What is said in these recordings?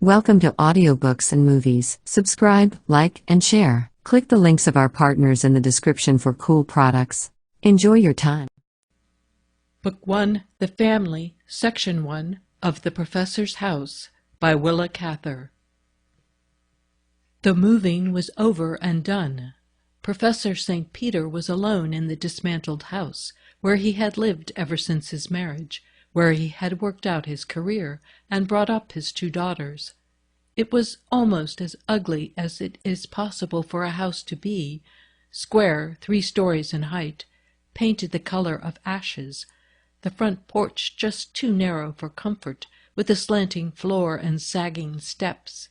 Welcome to Audiobooks and Movies. Subscribe, like, and share. Click the links of our partners in the description for cool products. Enjoy your time. Book 1, The Family, Section 1 of The Professor's House by Willa, Cather. The moving was over and done. Professor St. Peter was alone in the dismantled house, where he had lived ever since his marriage, where he had worked out his career and brought up his 2 daughters. It was almost as ugly as it is possible for a house to be, square, 3 stories in height, painted the color of ashes, the front porch just too narrow for comfort, with a slanting floor and sagging steps.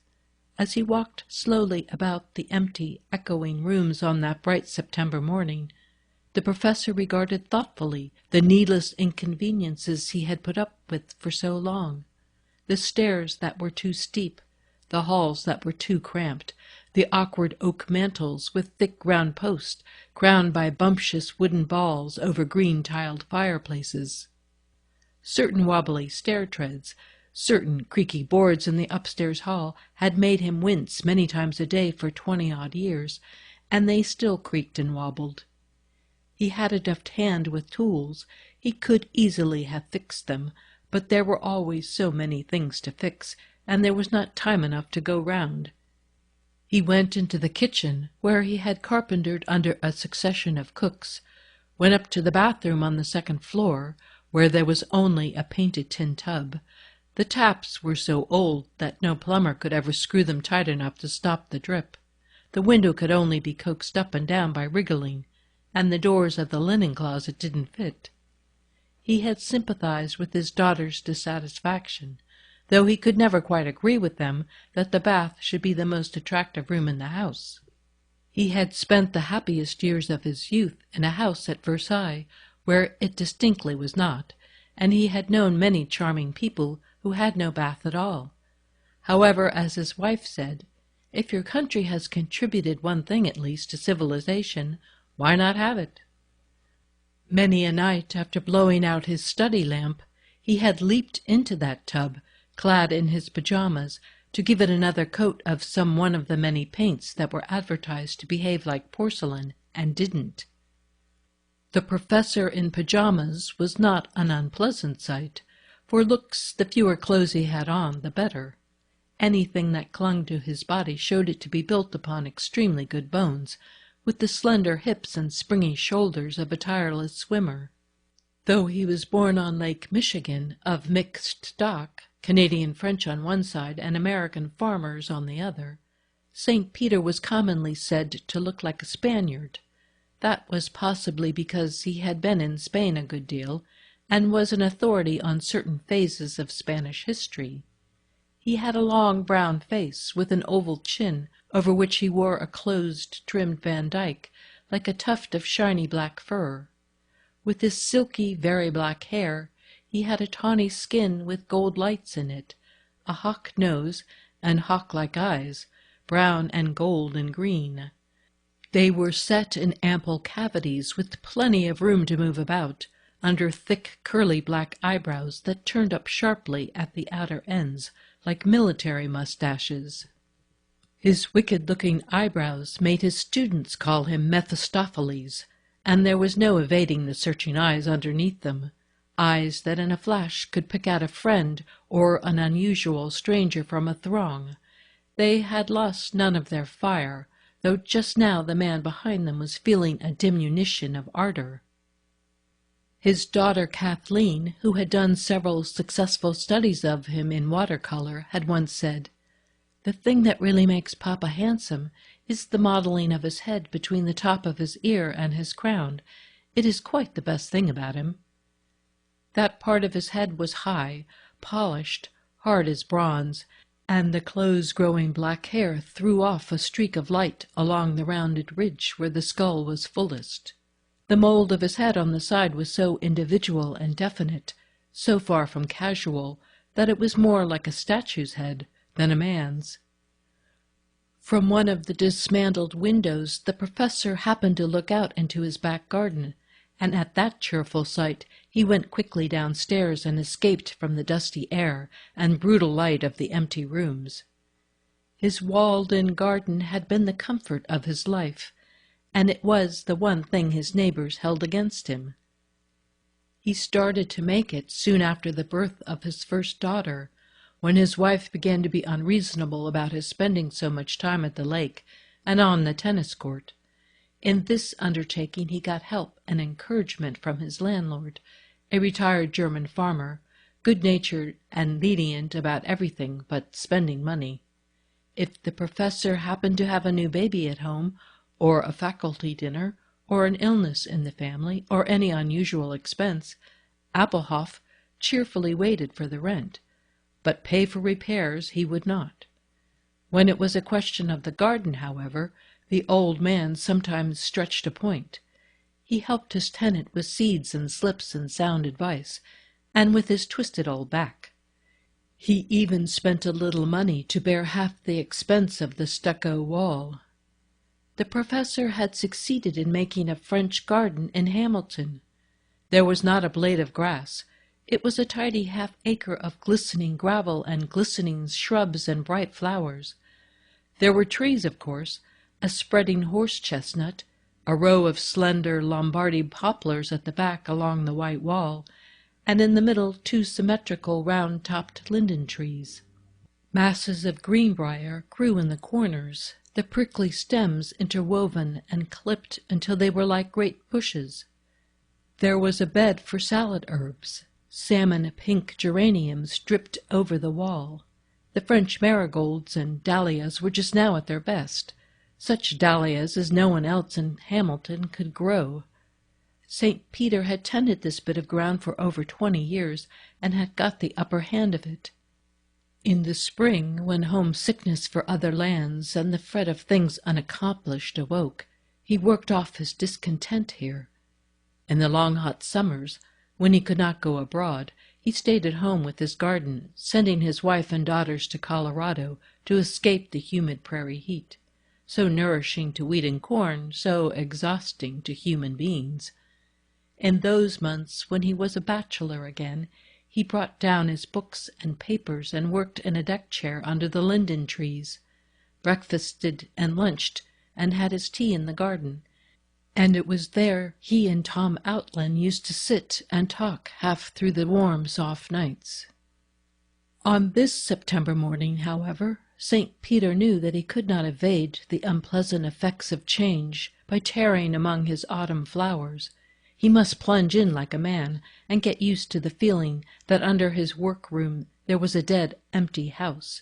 As he walked slowly about the empty, echoing rooms on that bright September morning, the professor regarded thoughtfully the needless inconveniences he had put up with for so long. The stairs that were too steep, the halls that were too cramped, the awkward oak mantels with thick round posts crowned by bumptious wooden balls over green tiled fireplaces. Certain wobbly stair treads, certain creaky boards in the upstairs hall had made him wince many times a day for 20-odd years, and they still creaked and wobbled. He had a deft hand with tools. He could easily have fixed them, but there were always so many things to fix, and there was not time enough to go round. He went into the kitchen, where he had carpentered under a succession of cooks, went up to the bathroom on the 2nd floor, where there was only a painted tin tub. The taps were so old that no plumber could ever screw them tight enough to stop the drip. The window could only be coaxed up and down by wriggling, and the doors of the linen closet didn't fit. He had sympathized with his daughter's dissatisfaction, though he could never quite agree with them that the bath should be the most attractive room in the house. He had spent the happiest years of his youth in a house at Versailles, where it distinctly was not, and he had known many charming people who had no bath at all. However, as his wife said, if your country has contributed one thing at least to civilization, why not have it? Many a night, after blowing out his study lamp, he had leaped into that tub, clad in his pajamas, to give it another coat of some one of the many paints that were advertised to behave like porcelain, and didn't. The professor in pajamas was not an unpleasant sight. For looks, the fewer clothes he had on, the better. Anything that clung to his body showed it to be built upon extremely good bones, with the slender hips and springy shoulders of a tireless swimmer. Though he was born on Lake Michigan, of mixed stock, Canadian-French on one side and American farmers on the other, St. Peter was commonly said to look like a Spaniard. That was possibly because he had been in Spain a good deal, and was an authority on certain phases of Spanish history. He had a long brown face, with an oval chin, over which he wore a closed, trimmed Van Dyke, like a tuft of shiny black fur. With his silky, very black hair, he had a tawny skin with gold lights in it, a hawk nose, and hawk-like eyes, brown and gold and green. They were set in ample cavities, with plenty of room to move about, under thick, curly black eyebrows that turned up sharply at the outer ends, like military mustaches. His wicked-looking eyebrows made his students call him Mephistopheles, and there was no evading the searching eyes underneath them, eyes that in a flash could pick out a friend or an unusual stranger from a throng. They had lost none of their fire, though just now the man behind them was feeling a diminution of ardor. His daughter Kathleen, who had done several successful studies of him in watercolor, had once said, "The thing that really makes Papa handsome is the modeling of his head between the top of his ear and his crown. It is quite the best thing about him." That part of his head was high, polished, hard as bronze, and the close-growing black hair threw off a streak of light along the rounded ridge where the skull was fullest. The mold of his head on the side was so individual and definite, so far from casual, that it was more like a statue's head than a man's. From one of the dismantled windows the professor happened to look out into his back garden, and at that cheerful sight he went quickly downstairs and escaped from the dusty air and brutal light of the empty rooms. His walled-in garden had been the comfort of his life, and it was the one thing his neighbors held against him. He started to make it soon after the birth of his first daughter, when his wife began to be unreasonable about his spending so much time at the lake and on the tennis court. In this undertaking he got help and encouragement from his landlord, a retired German farmer, good-natured and lenient about everything but spending money. If the professor happened to have a new baby at home, or a faculty dinner, or an illness in the family, or any unusual expense, Appelhof cheerfully waited for the rent, but pay for repairs he would not. When it was a question of the garden, however, the old man sometimes stretched a point. He helped his tenant with seeds and slips and sound advice, and with his twisted old back. He even spent a little money to bear half the expense of the stucco wall. The professor had succeeded in making a French garden in Hamilton. There was not a blade of grass. It was a tidy half-acre of glistening gravel and glistening shrubs and bright flowers. There were trees, of course, a spreading horse-chestnut, a row of slender Lombardy poplars at the back along the white wall, and in the middle 2 symmetrical round-topped linden trees. Masses of greenbrier grew in the corners, the prickly stems interwoven and clipped until they were like great bushes. There was a bed for salad herbs. Salmon-pink geraniums dripped over the wall. The French marigolds and dahlias were just now at their best, such dahlias as no one else in Hamilton could grow. St. Peter had tended this bit of ground for over 20 years and had got the upper hand of it. In the spring, when homesickness for other lands and the fret of things unaccomplished awoke, he worked off his discontent here. In the long hot summers, when he could not go abroad, he stayed at home with his garden, sending his wife and daughters to Colorado to escape the humid prairie heat, so nourishing to wheat and corn, so exhausting to human beings. In those months, when he was a bachelor again, he brought down his books and papers and worked in a deck chair under the linden trees, breakfasted and lunched, and had his tea in the garden, and it was there he and Tom Outland used to sit and talk half through the warm, soft nights. On this September morning, however, St. Peter knew that he could not evade the unpleasant effects of change by tarrying among his autumn flowers. He must plunge in like a man and get used to the feeling that under his workroom there was a dead, empty house.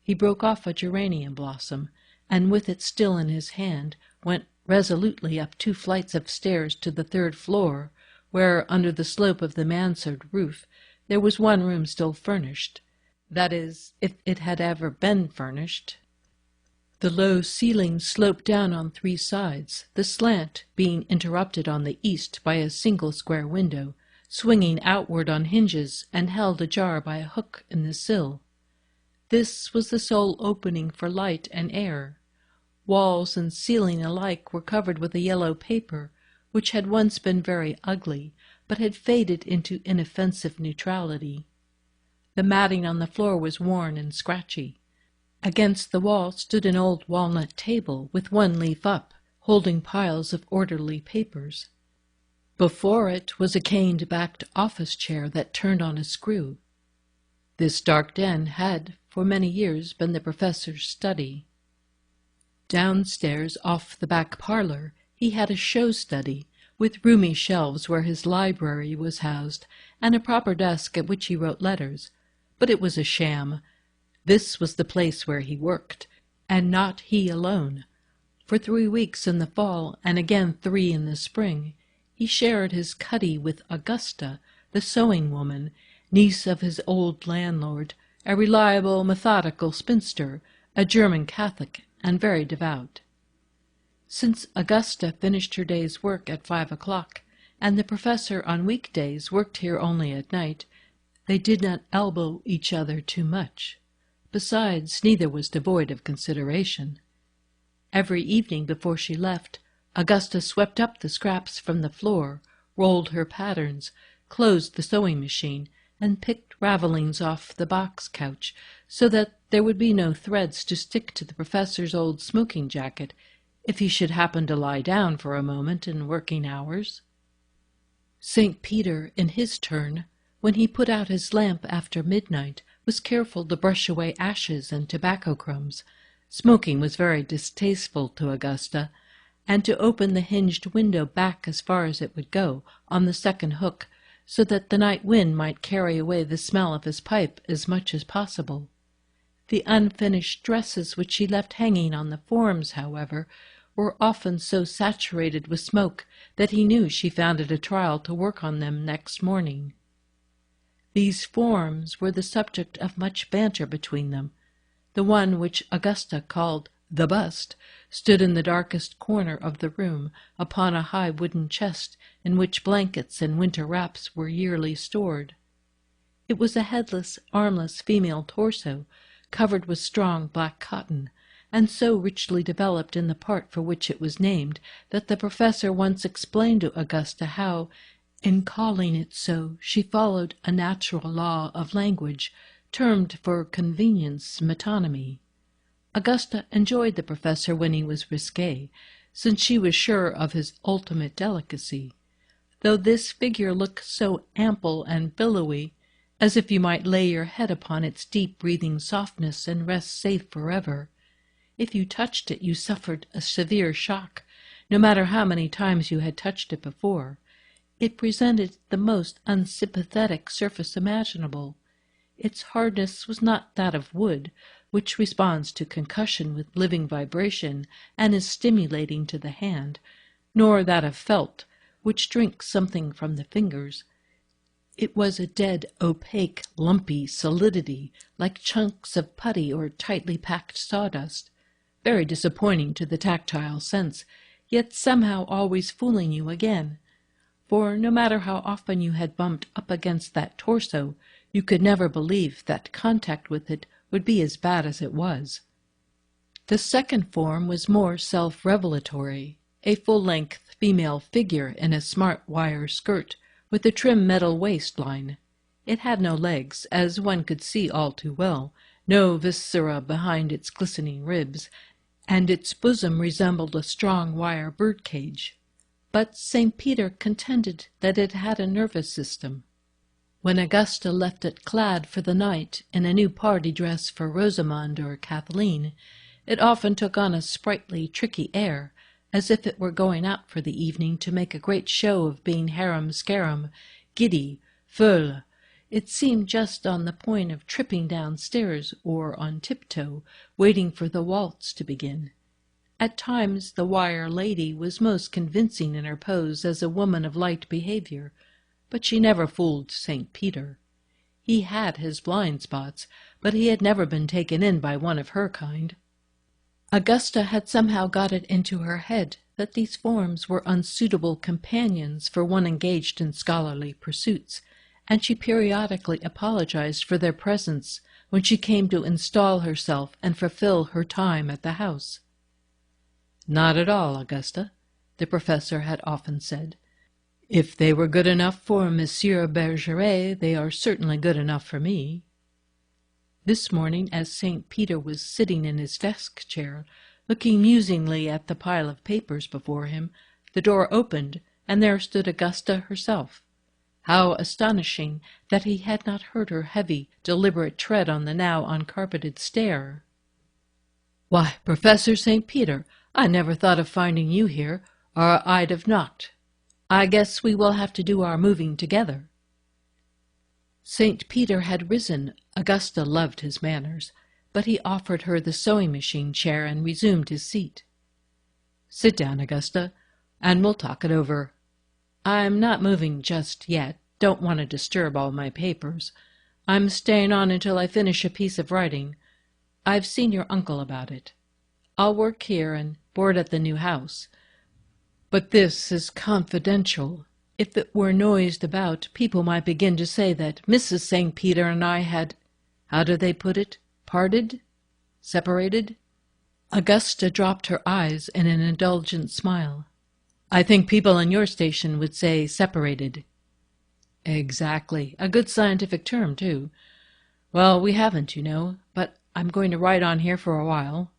He broke off a geranium blossom, and with it still in his hand, went resolutely up 2 flights of stairs to the 3rd floor, where, under the slope of the mansard roof, there was one room still furnished. That is, if it had ever been furnished. The low ceiling sloped down on 3 sides, the slant being interrupted on the east by a single square window, swinging outward on hinges and held ajar by a hook in the sill. This was the sole opening for light and air. Walls and ceiling alike were covered with a yellow paper, which had once been very ugly, but had faded into inoffensive neutrality. The matting on the floor was worn and scratchy. Against the wall stood an old walnut table with 1 leaf up, holding piles of orderly papers. Before it was a caned-backed office chair that turned on a screw. This dark den had, for many years, been the professor's study. Downstairs, off the back parlor, he had a show study, with roomy shelves where his library was housed, and a proper desk at which he wrote letters. But it was a sham. This was the place where he worked, and not he alone. For 3 weeks in the fall, and again 3 in the spring, he shared his cuddy with Augusta, the sewing woman, niece of his old landlord, a reliable, methodical spinster, a German Catholic, and very devout. Since Augusta finished her day's work at 5 o'clock, and the professor on weekdays worked here only at night, they did not elbow each other too much. Besides, neither was devoid of consideration. Every evening before she left, Augusta swept up the scraps from the floor, rolled her patterns, closed the sewing machine, and picked ravelings off the box couch so that there would be no threads to stick to the professor's old smoking jacket if he should happen to lie down for a moment in working hours. St. Peter, in his turn, when he put out his lamp after midnight, was careful to brush away ashes and tobacco crumbs. Smoking was very distasteful to Augusta, and to open the hinged window back as far as it would go, on the second hook, so that the night wind might carry away the smell of his pipe as much as possible. The unfinished dresses which she left hanging on the forms, however, were often so saturated with smoke that he knew she found it a trial to work on them next morning. These forms were the subject of much banter between them. The one which Augusta called the bust stood in the darkest corner of the room upon a high wooden chest in which blankets and winter wraps were yearly stored. It was a headless, armless female torso, covered with strong black cotton, and so richly developed in the part for which it was named that the professor once explained to Augusta how, in calling it so, she followed a natural law of language, termed for convenience metonymy. Augusta enjoyed the professor when he was risque, since she was sure of his ultimate delicacy, though this figure looked so ample and billowy, as if you might lay your head upon its deep-breathing softness and rest safe forever. If you touched it, you suffered a severe shock, no matter how many times you had touched it before. It presented the most unsympathetic surface imaginable. Its hardness was not that of wood, which responds to concussion with living vibration and is stimulating to the hand, nor that of felt, which drinks something from the fingers. It was a dead, opaque, lumpy solidity, like chunks of putty or tightly packed sawdust, very disappointing to the tactile sense, yet somehow always fooling you again. For no matter how often you had bumped up against that torso, you could never believe that contact with it would be as bad as it was. The second form was more self-revelatory, a full-length female figure in a smart wire skirt, with a trim metal waistline. It had no legs, as one could see all too well, no viscera behind its glistening ribs, and its bosom resembled a strong wire birdcage. But St. Peter contended that it had a nervous system. When Augusta left it clad for the night in a new party dress for Rosamond or Kathleen, it often took on a sprightly, tricky air, as if it were going out for the evening to make a great show of being harum-scarum, giddy, folle. It seemed just on the point of tripping downstairs or on tiptoe, waiting for the waltz to begin. At times the wire lady was most convincing in her pose as a woman of light behavior, but she never fooled St. Peter. He had his blind spots, but he had never been taken in by one of her kind. Augusta had somehow got it into her head that these forms were unsuitable companions for one engaged in scholarly pursuits, and she periodically apologized for their presence when she came to install herself and fulfill her time at the house. "Not at all, Augusta," the professor had often said. "If they were good enough for Monsieur Bergeret, they are certainly good enough for me." This morning, as St. Peter was sitting in his desk chair, looking musingly at the pile of papers before him, the door opened, and there stood Augusta herself. How astonishing that he had not heard her heavy, deliberate tread on the now uncarpeted stair. "Why, Professor St. Peter, I never thought of finding you here, or I'd have knocked. I guess we will have to do our moving together." St. Peter had risen. Augusta loved his manners, but he offered her the sewing-machine chair and resumed his seat. "Sit down, Augusta, and we'll talk it over. I'm not moving just yet. Don't want to disturb all my papers. I'm staying on until I finish a piece of writing. I've seen your uncle about it. I'll work here and board at the new house. But this is confidential. If it were noised about, people might begin to say that Mrs. St. Peter and I had, how do they put it, parted? Separated?" Augusta dropped her eyes in an indulgent smile. I think people in your station would say separated. Exactly. A good scientific term, too. Well, we haven't, you know, but I'm going to ride on here for a while.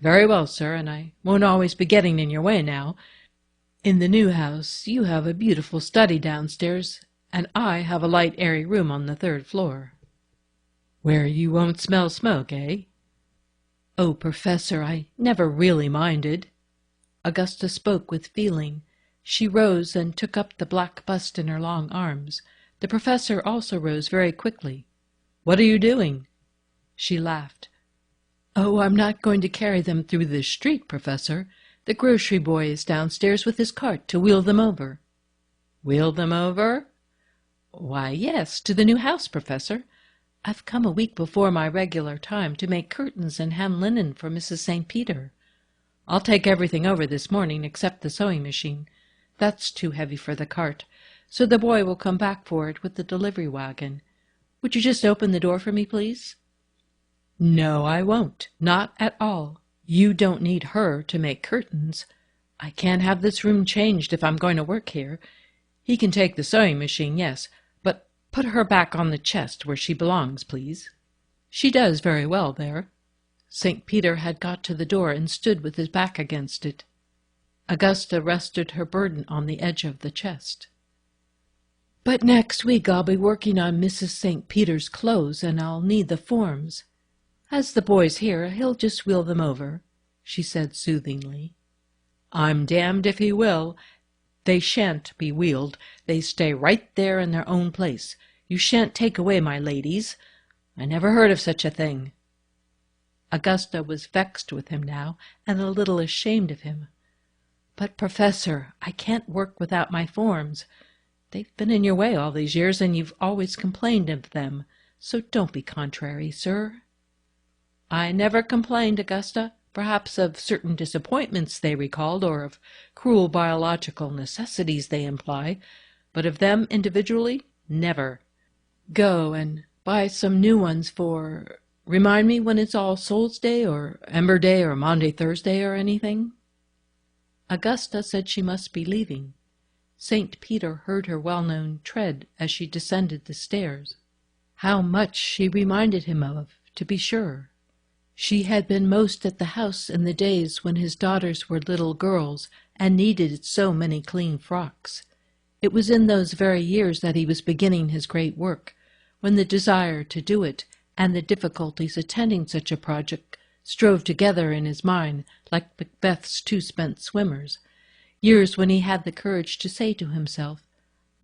Very well, sir, and I won't always be getting in your way now. In the new house, you have a beautiful study downstairs, and I have a light, airy room on the 3rd floor. Where you won't smell smoke, eh? Oh, Professor, I never really minded. Augusta spoke with feeling. She rose and took up the black bust in her long arms. The professor also rose very quickly. What are you doing? She laughed. Oh, I'm not going to carry them through this street, Professor. The grocery boy is downstairs with his cart to wheel them over. Wheel them over? Why, yes, to the new house, Professor. I've come a week before my regular time to make curtains and hem linen for Mrs. St. Peter. I'll take everything over this morning except the sewing machine. That's too heavy for the cart, so the boy will come back for it with the delivery wagon. Would you just open the door for me, please? No, I won't. Not at all. You don't need her to make curtains. I can't have this room changed if I'm going to work here. He can take the sewing machine, yes, but put her back on the chest where she belongs, please. She does very well there. St. Peter had got to the door and stood with his back against it. Augusta rested her burden on the edge of the chest. But next week I'll be working on Mrs. St. Peter's clothes, and I'll need the forms. As the boy's here, he'll just wheel them over, she said soothingly. I'm damned if he will. They shan't be wheeled. They stay right there in their own place. You shan't take away my ladies. I never heard of such a thing. Augusta was vexed with him now, and a little ashamed of him. But, Professor, I can't work without my forms. They've been in your way all these years, and you've always complained of them, so don't be contrary, sir. I never complained, Augusta, perhaps of certain disappointments they recalled, or of cruel biological necessities they imply, but of them individually, never. Go and buy some new ones for... Remind me when it's All Souls' Day, or Ember Day, or Maundy Thursday, or anything? Augusta said she must be leaving. St. Peter heard her well-known tread as she descended the stairs. How much she reminded him of, to be sure. She had been most at the house in the days when his daughters were little girls and needed so many clean frocks. It was in those very years that he was beginning his great work, when the desire to do it and the difficulties attending such a project strove together in his mind like Macbeth's two spent swimmers, years when he had the courage to say to himself,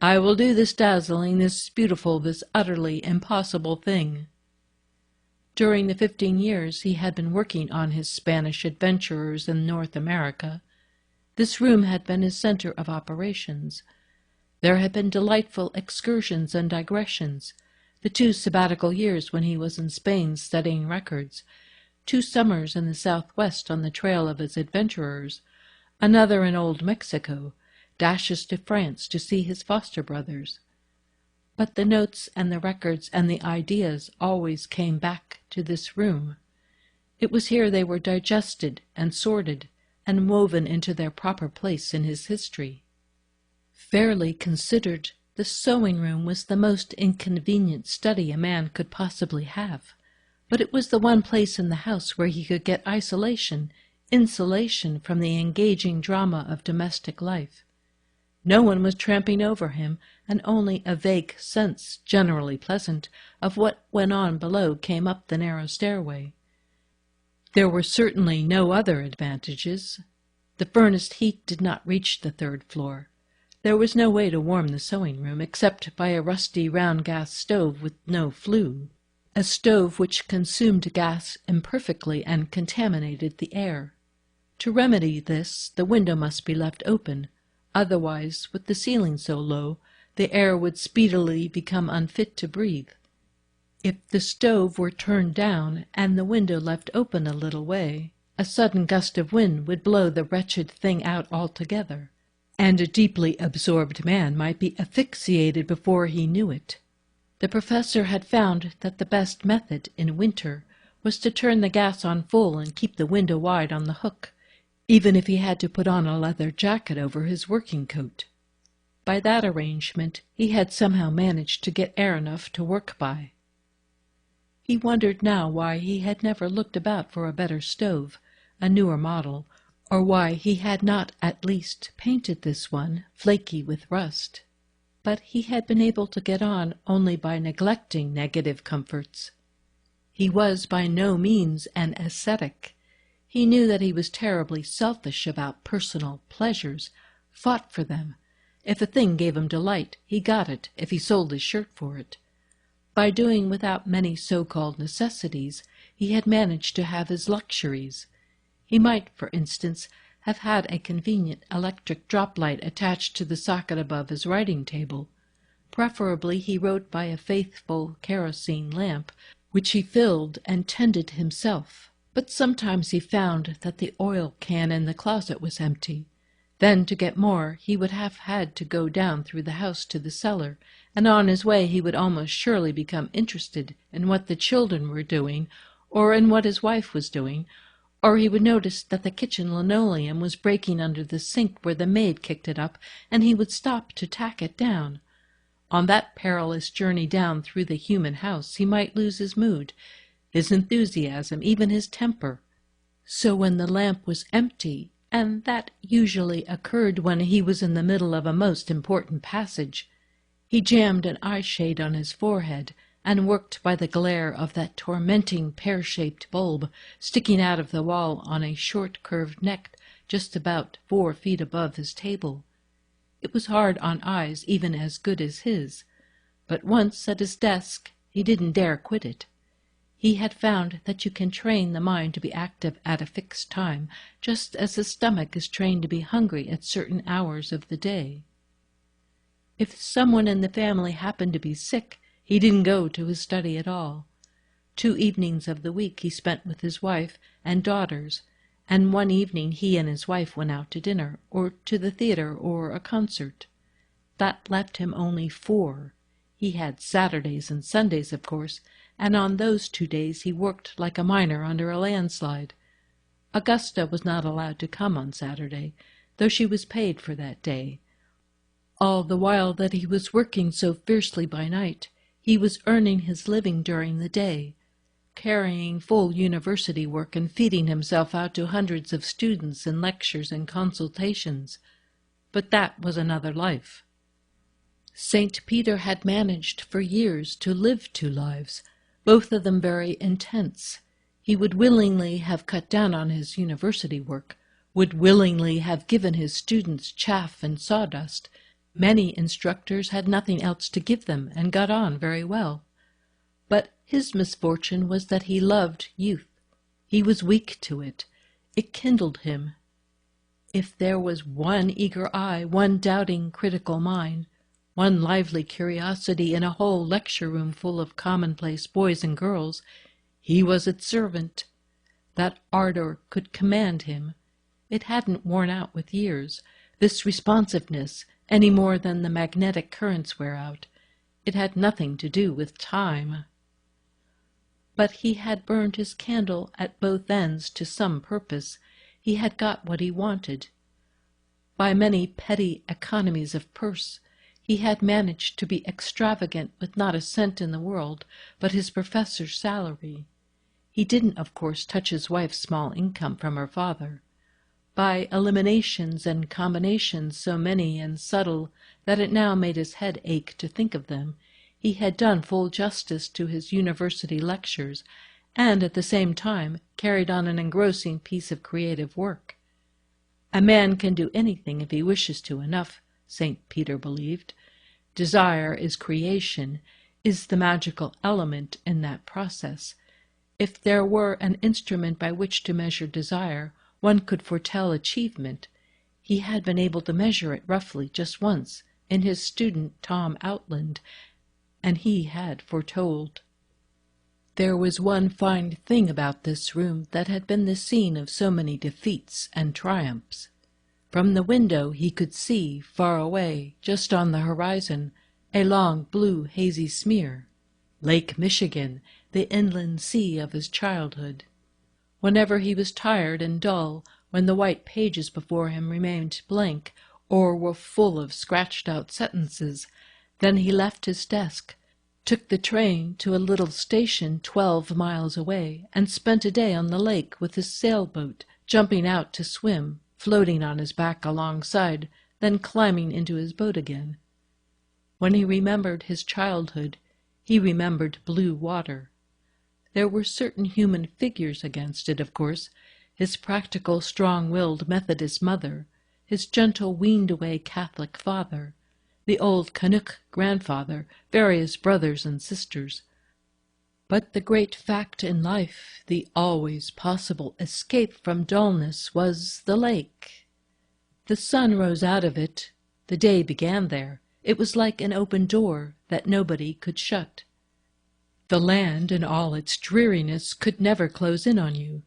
I will do this dazzling, this beautiful, this utterly impossible thing. During the 15 years he had been working on his Spanish adventurers in North America, this room had been his center of operations. There had been delightful excursions and digressions, the 2 sabbatical years when he was in Spain studying records, 2 summers in the Southwest on the trail of his adventurers, another in old Mexico, dashes to France to see his foster brothers. But the notes and the records and the ideas always came back to this room. It was here they were digested and sorted and woven into their proper place in his history. Fairly considered, the sewing-room was the most inconvenient study a man could possibly have, but it was the one place in the house where he could get isolation, insulation from the engaging drama of domestic life. No one was tramping over him, and only a vague sense, generally pleasant, of what went on below came up the narrow stairway. There were certainly no other advantages. The furnace heat did not reach the 3rd floor. There was no way to warm the sewing-room except by a rusty round gas stove with no flue, a stove which consumed gas imperfectly and contaminated the air. To remedy this, the window must be left open. Otherwise, with the ceiling so low, the air would speedily become unfit to breathe. If the stove were turned down and the window left open a little way, a sudden gust of wind would blow the wretched thing out altogether, and a deeply absorbed man might be asphyxiated before he knew it. The professor had found that the best method in winter was to turn the gas on full and keep the window wide on the hook. even if he had to put on a leather jacket over his working coat. By that arrangement, he had somehow managed to get air enough to work by. He wondered now why he had never looked about for a better stove, a newer model, or why he had not at least painted this one, flaky with rust. But he had been able to get on only by neglecting negative comforts. He was by no means an ascetic. He knew that he was terribly selfish about personal pleasures, fought for them. If a thing gave him delight, he got it if he sold his shirt for it. By doing without many so-called necessities, he had managed to have his luxuries. He might, for instance, have had a convenient electric drop light attached to the socket above his writing table. Preferably he wrote by a faithful kerosene lamp, which he filled and tended himself. But sometimes he found that the oil can in the closet was empty. Then, to get more, he would have had to go down through the house to the cellar, and on his way he would almost surely become interested in what the children were doing, or in what his wife was doing, or he would notice that the kitchen linoleum was breaking under the sink where the maid kicked it up, and he would stop to tack it down. On that perilous journey down through the human house he might lose his mood, his enthusiasm, even his temper. So when the lamp was empty, and that usually occurred when he was in the middle of a most important passage, he jammed an eye-shade on his forehead and worked by the glare of that tormenting pear-shaped bulb sticking out of the wall on a short curved neck just about 4 feet above his table. It was hard on eyes even as good as his, but once at his desk he didn't dare quit it. He had found that you can train the mind to be active at a fixed time, just as the stomach is trained to be hungry at certain hours of the day. If someone in the family happened to be sick, he didn't go to his study at all. 2 evenings of the week he spent with his wife and daughters, and one evening he and his wife went out to dinner, or to the theater, or a concert. That left him only 4. He had Saturdays and Sundays, of course, and on those 2 days he worked like a miner under a landslide. Augusta was not allowed to come on Saturday, though she was paid for that day. All the while that he was working so fiercely by night, he was earning his living during the day, carrying full university work and feeding himself out to hundreds of students in lectures and consultations. But that was another life. St. Peter had managed for years to live 2 lives, both of them very intense. He would willingly have cut down on his university work, would willingly have given his students chaff and sawdust. Many instructors had nothing else to give them and got on very well. But his misfortune was that he loved youth. He was weak to it. It kindled him. If there was one eager eye, one doubting, critical mind, one lively curiosity in a whole lecture-room full of commonplace boys and girls, he was its servant. That ardor could command him. It hadn't worn out with years, this responsiveness, any more than the magnetic currents wear out. It had nothing to do with time. But he had burned his candle at both ends to some purpose. He had got what he wanted. By many petty economies of purse, he had managed to be extravagant with not a cent in the world but his professor's salary. He didn't, of course, touch his wife's small income from her father. By eliminations and combinations so many and subtle that it now made his head ache to think of them, he had done full justice to his university lectures, and at the same time carried on an engrossing piece of creative work. A man can do anything if he wishes to enough, St. Peter believed. Desire is creation, is the magical element in that process. If there were an instrument by which to measure desire, one could foretell achievement. He had been able to measure it roughly just once in his student Tom Outland, and he had foretold. There was one fine thing about this room that had been the scene of so many defeats and triumphs. From the window he could see, far away, just on the horizon, a long blue hazy smear. Lake Michigan, the inland sea of his childhood. Whenever he was tired and dull, when the white pages before him remained blank or were full of scratched-out sentences. Then he left his desk, took the train to a little station 12 miles away, and spent a day on the lake with his sailboat, jumping out to swim, floating on his back alongside, then climbing into his boat again. When he remembered his childhood, he remembered blue water. There were certain human figures against it, of course: his practical, strong-willed Methodist mother, his gentle, weaned-away Catholic father, the old Canuck grandfather, various brothers and sisters. But the great fact in life, the always possible escape from dullness, was the lake. The sun rose out of it. The day began there. It was like an open door that nobody could shut. The land in all its dreariness could never close in on you.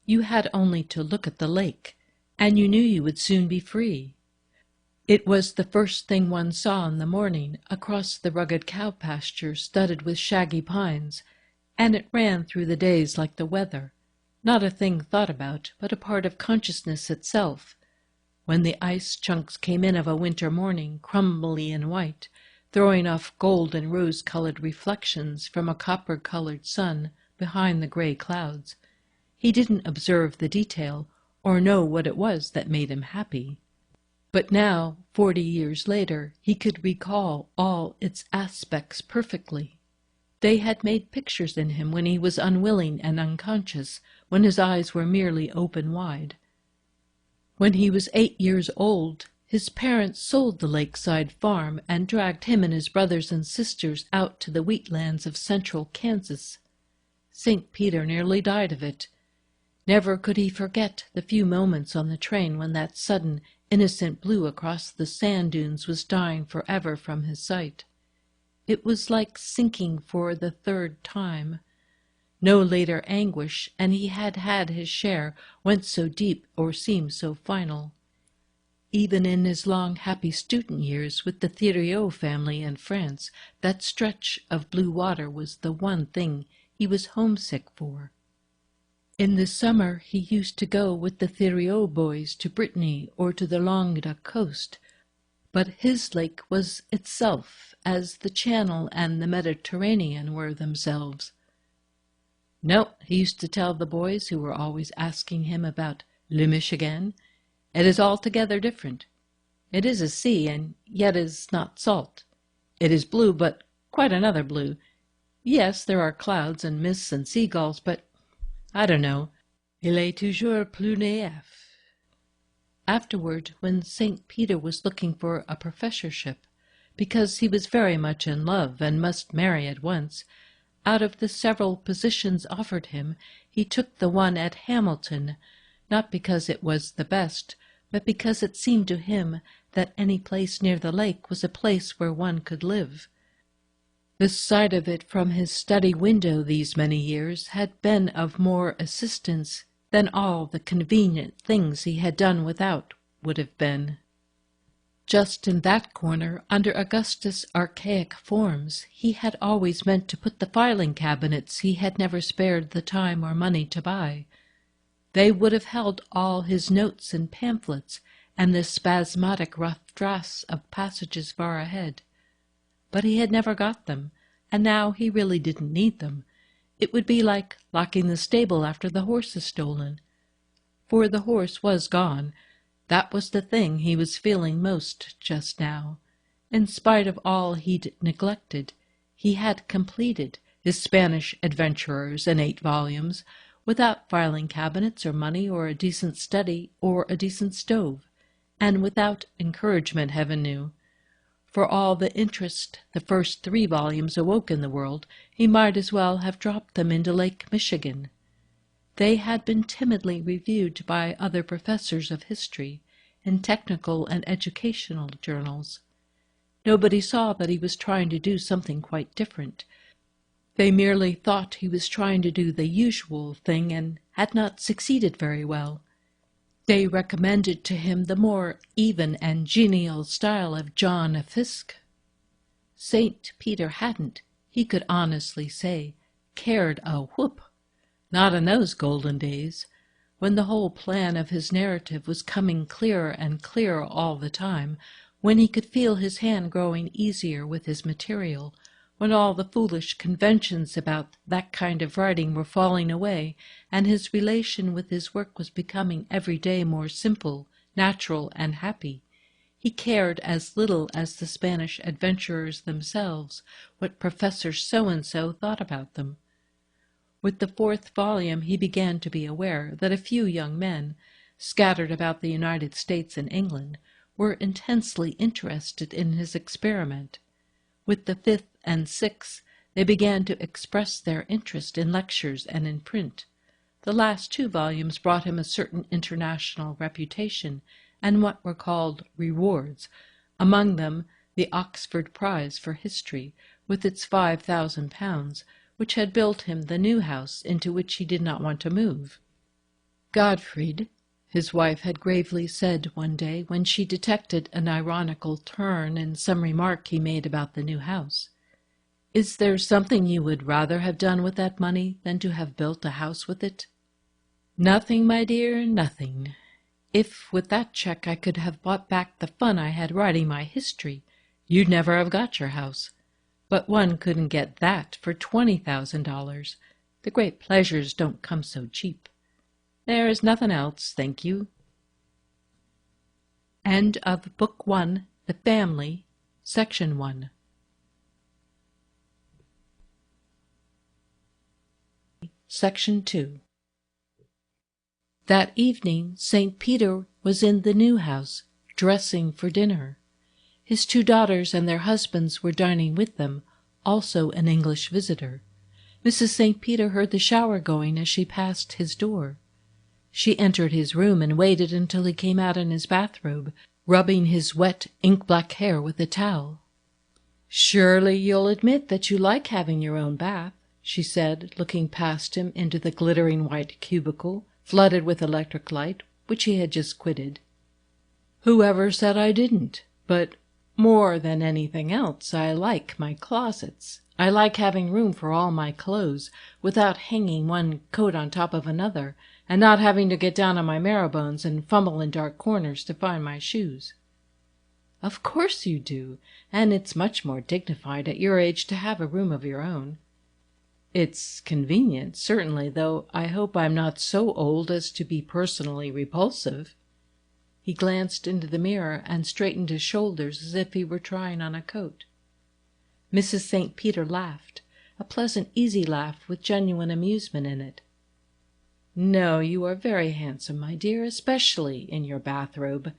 You had only to look at the lake, and you knew you would soon be free. It was the first thing one saw in the morning across the rugged cow pasture studded with shaggy pines, and it ran through the days like the weather, not a thing thought about, but a part of consciousness itself. When the ice chunks came in of a winter morning, crumbly and white, throwing off gold and rose-colored reflections from a copper-colored sun behind the gray clouds, he didn't observe the detail or know what it was that made him happy. But now, 40 years later, he could recall all its aspects perfectly. They had made pictures in him when he was unwilling and unconscious, when his eyes were merely open wide. When he was 8 years old, his parents sold the lakeside farm and dragged him and his brothers and sisters out to the wheatlands of central Kansas. St. Peter nearly died of it. Never could he forget the few moments on the train when that sudden, innocent blue across the sand dunes was dying forever from his sight. It was like sinking for the 3rd time. No later anguish, and he had had his share, went so deep or seemed so final. Even in his long, happy student years with the Thériault family in France, that stretch of blue water was the one thing he was homesick for. In the summer he used to go with the Thériault boys to Brittany or to the Languedoc coast, but his lake was itself, as the Channel and the Mediterranean were themselves. No, he used to tell the boys, who were always asking him about Le Michigan, it is altogether different. It is a sea, and yet is not salt. It is blue, but quite another blue. Yes, there are clouds and mists and seagulls, but I don't know. Il est toujours plus naïf. Afterward, when St. Peter was looking for a professorship, because he was very much in love and must marry at once, out of the several positions offered him, he took the one at Hamilton, not because it was the best, but because it seemed to him that any place near the lake was a place where one could live. The sight of it from his study window these many years had been of more assistance than all the convenient things he had done without would have been. Just in that corner, under Augustus' archaic forms, he had always meant to put the filing cabinets he had never spared the time or money to buy. They would have held all his notes and pamphlets, and the spasmodic rough drafts of passages far ahead. But he had never got them, and now he really didn't need them. It would be like locking the stable after the horse is stolen. For the horse was gone. That was the thing he was feeling most just now. In spite of all he'd neglected, he had completed his Spanish adventurers in 8 volumes, without filing cabinets or money or a decent study or a decent stove, and without encouragement, heaven knew. For all the interest the first 3 volumes awoke in the world, he might as well have dropped them into Lake Michigan. They had been timidly reviewed by other professors of history in technical and educational journals. Nobody saw that he was trying to do something quite different. They merely thought he was trying to do the usual thing and had not succeeded very well. They recommended to him the more even and genial style of John Fiske. St. Peter hadn't, he could honestly say, cared a whoop. Not in those golden days. when the whole plan of his narrative was coming clearer and clearer all the time, when he could feel his hand growing easier with his material, when all the foolish conventions about that kind of writing were falling away, and his relation with his work was becoming every day more simple, natural, and happy. He cared as little as the Spanish adventurers themselves what Professor So-and-so thought about them. With the 4th volume he began to be aware that a few young men, scattered about the United States and England, were intensely interested in his experiment. With the 5th and 6th they began to express their interest in lectures and in print. The last 2 volumes brought him a certain international reputation, and what were called rewards, among them the Oxford Prize for History, with its £5,000, which had built him the new house into which he did not want to move. "Godfried," his wife had gravely said one day when she detected an ironical turn in some remark he made about the new house, "is there something you would rather have done with that money than to have built a house with it?" "Nothing, my dear, nothing. If with that check I could have bought back the fun I had writing my history, you'd never have got your house. But one couldn't get that for $20,000. The great pleasures don't come so cheap. There is nothing else, thank you." End of Book 1, The Family, Section 1. Section 2. That evening St. Peter was in the new house, dressing for dinner. His 2 daughters and their husbands were dining with them, also an English visitor. Mrs. St. Peter heard the shower going as she passed his door. She entered his room and waited until he came out in his bathrobe, rubbing his wet, ink-black hair with a towel. "Surely you'll admit that you like having your own bath," she said, looking past him into the glittering white cubicle, flooded with electric light, which he had just quitted. "Whoever said I didn't? But more than anything else, I like my closets. I like having room for all my clothes, without hanging one coat on top of another, and not having to get down on my marrow bones and fumble in dark corners to find my shoes." "Of course you do, and it's much more dignified at your age to have a room of your own." "It's convenient, certainly, though I hope I'm not so old as to be personally repulsive." He glanced into the mirror and straightened his shoulders as if he were trying on a coat. Mrs. St. Peter laughed, a pleasant, easy laugh with genuine amusement in it. "No, you are very handsome, my dear, especially in your bathrobe.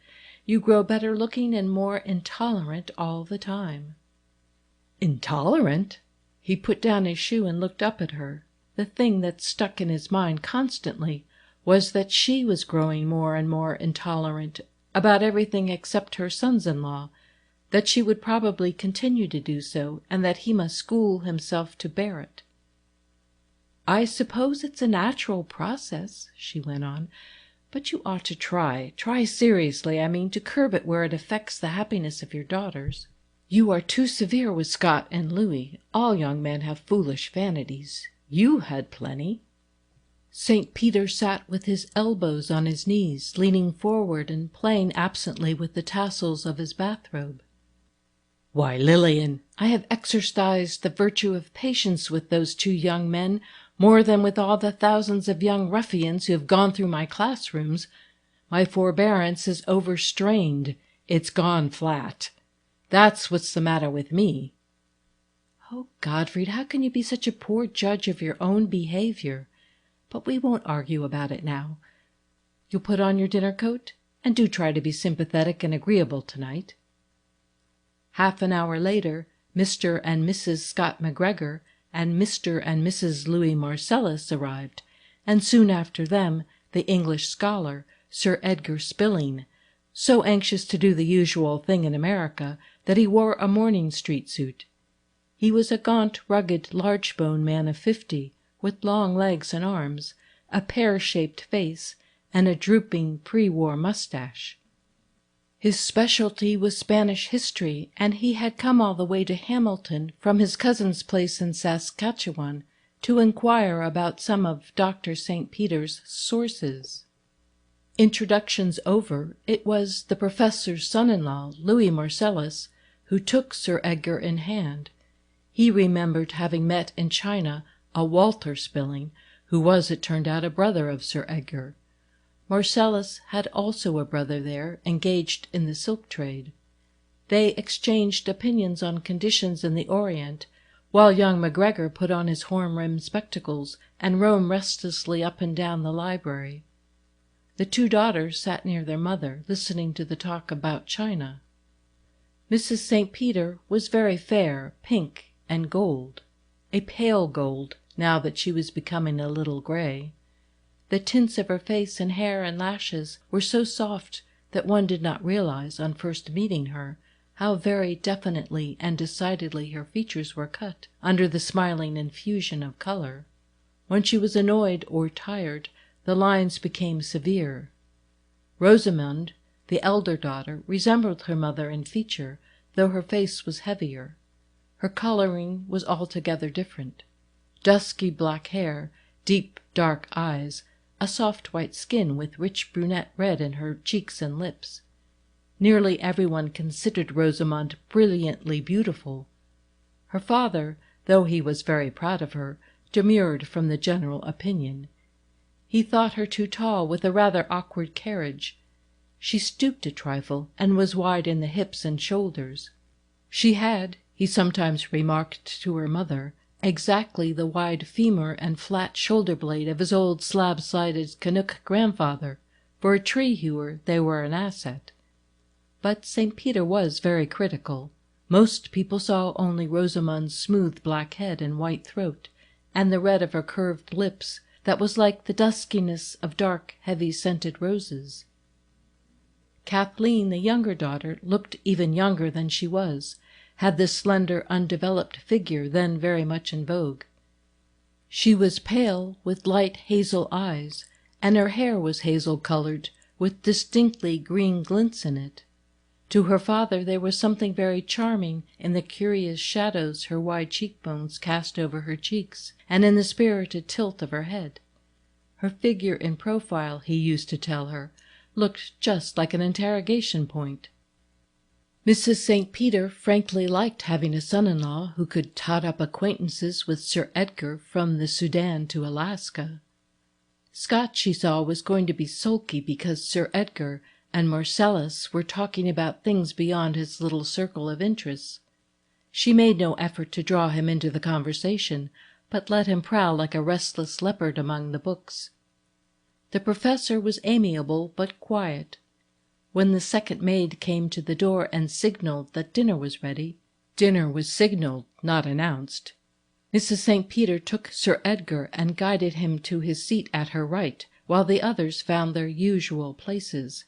You grow better looking and more intolerant all the time." "Intolerant?" He put down his shoe and looked up at her. The thing that stuck in his mind constantly was that she was growing more and more intolerant about everything except her sons-in-law, that she would probably continue to do so, and that he must school himself to bear it. "I suppose it's a natural process," she went on, "but you ought to try seriously, I mean, to curb it where it affects the happiness of your daughters. You are too severe with Scott and Louis. All young men have foolish vanities. You had plenty." St. Peter sat with his elbows on his knees, leaning forward and playing absently with the tassels of his bathrobe. "Why, Lillian, I have exercised the virtue of patience with those 2 young men more than with all the thousands of young ruffians who have gone through my classrooms. My forbearance is overstrained. It's gone flat. That's what's the matter with me." "Oh, Godfried, how can you be such a poor judge of your own behavior? But we won't argue about it now. You'll put on your dinner coat, and do try to be sympathetic and agreeable tonight." Half an hour later, Mr. and Mrs. Scott McGregor and Mr. and Mrs. Louis Marcellus arrived, and soon after them the English scholar, Sir Edgar Spilling, so anxious to do the usual thing in America that he wore a morning street suit. He was a gaunt, rugged, large-boned man of 50, with long legs and arms, a pear-shaped face, and a drooping pre-war mustache. His specialty was Spanish history, and he had come all the way to Hamilton from his cousin's place in Saskatchewan to inquire about some of Dr. St. Peter's sources. Introductions over, it was the professor's son-in-law, Louis Marcellus, who took Sir Edgar in hand. He remembered having met in China a Walter Spilling, who was, it turned out, a brother of Sir Edgar. Marcellus had also a brother there, engaged in the silk trade. They exchanged opinions on conditions in the Orient, while young MacGregor put on his horn-rimmed spectacles and roamed restlessly up and down the library. The two daughters sat near their mother, listening to the talk about China. Mrs. St. Peter was very fair, pink and gold, a pale gold, now that she was becoming a little grey. The tints of her face and hair and lashes were so soft that one did not realize, on first meeting her, how very definitely and decidedly her features were cut under the smiling infusion of colour. When she was annoyed or tired, the lines became severe. Rosamond, the elder daughter, resembled her mother in feature, though her face was heavier. Her colouring was altogether different. Dusky black hair, deep dark eyes, a soft white skin with rich brunette red in her cheeks and lips. Nearly everyone considered Rosamond brilliantly beautiful. Her father, though he was very proud of her, demurred from the general opinion. He thought her too tall, with a rather awkward carriage. She stooped a trifle, and was wide in the hips and shoulders. She had, he sometimes remarked to her mother, exactly the wide femur and flat shoulder-blade of his old slab-sided Canuck grandfather. For a tree-hewer they were an asset. But St. Peter was very critical. Most people saw only Rosamond's smooth black head and white throat, and the red of her curved lips, that was like the duskiness of dark, heavy-scented roses. Kathleen, the younger daughter, looked even younger than she was, had the slender, undeveloped figure then very much in vogue. She was pale, with light hazel eyes, and her hair was hazel-coloured, with distinctly green glints in it. To her father there was something very charming in the curious shadows her wide cheekbones cast over her cheeks, and in the spirited tilt of her head. Her figure in profile, he used to tell her, looked just like an interrogation point. Mrs. St. Peter frankly liked having a son-in-law who could tot up acquaintances with Sir Edgar from the Sudan to Alaska. Scott, she saw, was going to be sulky because Sir Edgar and Marcellus were talking about things beyond his little circle of interests. She made no effort to draw him into the conversation, but let him prowl like a restless leopard among the books. The professor was amiable but quiet. When the second maid came to the door and signalled that dinner was ready, dinner was signalled, not announced. Mrs. St. Peter took Sir Edgar and guided him to his seat at her right, while the others found their usual places.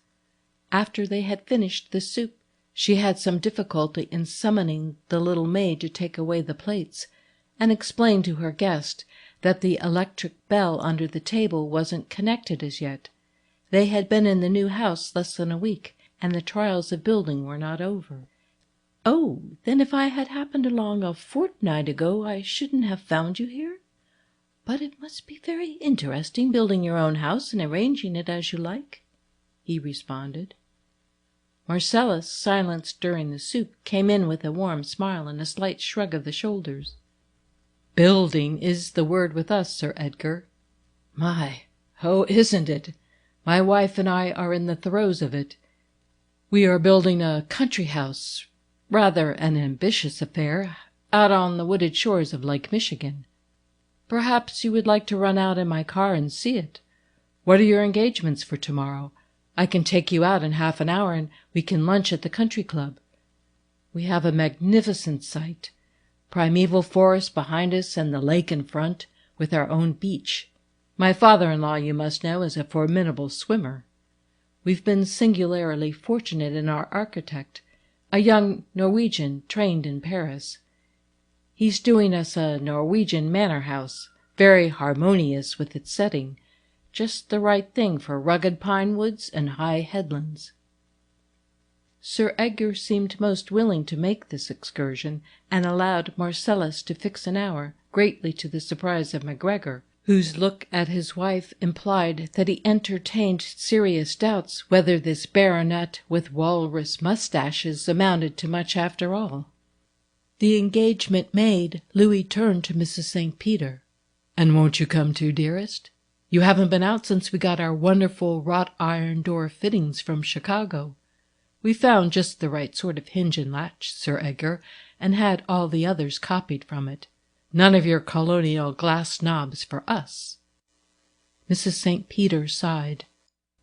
After they had finished the soup, she had some difficulty in summoning the little maid to take away the plates, and explained to her guest that the electric bell under the table wasn't connected as yet. They had been in the new house less than a week, and the trials of building were not over. "Oh, then if I had happened along a fortnight ago I shouldn't have found you here? But it must be very interesting building your own house and arranging it as you like," he responded. Marcellus, silenced during the soup, came in with a warm smile and a slight shrug of the shoulders. "Building is the word with us, Sir Edgar." "My, oh, isn't it? My wife and I are in the throes of it. We are building a country house, rather an ambitious affair, out on the wooded shores of Lake Michigan. Perhaps you would like to run out in my car and see it. What are your engagements for tomorrow? I can take you out in half an hour, and we can lunch at the country club. We have a magnificent site. Primeval forest behind us and the lake in front, with our own beach. My father-in-law, you must know, is a formidable swimmer. We've been singularly fortunate in our architect, a young Norwegian trained in Paris. He's doing us a Norwegian manor house, very harmonious with its setting, just the right thing for rugged pine woods and high headlands." Sir Edgar seemed most willing to make this excursion, and allowed Marcellus to fix an hour, greatly to the surprise of MacGregor, whose look at his wife implied that he entertained serious doubts whether this baronet with walrus mustaches amounted to much after all. The engagement made, Louis turned to Mrs. St. Peter. "And won't you come too, dearest? You haven't been out since we got our wonderful wrought iron door fittings from Chicago. We found just the right sort of hinge and latch, Sir Edgar, and had all the others copied from it. None of your colonial glass knobs for us." Mrs. St. Peter sighed.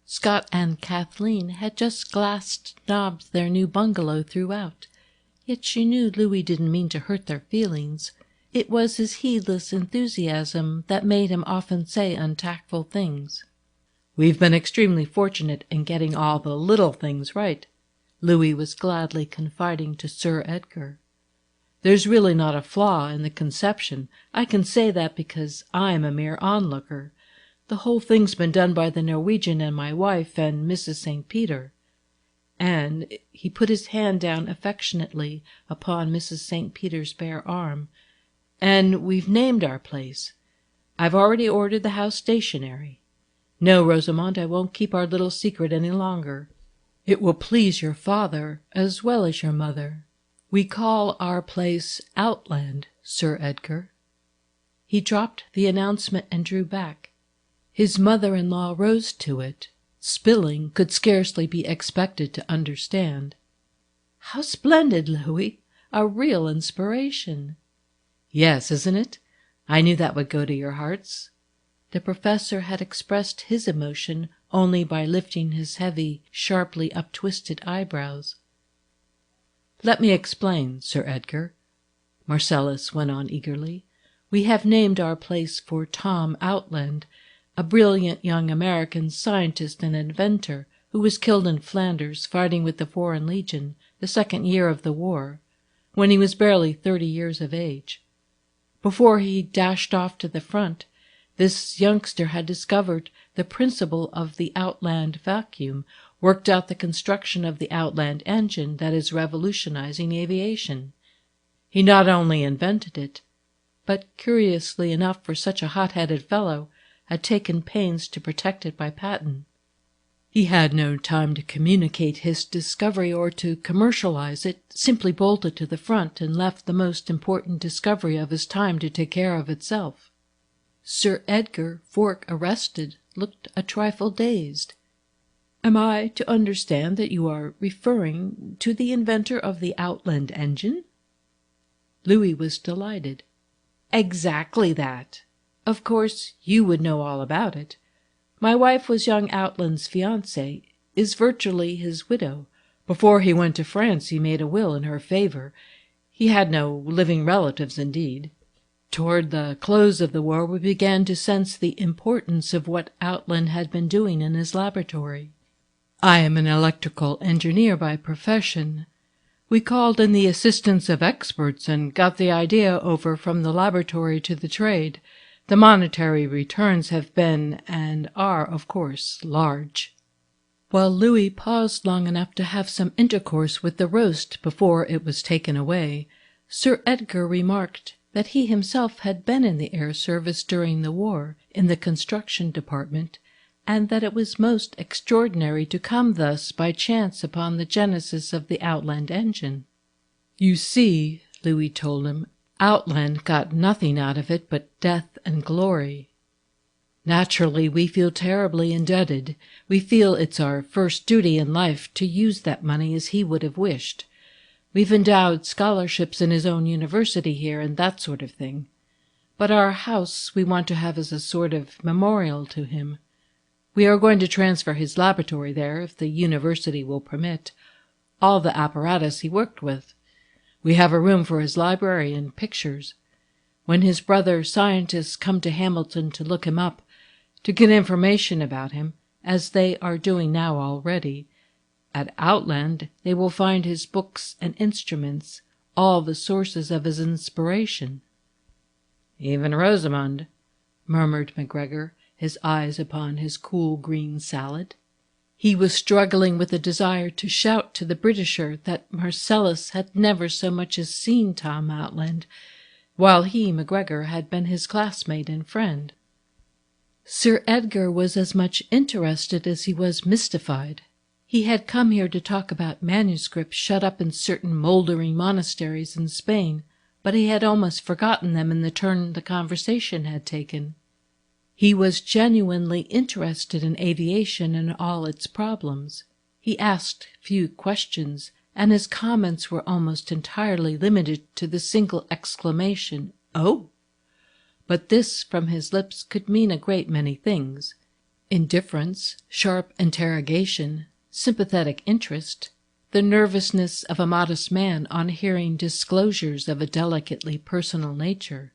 Scott and Kathleen had just glass knobbed their new bungalow throughout, yet she knew Louis didn't mean to hurt their feelings. It was his heedless enthusiasm that made him often say untactful things. "We've been extremely fortunate in getting all the little things right," Louis was gladly confiding to Sir Edgar. "There's really not a flaw in the conception. I can say that because I'm a mere onlooker. The whole thing's been done by the Norwegian and my wife and Mrs. St. Peter." And he put his hand down affectionately upon Mrs. St. Peter's bare arm. "And we've named our place. I've already ordered the house stationery. No, Rosamond, I won't keep our little secret any longer. It will please your father as well as your mother. We call our place Outland, Sir Edgar." He dropped the announcement and drew back. His mother-in-law rose to it. Spilling could scarcely be expected to understand. "How splendid, Louis! A real inspiration." "Yes, isn't it? I knew that would go to your hearts." The professor had expressed his emotion only by lifting his heavy, sharply up-twisted eyebrows. "Let me explain, Sir Edgar," Marcellus went on eagerly. "We have named our place for Tom Outland, a brilliant young American scientist and inventor who was killed in Flanders fighting with the Foreign Legion the second year of the war, when he was barely 30 years of age. Before he dashed off to the front, this youngster had discovered the principle of the Outland vacuum, worked out the construction of the Outland engine that is revolutionizing aviation. He not only invented it, but, curiously enough for such a hot-headed fellow, had taken pains to protect it by patent. He had no time to communicate his discovery or to commercialize it, simply bolted to the front and left the most important discovery of his time to take care of itself." Sir Edgar, fork arrested, looked a trifle dazed. "Am I to understand that you are referring to the inventor of the Outland engine?" Louis was delighted. "Exactly that. Of course, you would know all about it. My wife was young Outland's fiancée, is virtually his widow. Before he went to France he made a will in her favor. He had no living relatives, indeed. Toward the close of the war we began to sense the importance of what Outland had been doing in his laboratory. I am an electrical engineer by profession. We called in the assistance of experts and got the idea over from the laboratory to the trade. The monetary returns have been, and are, of course, large." While Louis paused long enough to have some intercourse with the roast before it was taken away, Sir Edgar remarked that he himself had been in the air service during the war, in the construction department, and that it was most extraordinary to come thus by chance upon the genesis of the Outland engine. "You see," Louis told him, "Outland got nothing out of it but death and glory. Naturally, we feel terribly indebted. We feel it's our first duty in life to use that money as he would have wished. We've endowed scholarships in his own university here and that sort of thing. But our house we want to have as a sort of memorial to him. We are going to transfer his laboratory there, if the university will permit, all the apparatus he worked with. We have a room for his library and pictures. When his brother scientists come to Hamilton to look him up, to get information about him, as they are doing now already, at Outland they will find his books and instruments, all the sources of his inspiration." "Even Rosamond," murmured MacGregor, his eyes upon his cool green salad. He was struggling with a desire to shout to the Britisher that Marcellus had never so much as seen Tom Outland, while he, MacGregor, had been his classmate and friend. Sir Edgar was as much interested as he was mystified. He had come here to talk about manuscripts shut up in certain mouldering monasteries in Spain, but he had almost forgotten them in the turn the conversation had taken. He was genuinely interested in aviation and all its problems. He asked few questions, and his comments were almost entirely limited to the single exclamation, "Oh!" But this from his lips could mean a great many things: indifference, sharp interrogation, sympathetic interest, the nervousness of a modest man on hearing disclosures of a delicately personal nature.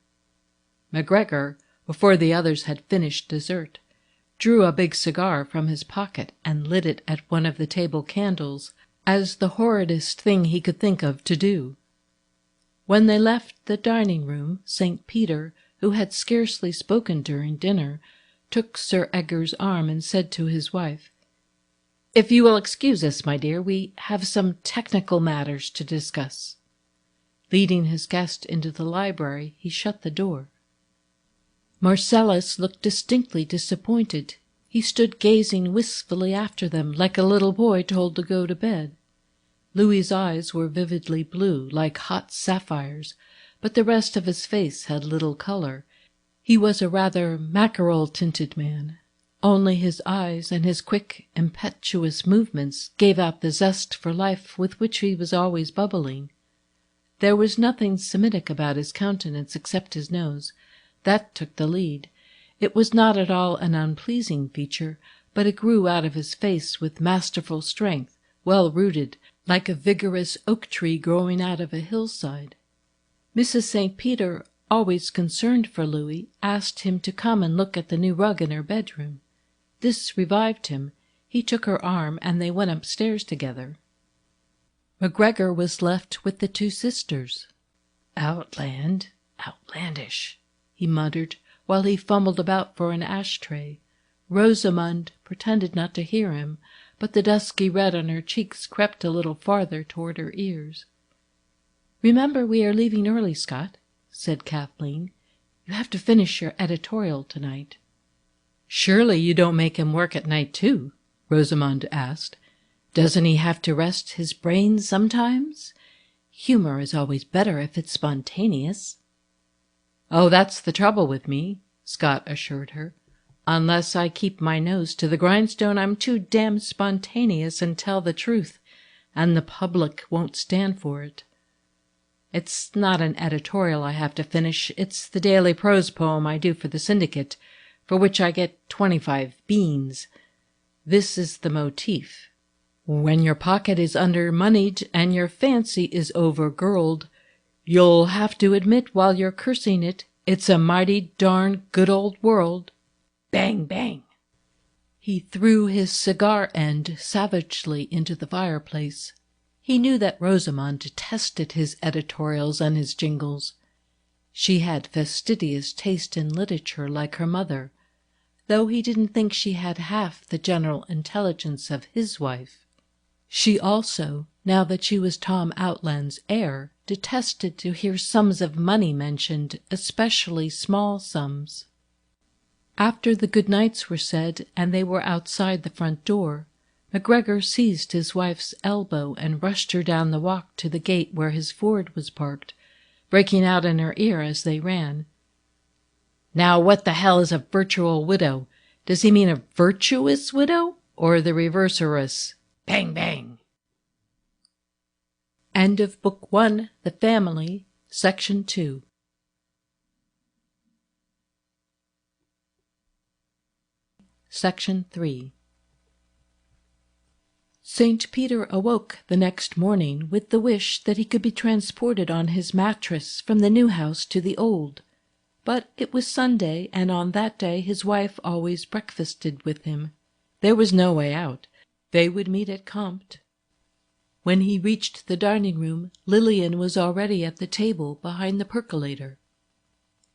MacGregor, before the others had finished dessert, drew a big cigar from his pocket and lit it at one of the table candles as the horridest thing he could think of to do. When they left the dining-room, St. Peter, who had scarcely spoken during dinner, took Sir Edgar's arm and said to his wife, "If you will excuse us, my dear, we have some technical matters to discuss." Leading his guest into the library, he shut the door. Marcellus looked distinctly disappointed. He stood gazing wistfully after them, like a little boy told to go to bed. Louis's eyes were vividly blue, like hot sapphires, but the rest of his face had little color. He was a rather mackerel-tinted man. Only his eyes and his quick, impetuous movements gave out the zest for life with which he was always bubbling. There was nothing Semitic about his countenance except his nose. That took the lead. It was not at all an unpleasing feature, but it grew out of his face with masterful strength, well rooted, like a vigorous oak tree growing out of a hillside. Mrs. St. Peter, always concerned for Louis, asked him to come and look at the new rug in her bedroom. This revived him. He took her arm, and they went upstairs together. MacGregor was left with the two sisters. "Outland, outlandish," he muttered, while he fumbled about for an ashtray. Rosamund pretended not to hear him, but the dusky red on her cheeks crept a little farther toward her ears. "Remember, we are leaving early, Scott," said Kathleen. "You have to finish your editorial tonight." "Surely you don't make him work at night too?" Rosamund asked. "Doesn't he have to rest his brains sometimes? Humor is always better if it's spontaneous." "Oh, that's the trouble with me," Scott assured her. "Unless I keep my nose to the grindstone, I'm too damned spontaneous and tell the truth, and the public won't stand for it. It's not an editorial I have to finish. It's the daily prose poem I do for the syndicate, for which I get 25 beans. This is the motif. When your pocket is under-moneyed and your fancy is over-girled, you'll have to admit while you're cursing it, it's a mighty darn good old world. Bang, bang." He threw his cigar end savagely into the fireplace. He knew that Rosamund detested his editorials and his jingles. She had fastidious taste in literature like her mother, though he didn't think she had half the general intelligence of his wife. She also, now that she was Tom Outland's heir, detested to hear sums of money mentioned, especially small sums. After the good nights were said and they were outside the front door, MacGregor seized his wife's elbow and rushed her down the walk to the gate where his Ford was parked, breaking out in her ear as they ran. "Now what the hell is a virtual widow? Does he mean a virtuous widow, or the reverserous? Bang, bang." End of Book 1, The Family, Section 2. Section 3. St. Peter awoke the next morning with the wish that he could be transported on his mattress from the new house to the old. But it was Sunday, and on that day his wife always breakfasted with him. There was no way out. They would meet at Compt. When he reached the dining-room, Lillian was already at the table behind the percolator.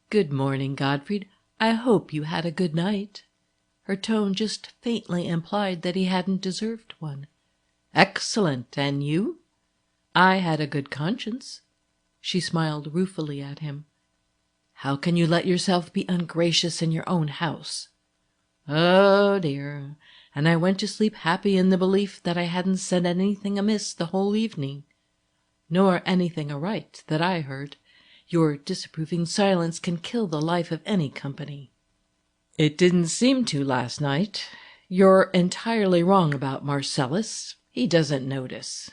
"Good morning, Godfrey. I hope you had a good night." Her tone just faintly implied that he hadn't deserved one. "Excellent. And you?" "I had a good conscience." She smiled ruefully at him. "How can you let yourself be ungracious in your own house?" Oh dear, and I went to sleep happy in the belief that I hadn't said anything amiss the whole evening, nor anything aright that I heard. Your disapproving silence can kill the life of any company. It didn't seem to last night. You're entirely wrong about Marcellus. He doesn't notice.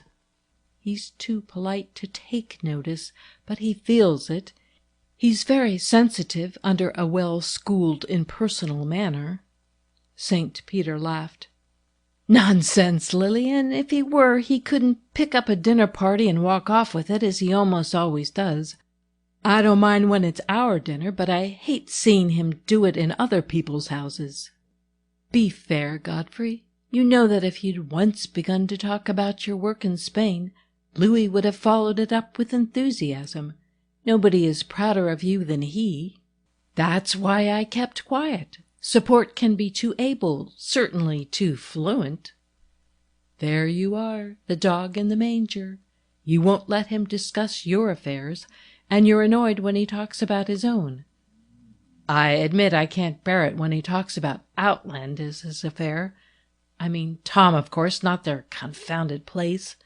He's too polite to take notice, but he feels it. He's very sensitive under a well-schooled impersonal manner. St. Peter laughed. Nonsense, Lillian. If he were, he couldn't pick up a dinner party and walk off with it, as he almost always does. I don't mind when it's our dinner, but I hate seeing him do it in other people's houses. Be fair, Godfrey. You know that if you'd once begun to talk about your work in Spain, Louis would have followed it up with enthusiasm. Nobody is prouder of you than he. That's why I kept quiet. Support can be too able, certainly too fluent. There you are, the dog in the manger. You won't let him discuss your affairs, and you're annoyed when he talks about his own. I admit I can't bear it when he talks about Outland as his affair. I mean Tom, of course, not their confounded place.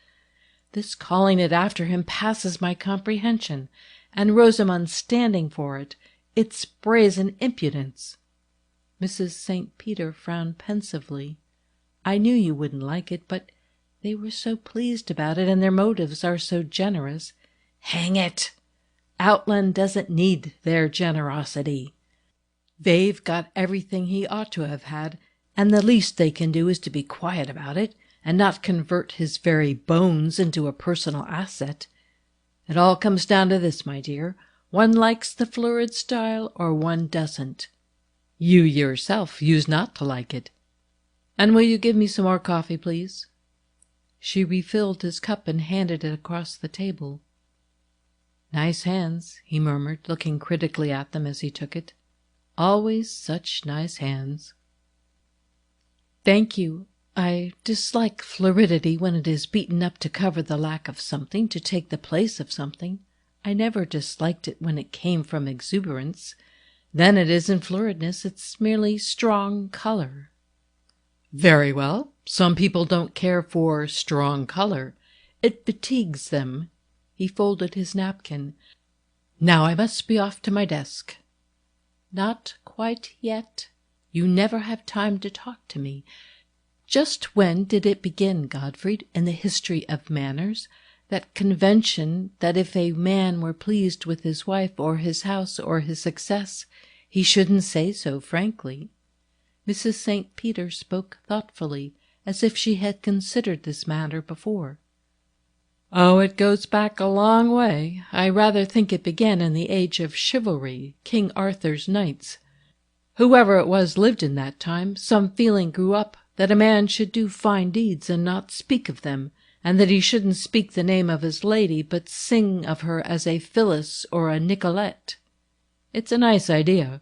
This calling it after him passes my comprehension, and Rosamond's standing for it. It's brazen impudence. Mrs. St. Peter frowned pensively. I knew you wouldn't like it, but they were so pleased about it, and their motives are so generous. Hang it! Outland doesn't need their generosity. They've got everything he ought to have had, and the least they can do is to be quiet about it, and not convert his very bones into a personal asset. It all comes down to this, my dear. One likes the florid style, or one doesn't. You yourself used not to like it. And will you give me some more coffee, please? She refilled his cup and handed it across the table. Nice hands, he murmured, looking critically at them as he took it. Always such nice hands. Thank you. I dislike floridity when it is beaten up to cover the lack of something, to take the place of something. I never disliked it when it came from exuberance. Then it isn't floridness, it's merely strong color. Very well. Some people don't care for strong color. It fatigues them. He folded his napkin. Now I must be off to my desk. Not quite yet. You never have time to talk to me. Just when did it begin, Godfrey, in the history of manners, that convention that if a man were pleased with his wife or his house or his success, he shouldn't say so frankly? Mrs. St. Peter spoke thoughtfully, as if she had considered this matter before. Oh, it goes back a long way. I rather think it began in the age of chivalry, King Arthur's knights. Whoever it was lived in that time. Some feeling grew up that a man should do fine deeds and not speak of them, and that he shouldn't speak the name of his lady, but sing of her as a Phyllis or a Nicolette. It's a nice idea.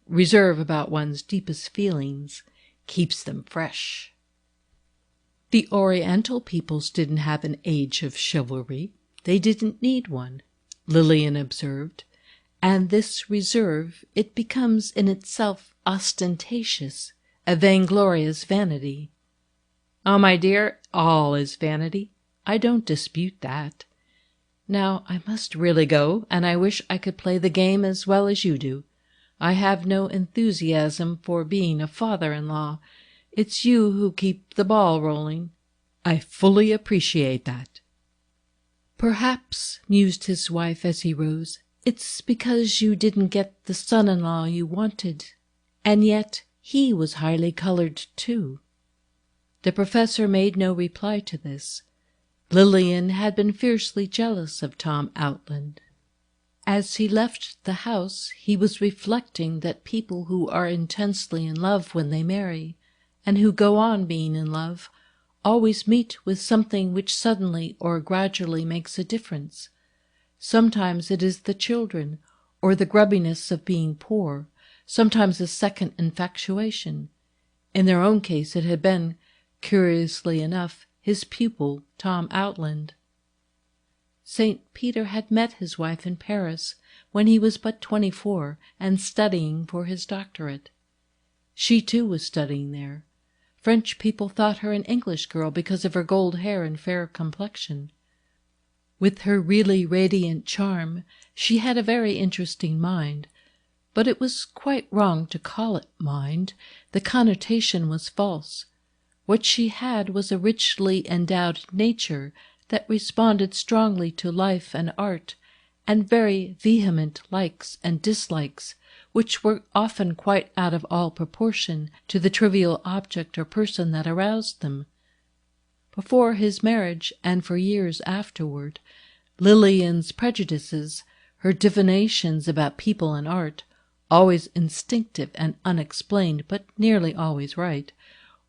Reserve about one's deepest feelings. Keeps them fresh. The Oriental peoples didn't have an age of chivalry. They didn't need one, Lillian observed. And this reserve, it becomes in itself ostentatious, a vainglorious vanity. Oh, my dear, all is vanity. I don't dispute that. Now, I must really go, and I wish I could play the game as well as you do. I have no enthusiasm for being a father-in-law. It's you who keep the ball rolling. I fully appreciate that. Perhaps, mused his wife as he rose, it's because you didn't get the son-in-law you wanted. And yet he was highly colored too. The professor made no reply to this. Lillian had been fiercely jealous of Tom Outland. As he left the house, he was reflecting that people who are intensely in love when they marry, and who go on being in love, always meet with something which suddenly or gradually makes a difference. Sometimes it is the children, or the grubbiness of being poor, sometimes a second infatuation. In their own case it had been, curiously enough, his pupil, Tom Outland. St. Peter had met his wife in Paris when he was but 24 and studying for his doctorate. She too was studying there. French people thought her an English girl because of her gold hair and fair complexion. With her really radiant charm, she had a very interesting mind, but it was quite wrong to call it mind. The connotation was false. What she had was a richly endowed nature that responded strongly to life and art, and very vehement likes and dislikes, which were often quite out of all proportion to the trivial object or person that aroused them. Before his marriage, and for years afterward, Lillian's prejudices, her divinations about people and art, always instinctive and unexplained, but nearly always right,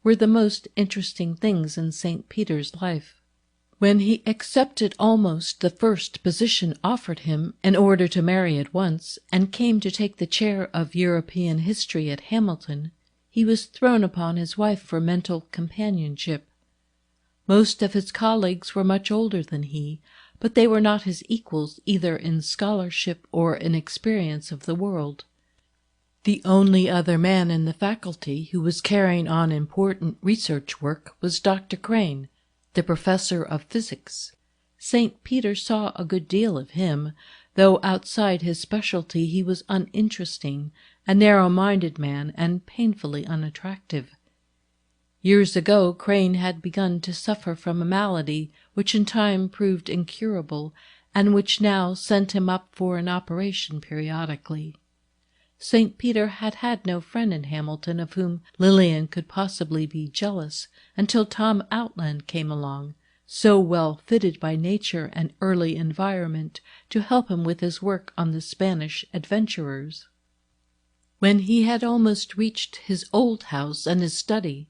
were the most interesting things in St. Peter's life. When he accepted almost the first position offered him in order to marry at once, and came to take the chair of European history at Hamilton, he was thrown upon his wife for mental companionship. Most of his colleagues were much older than he, but they were not his equals either in scholarship or in experience of the world. The only other man in the faculty who was carrying on important research work was Dr. Crane, the professor of physics. St. Peter saw a good deal of him, though outside his specialty he was uninteresting, a narrow-minded man, and painfully unattractive. Years ago Crane had begun to suffer from a malady which in time proved incurable, and which now sent him up for an operation periodically. St. Peter had had no friend in Hamilton of whom Lillian could possibly be jealous until Tom Outland came along, so well fitted by nature and early environment to help him with his work on the Spanish adventurers. When he had almost reached his old house and his study,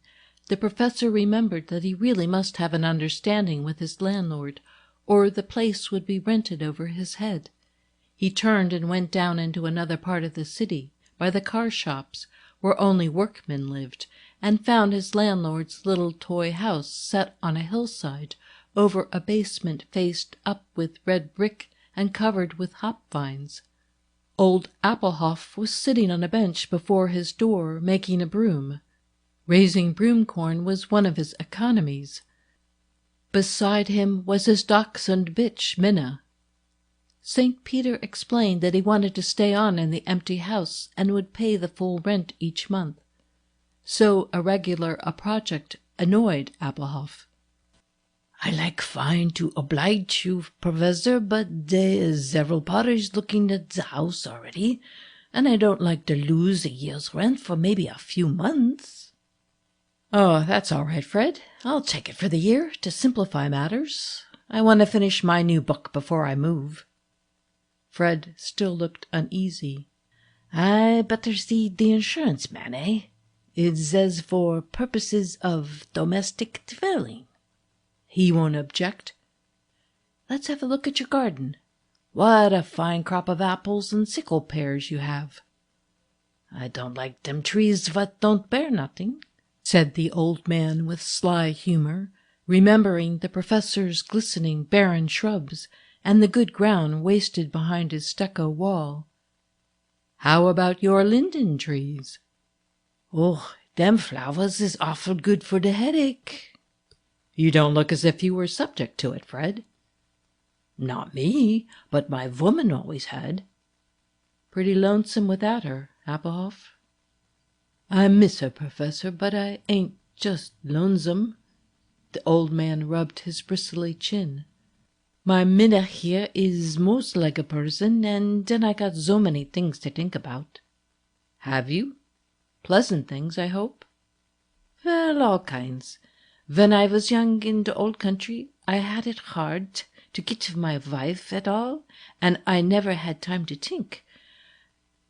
the professor remembered that he really must have an understanding with his landlord, or the place would be rented over his head. He turned and went down into another part of the city, by the car shops, where only workmen lived, and found his landlord's little toy house set on a hillside, over a basement faced up with red brick and covered with hop vines. Old Applehoff was sitting on a bench before his door, making a broom. Raising broom-corn was one of his economies. Beside him was his dachshund bitch, Minna. St. Peter explained that he wanted to stay on in the empty house and would pay the full rent each month. So irregular a project annoyed Applehoff. "I like fine to oblige you, Professor, but there's several parties looking at the house already, and I don't like to lose a year's rent for maybe a few months." "Oh, that's all right, Fred. I'll take it for the year, to simplify matters. I want to finish my new book before I move." Fred still looked uneasy. "I better see the insurance man, eh? It says for purposes of domestic dwelling." "He won't object." "Let's have a look at your garden. What a fine crop of apples and sickle pears you have." "I don't like them trees what don't bear nothing," said the old man with sly humor, remembering the professor's glistening barren shrubs and the good ground wasted behind his stucco wall. "How about your linden trees?" "Oh, them flowers is awful good for the headache." "You don't look as if you were subject to it, Fred." "Not me, but my woman always had." "Pretty lonesome without her, Applehoff?" "I miss her, Professor, but I ain't just lonesome." The old man rubbed his bristly chin. "My Minna here is most like a person, and then I got so many things to think about." "Have you? Pleasant things, I hope?" "Well, all kinds. When I was young in the old country, I had it hard to get to my wife at all, and I never had time to think.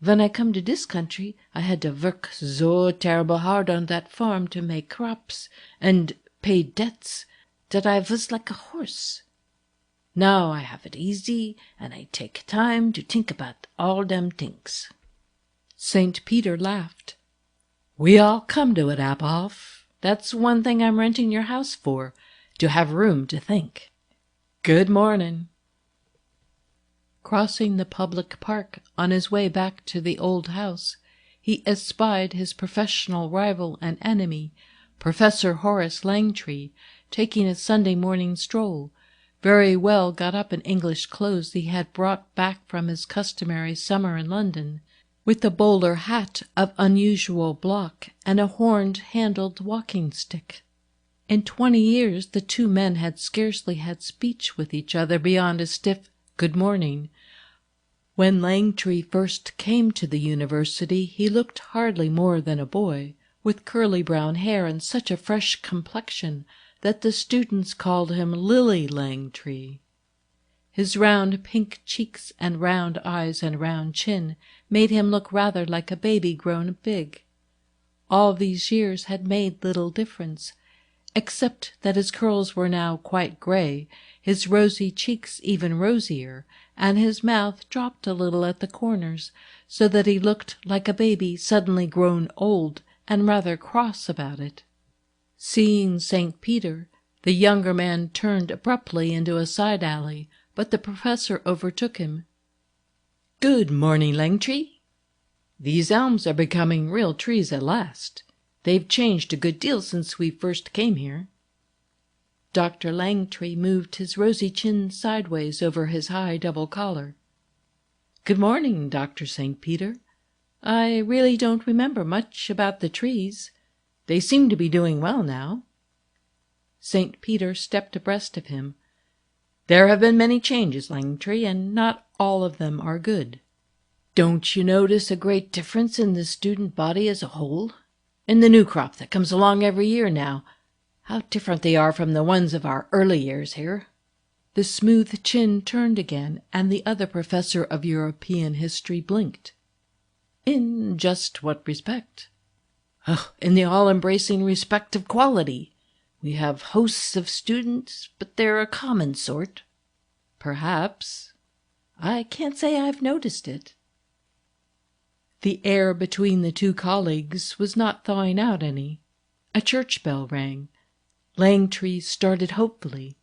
When I come to this country, I had to work so terrible hard on that farm to make crops and pay debts that I was like a horse. Now I have it easy, and I take time to think about all them things." St. Peter laughed. "We all come to it, Applehoff. That's one thing I'm renting your house for, to have room to think. Good morning." Crossing the public park on his way back to the old house, he espied his professional rival and enemy, Professor Horace Langtry, taking a Sunday morning stroll, very well got up in English clothes he had brought back from his customary summer in London, with a bowler hat of unusual block and a horn-handled walking-stick. In 20 years the two men had scarcely had speech with each other beyond a stiff "good morning." When Langtry first came to the university he looked hardly more than a boy, with curly brown hair and such a fresh complexion that the students called him Lily Langtry. His round pink cheeks and round eyes and round chin made him look rather like a baby grown big. All these years had made little difference, except that his curls were now quite grey, his rosy cheeks even rosier, and his mouth dropped a little at the corners, so that he looked like a baby suddenly grown old and rather cross about it. Seeing St. Peter, the younger man turned abruptly into a side alley, but the professor overtook him. "Good morning, Langtry. These elms are becoming real trees at last. They've changed a good deal since we first came here." Dr. Langtry moved his rosy chin sideways over his high double collar. "Good morning, Dr. St. Peter. I really don't remember much about the trees. They seem to be doing well now." St. Peter stepped abreast of him. "There have been many changes, Langtry, and not all of them are good. Don't you notice a great difference in the student body as a whole? In the new crop that comes along every year now, how different they are from the ones of our early years here." The smooth chin turned again, and the other professor of European history blinked. "In just what respect?" "Oh, in the all-embracing respect of quality. We have hosts of students, but they're a common sort." "Perhaps. I can't say I've noticed it." The air between the two colleagues was not thawing out any. A church bell rang. Langtry started hopefully.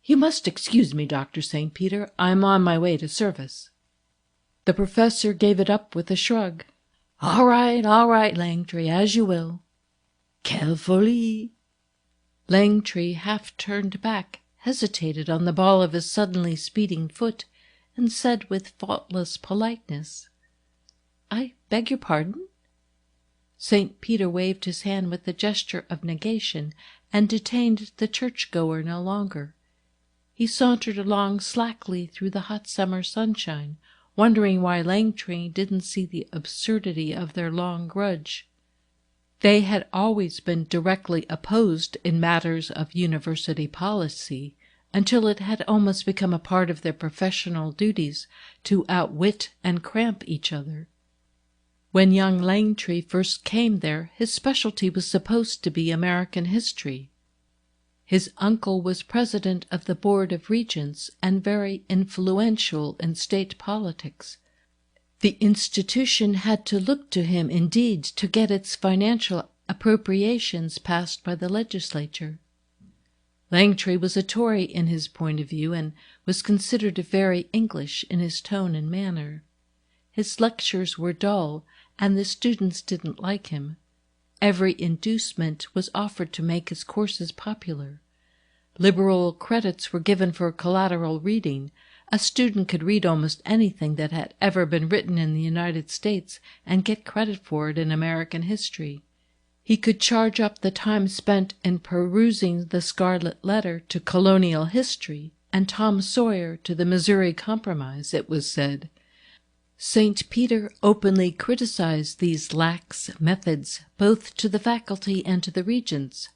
"You must excuse me, Dr. St. Peter. I'm on my way to service." The professor gave it up with a shrug. All right, Langtry, as you will." "Quelle folie!" Langtry half turned back, hesitated on the ball of his suddenly speeding foot, and said with faultless politeness, "I beg your pardon?" St. Peter waved his hand with a gesture of negation, and detained the church-goer no longer. He sauntered along slackly through the hot summer sunshine, wondering why Langtry didn't see the absurdity of their long grudge. They had always been directly opposed in matters of university policy, until it had almost become a part of their professional duties to outwit and cramp each other. When young Langtry first came there, his specialty was supposed to be American history. His uncle was president of the Board of Regents and very influential in state politics. The institution had to look to him indeed to get its financial appropriations passed by the legislature. Langtry was a Tory in his point of view, and was considered very English in his tone and manner. His lectures were dull, and the students didn't like him. Every inducement was offered to make his courses popular. Liberal credits were given for collateral reading. A student could read almost anything that had ever been written in the United States and get credit for it in American history. He could charge up the time spent in perusing the Scarlet Letter to colonial history, and Tom Sawyer to the Missouri Compromise, it was said. St. Peter openly criticized these lax methods both to the faculty and to the regents.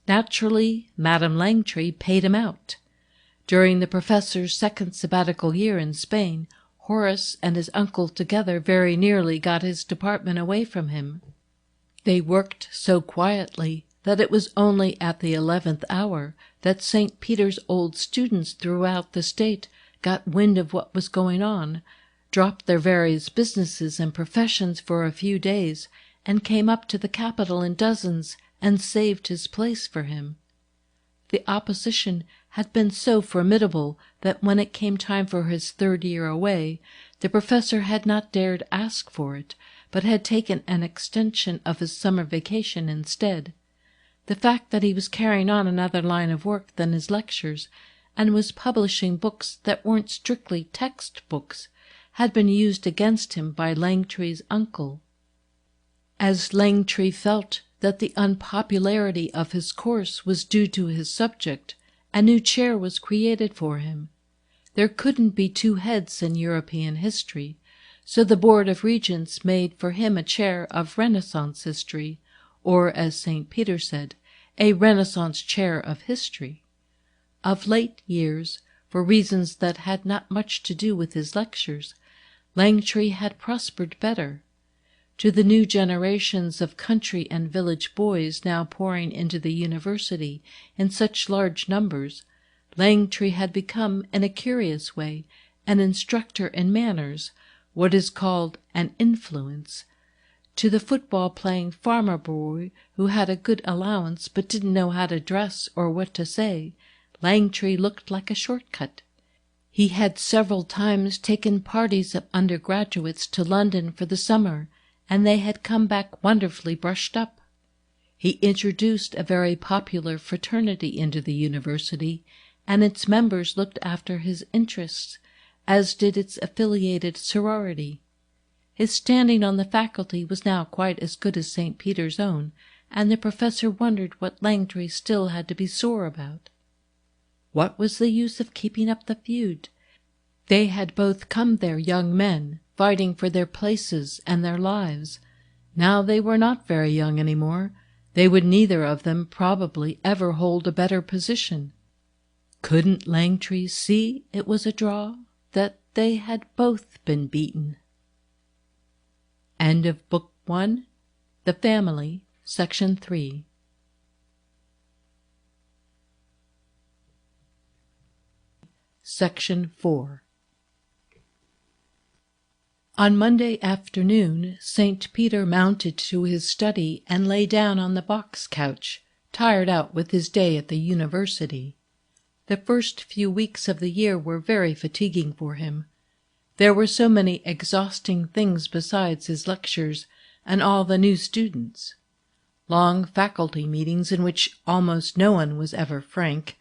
Naturally, Madame Langtry paid him out. During the professor's second sabbatical year in Spain, Horace and his uncle together very nearly got his department away from him. They worked so quietly that it was only at the 11th hour that St. Peter's old students throughout the state got wind of what was going on, dropped their various businesses and professions for a few days, and came up to the capital in dozens and saved his place for him. The opposition had been so formidable that when it came time for his third year away, the professor had not dared ask for it, but had taken an extension of his summer vacation instead. The fact that he was carrying on another line of work than his lectures, and was publishing books that weren't strictly textbooks, had been used against him by Langtry's uncle. As Langtry felt that the unpopularity of his course was due to his subject, a new chair was created for him. There couldn't be two heads in European history, so the Board of Regents made for him a chair of Renaissance history, or, as St. Peter said, a Renaissance chair of history. Of late years, for reasons that had not much to do with his lectures, Langtry had prospered better. To the new generations of country and village boys now pouring into the university in such large numbers, Langtry had become, in a curious way, an instructor in manners, what is called an influence. To the football-playing farmer boy who had a good allowance but didn't know how to dress or what to say, Langtry looked like a shortcut. He had several times taken parties of undergraduates to London for the summer, and they had come back wonderfully brushed up. He introduced a very popular fraternity into the university, and its members looked after his interests, as did its affiliated sorority. His standing on the faculty was now quite as good as St. Peter's own, and the professor wondered what Langtry still had to be sore about. What was the use of keeping up the feud? They had both come there young men, fighting for their places and their lives. Now they were not very young any more. They would neither of them probably ever hold a better position. Couldn't Langtry see it was a draw, that they had both been beaten? End of Book 1, The Family, Section 3. Section 4. On Monday afternoon, St. Peter mounted to his study and lay down on the box couch, tired out with his day at the university. The first few weeks of the year were very fatiguing for him. There were so many exhausting things besides his lectures and all the new students. Long faculty meetings in which almost no one was ever frank,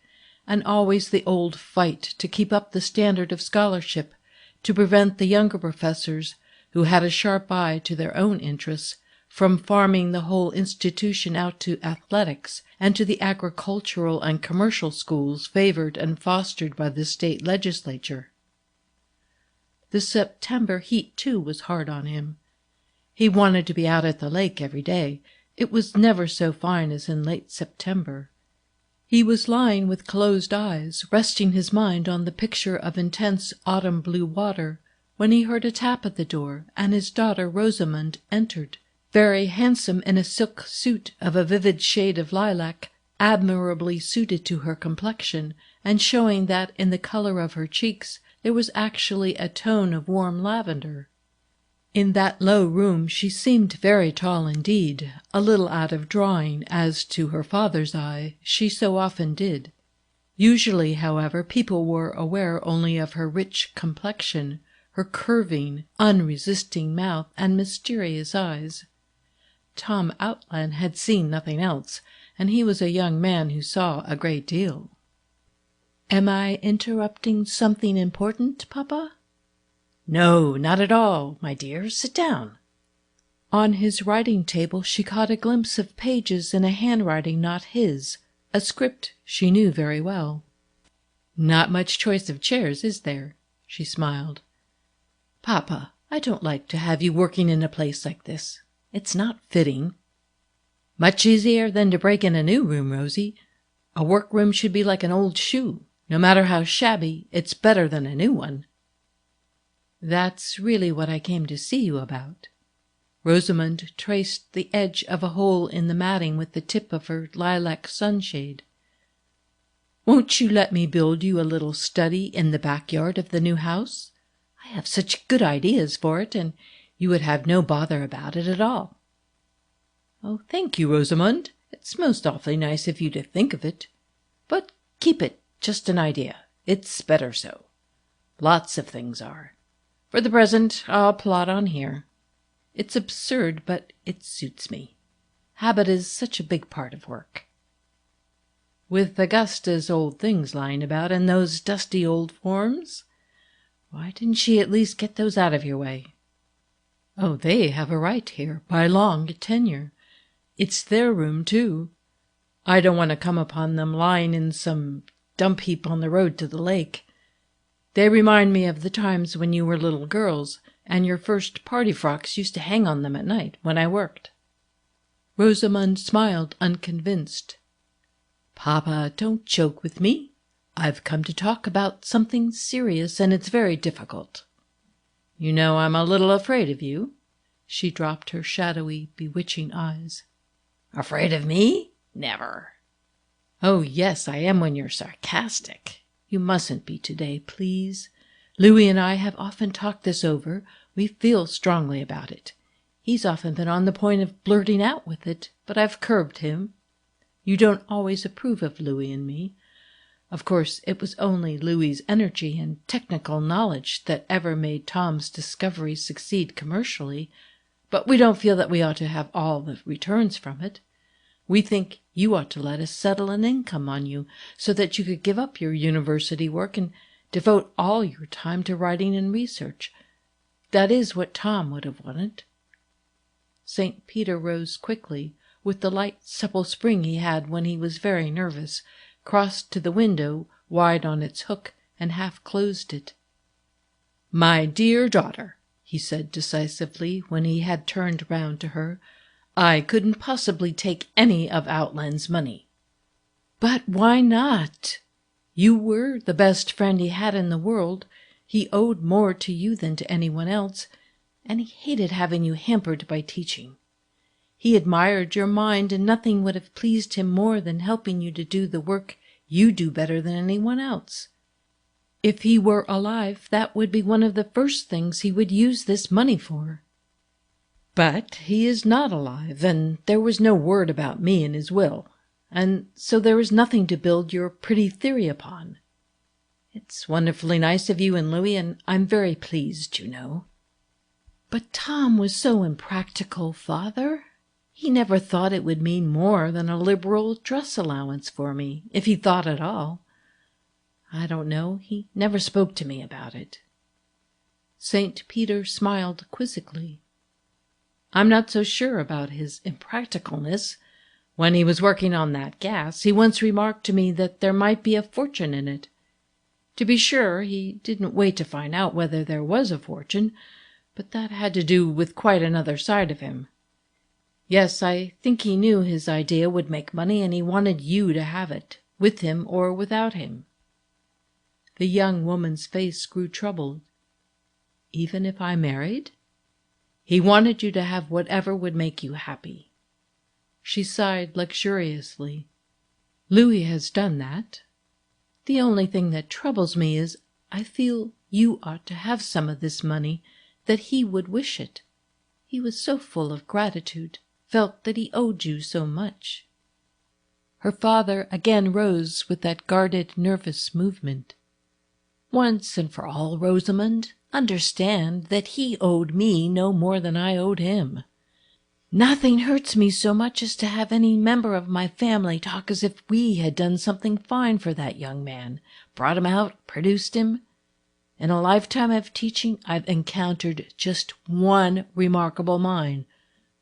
and always the old fight to keep up the standard of scholarship, to prevent the younger professors, who had a sharp eye to their own interests, from farming the whole institution out to athletics and to the agricultural and commercial schools favored and fostered by the state legislature. The September heat, too, was hard on him. He wanted to be out at the lake every day. It was never so fine as in late September. He was lying with closed eyes, resting his mind on the picture of intense autumn blue water, when he heard a tap at the door, and his daughter Rosamond entered, very handsome in a silk suit of a vivid shade of lilac, admirably suited to her complexion, and showing that in the color of her cheeks there was actually a tone of warm lavender. In that low room she seemed very tall indeed, a little out of drawing, as to her father's eye she so often did. Usually, however, people were aware only of her rich complexion, her curving, unresisting mouth, and mysterious eyes. Tom Outland had seen nothing else, and he was a young man who saw a great deal. "Am I interrupting something important, Papa?" "No, not at all, my dear. Sit down." On his writing-table she caught a glimpse of pages in a handwriting not his, a script she knew very well. "Not much choice of chairs, is there?" she smiled. "Papa, I don't like to have you working in a place like this. It's not fitting." "Much easier than to break in a new room, Rosie. A workroom should be like an old shoe. No matter how shabby, it's better than a new one." "That's really what I came to see you about." Rosamond traced the edge of a hole in the matting with the tip of her lilac sunshade. "Won't you let me build you a little study in the backyard of the new house? I have such good ideas for it, and you would have no bother about it at all." "Oh, thank you, Rosamond. It's most awfully nice of you to think of it. But keep it just an idea. It's better so. Lots of things are. For the present, I'll plod on here." It's absurd, but it suits me. Habit is such a big part of work. With Augusta's old things lying about and those dusty old forms, why didn't she at least get those out of your way? Oh, they have a right here, by long tenure. It's their room, too. I don't want to come upon them lying in some dump heap on the road to the lake. They remind me of the times when you were little girls, and your first party frocks used to hang on them at night when I worked. Rosamund smiled, unconvinced. Papa, don't joke with me. I've come to talk about something serious, and it's very difficult. You know I'm a little afraid of you. She dropped her shadowy, bewitching eyes. Afraid of me? Never. Oh, yes, I am when you're sarcastic. You mustn't be today, please. Louis and I have often talked this over. We feel strongly about it. He's often been on the point of blurting out with it, but I've curbed him. You don't always approve of Louis and me. Of course, it was only Louis's energy and technical knowledge that ever made Tom's discovery succeed commercially, but we don't feel that we ought to have all the returns from it. We think you ought to let us settle an income on you so that you could give up your university work and devote all your time to writing and research. That is what Tom would have wanted. St. Peter rose quickly, with the light, supple spring he had when he was very nervous, crossed to the window, wide on its hook, and half closed it. My dear daughter, he said decisively when he had turned round to her, I couldn't possibly take any of Outland's money. But why not? You were the best friend he had in the world. He owed more to you than to anyone else, and he hated having you hampered by teaching. He admired your mind, and nothing would have pleased him more than helping you to do the work you do better than anyone else. If he were alive, that would be one of the first things he would use this money for. But he is not alive, and there was no word about me in his will, and so there is nothing to build your pretty theory upon. It's wonderfully nice of you and Louis, and I'm very pleased, you know. But Tom was so impractical, Father. He never thought it would mean more than a liberal dress allowance for me, if he thought at all. I don't know. He never spoke to me about it. St. Peter smiled quizzically. I'm not so sure about his impracticalness. When he was working on that gas, he once remarked to me that there might be a fortune in it. To be sure, he didn't wait to find out whether there was a fortune, but that had to do with quite another side of him. Yes, I think he knew his idea would make money, and he wanted you to have it, with him or without him. The young woman's face grew troubled. Even if I married? He wanted you to have whatever would make you happy. She sighed luxuriously. Louis has done that. The only thing that troubles me is I feel you ought to have some of this money, that he would wish it. He was so full of gratitude, felt that he owed you so much. Her father again rose with that guarded, nervous movement. Once and for all, Rosamund, understand that he owed me no more than I owed him. Nothing hurts me so much as to have any member of my family talk as if we had done something fine for that young man, brought him out, produced him. In a lifetime of teaching, I've encountered just one remarkable mind,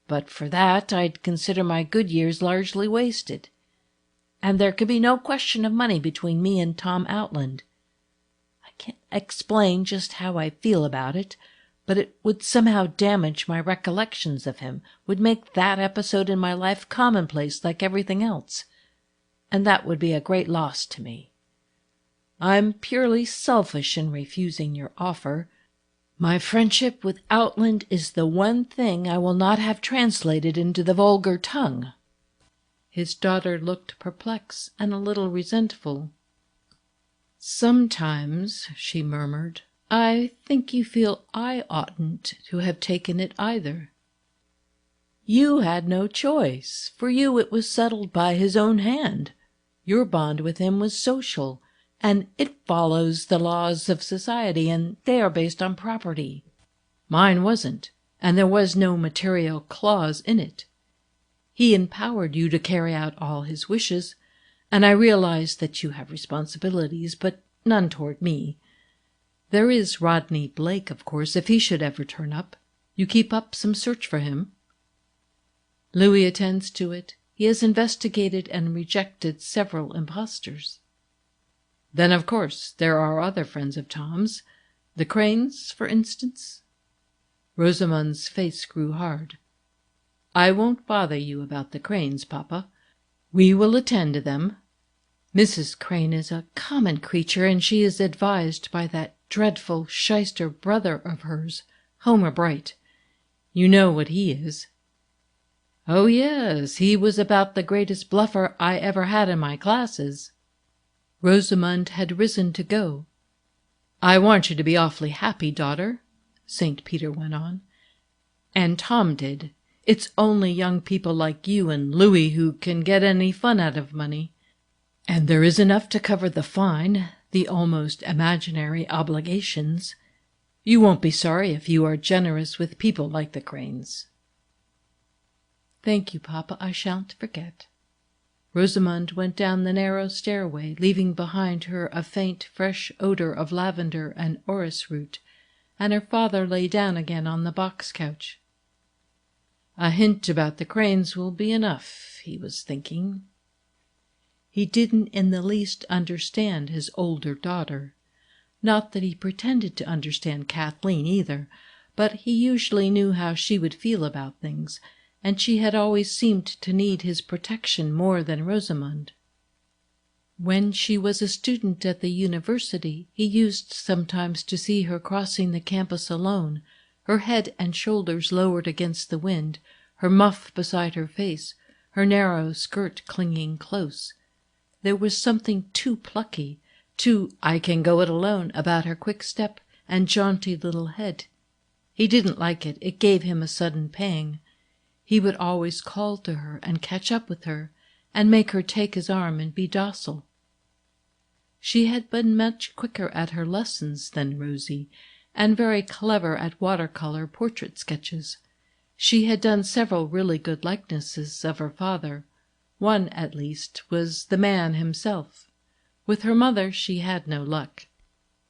but for that I'd consider my good years largely wasted. And there could be no question of money between me and Tom Outland. I can't explain just how I feel about it, but it would somehow damage my recollections of him, would make that episode in my life commonplace like everything else, and that would be a great loss to me. I'm purely selfish in refusing your offer. My friendship with Outland is the one thing I will not have translated into the vulgar tongue. His daughter looked perplexed and a little resentful. Sometimes, she murmured, I think you feel I oughtn't to have taken it either. You had no choice. For you it was settled by his own hand. Your bond with him was social, and it follows the laws of society, and they are based on property. Mine wasn't, and there was no material clause in it. He empowered you to carry out all his wishes, and I realize that you have responsibilities, but none toward me. There is Rodney Blake, of course, if he should ever turn up. You keep up some search for him?" "Louis attends to it. He has investigated and rejected several impostors." "Then, of course, there are other friends of Tom's. The Cranes, for instance?" Rosamond's face grew hard. "I won't bother you about the Cranes, Papa. We will attend to them. Mrs. Crane is a common creature, and she is advised by that dreadful shyster brother of hers, Homer Bright. You know what he is." "Oh, yes, he was about the greatest bluffer I ever had in my classes." Rosamond had risen to go. "I want you to be awfully happy, daughter," St. Peter went on. "And Tom did. It's only young people like you and Louis who can get any fun out of money. And there is enough to cover the fine, the almost imaginary obligations. You won't be sorry if you are generous with people like the Cranes." "Thank you, Papa. I shan't forget." Rosamond went down the narrow stairway, leaving behind her a faint, fresh odor of lavender and orris root, and her father lay down again on the box couch. "A hint about the Cranes will be enough," he was thinking. He didn't in the least understand his older daughter. Not that he pretended to understand Kathleen either, but he usually knew how she would feel about things, and she had always seemed to need his protection more than Rosamond. When she was a student at the university, he used sometimes to see her crossing the campus alone, her head and shoulders lowered against the wind, her muff beside her face, her narrow skirt clinging close. There was something too plucky, too "I can go it alone" about her quick step and jaunty little head. He didn't like it. It gave him a sudden pang. He would always call to her and catch up with her, and make her take his arm and be docile. She had been much quicker at her lessons than Rosie, and very clever at watercolor portrait sketches. She had done several really good likenesses of her father. One, at least, was the man himself. With her mother she had no luck.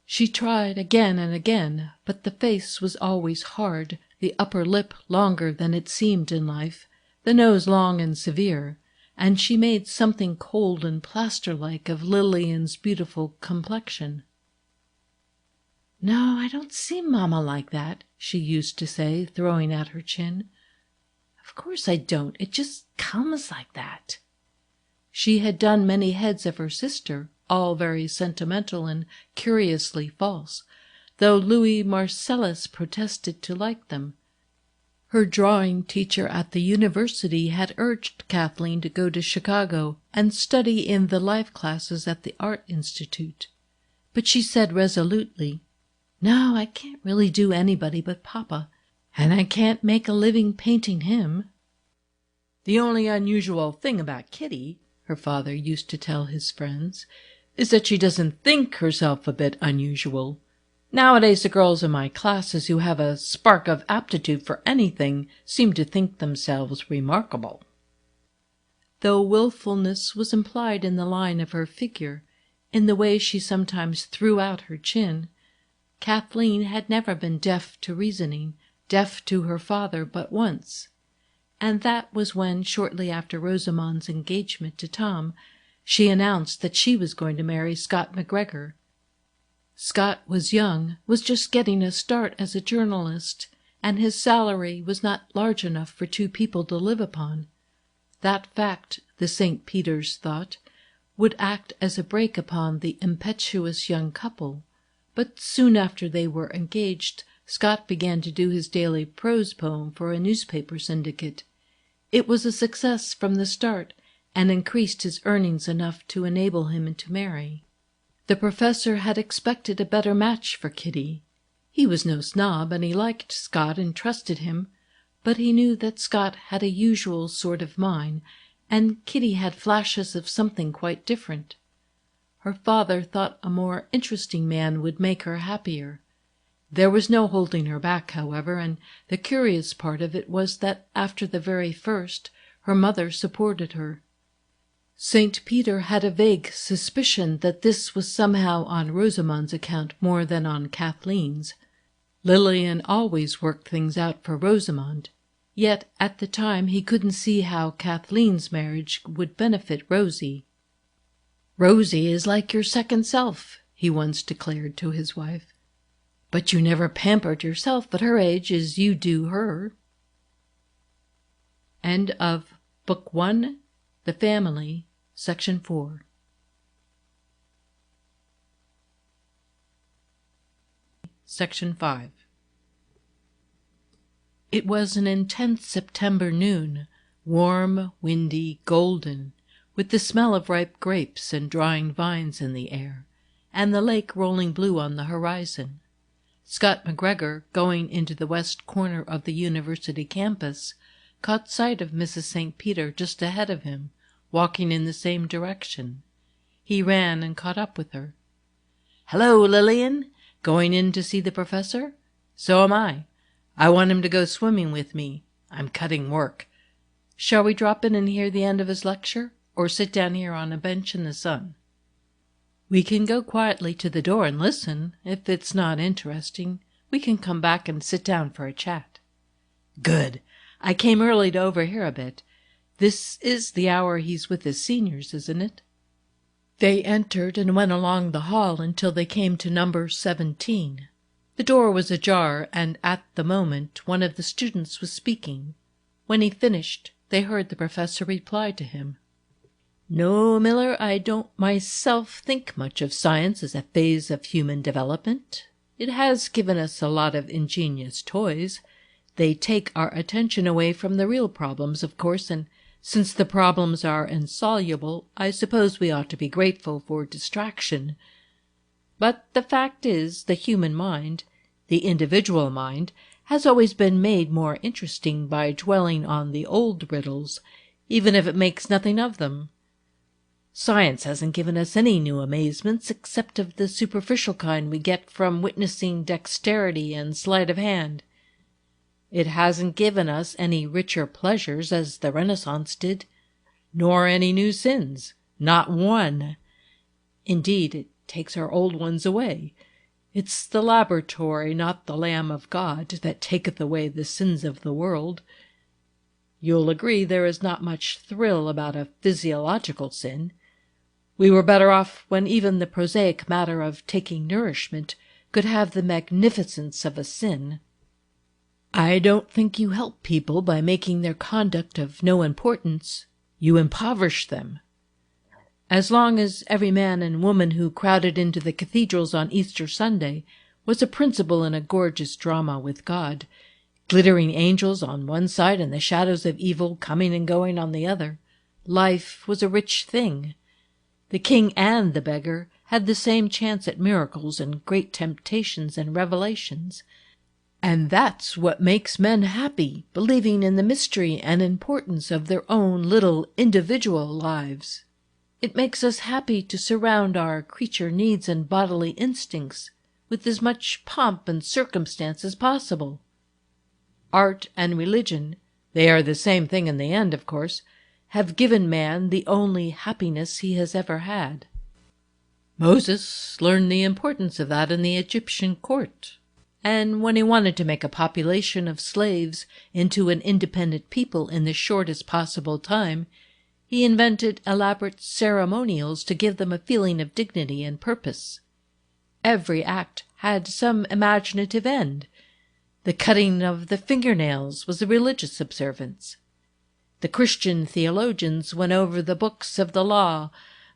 She tried again and again, but the face was always hard, the upper lip longer than it seemed in life, the nose long and severe, and she made something cold and plaster-like of Lillian's beautiful complexion. "No, I don't see Mamma like that," she used to say, throwing out her chin. "Of course I don't. It just comes like that." She had done many heads of her sister, all very sentimental and curiously false, though Louis Marcellus protested to like them. Her drawing teacher at the university had urged Kathleen to go to Chicago and study in the life classes at the Art Institute. But she said resolutely, "No, I can't really do anybody but Papa, and I can't make a living painting him." "The only unusual thing about Kitty," her father used to tell his friends, "is that she doesn't think herself a bit unusual. Nowadays the girls in my classes who have a spark of aptitude for anything seem to think themselves remarkable." Though wilfulness was implied in the line of her figure, in the way she sometimes threw out her chin, Kathleen had never been deaf to reasoning, deaf to her father but once, and that was when, shortly after Rosamond's engagement to Tom, she announced that she was going to marry Scott McGregor. Scott was young, was just getting a start as a journalist, and his salary was not large enough for two people to live upon. That fact, the St. Peters thought, would act as a brake upon the impetuous young couple, but soon after they were engaged, Scott began to do his daily prose poem for a newspaper syndicate. It was a success from the start, and increased his earnings enough to enable him to marry. The professor had expected a better match for Kitty. He was no snob, and he liked Scott and trusted him, but he knew that Scott had a usual sort of mind, and Kitty had flashes of something quite different. Her father thought a more interesting man would make her happier. There was no holding her back, however, and the curious part of it was that after the very first, her mother supported her. St. Peter had a vague suspicion that this was somehow on Rosamond's account more than on Kathleen's. Lillian always worked things out for Rosamond, yet at the time he couldn't see how Kathleen's marriage would benefit Rosie. "Rosie is like your second self," he once declared to his wife. "But you never pampered yourself at her age as you do her." End of Book 1, The Family, Section 4. Section 5. It was an intense September noon, warm, windy, golden, with the smell of ripe grapes and drying vines in the air, and the lake rolling blue on the horizon. Scott McGregor, going into the west corner of the university campus, caught sight of Mrs. St. Peter just ahead of him, walking in the same direction. He ran and caught up with her. "Hello, Lillian! Going in to see the professor? So am I. I want him to go swimming with me. I'm cutting work. Shall we drop in and hear the end of his lecture, or sit down here on a bench in the sun?" "We can go quietly to the door and listen. If it's not interesting, we can come back and sit down for a chat." "Good. I came early to overhear a bit. This is the hour he's with his seniors, isn't it?" They entered and went along the hall until they came to number 17. The door was ajar, and at the moment one of the students was speaking. When he finished, they heard the professor reply to him. "No, Miller, I don't myself think much of science as a phase of human development. It has given us a lot of ingenious toys. They take our attention away from the real problems, of course, and since the problems are insoluble, I suppose we ought to be grateful for distraction. But the fact is, the human mind, the individual mind, has always been made more interesting by dwelling on the old riddles, even if it makes nothing of them. Science hasn't given us any new amazements except of the superficial kind we get from witnessing dexterity and sleight of hand. It hasn't given us any richer pleasures as the Renaissance did, nor any new sins, not one. Indeed, it takes our old ones away. It's the laboratory, not the Lamb of God, that taketh away the sins of the world. You'll agree there is not much thrill about a physiological sin. We were better off when even the prosaic matter of taking nourishment could have the magnificence of a sin. I don't think you help people by making their conduct of no importance. You impoverish them. As long as every man and woman who crowded into the cathedrals on Easter Sunday was a principal in a gorgeous drama with God, glittering angels on one side and the shadows of evil coming and going on the other, life was a rich thing. The king and the beggar had the same chance at miracles and great temptations and revelations. And that's what makes men happy, believing in the mystery and importance of their own little individual lives. It makes us happy to surround our creature needs and bodily instincts with as much pomp and circumstance as possible. Art and religion, they are the same thing in the end, of course, have given man the only happiness he has ever had. Moses learned the importance of that in the Egyptian court, and when he wanted to make a population of slaves into an independent people in the shortest possible time, he invented elaborate ceremonials to give them a feeling of dignity and purpose. Every act had some imaginative end. The cutting of the fingernails was a religious observance. The Christian theologians went over the books of the law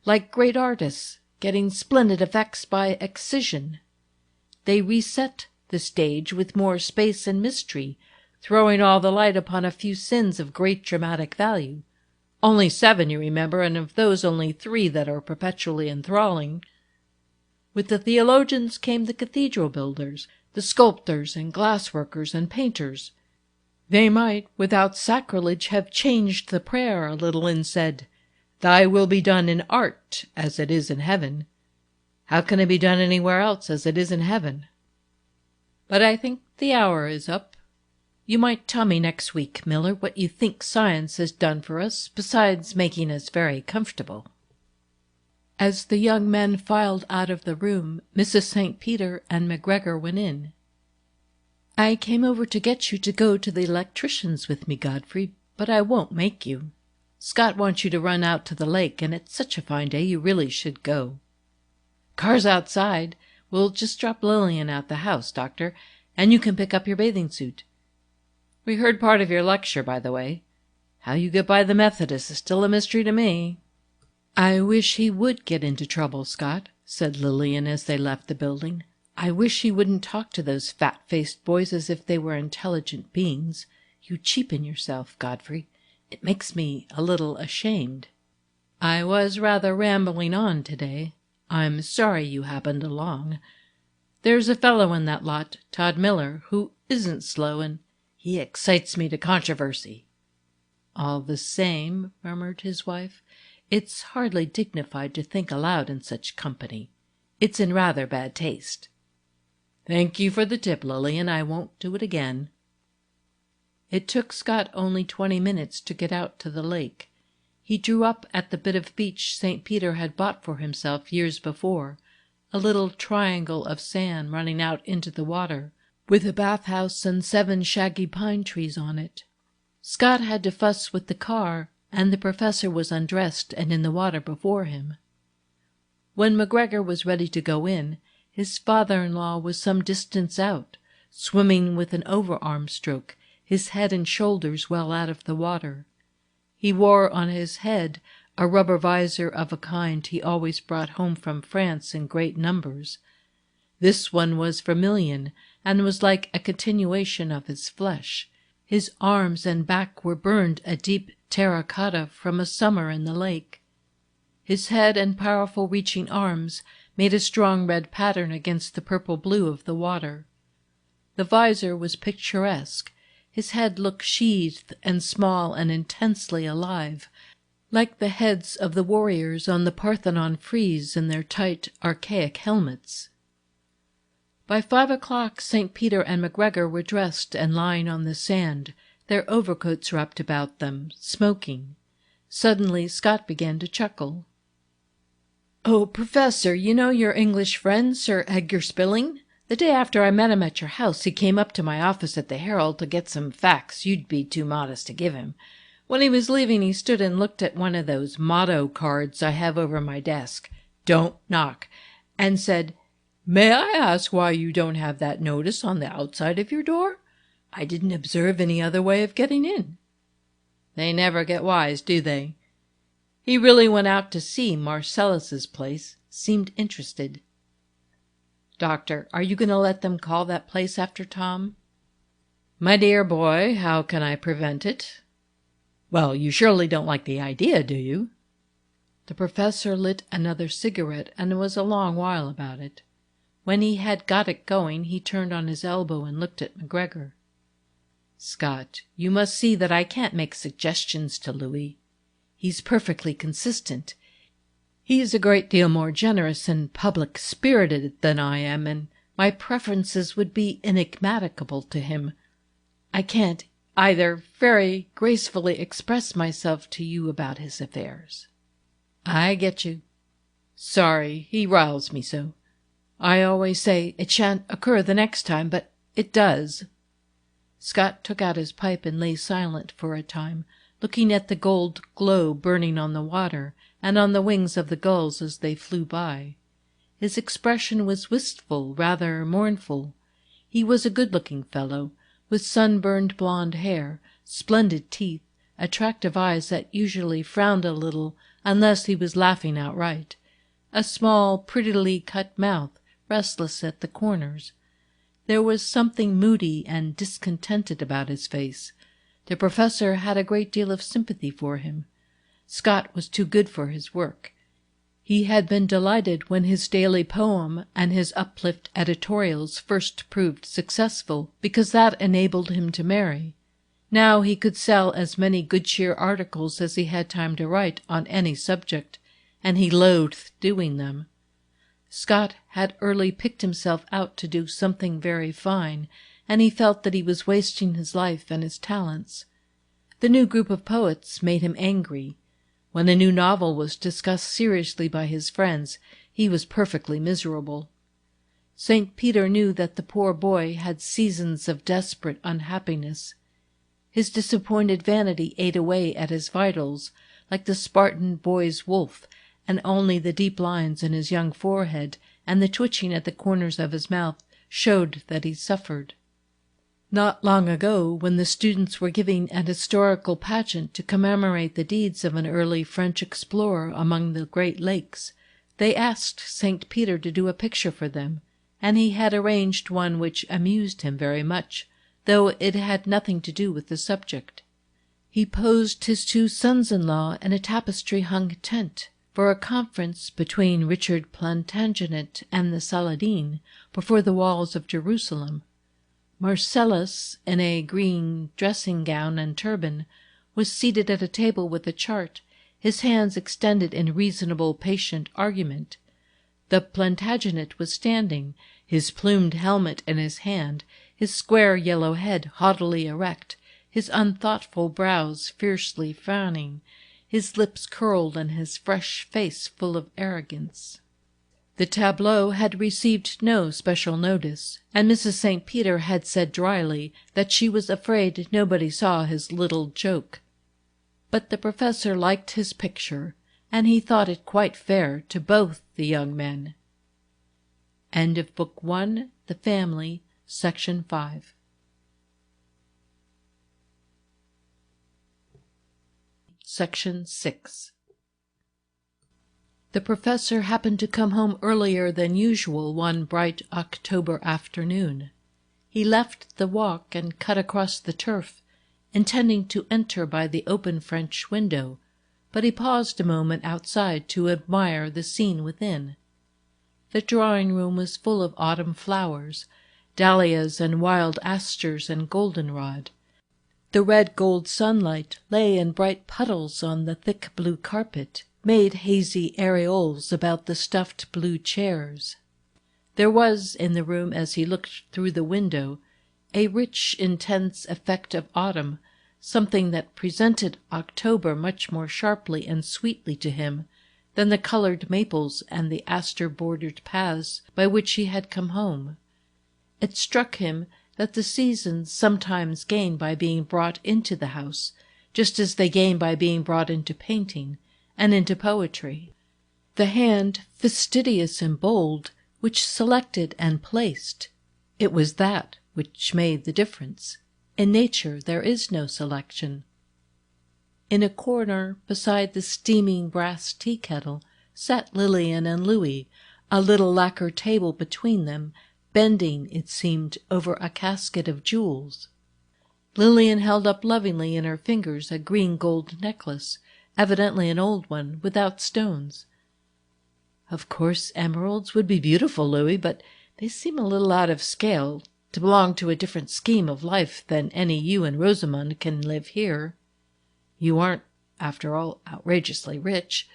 like great artists, getting splendid effects by excision. They reset the stage with more space and mystery, throwing all the light upon a few sins of great dramatic value. Only 7, you remember, and of those only 3 that are perpetually enthralling. With the theologians came the cathedral builders, the sculptors and glassworkers and painters. They might, without sacrilege, have changed the prayer a little and said, "Thy will be done in art as it is in heaven." How can it be done anywhere else as it is in heaven? but I think the hour is up. You might tell me next week, Miller, what you think science has done for us, besides making us very comfortable." As the young men filed out of the room, Mrs. St. Peter and McGregor went in. "I came over to get you to go to the electrician's with me, Godfrey, but I won't make you. Scott wants you to run out to the lake, and it's such a fine day you really should go." "Car's outside. We'll just drop Lillian out the house, Doctor, and you can pick up your bathing suit. We heard part of your lecture, by the way. How you get by the Methodists is still a mystery to me." "I wish he would get into trouble, Scott," said Lillian as they left the building. "I wish he wouldn't talk to those fat-faced boys as if they were intelligent beings. You cheapen yourself, Godfrey. It makes me a little ashamed." "I was rather rambling on today. I'm sorry you happened along. There's a fellow in that lot, Todd Miller, who isn't slow, and he excites me to controversy." "All the same," murmured his wife, "it's hardly dignified to think aloud in such company. It's in rather bad taste." "Thank you for the tip, Lillian. I won't do it again." It took Scott only 20 minutes to get out to the lake. He drew up at the bit of beach St. Peter had bought for himself years before, a little triangle of sand running out into the water, with a bathhouse and 7 shaggy pine trees on it. Scott had to fuss with the car, and the professor was undressed and in the water before him. When McGregor was ready to go in, his father-in-law was some distance out, swimming with an overarm stroke, his head and shoulders well out of the water. He wore on his head a rubber visor of a kind he always brought home from France in great numbers. This one was vermilion, and was like a continuation of his flesh. His arms and back were burned a deep terracotta from a summer in the lake. His head and powerful reaching arms made a strong red pattern against the purple blue of the water. The visor was picturesque. His head looked sheathed and small and intensely alive, like the heads of the warriors on the Parthenon frieze in their tight, archaic helmets. By 5 o'clock St. Peter and McGregor were dressed and lying on the sand, their overcoats wrapped about them, smoking. Suddenly Scott began to chuckle. "Oh, Professor, you know your English friend, Sir Edgar Spilling? The day after I met him at your house, he came up to my office at the Herald to get some facts you'd be too modest to give him. When he was leaving, he stood and looked at one of those motto cards I have over my desk, 'Don't knock,' and said, 'May I ask why you don't have that notice on the outside of your door? I didn't observe any other way of getting in.' They never get wise, do they? He really went out to see Marcellus's place, seemed interested." "Doctor, are you going to let them call that place after Tom?" "My dear boy, how can I prevent it? Well, you surely don't like the idea, do you?" The professor lit another cigarette and was a long while about it. When he had got it going, he turned on his elbow and looked at McGregor. "Scott, you must see that I can't make suggestions to Louis. He's perfectly consistent. He is a great deal more generous and public-spirited than I am, and my preferences would be enigmatical to him. I can't either very gracefully express myself to you about his affairs." "I get you. Sorry, he riles me so. I always say it shan't occur the next time, but it does." Scott took out his pipe and lay silent for a time, looking at the gold glow burning on the water and on the wings of the gulls as they flew by. His expression was wistful, rather mournful. He was a good-looking fellow, with sunburned blonde hair, splendid teeth, attractive eyes that usually frowned a little unless he was laughing outright, a small, prettily cut mouth, restless at the corners. There was something moody and discontented about his face. The professor had a great deal of sympathy for him. Scott was too good for his work. He had been delighted when his daily poem and his uplift editorials first proved successful, because that enabled him to marry. Now he could sell as many good cheer articles as he had time to write on any subject, and he loathed doing them. Scott had early picked himself out to do something very fine, and he felt that he was wasting his life and his talents. The new group of poets made him angry. When a new novel was discussed seriously by his friends, he was perfectly miserable. St. Peter knew that the poor boy had seasons of desperate unhappiness. His disappointed vanity ate away at his vitals, like the Spartan boy's wolf, and only the deep lines in his young forehead and the twitching at the corners of his mouth showed that he suffered. Not long ago, when the students were giving an historical pageant to commemorate the deeds of an early French explorer among the Great Lakes, they asked St. Peter to do a picture for them, and he had arranged one which amused him very much, though it had nothing to do with the subject. He posed his two sons-in-law in a tapestry-hung tent for a conference between Richard Plantagenet and the Saladin before the walls of Jerusalem. Marcellus, in a green dressing-gown and turban, was seated at a table with a chart, his hands extended in reasonable, patient argument. The Plantagenet was standing, his plumed helmet in his hand, his square yellow head haughtily erect, his unthoughtful brows fiercely frowning, his lips curled and his fresh face full of arrogance. The tableau had received no special notice, and Mrs. St. Peter had said dryly that she was afraid nobody saw his little joke. But the professor liked his picture, and he thought it quite fair to both the young men. End of Book 1, The Family, Section 5. Section 6. The professor happened to come home earlier than usual one bright October afternoon. He left the walk and cut across the turf, intending to enter by the open French window, but he paused a moment outside to admire the scene within. The drawing-room was full of autumn flowers, dahlias and wild asters and goldenrod. The red-gold sunlight lay in bright puddles on the thick blue carpet, made hazy areoles about the stuffed blue chairs. There was in the room, as he looked through the window, a rich, intense effect of autumn, something that presented October much more sharply and sweetly to him than the colored maples and the aster-bordered paths by which he had come home. It struck him that the seasons sometimes gain by being brought into the house, just as they gain by being brought into painting and into poetry. The hand, fastidious and bold, which selected and placed, it was that which made the difference. In nature there is no selection. In a corner beside the steaming brass tea-kettle sat Lillian and Louis, a little lacquer table between them, bending, it seemed, over a casket of jewels. Lillian held up lovingly in her fingers a green gold necklace, evidently an old one, without stones. "Of course emeralds would be beautiful, Louis, but they seem a little out of scale, to belong to a different scheme of life than any you and Rosamund can live here. You aren't, after all, outrageously rich.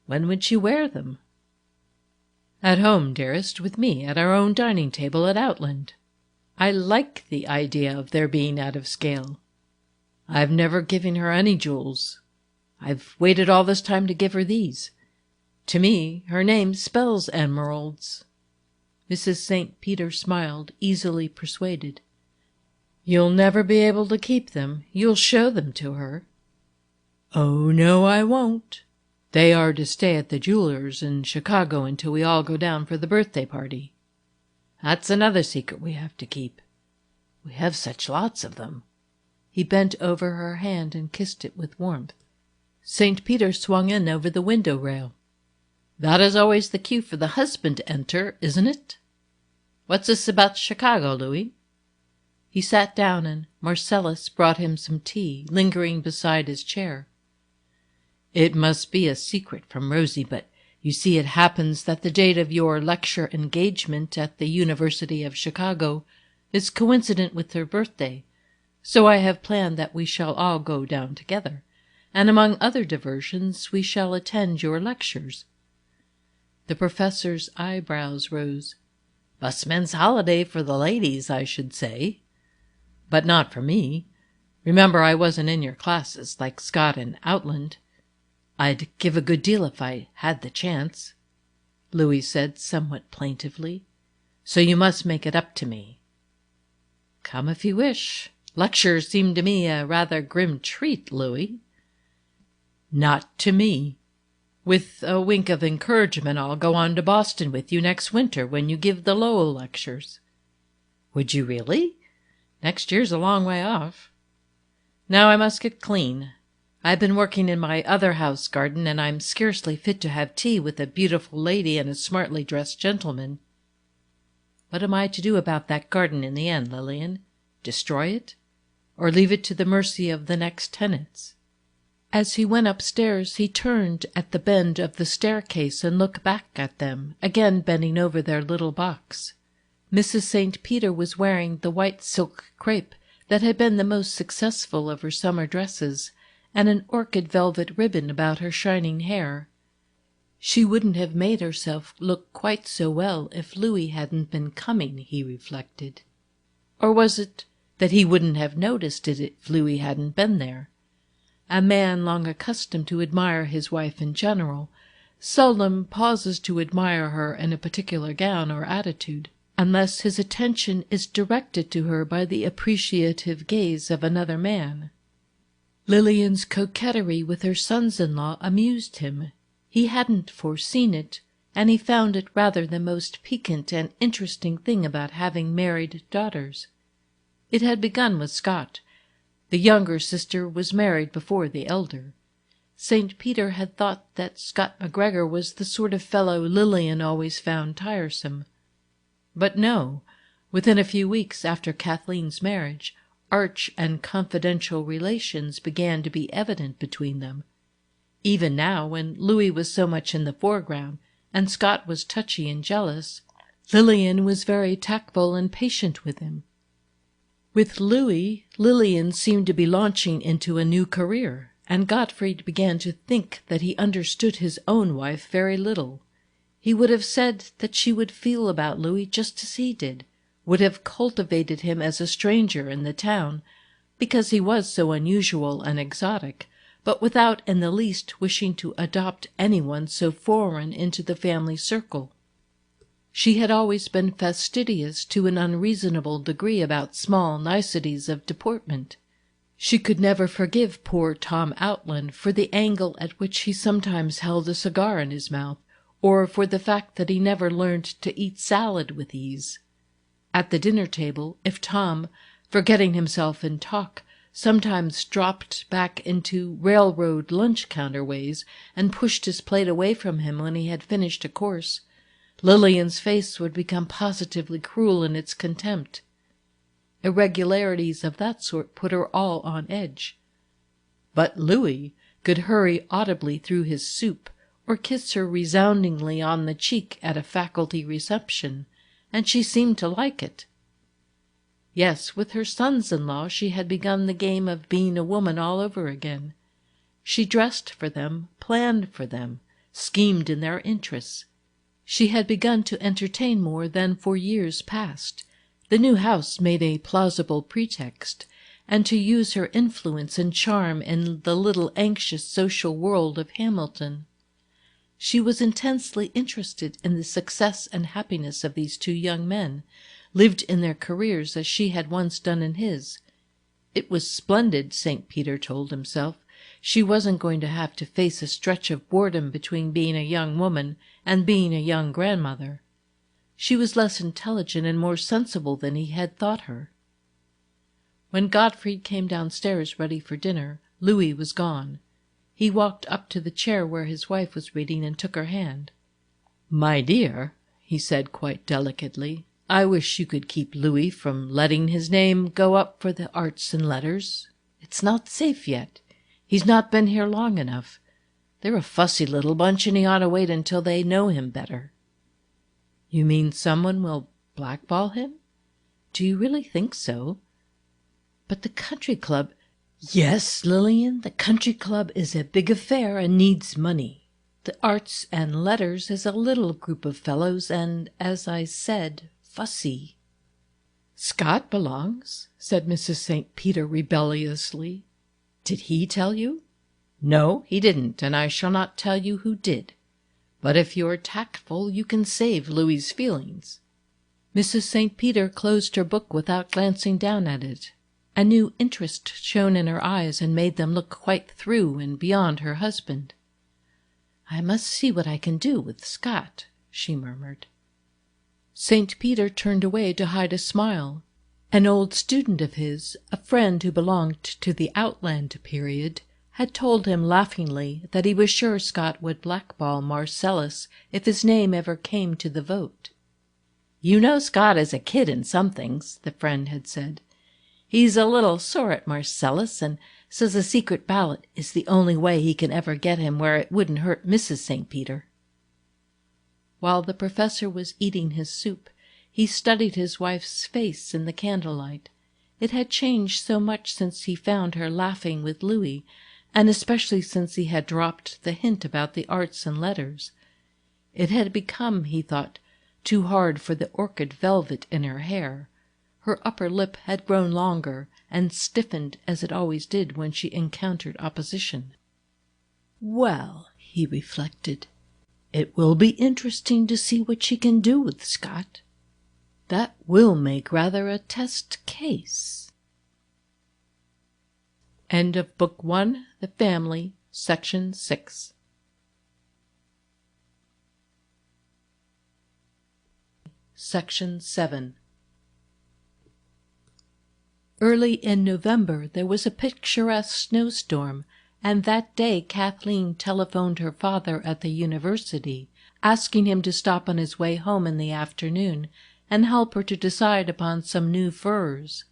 When would she wear them?" "At home, dearest, with me, at our own dining table at Outland. I like the idea of their being out of scale. I've never given her any jewels. I've waited all this time to give her these. To me, her name spells emeralds." Mrs. St. Peter smiled, easily persuaded. "You'll never be able to keep them. You'll show them to her." "Oh, no, I won't. They are to stay at the jeweler's in Chicago until we all go down for the birthday party. That's another secret we have to keep. We have such lots of them." He bent over her hand and kissed it with warmth. St. Peter swung in over the window rail. "That is always the cue for the husband to enter, isn't it? What's this about Chicago, Louis?" He sat down, and Marcellus brought him some tea, lingering beside his chair. "It must be a secret from Rosie, but you see it happens that the date of your lecture engagement at the University of Chicago is coincident with her birthday, so I have planned that we shall all go down together, and among other diversions we shall attend your lectures." The professor's eyebrows rose. "Busman's holiday for the ladies, I should say. But not for me. Remember, I wasn't in your classes, like Scott and Outland. I'd give a good deal if I had the chance," Louis said somewhat plaintively. "So you must make it up to me." "Come if you wish. Lectures seem to me a rather grim treat, Louis." "Not to me. With a wink of encouragement, I'll go on to Boston with you next winter when you give the Lowell lectures." "Would you really? Next year's a long way off." "Now I must get clean. I've been working in my other house garden, and I'm scarcely fit to have tea with a beautiful lady and a smartly dressed gentleman. What am I to do about that garden in the end, Lillian? Destroy it? Or leave it to the mercy of the next tenants?" As he went upstairs, he turned at the bend of the staircase and looked back at them, again bending over their little box. Mrs. St. Peter was wearing the white silk crepe that had been the most successful of her summer dresses, and an orchid velvet ribbon about her shining hair. She wouldn't have made herself look quite so well if Louis hadn't been coming, he reflected. Or was it that he wouldn't have noticed it if Louis hadn't been there? A man long accustomed to admire his wife in general seldom pauses to admire her in a particular gown or attitude, unless his attention is directed to her by the appreciative gaze of another man. Lillian's coquetry with her sons-in-law amused him. He hadn't foreseen it, and he found it rather the most piquant and interesting thing about having married daughters. It had begun with Scott. The younger sister was married before the elder. St. Peter had thought that Scott McGregor was the sort of fellow Lillian always found tiresome. But no, within a few weeks after Kathleen's marriage, arch and confidential relations began to be evident between them. Even now, when Louis was so much in the foreground, and Scott was touchy and jealous, Lillian was very tactful and patient with him. With Louis, Lillian seemed to be launching into a new career, and Gottfried began to think that he understood his own wife very little. He would have said that she would feel about Louis just as he did, would have cultivated him as a stranger in the town, because he was so unusual and exotic, but without in the least wishing to adopt anyone so foreign into the family circle. She had always been fastidious to an unreasonable degree about small niceties of deportment. She could never forgive poor Tom Outland for the angle at which he sometimes held a cigar in his mouth, or for the fact that he never learned to eat salad with ease. At the dinner table, if Tom, forgetting himself in talk, sometimes dropped back into railroad lunch-counter ways and pushed his plate away from him when he had finished a course, Lillian's face would become positively cruel in its contempt. Irregularities of that sort put her all on edge. But Louis could hurry audibly through his soup, or kiss her resoundingly on the cheek at a faculty reception, and she seemed to like it. Yes, with her sons-in-law she had begun the game of being a woman all over again. She dressed for them, planned for them, schemed in their interests. She had begun to entertain more than for years past. The new house made a plausible pretext, and to use her influence and charm in the little anxious social world of Hamilton. She was intensely interested in the success and happiness of these two young men, lived in their careers as she had once done in his. It was splendid, St. Peter told himself. She wasn't going to have to face a stretch of boredom between being a young woman and being a young grandmother. She was less intelligent and more sensible than he had thought her. When Gottfried came downstairs ready for dinner, Louis was gone. He walked up to the chair where his wife was reading and took her hand. "My dear," he said quite delicately, "I wish you could keep Louis from letting his name go up for the arts and letters. It's not safe yet. He's not been here long enough. They're a fussy little bunch, and he ought to wait until they know him better." "You mean someone will blackball him? Do you really think so? But the country club—" "Yes, Lillian, the country club is a big affair and needs money. The Arts and Letters is a little group of fellows, and, as I said, fussy." "Scott belongs," said Mrs. St. Peter rebelliously. "Did he tell you?" "No, he didn't, and I shall not tell you who did. But if you're tactful, you can save Louis's feelings." Mrs. St. Peter closed her book without glancing down at it. A new interest shone in her eyes and made them look quite through and beyond her husband. "I must see what I can do with Scott," she murmured. St. Peter turned away to hide a smile. An old student of his, a friend who belonged to the Outland period, had told him laughingly that he was sure Scott would blackball Marcellus if his name ever came to the vote. "You know Scott is a kid in some things," the friend had said. "He's a little sore at Marcellus, and says a secret ballot is the only way he can ever get him where it wouldn't hurt Mrs. St. Peter." While the professor was eating his soup, he studied his wife's face in the candlelight. It had changed so much since he found her laughing with Louis, and especially since he had dropped the hint about the Arts and Letters. It had become, he thought, too hard for the orchid velvet in her hair. Her upper lip had grown longer and stiffened as it always did when she encountered opposition. "Well," he reflected, "it will be interesting to see what she can do with Scott. That will make rather a test case." End of Book 1, The Family, Section 6. Section 7. Early in November there was a picturesque snowstorm, and that day Kathleen telephoned her father at the university, asking him to stop on his way home in the afternoon and help her to decide upon some new furs.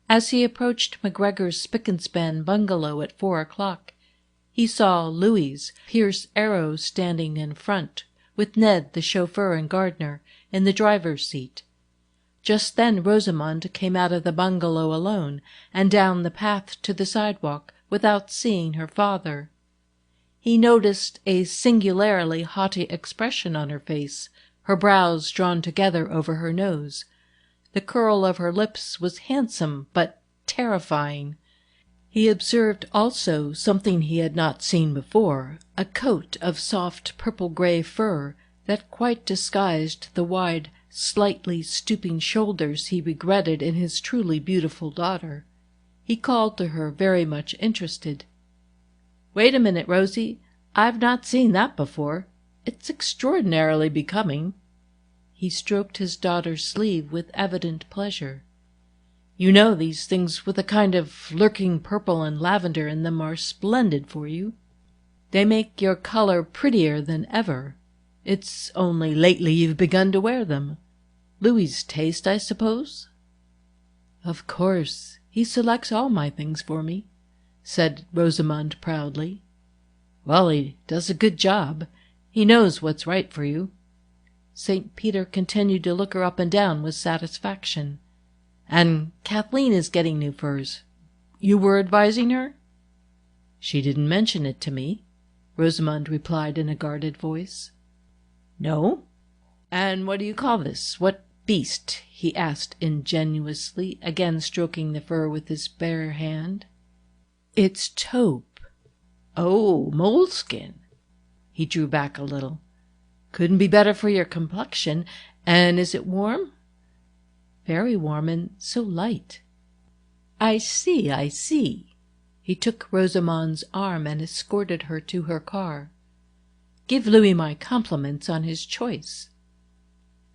As he approached McGregor's spick-and-span bungalow at 4 o'clock, he saw Louise, Pierce Arrow, standing in front, with Ned, the chauffeur and gardener, in the driver's seat. Just then Rosamond came out of the bungalow alone, and down the path to the sidewalk, without seeing her father. He noticed a singularly haughty expression on her face, her brows drawn together over her nose. The curl of her lips was handsome but terrifying. He observed also something he had not seen before, a coat of soft purple-gray fur that quite disguised the wide, slightly stooping shoulders he regretted in his truly beautiful daughter. He called to her, very much interested. "Wait a minute, Rosie. I've not seen that before. It's extraordinarily becoming." He stroked his daughter's sleeve with evident pleasure. "You know these things with a kind of lurking purple and lavender in them are splendid for you. They make your color prettier than ever. It's only lately you've begun to wear them. Louis's taste, I suppose?" "Of course. He selects all my things for me," said Rosamond proudly. "Well, he does a good job. He knows what's right for you." St. Peter continued to look her up and down with satisfaction. "And Kathleen is getting new furs. You were advising her?" "She didn't mention it to me," Rosamond replied in a guarded voice. "No? And what do you call this? What beast?" he asked ingenuously, again stroking the fur with his bare hand. "It's taupe." "Oh, moleskin." He drew back a little. "Couldn't be better for your complexion. And is it warm?" "Very warm, and so light." I see. He took Rosamond's arm and escorted her to her car. "Give Louis my compliments on his choice."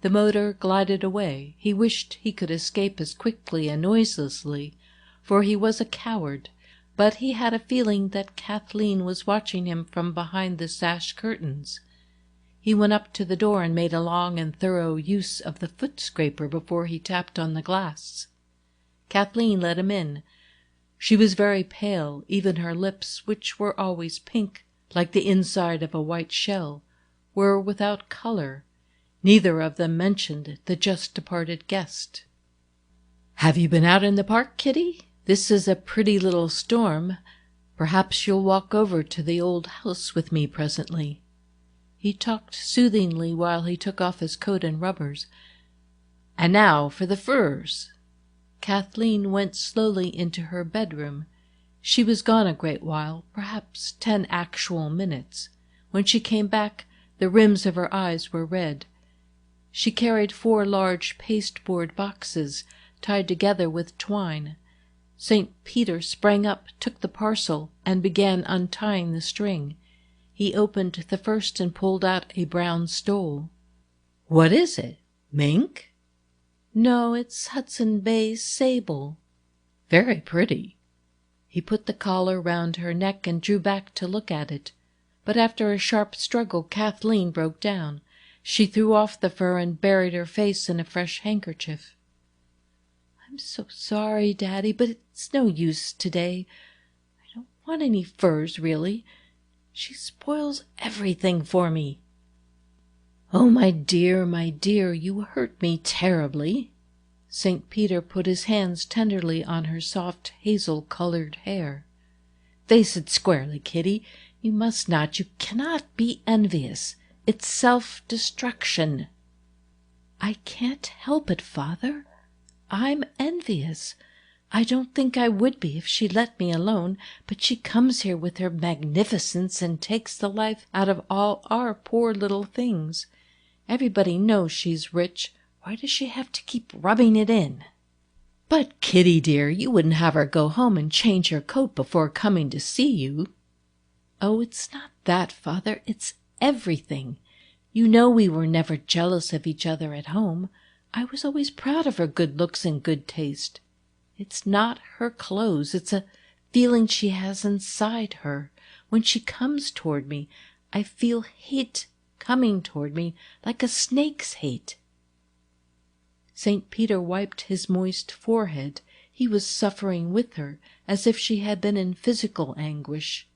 The motor glided away. He wished he could escape as quickly and noiselessly, for he was a coward, but he had a feeling that Kathleen was watching him from behind the sash curtains. He went up to the door and made a long and thorough use of the foot-scraper before he tapped on the glass. Kathleen let him in. She was very pale. Even her lips, which were always pink, like the inside of a white shell, were without color. Neither of them mentioned the just-departed guest. "Have you been out in the park, Kitty? This is a pretty little storm. Perhaps you'll walk over to the old house with me presently," He talked soothingly while he took off his coat and rubbers. "And now for the furs." Kathleen went slowly into her bedroom. She was gone a great while, perhaps 10 actual minutes. When she came back, the rims of her eyes were red. She carried 4 large pasteboard boxes, tied together with twine. St. Peter sprang up, took the parcel, and began untying the string. He opened the first and pulled out a brown stole. "What is it? Mink?" "No, it's Hudson Bay sable." "Very pretty." He put the collar round her neck and drew back to look at it. But after a sharp struggle, Kathleen broke down. She threw off the fur and buried her face in a fresh handkerchief. "I'm so sorry, Daddy, but it's no use today. I don't want any furs, really. She spoils everything for me." "Oh, my dear, you hurt me terribly." St. Peter put his hands tenderly on her soft hazel-colored hair. "Face it squarely, Kitty. You must not, you cannot be envious. It's self-destruction." "I can't help it, Father. I'm envious. I don't think I would be if she let me alone, but she comes here with her magnificence and takes the life out of all our poor little things. Everybody knows she's rich. Why does she have to keep rubbing it in?" "But, Kitty dear, you wouldn't have her go home and change her coat before coming to see you." "Oh, it's not that, Father. It's everything. You know we were never jealous of each other at home. I was always proud of her good looks and good taste. It's not her clothes. It's a feeling she has inside her. When she comes toward me, I feel hate coming toward me like a snake's hate." St. Peter wiped his moist forehead. He was suffering with her, as if she had been in physical anguish.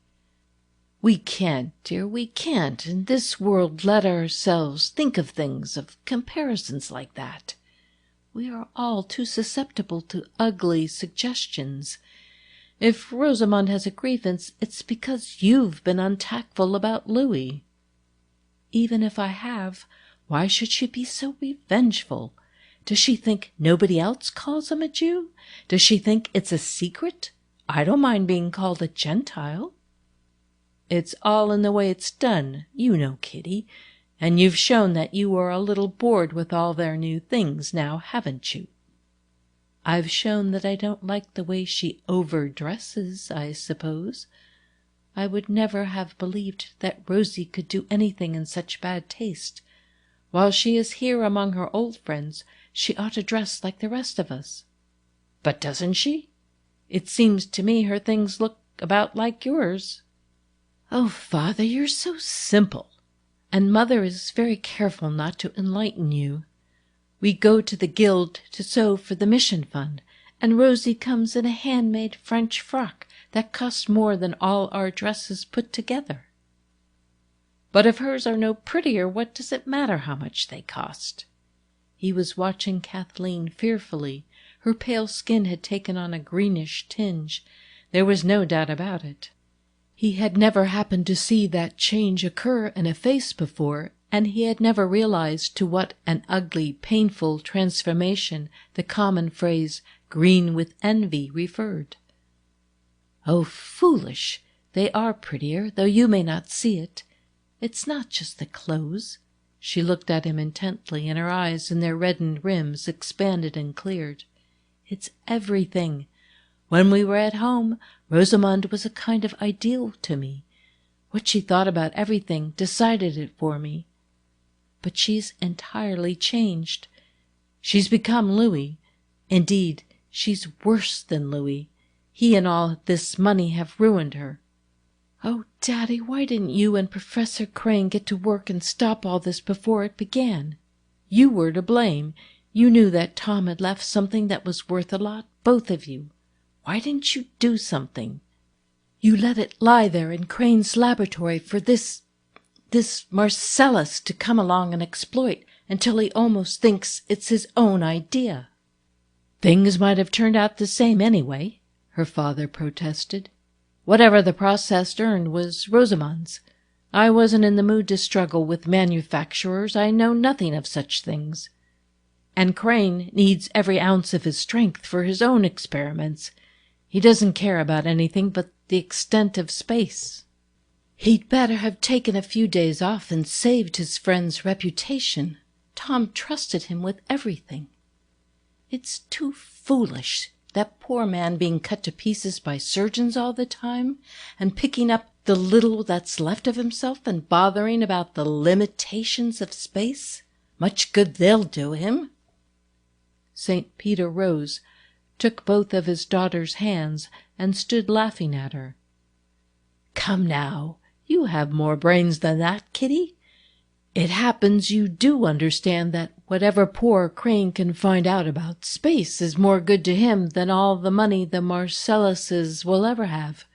"We can't, dear, we can't in this world let ourselves think of things, of comparisons like that. We are all too susceptible to ugly suggestions. If Rosamond has a grievance, it's because you've been untactful about Louis." "Even if I have, why should she be so revengeful? Does she think nobody else calls him a Jew? Does she think it's a secret? I don't mind being called a Gentile." "It's all in the way it's done, you know, Kitty, and you've shown that you are a little bored with all their new things now, haven't you?" "I've shown that I don't like the way she overdresses, I suppose. I would never have believed that Rosie could do anything in such bad taste. While she is here among her old friends, she ought to dress like the rest of us." "But doesn't she? It seems to me her things look about like yours." "Oh, Father, you're so simple, and Mother is very careful not to enlighten you. We go to the guild to sew for the mission fund, and Rosie comes in a handmade French frock that costs more than all our dresses put together." "But if hers are no prettier, what does it matter how much they cost?" He was watching Kathleen fearfully. Her pale skin had taken on a greenish tinge. There was no doubt about it. He had never happened to see that change occur in a face before, and he had never realized to what an ugly, painful transformation the common phrase "green with envy" referred. "Oh, foolish! They are prettier, though you may not see it. It's not just the clothes." She looked at him intently, and her eyes in their reddened rims expanded and cleared. "It's everything. When we were at home, Rosamond was a kind of ideal to me. What she thought about everything decided it for me. But she's entirely changed. She's become Louis. Indeed, she's worse than Louis. He and all this money have ruined her." "Oh, Daddy, why didn't you and Professor Crane get to work and stop all this before it began? You were to blame. You knew that Tom had left something that was worth a lot, both of you. Why didn't you do something? You let it lie there in Crane's laboratory for this Marcellus to come along and exploit until he almost thinks it's his own idea." "Things might have turned out the same anyway," her father protested. "Whatever the process earned was Rosamond's. I wasn't in the mood to struggle with manufacturers. I know nothing of such things. And Crane needs every ounce of his strength for his own experiments. He doesn't care about anything but the extent of space. He'd better have taken a few days off and saved his friend's reputation. Tom trusted him with everything. It's too foolish, that poor man being cut to pieces by surgeons all the time, and picking up the little that's left of himself and bothering about the limitations of space. Much good they'll do him. St. Peter rose, took both of his daughter's hands, and stood laughing at her. "Come now, you have more brains than that, Kitty. It happens you do understand that whatever poor Crane can find out about space is more good to him than all the money the Marcelluses will ever have.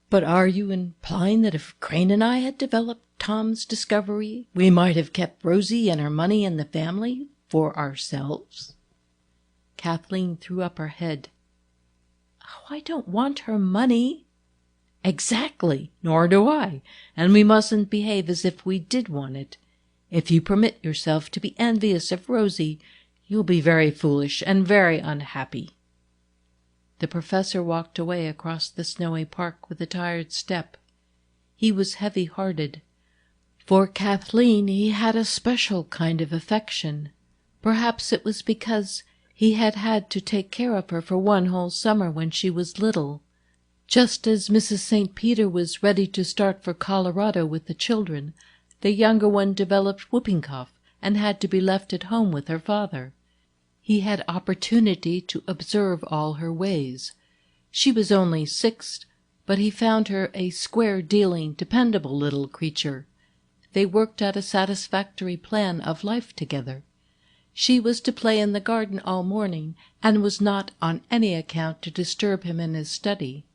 But are you implying that if Crane and I had developed Tom's discovery, we might have kept Rosie and her money in the family for ourselves?" Kathleen threw up her head. "Oh, I don't want her money." "Exactly, nor do I, and we mustn't behave as if we did want it. If you permit yourself to be envious of Rosie, you'll be very foolish and very unhappy." The professor walked away across the snowy park with a tired step. He was heavy-hearted. For Kathleen he had a special kind of affection. Perhaps it was because he had had to take care of her for one whole summer when she was little. Just as Mrs. St. Peter was ready to start for Colorado with the children, the younger one developed whooping cough and had to be left at home with her father. He had opportunity to observe all her ways. She was only 6, but he found her a square-dealing, dependable little creature. They worked out a satisfactory plan of life together. She was to play in the garden all morning, and was not on any account to disturb him in his study.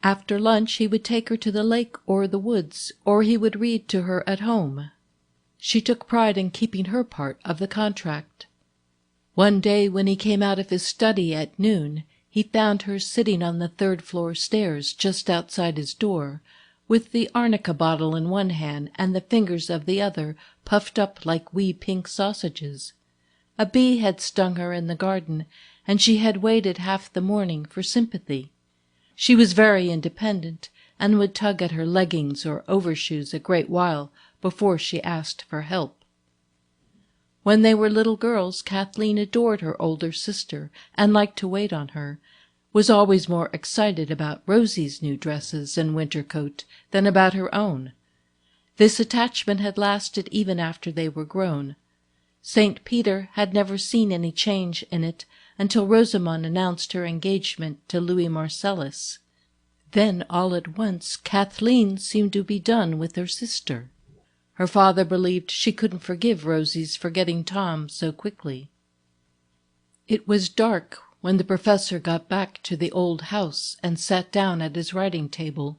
After lunch he would take her to the lake or the woods, or he would read to her at home. She took pride in keeping her part of the contract. One day when he came out of his study at noon, he found her sitting on the 3rd-floor stairs just outside his door, with the arnica bottle in one hand and the fingers of the other puffed up like wee pink sausages. A bee had stung her in the garden, and she had waited half the morning for sympathy. She was very independent, and would tug at her leggings or overshoes a great while before she asked for help. When they were little girls, Kathleen adored her older sister and liked to wait on her, was always more excited about Rosie's new dresses and winter coat than about her own. This attachment had lasted even after they were grown. St. Peter had never seen any change in it until Rosamond announced her engagement to Louis Marcellus. Then, all at once, Kathleen seemed to be done with her sister. Her father believed she couldn't forgive Rosie's forgetting Tom so quickly. It was dark when the professor got back to the old house and sat down at his writing table.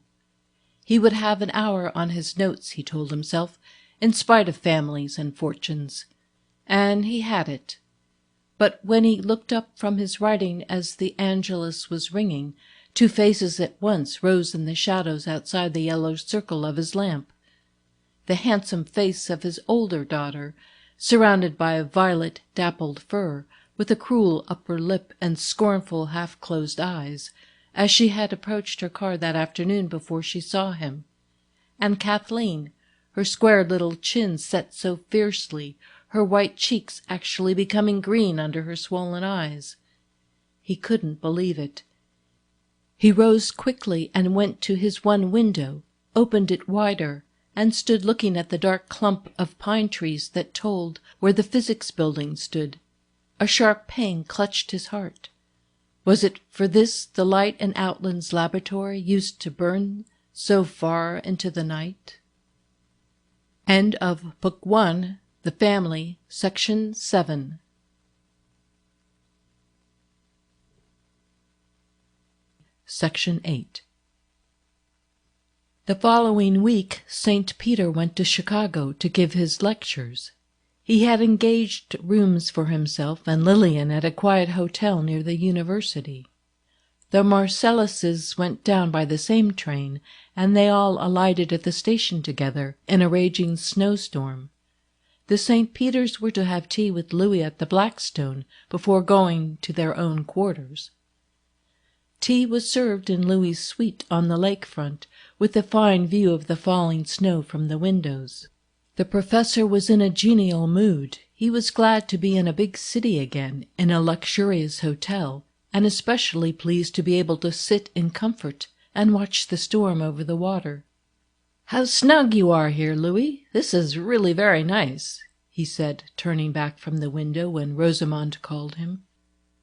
He would have an hour on his notes, he told himself, in spite of families and fortunes. And he had it. But when he looked up from his writing as the Angelus was ringing, 2 faces at once rose in the shadows outside the yellow circle of his lamp. The handsome face of his older daughter, surrounded by a violet dappled fur, with a cruel upper lip and scornful half-closed eyes, as she had approached her car that afternoon before she saw him. And Kathleen, her square little chin set so fiercely, her white cheeks actually becoming green under her swollen eyes. He couldn't believe it. He rose quickly and went to his one window, opened it wider, and stood looking at the dark clump of pine trees that told where the physics building stood. A sharp pain clutched his heart. Was it for this the light in Outland's laboratory used to burn so far into the night? End of Book 1, The Family, Section 7. Section 8. The following week, St. Peter went to Chicago to give his lectures. He had engaged rooms for himself and Lillian at a quiet hotel near the university. The Marcelluses went down by the same train, and they all alighted at the station together in a raging snowstorm. The St. Peters were to have tea with Louis at the Blackstone before going to their own quarters. Tea was served in Louis's suite on the lake front, with a fine view of the falling snow from the windows. The professor was in a genial mood. He was glad to be in a big city again, in a luxurious hotel, and especially pleased to be able to sit in comfort and watch the storm over the water. "How snug you are here, Louis! This is really very nice," he said, turning back from the window when Rosamond called him.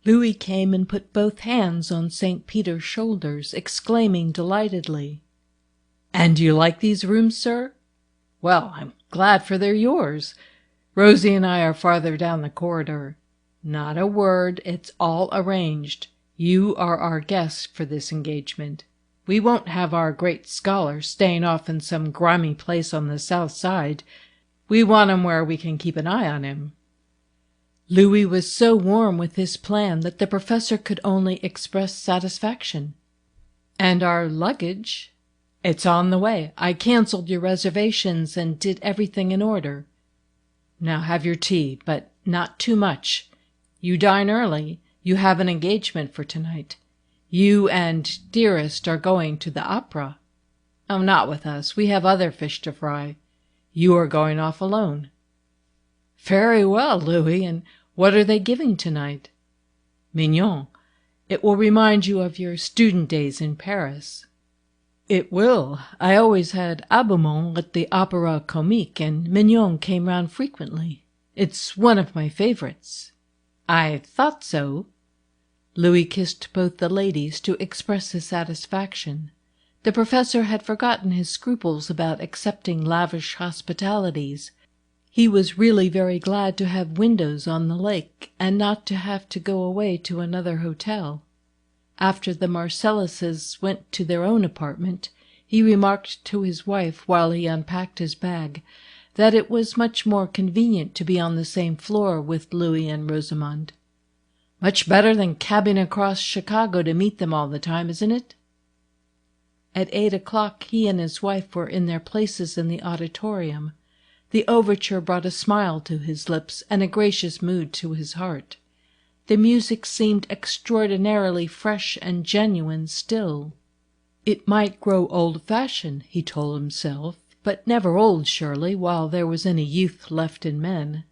Louis came and put both hands on St. Peter's shoulders, exclaiming delightedly, "And you like these rooms, sir? Well, I'm glad, for they're yours. Rosie and I are farther down the corridor. Not a word, it's all arranged. You are our guest for this engagement. We won't have our great scholar staying off in some grimy place on the south side. We want him where we can keep an eye on him." Louis was so warm with this plan that the professor could only express satisfaction. "And our luggage?" "It's on the way. I cancelled your reservations and did everything in order. Now have your tea, but not too much. You dine early. You have an engagement for tonight. You and Dearest are going to the opera." "Oh, not with us. We have other fish to fry. You are going off alone." "Very well, Louis. And what are they giving tonight?" "Mignon. It will remind you of your student days in Paris." "It will. I always had abonnement at the Opera Comique, and Mignon came round frequently. It's one of my favorites." "I thought so." Louis kissed both the ladies to express his satisfaction. The professor had forgotten his scruples about accepting lavish hospitalities. He was really very glad to have windows on the lake, and not to have to go away to another hotel. After the Marcelluses went to their own apartment, he remarked to his wife, while he unpacked his bag, that it was much more convenient to be on the same floor with Louis and Rosamond. "Much better than cabbing across Chicago to meet them all the time, isn't it?" At 8 o'clock he and his wife were in their places in the auditorium. The overture brought a smile to his lips and a gracious mood to his heart. The music seemed extraordinarily fresh and genuine still. It might grow old-fashioned, he told himself, but never old, surely, while there was any youth left in men.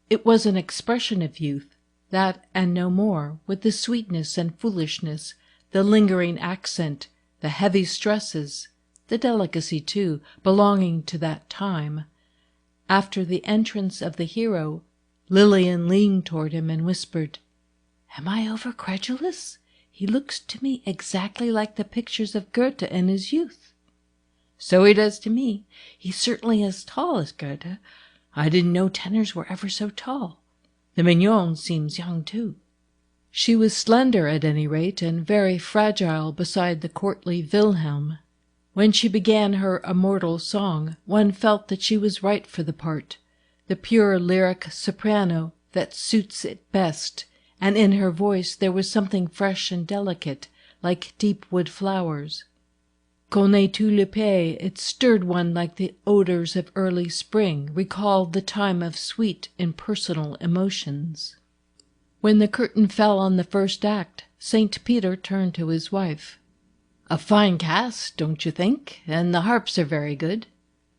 It was an expression of youth, that and no more, with the sweetness and foolishness, the lingering accent, the heavy stresses, the delicacy, too, belonging to that time. After the entrance of the hero, Lillian leaned toward him and whispered, "Am I over-credulous? He looks to me exactly like the pictures of Goethe in his youth." "So he does to me. He's certainly as tall as Goethe. I didn't know tenors were ever so tall. The Mignon seems young, too." She was slender, at any rate, and very fragile beside the courtly Wilhelm. When she began her immortal song, one felt that she was right for the part, the pure lyric soprano that suits it best, and in her voice there was something fresh and delicate, like deep wood flowers. Connais-tu le pays? It stirred one like the odors of early spring, recalled the time of sweet, impersonal emotions. When the curtain fell on the first act, St. Peter turned to his wife. "A fine cast, don't you think? And the harps are very good.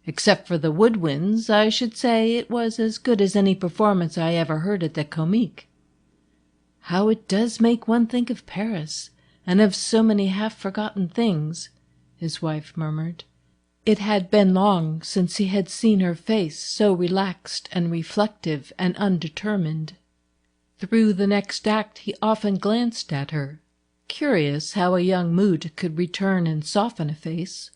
Except for the woodwinds, I should say it was as good as any performance I ever heard at the Comique." "How it does make one think of Paris, and of so many half-forgotten things," his wife murmured. It had been long since he had seen her face so relaxed and reflective and undetermined. Through the next act he often glanced at her. Curious how a young mood could return and soften a face.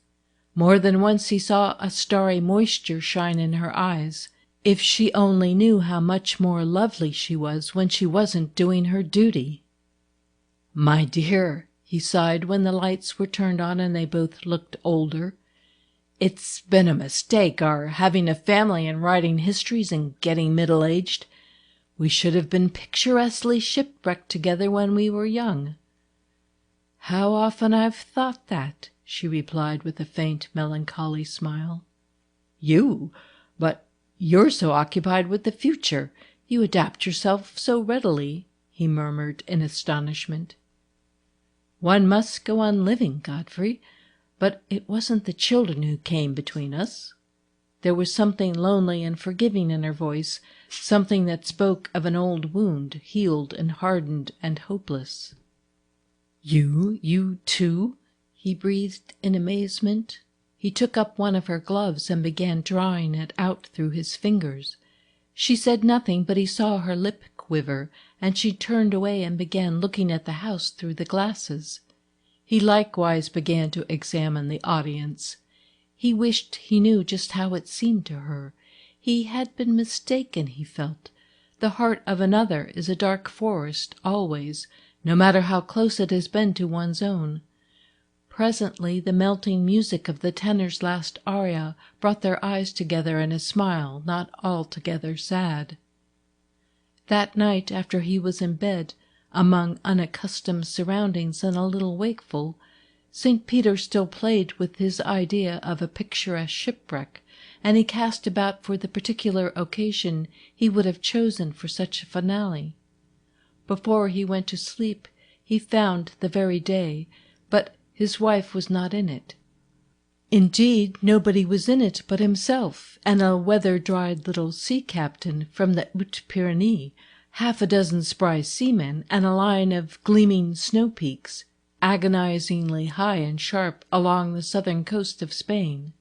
More than once he saw a starry moisture shine in her eyes. If she only knew how much more lovely she was when she wasn't doing her duty. "My dear," he sighed when the lights were turned on and they both looked older, "it's been a mistake, our having a family and writing histories and getting middle-aged. We should have been picturesquely shipwrecked together when we were young." "How often I've thought that," she replied with a faint melancholy smile. "You? But you're so occupied with the future. You adapt yourself so readily," he murmured in astonishment. "One must go on living, Godfrey. But it wasn't the children who came between us." There was something lonely and forgiving in her voice, something that spoke of an old wound, healed and hardened and hopeless. You too?" he breathed in amazement. He took up one of her gloves and began drawing it out through his fingers. She said nothing, but he saw her lip quiver, and she turned away and began looking at the house through the glasses. He likewise began to examine the audience. He wished he knew just how it seemed to her. He had been mistaken, he felt. The heart of another is a dark forest always, no matter how close it has been to one's own. Presently the melting music of the tenor's last aria brought their eyes together in a smile not altogether sad. That night, after he was in bed, among unaccustomed surroundings and a little wakeful, St. Peter still played with his idea of a picturesque shipwreck, and he cast about for the particular occasion he would have chosen for such a finale. Before he went to sleep he found the very day, but his wife was not in it. Indeed, nobody was in it but himself and a weather-dried little sea-captain from the Hautes-Pyrénées, half a dozen spry seamen, and a line of gleaming snow-peaks, agonizingly high and sharp along the southern coast of Spain.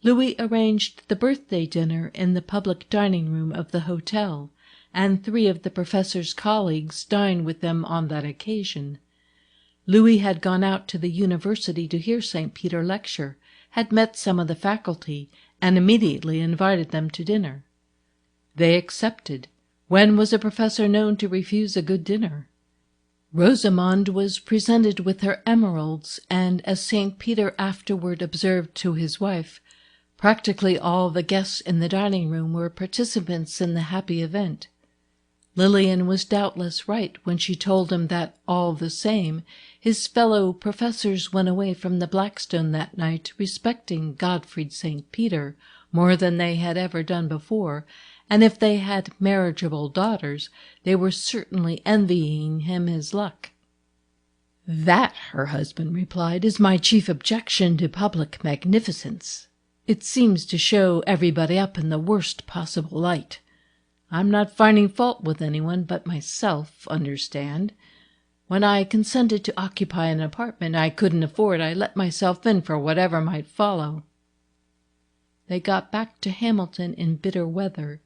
Louis arranged the birthday dinner in the public dining-room of the hotel, and 3 of the professor's colleagues dined with them on that occasion. Louis had gone out to the university to hear St. Peter lecture, had met some of the faculty, and immediately invited them to dinner. They accepted. When was a professor known to refuse a good dinner? Rosamond was presented with her emeralds, and, as St. Peter afterward observed to his wife, practically all the guests in the dining-room were participants in the happy event. Lillian was doubtless right when she told him that, all the same, his fellow professors went away from the Blackstone that night respecting Godfrey St. Peter more than they had ever done before, and if they had marriageable daughters, they were certainly envying him his luck. "That," her husband replied, "is my chief objection to public magnificence. It seems to show everybody up in the worst possible light. I'm not finding fault with anyone but myself, understand. When I consented to occupy an apartment I couldn't afford, I let myself in for whatever might follow." They got back to Hamilton in bitter weather.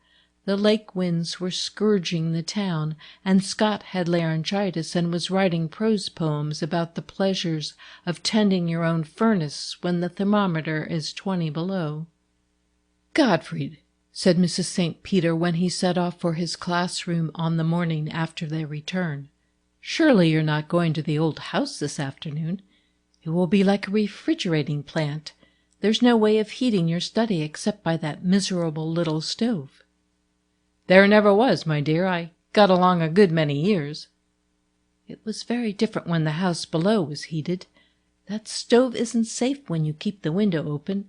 The lake winds were scourging the town, and Scott had laryngitis and was writing prose poems about the pleasures of tending your own furnace when the thermometer is 20 below. "Godfrey," said Mrs. St. Peter when he set off for his classroom on the morning after their return, "surely you're not going to the old house this afternoon? It will be like a refrigerating plant. There's no way of heating your study except by that miserable little stove." "There never was, my dear. I got along a good many years." "It was very different when the house below was heated. That stove isn't safe when you keep the window open.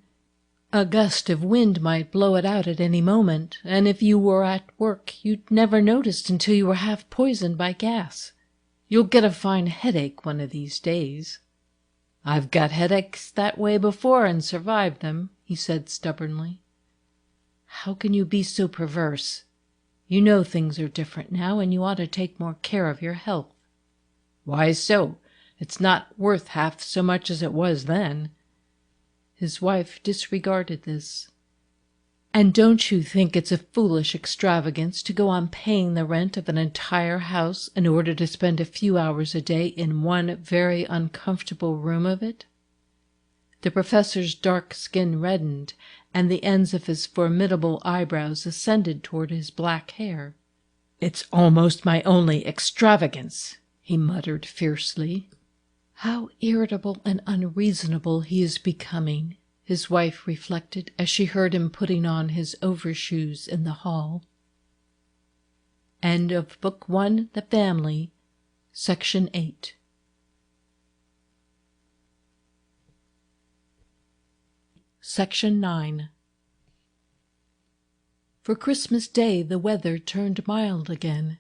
A gust of wind might blow it out at any moment, and if you were at work you'd never notice until you were half poisoned by gas. You'll get a fine headache one of these days." "I've got headaches that way before and survived them," he said stubbornly. "How can you be so perverse? You know things are different now, and you ought to take more care of your health." "Why so? It's not worth half so much as it was then." His wife disregarded this. "And don't you think it's a foolish extravagance to go on paying the rent of an entire house in order to spend a few hours a day in one very uncomfortable room of it?" The professor's dark skin reddened, and the ends of his formidable eyebrows ascended toward his black hair. "It's almost my only extravagance," he muttered fiercely. "How irritable and unreasonable he is becoming," his wife reflected as she heard him putting on his overshoes in the hall. End of Book 1, The Family, Section 8. Section 9. For Christmas Day the weather turned mild again.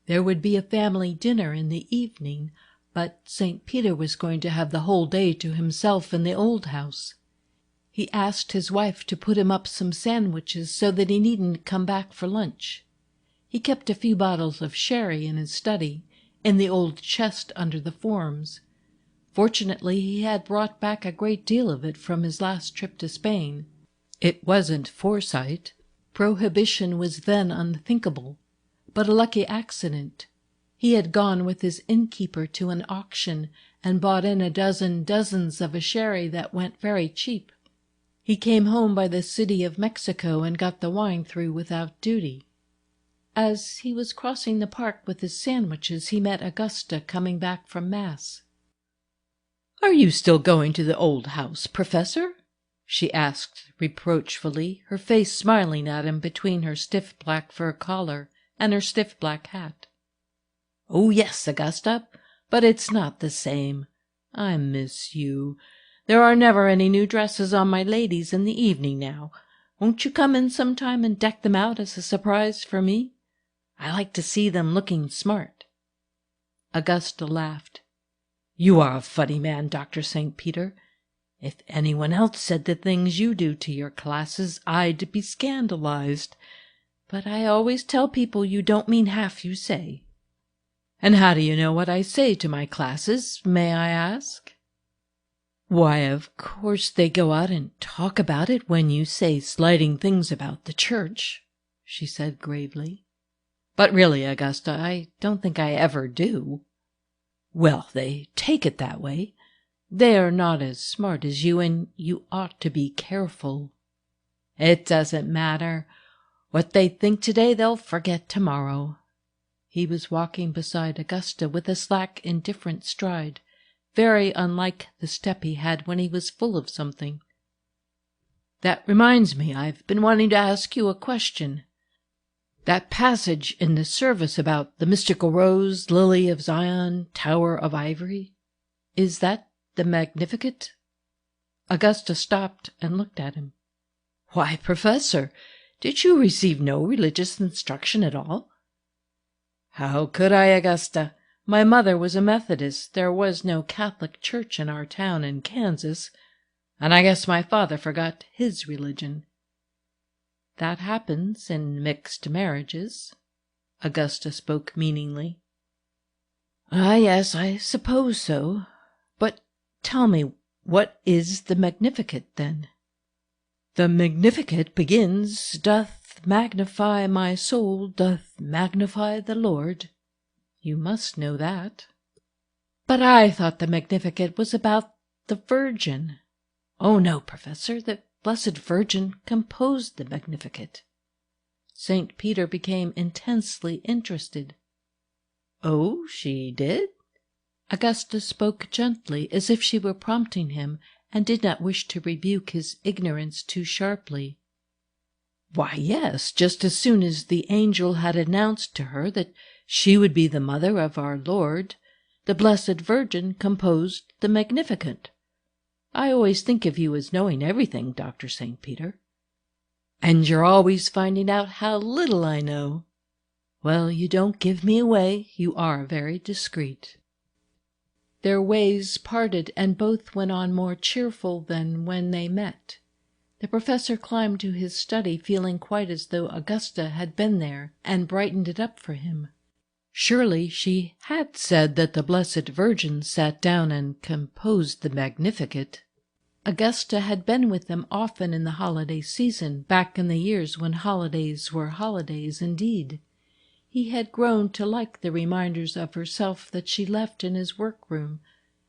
There would be a family dinner in the evening, but St. Peter was going to have the whole day to himself in the old house. He asked his wife to put him up some sandwiches so that he needn't come back for lunch. He kept a few bottles of sherry in his study, in the old chest under the forms. Fortunately, he had brought back a great deal of it from his last trip to Spain. It wasn't foresight. Prohibition was then unthinkable, but a lucky accident. He had gone with his innkeeper to an auction and bought in a dozen dozens of a sherry that went very cheap. He came home by the City of Mexico and got the wine through without duty. As he was crossing the park with his sandwiches, he met Augusta coming back from Mass. "Are you still going to the old house, Professor?" she asked reproachfully, her face smiling at him between her stiff black fur collar and her stiff black hat. "Oh, yes, Augusta, but it's not the same. I miss you. There are never any new dresses on my ladies in the evening now. Won't you come in sometime and deck them out as a surprise for me? I like to see them looking smart." Augusta laughed. "You are a funny man, Dr. St. Peter. If anyone else said the things you do to your classes, I'd be scandalized. But I always tell people you don't mean half you say." "And how do you know what I say to my classes, may I ask?" "Why, of course they go out and talk about it when you say slighting things about the church," she said gravely. "But really, Augusta, I don't think I ever do." "Well, they take it that way. They are not as smart as you, and you ought to be careful." "It doesn't matter. What they think today they'll forget tomorrow." He was walking beside Augusta with a slack, indifferent stride, very unlike the step he had when he was full of something. "That reminds me, I've been wanting to ask you a question. That passage in the service about the mystical rose, lily of Zion, tower of ivory, is that the Magnificat?" Augusta stopped and looked at him. "Why, Professor, did you receive no religious instruction at all?" "How could I, Augusta? My mother was a Methodist. There was no Catholic church in our town in Kansas, and I guess my father forgot his religion." "That happens in mixed marriages." Augusta spoke meaningly. "Ah, yes, I suppose so. But tell me, what is the Magnificat, then?" "The Magnificat begins, 'Doth magnify my soul, doth magnify the Lord.' You must know that." "But I thought the Magnificat was about the Virgin." "Oh, no, Professor, the Blessed Virgin composed the Magnificat." St. Peter became intensely interested. "Oh, she did?" Augusta spoke gently, as if she were prompting him, and did not wish to rebuke his ignorance too sharply. "Why, yes, just as soon as the angel had announced to her that she would be the mother of our Lord, the Blessed Virgin composed the Magnificat. I always think of you as knowing everything, Dr. St. Peter." "And you're always finding out how little I know." "Well, you don't give me away. You are very discreet." Their ways parted, and both went on more cheerful than when they met. The professor climbed to his study, feeling quite as though Augusta had been there and brightened it up for him. Surely she had said that the Blessed Virgin sat down and composed the Magnificat. Augusta had been with them often in the holiday season, back in the years when holidays were holidays indeed. He had grown to like the reminders of herself that she left in his workroom,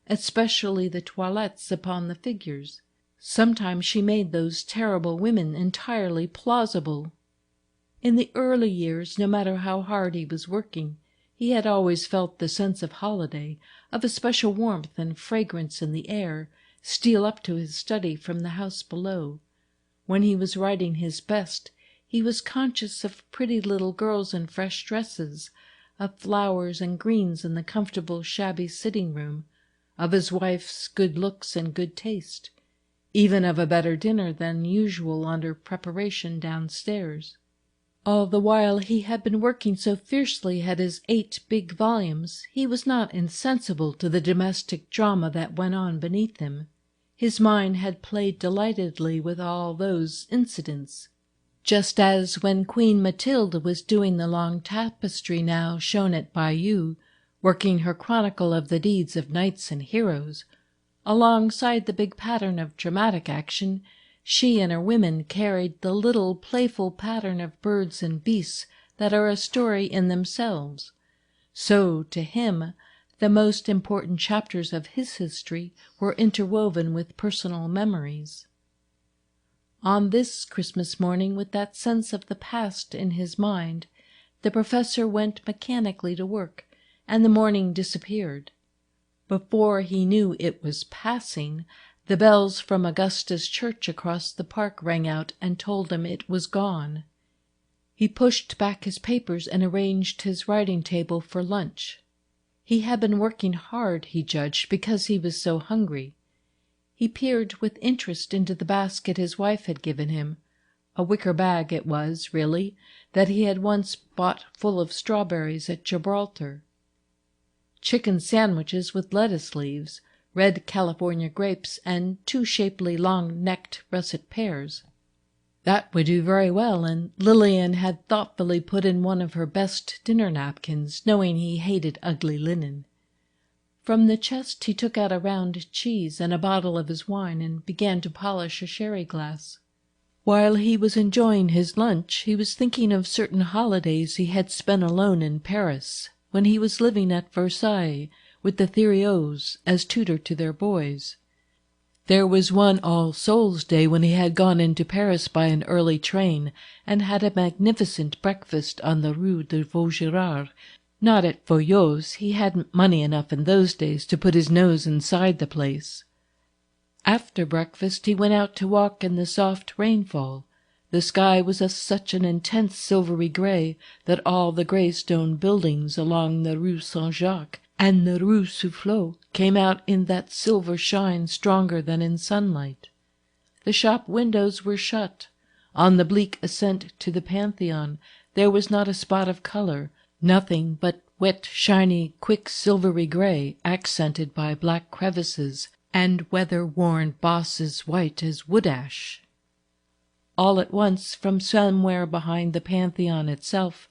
especially the toilettes upon the figures. Sometimes she made those terrible women entirely plausible. In the early years, no matter how hard he was working, he had always felt the sense of holiday, of a special warmth and fragrance in the air, steal up to his study from the house below. When he was writing his best, he was conscious of pretty little girls in fresh dresses, of flowers and greens in the comfortable shabby sitting-room, of his wife's good looks and good taste. even of a better dinner than usual under preparation downstairs. All the while he had been working so fiercely at his 8 big volumes, he was not insensible to the domestic drama that went on beneath him. His mind had played delightedly with all those incidents, just as when Queen Mathilde was doing the long tapestry now shown at Bayeux, working her chronicle of the deeds of knights and heroes. Alongside the big pattern of dramatic action, she and her women carried the little playful pattern of birds and beasts that are a story in themselves. So, to him, the most important chapters of his history were interwoven with personal memories. On this Christmas morning, with that sense of the past in his mind, the professor went mechanically to work, and the morning disappeared. Before he knew it was passing, the bells from Augusta's church across the park rang out and told him it was gone. He pushed back his papers and arranged his writing table for lunch. He had been working hard, he judged, because he was so hungry. He peered with interest into the basket his wife had given him. A wicker bag it was, really, that he had once bought full of strawberries at Gibraltar. Chicken sandwiches with lettuce leaves, red California grapes, and 2 shapely long-necked russet pears. That would do very well, and Lillian had thoughtfully put in one of her best dinner napkins, knowing he hated ugly linen. From the chest he took out a round cheese and a bottle of his wine and began to polish a sherry glass. While he was enjoying his lunch, he was thinking of certain holidays he had spent alone in Paris, when he was living at Versailles with the Thériots as tutor to their boys. There was one All Souls' Day when he had gone into Paris by an early train and had a magnificent breakfast on the Rue de Vaugirard. Not at Foyot's, he hadn't money enough in those days to put his nose inside the place. After breakfast he went out to walk in the soft rainfall. The sky was such an intense silvery grey that all the grey stone buildings along the Rue Saint-Jacques and the Rue Soufflot came out in that silver shine stronger than in sunlight. The shop windows were shut. On the bleak ascent to the Pantheon there was not a spot of colour, nothing but wet, shiny, quick silvery grey, accented by black crevices and weather-worn bosses white as wood ash. All at once, from somewhere behind the Pantheon itself,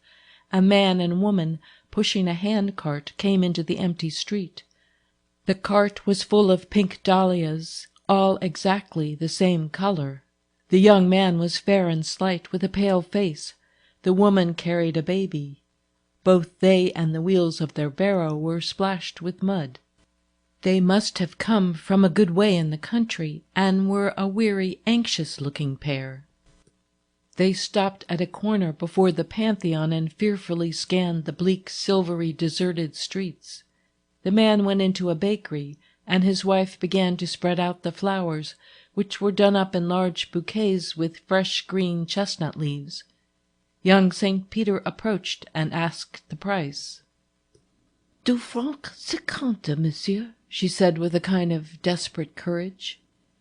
a man and woman pushing a hand-cart came into the empty street. The cart was full of pink dahlias, all exactly the same colour. The young man was fair and slight, with a pale face. The woman carried a baby. Both they and the wheels of their barrow were splashed with mud. They must have come from a good way in the country, and were a weary, anxious-looking pair. They stopped at a corner before the Pantheon and fearfully scanned the bleak, silvery, deserted streets. The man went into a bakery, and his wife began to spread out the flowers, which were done up in large bouquets with fresh green chestnut leaves. Young St. Peter approached and asked the price. 2 francs 50, monsieur, she said with a kind of desperate courage.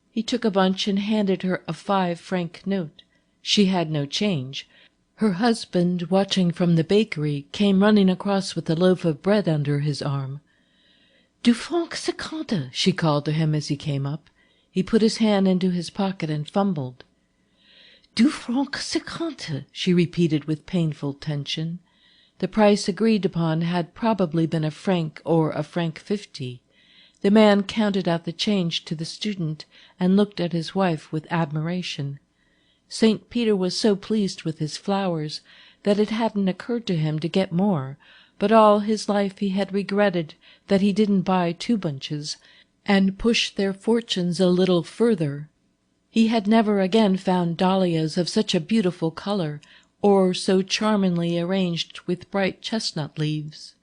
He took a bunch and handed her a 5-franc note. She had no change. Her husband, watching from the bakery, came running across with a loaf of bread under his arm. 2 francs 50, she called to him as he came up. He put his hand into his pocket and fumbled. 2 francs 50, she repeated with painful tension. The price agreed upon had probably been a franc or a franc 50. The man counted out the change to the student and looked at his wife with admiration. St. Peter was so pleased with his flowers that it hadn't occurred to him to get more, but all his life he had regretted that he didn't buy 2 bunches and push their fortunes a little further. He had never again found dahlias of such a beautiful colour, or so charmingly arranged with bright chestnut leaves.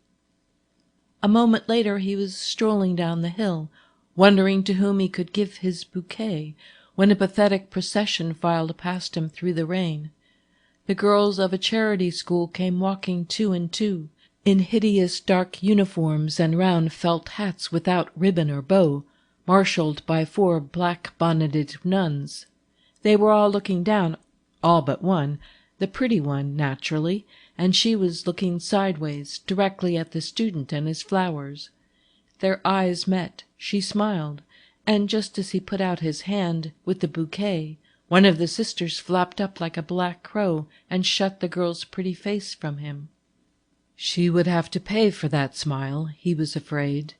A moment later he was strolling down the hill, wondering to whom he could give his bouquet, when a pathetic procession filed past him through the rain. The girls of a charity school came walking 2 and 2, in hideous dark uniforms and round felt hats without ribbon or bow, marshalled by 4 black-bonneted nuns. They were all looking down, all but one, the pretty one, naturally, and she was looking sideways, directly at the student and his flowers. Their eyes met. She smiled, and just as he put out his hand with the bouquet, one of the sisters flapped up like a black crow and shut the girl's pretty face from him. She would have to pay for that smile, he was afraid.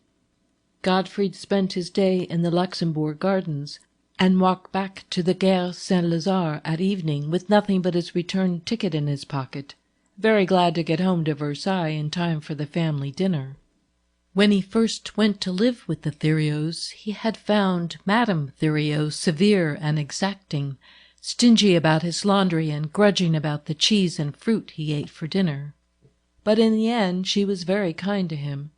Gottfried spent his day in the Luxembourg Gardens, and walked back to the Gare Saint-Lazare at evening with nothing but his return ticket in his pocket, very glad to get home to Versailles in time for the family dinner. When he first went to live with the Theriaults, he had found Madame Theriault severe and exacting, stingy about his laundry and grudging about the cheese and fruit he ate for dinner. But in the end she was very kind to him.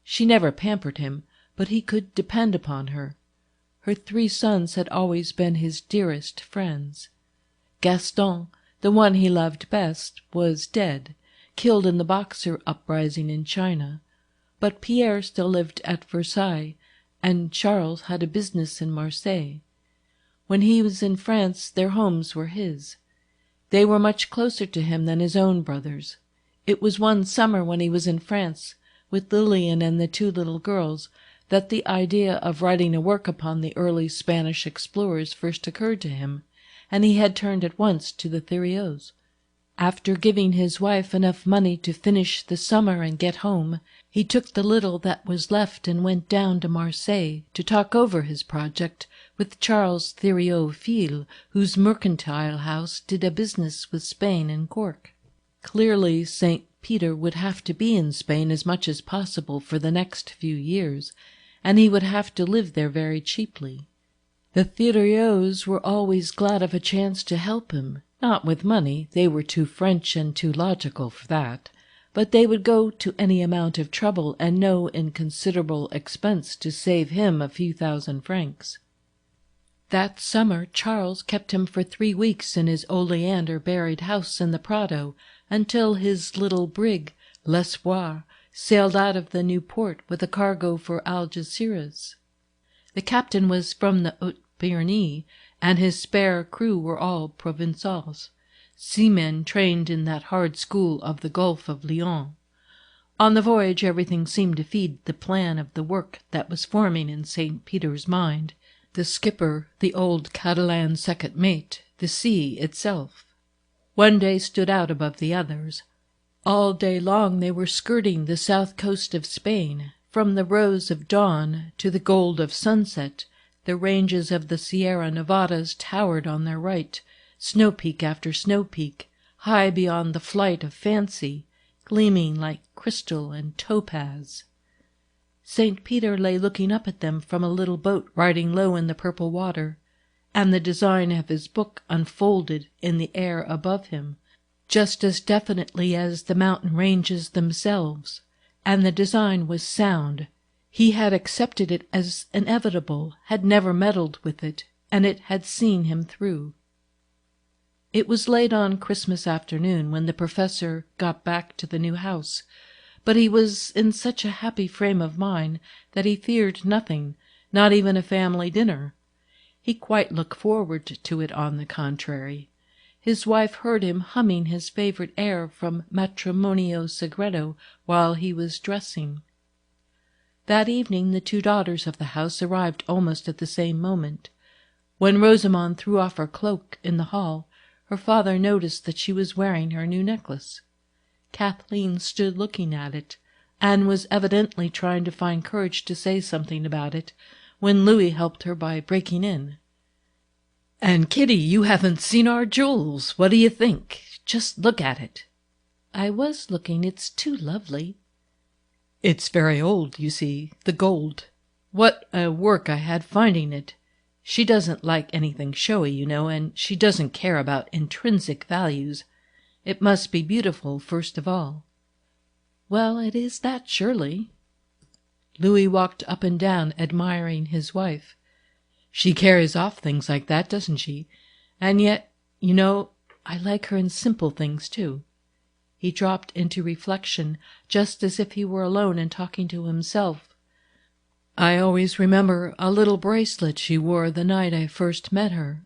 She never pampered him, but he could depend upon her. Her 3 sons had always been his dearest friends. Gaston, the one he loved best, was dead, killed in the Boxer uprising in China. But Pierre still lived at Versailles, and Charles had a business in Marseille. When he was in France, their homes were his. They were much closer to him than his own brothers. It was one summer when he was in France, with Lillian and the 2 little girls, that the idea of writing a work upon the early Spanish explorers first occurred to him, and he had turned at once to the Theriaults. After giving his wife enough money to finish the summer and get home, he took the little that was left and went down to Marseille to talk over his project with Charles Theriault Fils, whose mercantile house did a business with Spain and Cork. Clearly St. Peter would have to be in Spain as much as possible for the next few years, and he would have to live there very cheaply. The Theriaults were always glad of a chance to help him, not with money, they were too French and too logical for that, but they would go to any amount of trouble and no inconsiderable expense to save him a few thousand francs. That summer Charles kept him for 3 weeks in his oleander buried house in the Prado, until his little brig, l'Espoir, sailed out of the new port with a cargo for Algeciras. The captain was from the Hautes-Pyrénées, and his spare crew were all Provençals, seamen trained in that hard school of the Gulf of Lyons. On the voyage everything seemed to feed the plan of the work that was forming in St. Peter's mind: the skipper, the old Catalan second mate, the sea itself. One day stood out above the others. All day long they were skirting the south coast of Spain. From the rose of dawn to the gold of sunset, the ranges of the Sierra Nevadas towered on their right, snow-peak after snow-peak, high beyond the flight of fancy, gleaming like crystal and topaz. St. Peter lay looking up at them from a little boat riding low in the purple water, and the design of his book unfolded in the air above him, just as definitely as the mountain ranges themselves, and the design was sound. He had accepted it as inevitable, had never meddled with it, and it had seen him through. It was late on Christmas afternoon when the professor got back to the new house, but he was in such a happy frame of mind that he feared nothing, not even a family dinner. He quite looked forward to it, on the contrary. His wife heard him humming his favorite air from Matrimonio Segreto while he was dressing. That evening the 2 daughters of the house arrived almost at the same moment. When Rosamond threw off her cloak in the hall, her father noticed that she was wearing her new necklace. Kathleen stood looking at it, and was evidently trying to find courage to say something about it, when Louis helped her by breaking in. "And Kitty, you haven't seen our jewels. What do you think? Just look at it." "I was looking. It's too lovely." "It's very old, you see, the gold. What a work I had finding it. She doesn't like anything showy, you know, and she doesn't care about intrinsic values. It must be beautiful first of all." "Well, it is that, surely." Louis walked up and down, admiring his wife. "She carries off things like that, doesn't she? And yet, you know, I like her in simple things, too." He dropped into reflection, just as if he were alone and talking to himself. I always remember a little bracelet she wore the night I first met her.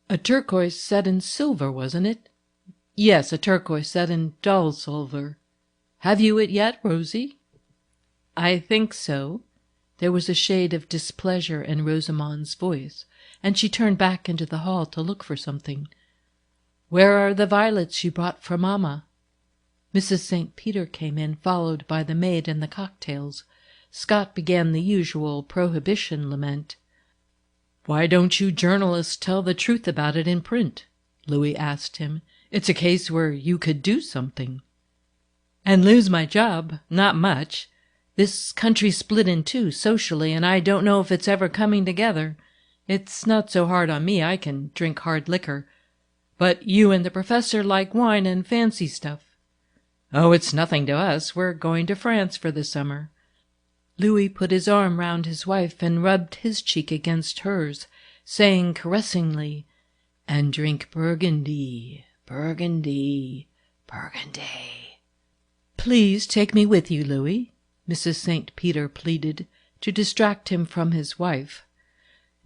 A turquoise set in silver, wasn't it? Yes, a turquoise set in dull silver. Have you it yet, Rosie? I think so. There was a shade of displeasure in Rosamond's voice, and she turned back into the hall to look for something. Where are the violets you brought for Mamma? Mrs. St. Peter came in, followed by the maid and the cocktails. Scott began the usual prohibition lament. "Why don't you journalists tell the truth about it in print?" Louis asked him. "It's a case where you could do something." "And lose my job? Not much. This country's split in two socially, and I don't know if it's ever coming together. It's not so hard on me. I can drink hard liquor. But you and the professor like wine and fancy stuff." "Oh, it's nothing to us. We're going to France for the summer." Louis put his arm round his wife and rubbed his cheek against hers, saying caressingly, "And drink Burgundy, Burgundy, Burgundy." "Please take me with you, Louis," Mrs. St. Peter pleaded, to distract him from his wife.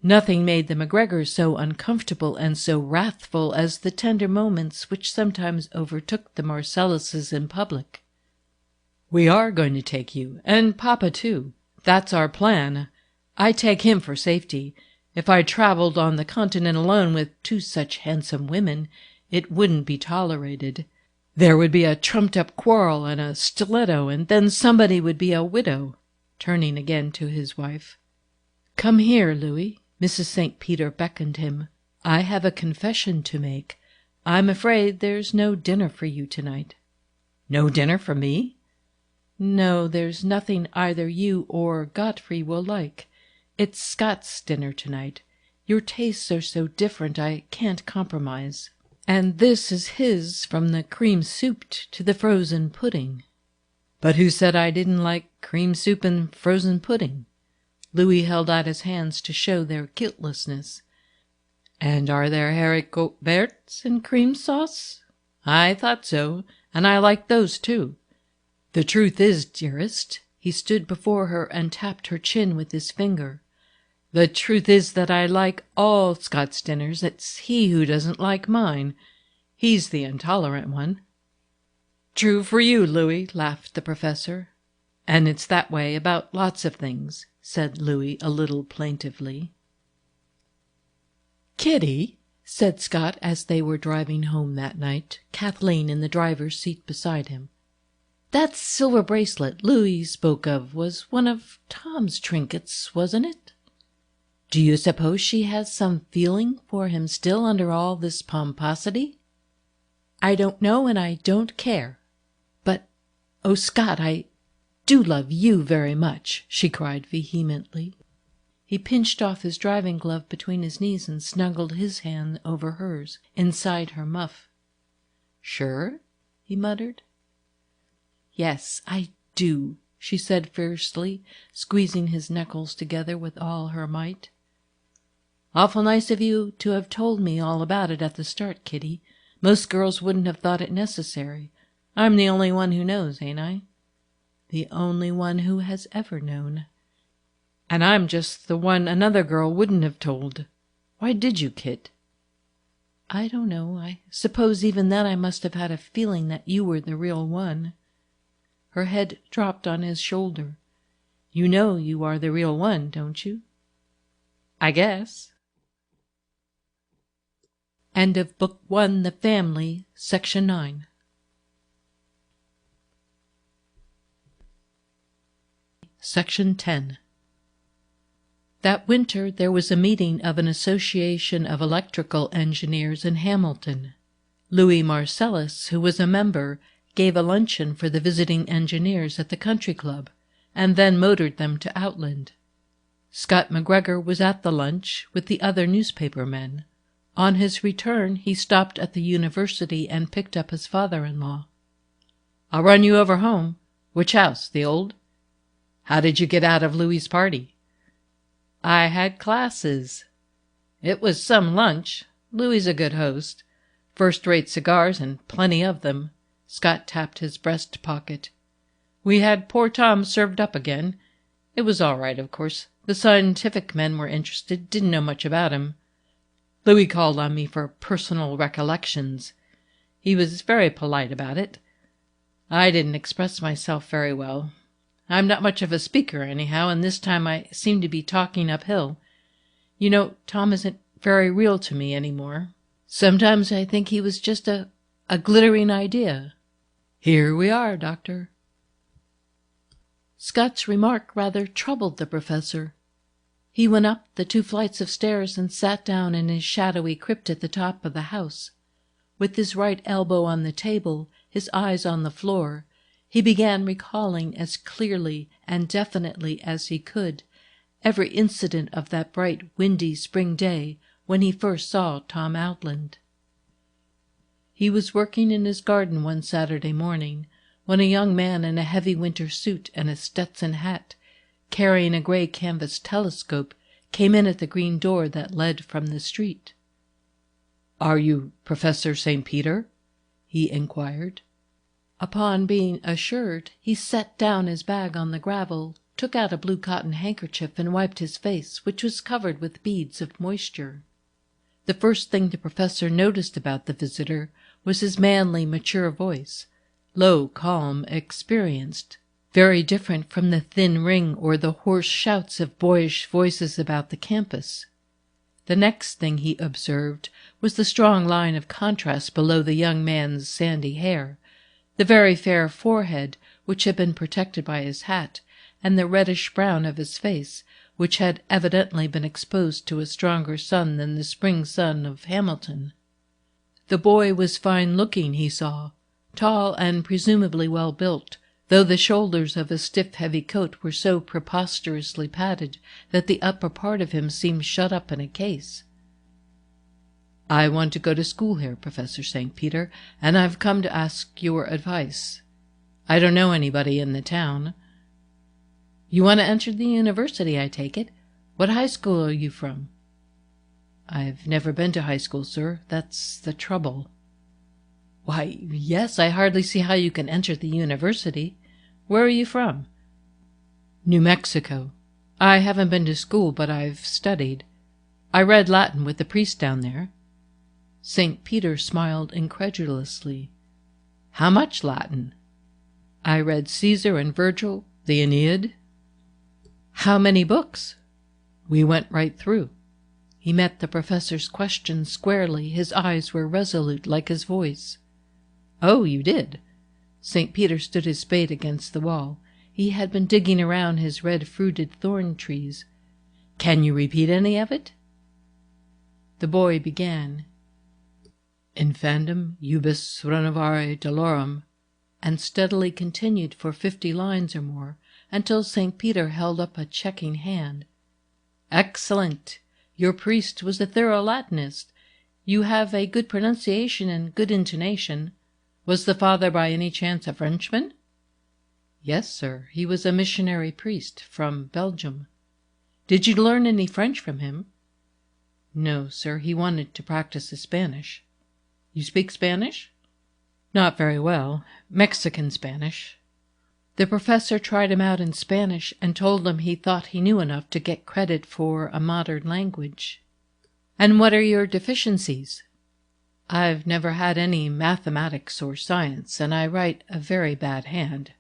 Nothing made the McGregors so uncomfortable and so wrathful as the tender moments which sometimes overtook the Marcelluses in public. "We are going to take you, and Papa too. That's our plan. I take him for safety. If I travelled on the continent alone with two such handsome women, it wouldn't be tolerated. There would be a trumped-up quarrel and a stiletto, and then somebody would be a widow," turning again to his wife. "Come here, Louis." Mrs. St. Peter beckoned him. "I have a confession to make. I'm afraid there's no dinner for you tonight." "No dinner for me?" "No, there's nothing either you or Godfrey will like. It's Scott's dinner tonight. Your tastes are so different I can't compromise. And this is his, from the cream soup to the frozen pudding." "But who said I didn't like cream soup and frozen pudding?" Louis held out his hands to show their guiltlessness. "And are there haricots verts in cream sauce? I thought so, and I like those too. The truth is, dearest," he stood before her and tapped her chin with his finger, "the truth is that I like all Scott's dinners. It's he who doesn't like mine. He's the intolerant one." "True for you, Louis," laughed the professor. "And it's that way about lots of things," said Louis a little plaintively. "Kitty," said Scott as they were driving home that night, Kathleen in the driver's seat beside him, "that silver bracelet Louis spoke of was one of Tom's trinkets, wasn't it? Do you suppose she has some feeling for him still under all this pomposity?" "I don't know, and I don't care. But, oh, Scott, I do love you very much," she cried vehemently. He pinched off his driving glove between his knees and snuggled his hand over hers, inside her muff. "Sure?" he muttered. "Yes, I do," she said fiercely, squeezing his knuckles together with all her might. "Awful nice of you to have told me all about it at the start, Kitty. Most girls wouldn't have thought it necessary. I'm the only one who knows, ain't I?" "The only one who has ever known." "And I'm just the one another girl wouldn't have told. Why did you, Kit?" "I don't know. I suppose even then I must have had a feeling that you were the real one." Her head dropped on his shoulder. "You know you are the real one, don't you?" "I guess." End of Book 1, The Family, Section 9. Section 10. That winter there was a meeting of an association of electrical engineers in Hamilton. Louis Marcellus, who was a member, gave a luncheon for the visiting engineers at the country club, and then motored them to Outland. Scott McGregor was at the lunch with the other newspaper men. On his return he stopped at the university and picked up his father-in-law. "I'll run you over home. Which house, the old? How did you get out of Louis's party?" "I had classes." "It was some lunch. Louis's a good host. First-rate cigars and plenty of them." Scott tapped his breast pocket. "We had poor Tom served up again. It was all right, of course. The scientific men were interested, didn't know much about him. Louis called on me for personal recollections. He was very polite about it. I didn't express myself very well. I'm not much of a speaker, anyhow, and this time I seemed to be talking uphill. You know, Tom isn't very real to me any more. Sometimes I think he was just a glittering idea. Here we are, Doctor. Scott's remark rather troubled the professor. He went up the 2 flights of stairs and sat down in his shadowy crypt at the top of the house. With his right elbow on the table, his eyes on the floor, he began recalling as clearly and definitely as he could every incident of that bright, windy spring day when he first saw Tom Outland. He was working in his garden one Saturday morning when a young man in a heavy winter suit and a Stetson hat, carrying a gray canvas telescope, came in at the green door that led from the street. "Are you Professor St. Peter?" he inquired. Upon being assured, he set down his bag on the gravel, took out a blue cotton handkerchief and wiped his face, which was covered with beads of moisture. The first thing the professor noticed about the visitor was his manly, mature voice, low, calm, experienced, very different from the thin ring or the hoarse shouts of boyish voices about the campus. The next thing he observed was the strong line of contrast below the young man's sandy hair, the very fair forehead which had been protected by his hat, and the reddish-brown of his face, which had evidently been exposed to a stronger sun than the spring sun of Hamilton. The boy was fine-looking, he saw, tall and presumably well-built, though the shoulders of his stiff, heavy coat were so preposterously padded that the upper part of him seemed shut up in a case. "I want to go to school here, Professor St. Peter, and I've come to ask your advice. I don't know anybody in the town." "You want to enter the university, I take it. What high school are you from?" "I've never been to high school, sir. That's the trouble." "Why, yes, I hardly see how you can enter the university. Where are you from?" "New Mexico. I haven't been to school, but I've studied. I read Latin with the priest down there." St. Peter smiled incredulously. "How much Latin?" "I read Caesar and Virgil, the Aeneid." "How many books?" "We went right through." He met the professor's question squarely. His eyes were resolute like his voice. "Oh, you did?" St. Peter stood his spade against the wall. He had been digging around his red-fruited thorn trees. "Can you repeat any of it?" The boy began, "Infandum ubis renovare dolorum," and steadily continued for 50 lines or more, until St. Peter held up a checking hand. "Excellent! Your priest was a thorough Latinist. You have a good pronunciation and good intonation. Was the father by any chance a Frenchman?" "Yes, sir. He was a missionary priest from Belgium." "Did you learn any French from him?" "No, sir. He wanted to practice his Spanish." "You speak Spanish?" "Not very well. Mexican Spanish." The professor tried him out in Spanish and told him he thought he knew enough to get credit for a modern language. "And what are your deficiencies?" "I've never had any mathematics or science, and I write a very bad hand."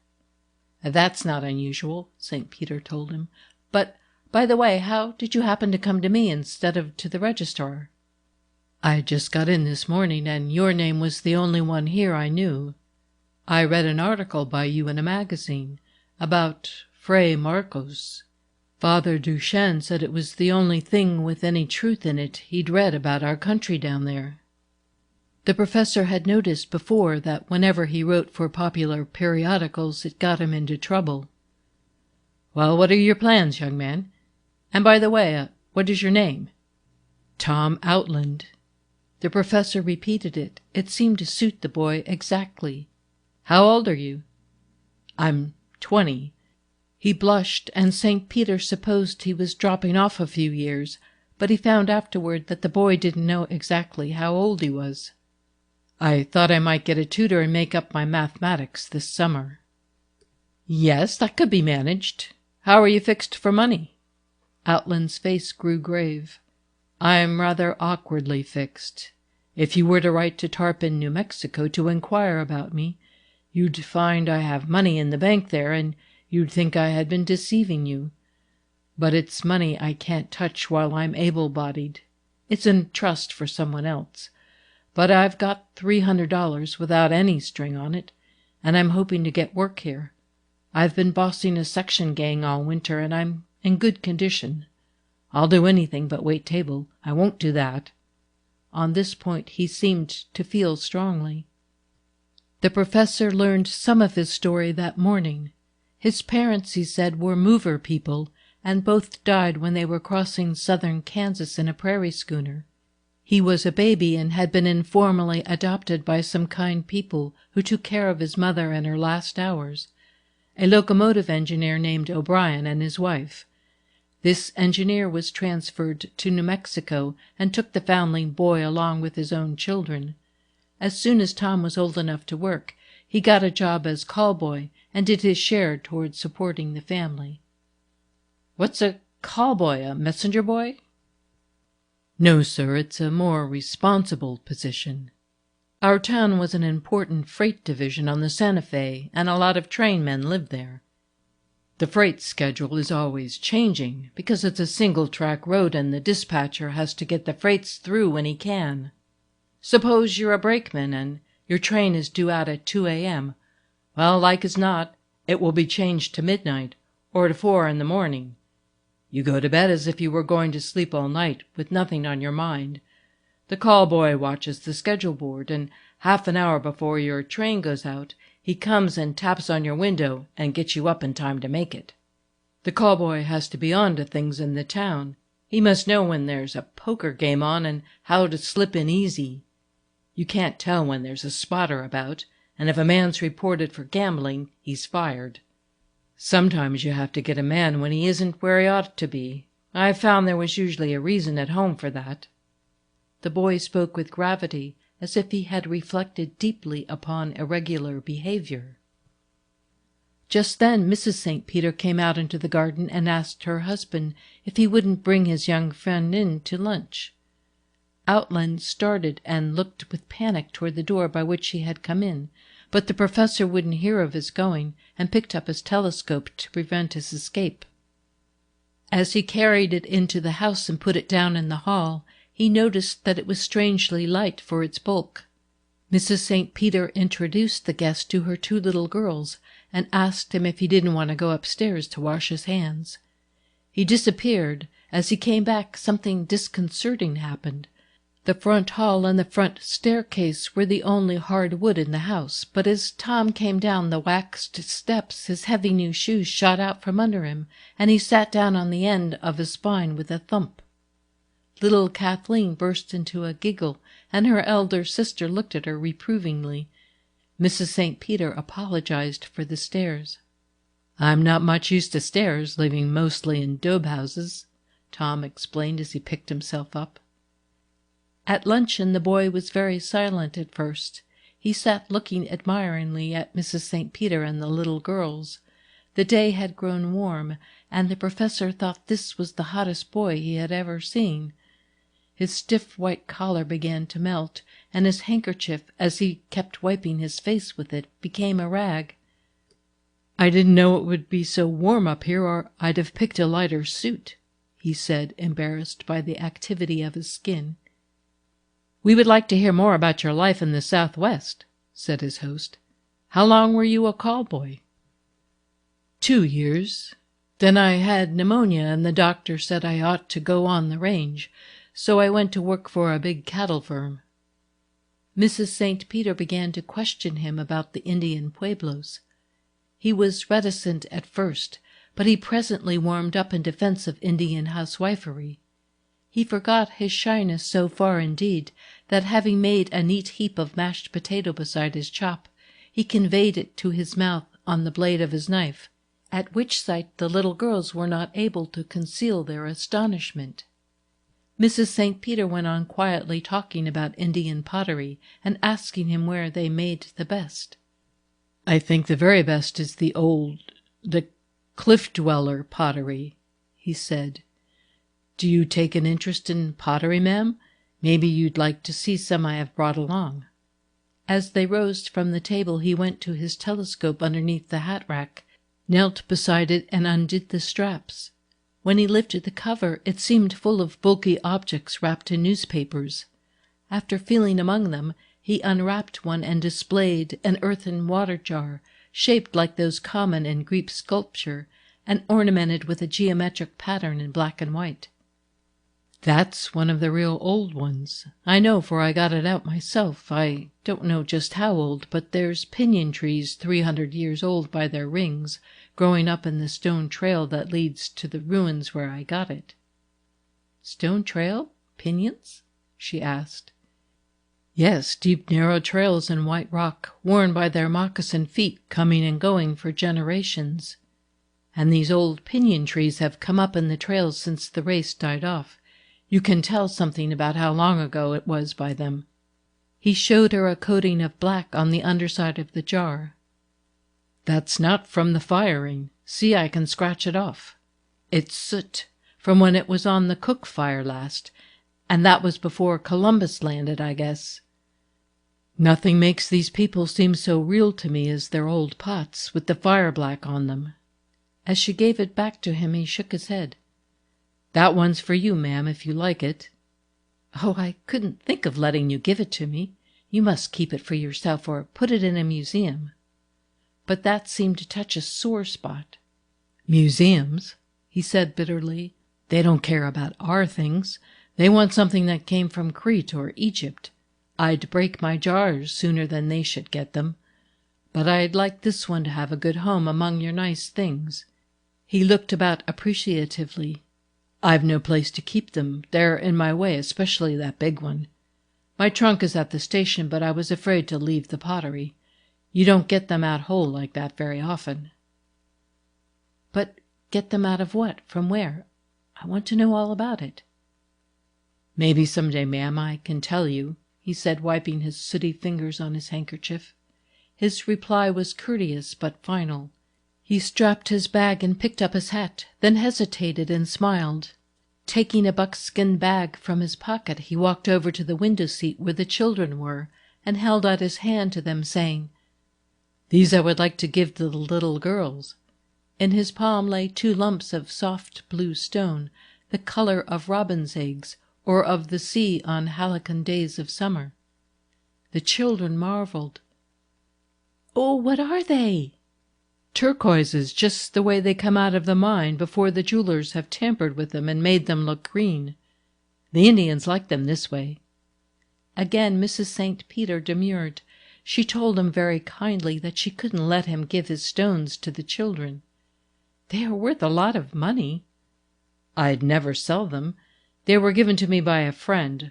"That's not unusual," St. Peter told him. "But, by the way, how did you happen to come to me instead of to the registrar?" "I just got in this morning, and your name was the only one here I knew. I read an article by you in a magazine about Fray Marcos. Father Duchesne said it was the only thing with any truth in it he'd read about our country down there." The professor had noticed before that whenever he wrote for popular periodicals it got him into trouble. "Well, what are your plans, young man? And by the way, what is your name?" "Tom Outland." The professor repeated it. It seemed to suit the boy exactly. "How old are you?" "I'm 20. He blushed, and St. Peter supposed he was dropping off a few years, but he found afterward that the boy didn't know exactly how old he was. "I thought I might get a tutor and make up my mathematics this summer." "Yes, that could be managed. How are you fixed for money?" Outland's face grew grave. "I'm rather awkwardly fixed. If you were to write to Tarpon, New Mexico, to inquire about me, you'd find I have money in the bank there, and you'd think I had been deceiving you. But it's money I can't touch while I'm able-bodied. It's in trust for someone else. But I've got $300 without any string on it, and I'm hoping to get work here. I've been bossing a section gang all winter, and I'm in good condition. I'll do anything but wait table. I won't do that." On this point he seemed to feel strongly. The professor learned some of his story that morning. His parents, he said, were mover people, and both died when they were crossing southern Kansas in a prairie schooner. He was a baby and had been informally adopted by some kind people who took care of his mother in her last hours, a locomotive engineer named O'Brien and his wife. This engineer was transferred to New Mexico and took the foundling boy along with his own children. As soon as Tom was old enough to work, he got a job as call-boy and did his share toward supporting the family. "What's a call-boy, a messenger boy?" "No, sir, it's a more responsible position. Our town was an important freight division on the Santa Fe, and a lot of trainmen lived there. The freight schedule is always changing because it's a single-track road and the dispatcher has to get the freights through when he can. Suppose you're a brakeman and your train is due out at 2 a.m. Well, like as not, it will be changed to midnight or to 4 in the morning. You go to bed as if you were going to sleep all night with nothing on your mind. The call boy watches the schedule board, and half an hour before your train goes out, he comes and taps on your window and gets you up in time to make it. The call boy has to be on to things in the town. He must know when there's a poker game on and how to slip in easy. You can't tell when there's a spotter about, and if a man's reported for gambling, he's fired. Sometimes you have to get a man when he isn't where he ought to be. I found there was usually a reason at home for that." The boy spoke with gravity, as if he had reflected deeply upon irregular behavior. Just then Mrs. St. Peter came out into the garden and asked her husband if he wouldn't bring his young friend in to lunch. Outland started and looked with panic toward the door by which he had come in, but the professor wouldn't hear of his going and picked up his telescope to prevent his escape. As he carried it into the house and put it down in the hall, he noticed that it was strangely light for its bulk. Mrs. St. Peter introduced the guest to her 2 little girls and asked him if he didn't want to go upstairs to wash his hands. He disappeared. As he came back, something disconcerting happened. The front hall and the front staircase were the only hard wood in the house, but as Tom came down the waxed steps, his heavy new shoes shot out from under him, and he sat down on the end of his spine with a thump. Little Kathleen burst into a giggle, and her elder sister looked at her reprovingly. Mrs. St. Peter apologized for the stairs. "I'm not much used to stairs, living mostly in daub houses," Tom explained as he picked himself up. At luncheon the boy was very silent at first. He sat looking admiringly at Mrs. St. Peter and the little girls. The day had grown warm, and the professor thought this was the hottest boy he had ever seen. His stiff white collar began to melt, and his handkerchief, as he kept wiping his face with it, became a rag. "I didn't know it would be so warm up here, or I'd have picked a lighter suit," he said, embarrassed by the activity of his skin. "We would like to hear more about your life in the Southwest," said his host. "How long were you a call-boy?" 2 years. Then I had pneumonia, and the doctor said I ought to go on the range, so I went to work for a big cattle firm." Mrs. St. Peter began to question him about the Indian pueblos. He was reticent at first, but he presently warmed up in defense of Indian housewifery. He forgot his shyness so far, indeed, that having made a neat heap of mashed potato beside his chop, he conveyed it to his mouth on the blade of his knife, at which sight the little girls were not able to conceal their astonishment. Mrs. St. Peter went on quietly talking about Indian pottery and asking him where they made the best. "I think the very best is the cliff-dweller pottery," he said. "Do you take an interest in pottery, ma'am? Maybe you'd like to see some I have brought along." As they rose from the table, he went to his telescope underneath the hat rack, knelt beside it, and undid the straps. When he lifted the cover, it seemed full of bulky objects wrapped in newspapers. After feeling among them, he unwrapped one and displayed an earthen water jar, shaped like those common in Greek sculpture, and ornamented with a geometric pattern in black and white. "That's one of the real old ones. I know, for I got it out myself. I don't know just how old, but there's pinyon trees 300 years old by their rings, growing up in the stone trail that leads to the ruins where I got it." "Stone trail? Pinyons?" she asked. "Yes, deep narrow trails in white rock, worn by their moccasined feet coming and going for generations. And these old pinyon trees have come up in the trails since the race died off. You can tell something about how long ago it was by them." He showed her a coating of black on the underside of the jar. "That's not from the firing. See, I can scratch it off. It's soot, from when it was on the cook fire last, and that was before Columbus landed, I guess. Nothing makes these people seem so real to me as their old pots, with the fire black on them." As she gave it back to him, he shook his head. "That one's for you, ma'am, if you like it." "Oh, I couldn't think of letting you give it to me. You must keep it for yourself or put it in a museum." But that seemed to touch a sore spot. "Museums," he said bitterly. "They don't care about our things. They want something that came from Crete or Egypt. I'd break my jars sooner than they should get them. But I'd like this one to have a good home among your nice things." He looked about appreciatively. "I've no place to keep them. They're in my way, especially that big one. My trunk is at the station, but I was afraid to leave the pottery. You don't get them out whole like that very often." "But get them out of what? From where? I want to know all about it." "Maybe some day, ma'am, I can tell you," he said, wiping his sooty fingers on his handkerchief. His reply was courteous but final. He strapped his bag and picked up his hat, then hesitated and smiled. Taking a buckskin bag from his pocket, he walked over to the window seat where the children were and held out his hand to them, saying, "These I would like to give to the little girls." In his palm lay 2 lumps of soft blue stone, the color of robin's eggs or of the sea on halcyon days of summer. The children marveled. "Oh, what are they?" "Turquoises, just the way they come out of the mine before the jewelers have tampered with them and made them look green. The Indians like them this way." Again Mrs. St. Peter demurred. She told him very kindly that she couldn't let him give his stones to the children. "They are worth a lot of money." "I'd never sell them. They were given to me by a friend.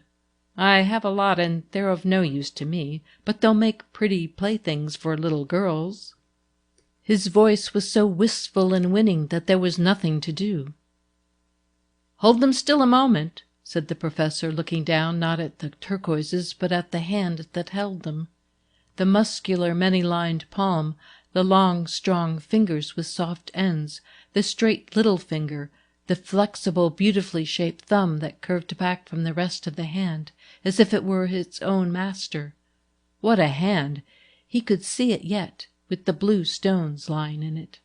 I have a lot, and they're of no use to me, but they'll make pretty playthings for little girls." His voice was so wistful and winning that there was nothing to do. "Hold them still a moment," said the professor, looking down not at the turquoises but at the hand that held them. The muscular, many-lined palm, the long, strong fingers with soft ends, the straight little finger, the flexible, beautifully shaped thumb that curved back from the rest of the hand, as if it were its own master. What a hand! He could see it yet, with the blue stones lying in it.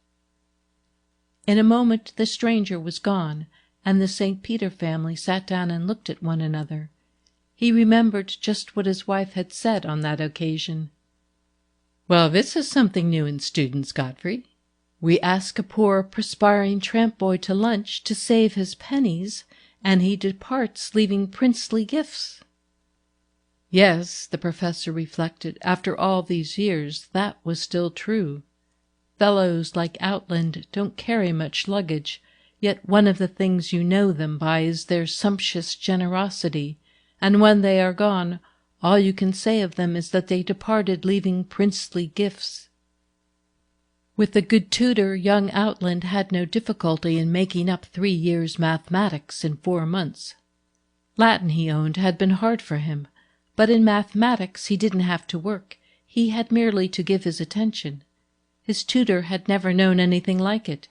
In a moment the stranger was gone, and the St. Peter family sat down and looked at one another. He remembered just what his wife had said on that occasion. "Well, this is something new in students, Godfrey. We ask a poor, perspiring tramp boy to lunch to save his pennies, and he departs leaving princely gifts." Yes, the professor reflected, after all these years, that was still true. Fellows like Outland don't carry much luggage, yet one of the things you know them by is their sumptuous generosity, and when they are gone, all you can say of them is that they departed leaving princely gifts. With a good tutor, young Outland had no difficulty in making up 3 years' mathematics in 4 months. Latin, he owned, had been hard for him, but in mathematics he didn't have to work. He had merely to give his attention. His tutor had never known anything like it.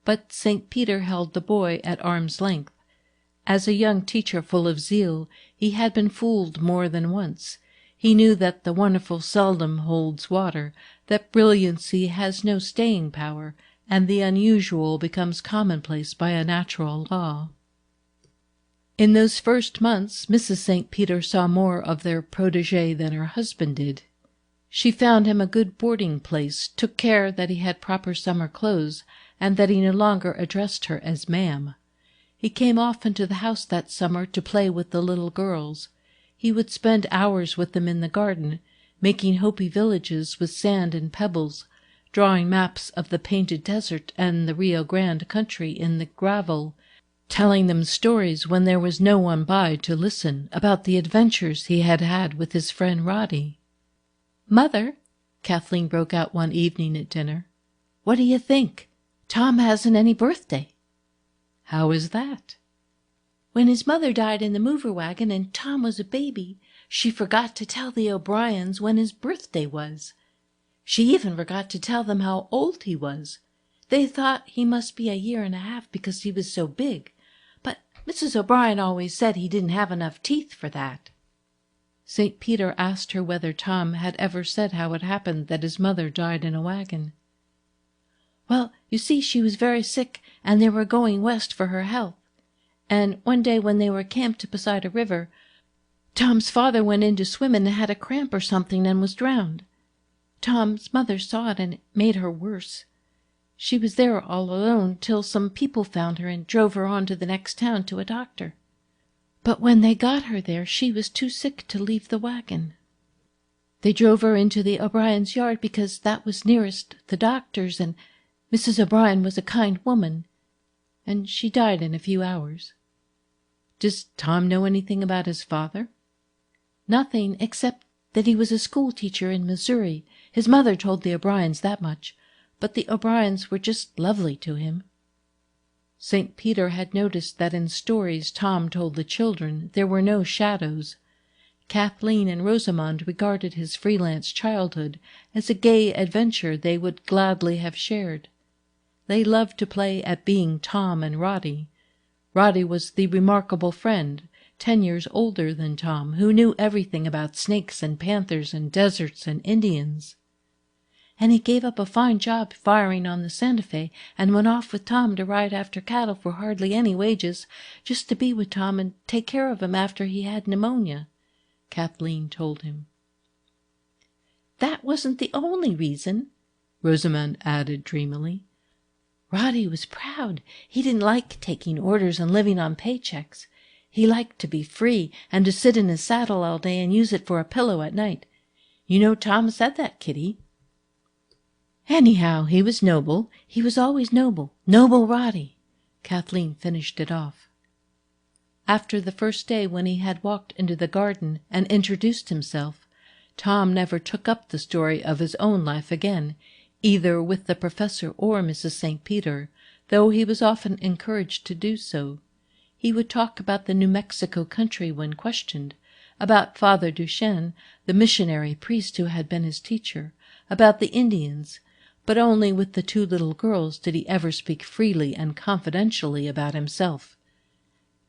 But St. Peter held the boy at arm's length. As a young teacher full of zeal, he had been fooled more than once. He knew that the wonderful seldom holds water, that brilliancy has no staying power, and the unusual becomes commonplace by a natural law. In those first months, Mrs. St. Peter saw more of their protégé than her husband did. She found him a good boarding-place, took care that he had proper summer clothes, and that he no longer addressed her as ma'am. He came often to the house that summer to play with the little girls. He would spend hours with them in the garden, making Hopi villages with sand and pebbles, drawing maps of the Painted Desert and the Rio Grande country in the gravel, telling them stories when there was no one by to listen about the adventures he had had with his friend Roddy. "Mother," Kathleen broke out one evening at dinner, "what do you think? Tom hasn't any birthday." "How is that?" "When his mother died in the mover wagon and Tom was a baby, she forgot to tell the O'Briens when his birthday was. She even forgot to tell them how old he was. They thought he must be a year and a half because he was so big, but Mrs. O'Brien always said he didn't have enough teeth for that." St. Peter asked her whether Tom had ever said how it happened that his mother died in a wagon. "Well, you see, she was very sick, and they were going west for her health. And one day when they were camped beside a river, Tom's father went in to swim and had a cramp or something and was drowned. Tom's mother saw it, and it made her worse. She was there all alone till some people found her and drove her on to the next town to a doctor. But when they got her there, she was too sick to leave the wagon. They drove her into the O'Brien's yard because that was nearest the doctor's, and Mrs. O'Brien was a kind woman, and she died in a few hours." "Does Tom know anything about his father?" "Nothing, except that he was a school teacher in Missouri. His mother told the O'Briens that much, but the O'Briens were just lovely to him." St. Peter had noticed that in stories Tom told the children there were no shadows. Kathleen and Rosamond regarded his freelance childhood as a gay adventure they would gladly have shared. They loved to play at being Tom and Roddy. Roddy was the remarkable friend, 10 years older than Tom, who knew everything about snakes and panthers and deserts and Indians. And he gave up a fine job firing on the Santa Fe and went off with Tom to ride after cattle for hardly any wages, just to be with Tom and take care of him after he had pneumonia, Kathleen told him. "That wasn't the only reason," Rosamond added dreamily. "Roddy was proud. He didn't like taking orders and living on paychecks. He liked to be free and to sit in his saddle all day and use it for a pillow at night. You know Tom said that, Kitty." "Anyhow, he was noble. He was always noble. Noble Roddy," Kathleen finished it off. After the first day when he had walked into the garden and introduced himself, Tom never took up the story of his own life again, either with the professor or Mrs. St. Peter, though he was often encouraged to do so. He would talk about the New Mexico country when questioned, about Father Duchesne, the missionary priest who had been his teacher, about the Indians, but only with the 2 little girls did he ever speak freely and confidentially about himself.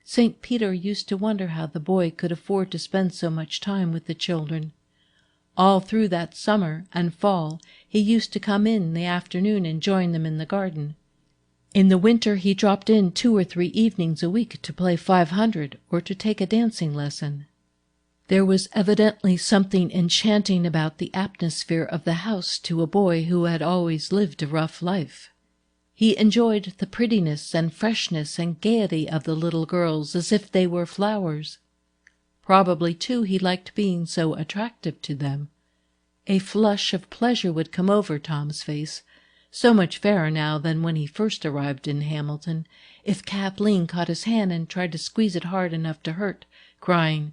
St. Peter used to wonder how the boy could afford to spend so much time with the children. All through that summer and fall he used to come in the afternoon and join them in the garden. In the winter he dropped in 2 or 3 evenings a week to play 500 or to take a dancing lesson. There was evidently something enchanting about the atmosphere of the house to a boy who had always lived a rough life. He enjoyed the prettiness and freshness and gaiety of the little girls as if they were flowers. Probably, too, he liked being so attractive to them. A flush of pleasure would come over Tom's face, so much fairer now than when he first arrived in Hamilton, if Kathleen caught his hand and tried to squeeze it hard enough to hurt, crying,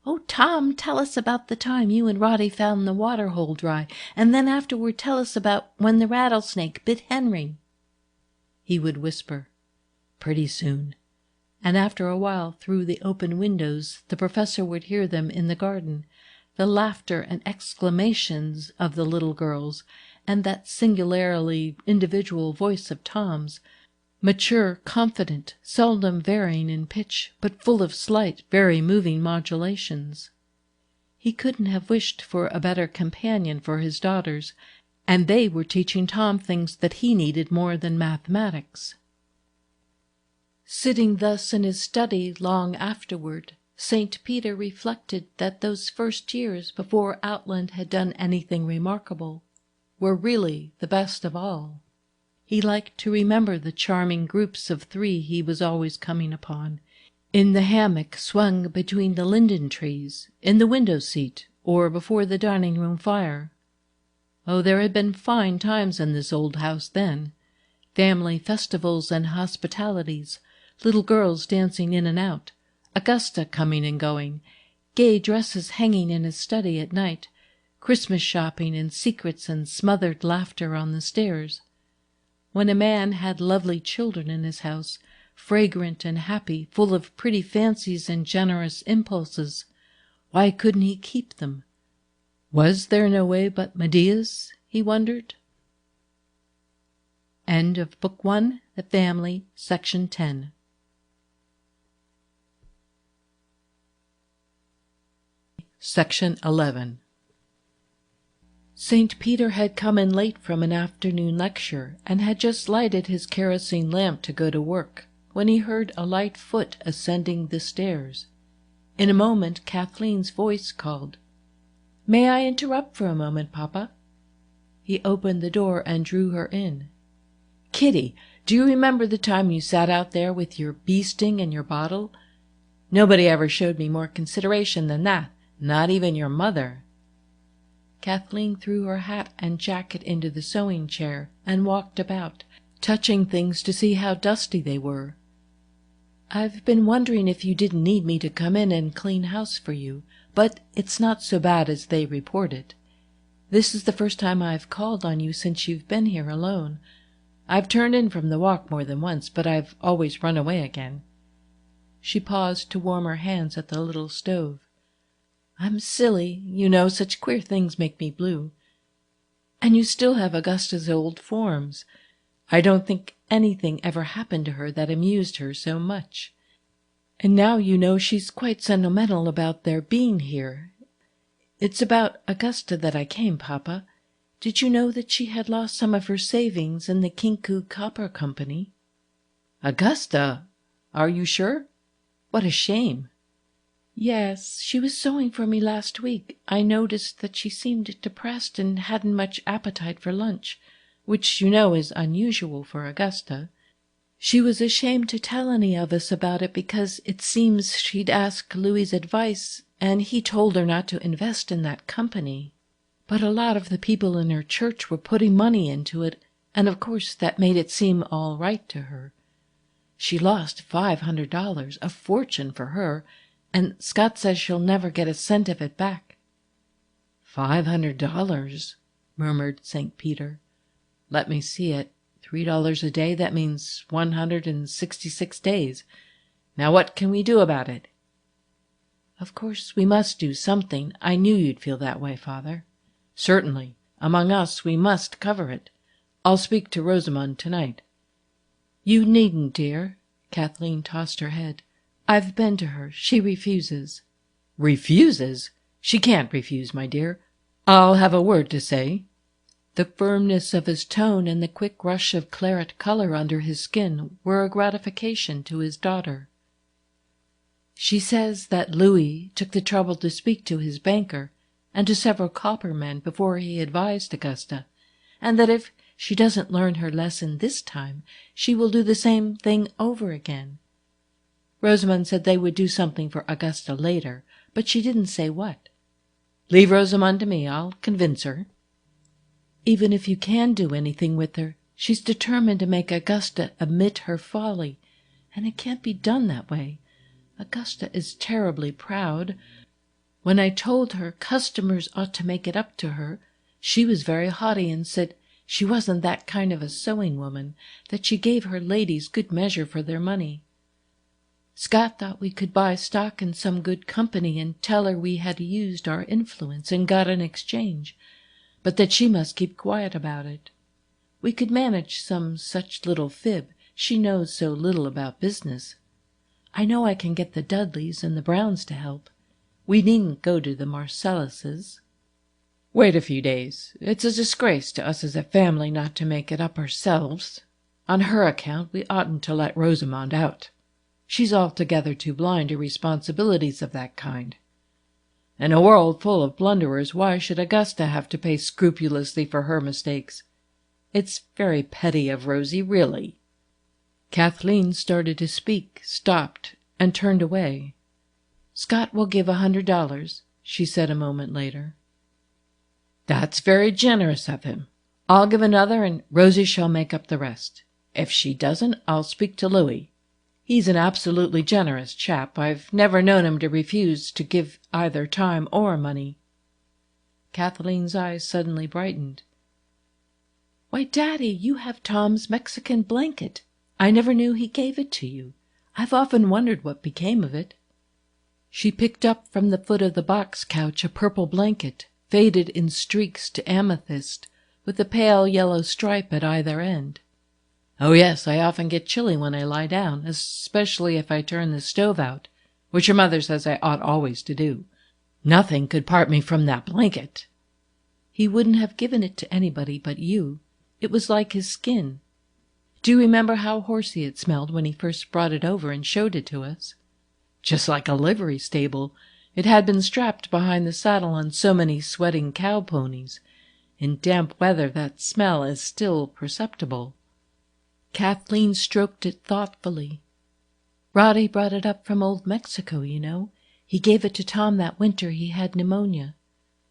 "Oh, Tom, tell us about the time you and Roddy found the water hole dry, and then afterward tell us about when the rattlesnake bit Henry." He would whisper, "Pretty soon," and after a while through the open windows the professor would hear them in the garden, the laughter and exclamations of the little girls, and that singularly individual voice of Tom's, mature, confident, seldom varying in pitch, but full of slight, very moving modulations. He couldn't have wished for a better companion for his daughters, and they were teaching Tom things that he needed more than mathematics. Sitting thus in his study long afterward, St. Peter reflected that those first years, before Outland had done anything remarkable, were really the best of all. He liked to remember the charming groups of three he was always coming upon, in the hammock swung between the linden trees, in the window-seat, or before the dining-room fire. Oh, there had been fine times in this old house then, family festivals and hospitalities, little girls dancing in and out, Augusta coming and going, gay dresses hanging in his study at night, Christmas shopping and secrets and smothered laughter on the stairs. When a man had lovely children in his house, fragrant and happy, full of pretty fancies and generous impulses, why couldn't he keep them? Was there no way but Medea's, he wondered? End of Book 1, The Family, Section 10. Section 11. St. Peter had come in late from an afternoon lecture, and had just lighted his kerosene lamp to go to work, when he heard a light foot ascending the stairs. In a moment Kathleen's voice called, "May I interrupt for a moment, Papa?" He opened the door and drew her in. "Kitty, do you remember the time you sat out there with your bee-sting and your bottle? Nobody ever showed me more consideration than that, not even your mother." Kathleen threw her hat and jacket into the sewing chair and walked about, touching things to see how dusty they were. "I've been wondering if you didn't need me to come in and clean house for you, but it's not so bad as they reported. This is the first time I've called on you since you've been here alone. I've turned in from the walk more than once, but I've always run away again." She paused to warm her hands at the little stove. "I'm silly, you know, such queer things make me blue. And you still have Augusta's old forms. I don't think anything ever happened to her that amused her so much. And now you know she's quite sentimental about their being here. It's about Augusta that I came, Papa. Did you know that she had lost some of her savings in the Kinku Copper Company?" "Augusta? Are you sure? What a shame." "Yes, she was sewing for me last week. I noticed that she seemed depressed and hadn't much appetite for lunch, which you know is unusual for Augusta. She was ashamed to tell any of us about it because it seems she'd asked Louis's advice, and he told her not to invest in that company. But a lot of the people in her church were putting money into it, and of course that made it seem all right to her. She lost $500, a fortune for her, and Scott says she'll never get a cent of it back." "$500, murmured St. Peter. "Let me see it. $3 a day, that means 166 days. Now what can we do about it?" "Of course we must do something. I knew you'd feel that way, Father." "Certainly. Among us we must cover it. I'll speak to Rosamond tonight." "You needn't, dear." Kathleen tossed her head. "I've been to her. She refuses." "Refuses? She can't refuse, my dear. I'll have a word to say." The firmness of his tone and the quick rush of claret color under his skin were a gratification to his daughter. "She says that Louis took the trouble to speak to his banker and to several copper men before he advised Augusta, and that if she doesn't learn her lesson this time, she will do the same thing over again. Rosamond said they would do something for Augusta later, but she didn't say what. Leave Rosamond to me. I'll convince her." "Even if you can do anything with her, she's determined to make Augusta admit her folly, and it can't be done that way. Augusta is terribly proud. When I told her customers ought to make it up to her, she was very haughty and said she wasn't that kind of a sewing woman, that she gave her ladies good measure for their money. Scott thought we could buy stock in some good company and tell her we had used our influence and got an exchange, but that she must keep quiet about it. We could manage some such little fib. She knows so little about business. I know I can get the Dudleys and the Browns to help. We needn't go to the Marcelluses." "Wait a few days. It's a disgrace to us as a family not to make it up ourselves. On her account we oughtn't to let Rosamond out. She's altogether too blind to responsibilities of that kind. In a world full of blunderers, why should Augusta have to pay scrupulously for her mistakes? It's very petty of Rosie, really." Kathleen started to speak, stopped, and turned away. "Scott will give $100, she said a moment later. "That's very generous of him. I'll give another, and Rosie shall make up the rest. If she doesn't, I'll speak to Louis. He's an absolutely generous chap. I've never known him to refuse to give either time or money." Kathleen's eyes suddenly brightened. "Why, Daddy, you have Tom's Mexican blanket. I never knew he gave it to you. I've often wondered what became of it." She picked up from the foot of the box couch a purple blanket, faded in streaks to amethyst, with a pale yellow stripe at either end. "Oh, yes, I often get chilly when I lie down, especially if I turn the stove out, which your mother says I ought always to do. Nothing could part me from that blanket." "He wouldn't have given it to anybody but you. It was like his skin. Do you remember how horsey it smelled when he first brought it over and showed it to us?" "Just like a livery stable. It had been strapped behind the saddle on so many sweating cow ponies. In damp weather that smell is still perceptible." Kathleen stroked it thoughtfully. "Roddy brought it up from old Mexico, you know. He gave it to Tom that winter he had pneumonia.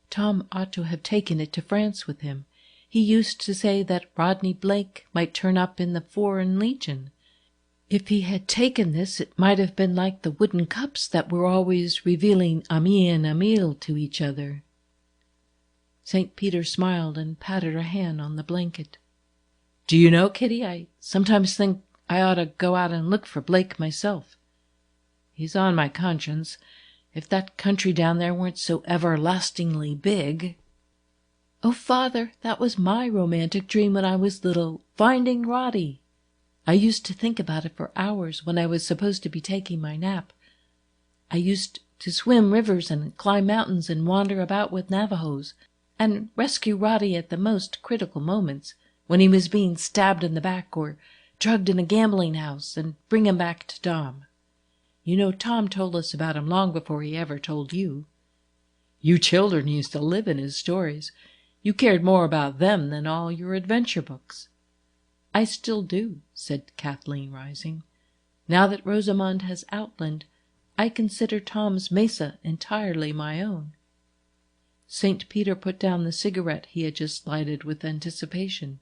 Tom ought to have taken it to France with him. He used to say that Rodney Blake might turn up in the Foreign Legion. If he had taken this, it might have been like the wooden cups that were always revealing Ami and Emile to each other." St. Peter smiled and patted her hand on the blanket. "Do you know, Kitty, I sometimes think I ought to go out and look for Blake myself. He's on my conscience. If that country down there weren't so everlastingly big." "Oh, Father, that was my romantic dream when I was little, finding Roddy. I used to think about it for hours when I was supposed to be taking my nap. I used to swim rivers and climb mountains and wander about with Navajos, and rescue Roddy at the most critical moments, when he was being stabbed in the back or drugged in a gambling house, and bring him back to Tom. You know, Tom told us about him long before he ever told you. You children used to live in his stories. You cared more about them than all your adventure books." "I still do," said Kathleen, rising. "Now that Rosamond has Outland, I consider Tom's Mesa entirely my own." St. Peter put down the cigarette he had just lighted with anticipation.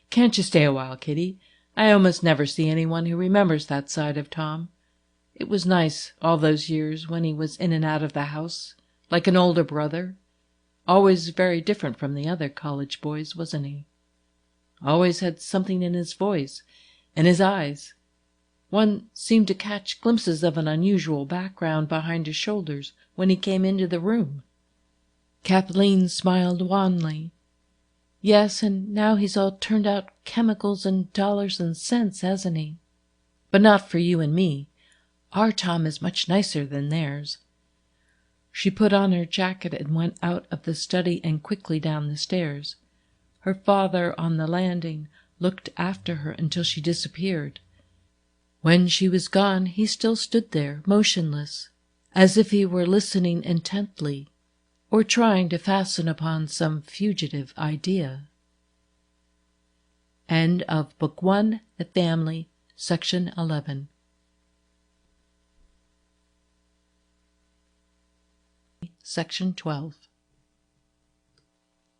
"Can't you stay a while, Kitty? I almost never see anyone who remembers that side of Tom. It was nice, all those years, when he was in and out of the house, like an older brother. Always very different from the other college boys, wasn't he? Always had something in his voice, in his eyes. One seemed to catch glimpses of an unusual background behind his shoulders when he came into the room." Kathleen smiled wanly. "Yes, and now he's all turned out chemicals and dollars and cents, hasn't he? But not for you and me. Our Tom is much nicer than theirs." She put on her jacket and went out of the study and quickly down the stairs. Her father, on the landing, looked after her until she disappeared. When she was gone, he still stood there, motionless, as if he were listening intently, or trying to fasten upon some fugitive idea. End of Book 1, The Family, Section 11. Section 12.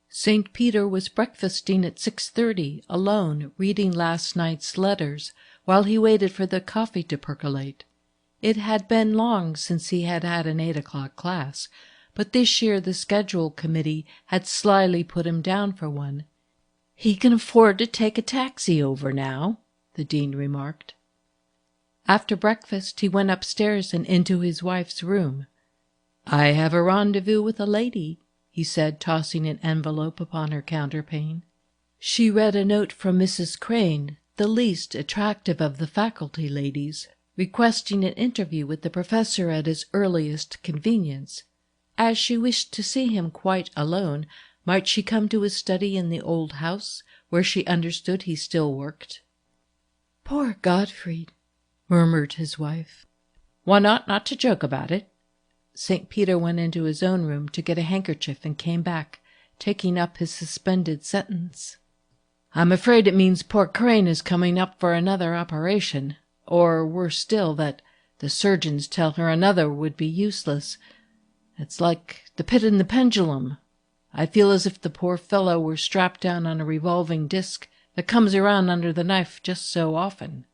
St. Peter was breakfasting at 6:30, alone, reading last night's letters, while he waited for the coffee to percolate. It had been long since he had had an 8 o'clock class, but this year the schedule committee had slyly put him down for one. "He can afford to take a taxi over now," the dean remarked. After breakfast he went upstairs and into his wife's room. "I have a rendezvous with a lady," he said, tossing an envelope upon her counterpane. She read a note from Mrs. Crane, the least attractive of the faculty ladies, requesting an interview with the professor at his earliest convenience. As she wished to see him quite alone, might she come to his study in the old house, where she understood he still worked? "Poor Gottfried," murmured his wife. One ought not to joke about it. St. Peter went into his own room to get a handkerchief and came back, taking up his suspended sentence. "I'm afraid it means poor Crane is coming up for another operation, or, worse still, that the surgeons tell her another would be useless. It's like the pit and the pendulum. I feel as if the poor fellow were strapped down on a revolving disc that comes around under the knife just so often."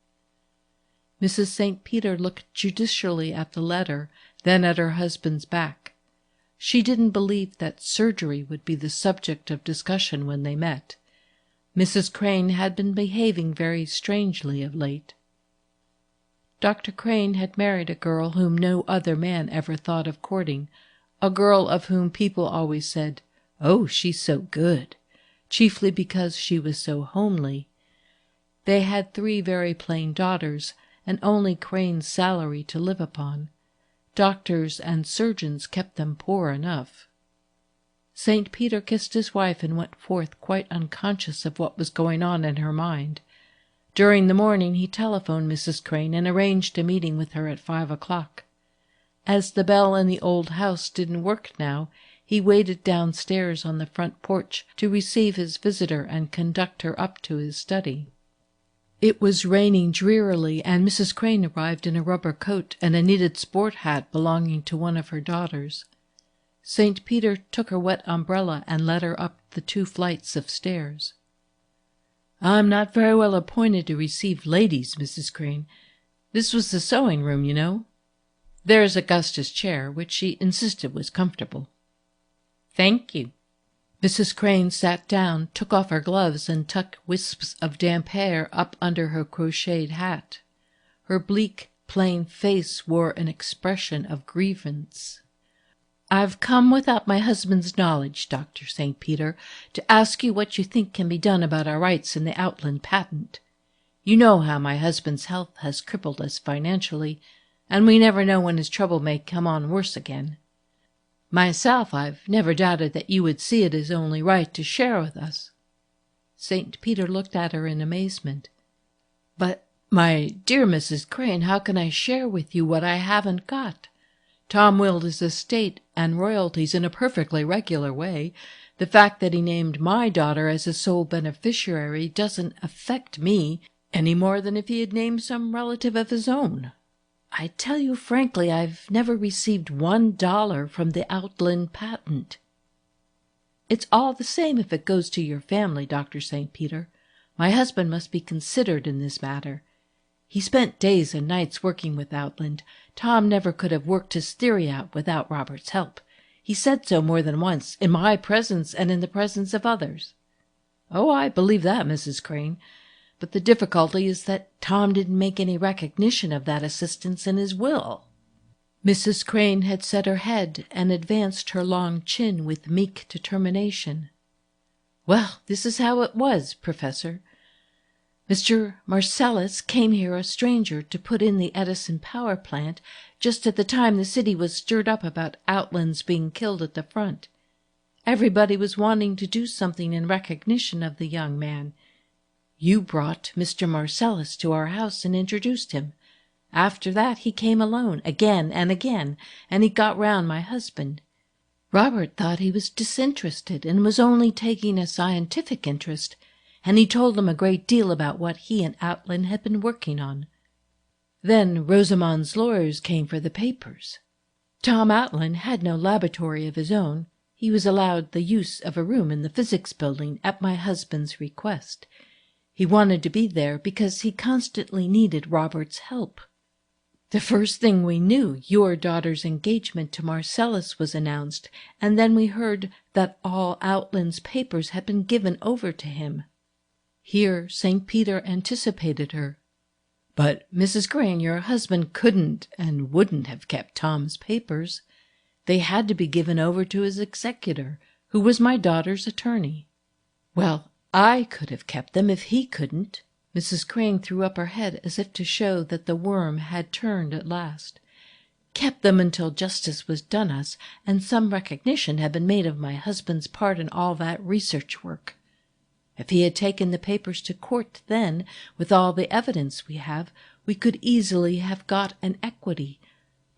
Mrs. St. Peter looked judicially at the letter, then at her husband's back. She didn't believe that surgery would be the subject of discussion when they met. Mrs. Crane had been behaving very strangely of late. Dr. Crane had married a girl whom no other man ever thought of courting, a girl of whom people always said, "Oh, she's so good," chiefly because she was so homely. They had 3 very plain daughters, and only Crane's salary to live upon. Doctors and surgeons kept them poor enough. St. Peter kissed his wife and went forth quite unconscious of what was going on in her mind. During the morning he telephoned Mrs. Crane and arranged a meeting with her at 5 o'clock. As the bell in the old house didn't work now, he waited downstairs on the front porch to receive his visitor and conduct her up to his study. It was raining drearily, and Mrs. Crane arrived in a rubber coat and a knitted sport hat belonging to one of her daughters. St. Peter took her wet umbrella and led her up the 2 flights of stairs. "I'm not very well appointed to receive ladies, Mrs. Crane. This was the sewing room, you know. There's Augusta's chair, which she insisted was comfortable." "Thank you." Mrs. Crane sat down, took off her gloves, and tucked wisps of damp hair up under her crocheted hat. Her bleak, plain face wore an expression of grievance. "I've come without my husband's knowledge, Dr. St. Peter, to ask you what you think can be done about our rights in the Outland patent. You know how my husband's health has crippled us financially, and we never know when his trouble may come on worse again. Myself, I've never doubted that you would see it as only right to share with us." St. Peter looked at her in amazement. "But, my dear Mrs. Crane, how can I share with you what I haven't got? Tom willed his estate and royalties in a perfectly regular way. The fact that he named my daughter as his sole beneficiary doesn't affect me any more than if he had named some relative of his own. I tell you frankly, I've never received $1 from the Outland patent." "It's all the same if it goes to your family, Dr. St. Peter. My husband must be considered in this matter. He spent days and nights working with Outland. Tom never could have worked his theory out without Robert's help. He said so more than once, in my presence and in the presence of others." "Oh, I believe that, Mrs. Crane. But the difficulty is that Tom didn't make any recognition of that assistance in his will." Mrs. Crane had set her head and advanced her long chin with meek determination. "Well, this is how it was, Professor. Mr. Marcellus came here a stranger to put in the Edison power plant just at the time the city was stirred up about Outland's being killed at the front. Everybody was wanting to do something in recognition of the young man. You brought Mr. Marcellus to our house and introduced him. After that he came alone, again and again, and he got round my husband. Robert thought he was disinterested and was only taking a scientific interest, and he told him a great deal about what he and Outland had been working on. Then Rosamond's lawyers came for the papers. Tom Outland had no laboratory of his own. He was allowed the use of a room in the physics building at my husband's request. He wanted to be there because he constantly needed Robert's help. The first thing we knew, your daughter's engagement to Marcellus was announced, and then we heard that all Outland's papers had been given over to him." Here St. Peter anticipated her. "But, Mrs. Crane, your husband couldn't and wouldn't have kept Tom's papers. They had to be given over to his executor, who was my daughter's attorney." "Well, I could have kept them if he couldn't," Mrs. Crane threw up her head as if to show that the worm had turned at last. "Kept them until justice was done us, and some recognition had been made of my husband's part in all that research work. If he had taken the papers to court then, with all the evidence we have, we could easily have got an equity.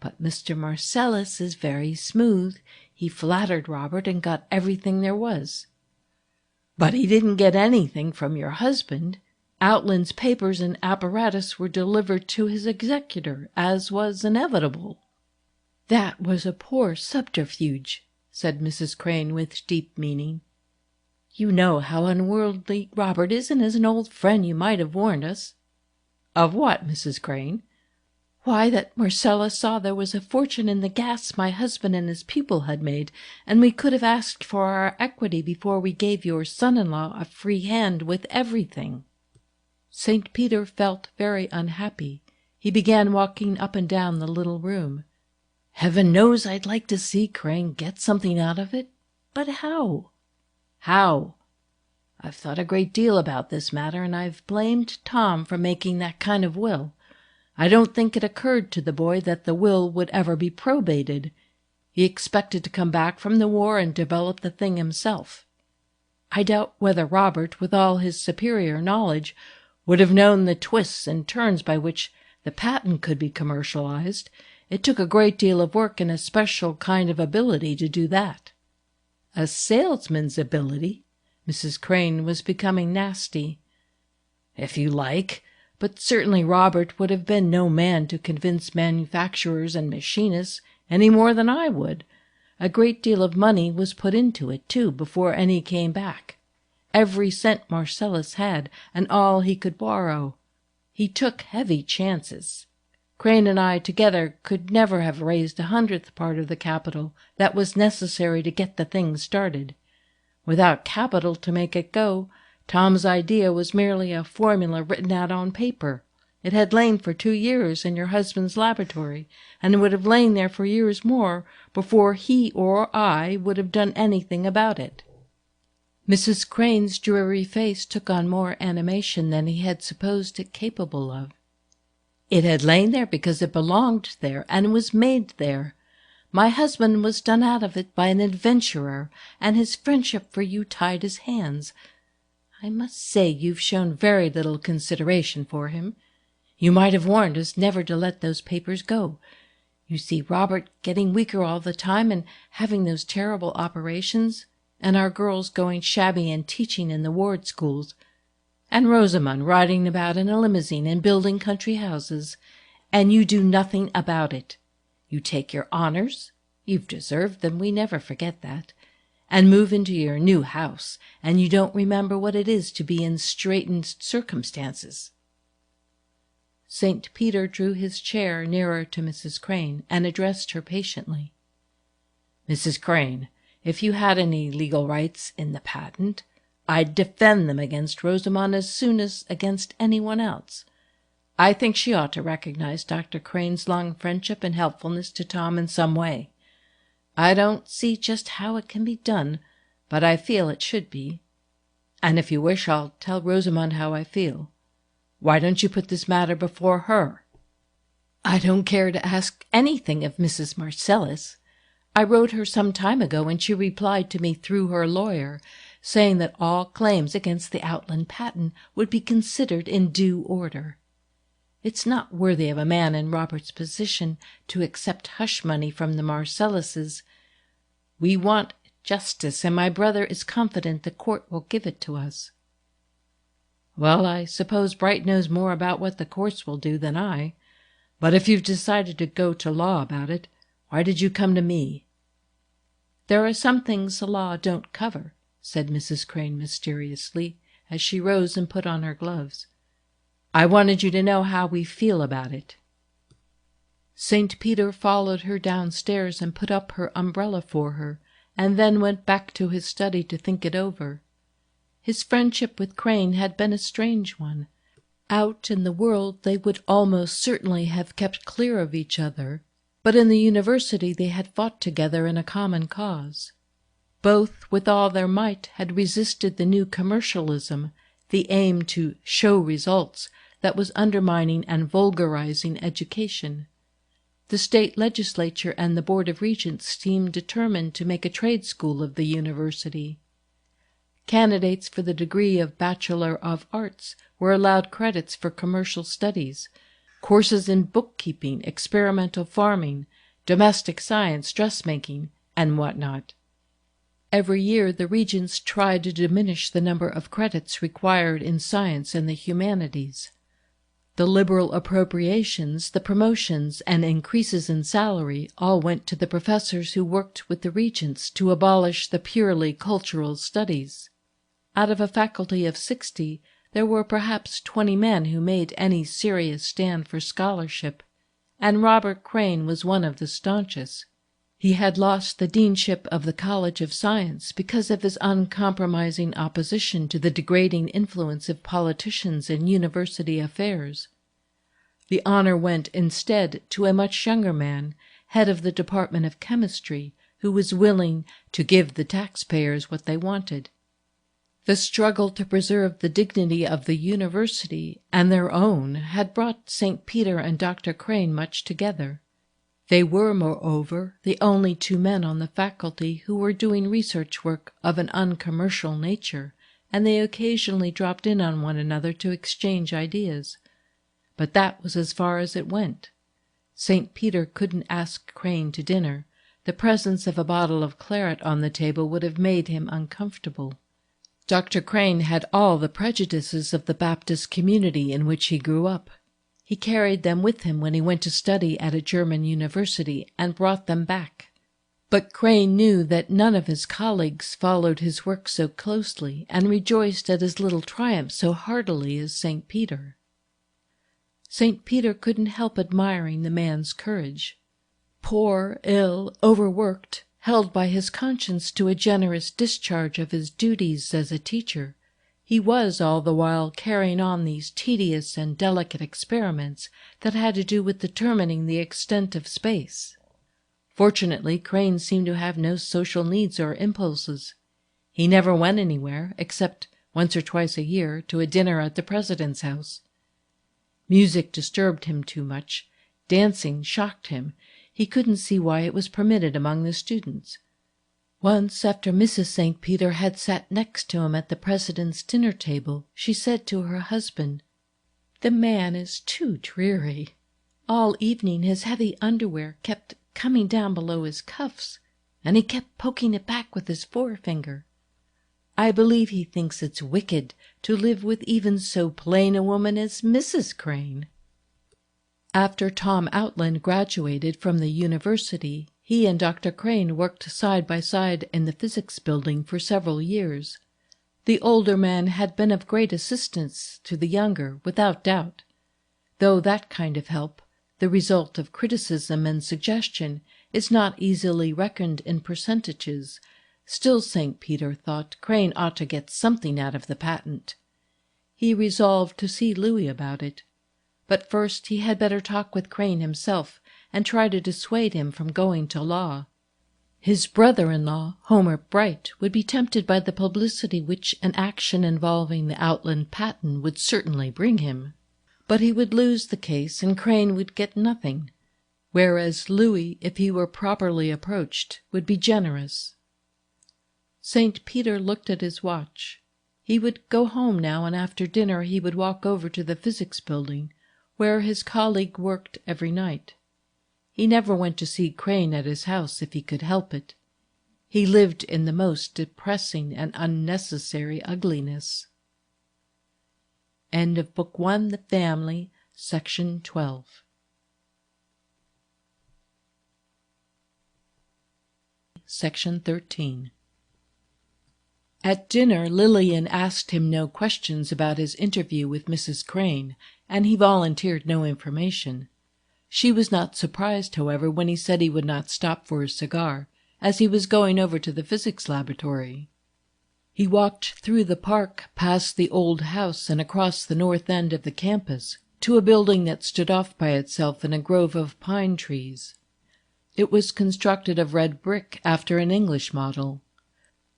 But Mr. Marcellus is very smooth. He flattered Robert and got everything there was." "But he didn't get anything from your husband. Outland's papers and apparatus were delivered to his executor, as was inevitable." "That was a poor subterfuge," said Mrs. Crane with deep meaning. "You know how unworldly Robert is, and as an old friend you might have warned us." "Of what, Mrs. Crane?" "Why, that Marcellus saw there was a fortune in the gas my husband and his pupil had made, and we could have asked for our equity before we gave your son-in-law a free hand with everything." St. Peter felt very unhappy. He began walking up and down the little room. "Heaven knows I'd like to see Crane get something out of it. But how?" "How? I've thought a great deal about this matter, and I've blamed Tom for making that kind of will. I don't think it occurred to the boy that the will would ever be probated. He expected to come back from the war and develop the thing himself. I doubt whether Robert, with all his superior knowledge, would have known the twists and turns by which the patent could be commercialized. It took a great deal of work and a special kind of ability to do that." "A salesman's ability?" Mrs. Crane was becoming nasty. "If you like, but certainly Robert would have been no man to convince manufacturers and machinists any more than I would. A great deal of money was put into it, too, before any came back. Every cent Marcellus had, and all he could borrow. He took heavy chances. Crane and I together could never have raised 100th part of the capital that was necessary to get the thing started. Without capital to make it go, Tom's idea was merely a formula written out on paper. It had lain for 2 years in your husband's laboratory, and it would have lain there for years more before he or I would have done anything about it." Mrs. Crane's dreary face took on more animation than he had supposed it capable of. "It had lain there because it belonged there and was made there. My husband was done out of it by an adventurer, and his friendship for you tied his hands. I must say you've shown very little consideration for him. You might have warned us never to let those papers go. You see Robert getting weaker all the time and having those terrible operations, and our girls going shabby and teaching in the ward schools, and Rosamond riding about in a limousine and building country houses, and you do nothing about it. You take your honors, you've deserved them, we never forget that, and move into your new house, and you don't remember what it is to be in straitened circumstances." St. Peter drew his chair nearer to Mrs. Crane and addressed her patiently. "Mrs. Crane, if you had any legal rights in the patent, I'd defend them against Rosamond as soon as against anyone else. I think she ought to recognize Dr. Crane's long friendship and helpfulness to Tom in some way. I don't see just how it can be done, but I feel it should be. And if you wish, I'll tell Rosamond how I feel. Why don't you put this matter before her?" "I don't care to ask anything of Mrs. Marcellus. I wrote her some time ago, and she replied to me through her lawyer, saying that all claims against the Outland patent would be considered in due order. It's not worthy of a man in Robert's position to accept hush money from the Marcelluses. We want justice, and my brother is confident the court will give it to us." "Well, I suppose Bright knows more about what the courts will do than I. But if you've decided to go to law about it, why did you come to me?" "There are some things the law don't cover," said Mrs. Crane mysteriously, as she rose and put on her gloves. "I wanted you to know how we feel about it." St. Peter followed her downstairs and put up her umbrella for her, and then went back to his study to think it over. His friendship with Crane had been a strange one. Out in the world they would almost certainly have kept clear of each other, but in the university they had fought together in a common cause. Both, with all their might, had resisted the new commercialism, the aim to show results that was undermining and vulgarizing education. The state legislature and the Board of Regents seemed determined to make a trade school of the university. Candidates for the degree of Bachelor of Arts were allowed credits for commercial studies, courses in bookkeeping, experimental farming, domestic science, dressmaking, and what-not. Every year the regents tried to diminish the number of credits required in science and the humanities. The liberal appropriations, the promotions, and increases in salary all went to the professors who worked with the regents to abolish the purely cultural studies. Out of a faculty of 60, there were perhaps 20 men who made any serious stand for scholarship, and Robert Crane was one of the staunchest. He had lost the deanship of the College of Science because of his uncompromising opposition to the degrading influence of politicians in university affairs. The honor went instead to a much younger man, head of the Department of Chemistry, who was willing to give the taxpayers what they wanted. The struggle to preserve the dignity of the university and their own had brought St. Peter and Dr. Crane much together. They were, moreover, the only 2 men on the faculty who were doing research work of an uncommercial nature, and they occasionally dropped in on one another to exchange ideas. But that was as far as it went. St. Peter couldn't ask Crane to dinner. The presence of a bottle of claret on the table would have made him uncomfortable. Dr. Crane had all the prejudices of the Baptist community in which he grew up. He carried them with him when he went to study at a German university and brought them back. But Crane knew that none of his colleagues followed his work so closely and rejoiced at his little triumphs so heartily as St. Peter. St. Peter couldn't help admiring the man's courage. Poor, ill, overworked, held by his conscience to a generous discharge of his duties as a teacher, he was all the while carrying on these tedious and delicate experiments that had to do with determining the extent of space. Fortunately, Crane seemed to have no social needs or impulses. He never went anywhere, except once or twice a year, to a dinner at the president's house. Music disturbed him too much. Dancing shocked him. He couldn't see why it was permitted among the students. Once, after Mrs. St. Peter had sat next to him at the president's dinner table, she said to her husband, "The man is too dreary. All evening his heavy underwear kept coming down below his cuffs, and he kept poking it back with his forefinger. I believe he thinks it's wicked to live with even so plain a woman as Mrs. Crane." After Tom Outland graduated from the university, he and Dr. Crane worked side by side in the physics building for several years. The older man had been of great assistance to the younger, without doubt, though that kind of help, the result of criticism and suggestion, is not easily reckoned in percentages. Still, St. Peter thought Crane ought to get something out of the patent. He resolved to see Louis about it. But first he had better talk with Crane himself and try to dissuade him from going to law. His brother-in-law, Homer Bright, would be tempted by the publicity which an action involving the Outland patent would certainly bring him. But he would lose the case and Crane would get nothing, whereas Louis, if he were properly approached, would be generous. St. Peter looked at his watch. He would go home now, and after dinner he would walk over to the physics building, where his colleague worked every night. He never went to see Crane at his house if he could help it. He lived in the most depressing and unnecessary ugliness. End of Book 1, The Family, Section 12. Section 13. At dinner, Lillian asked him no questions about his interview with Mrs. Crane, and he volunteered no information. She was not surprised, however, when he said he would not stop for a cigar, as he was going over to the physics laboratory. He walked through the park, past the old house, and across the north end of the campus, to a building that stood off by itself in a grove of pine trees. It was constructed of red brick, after an English model.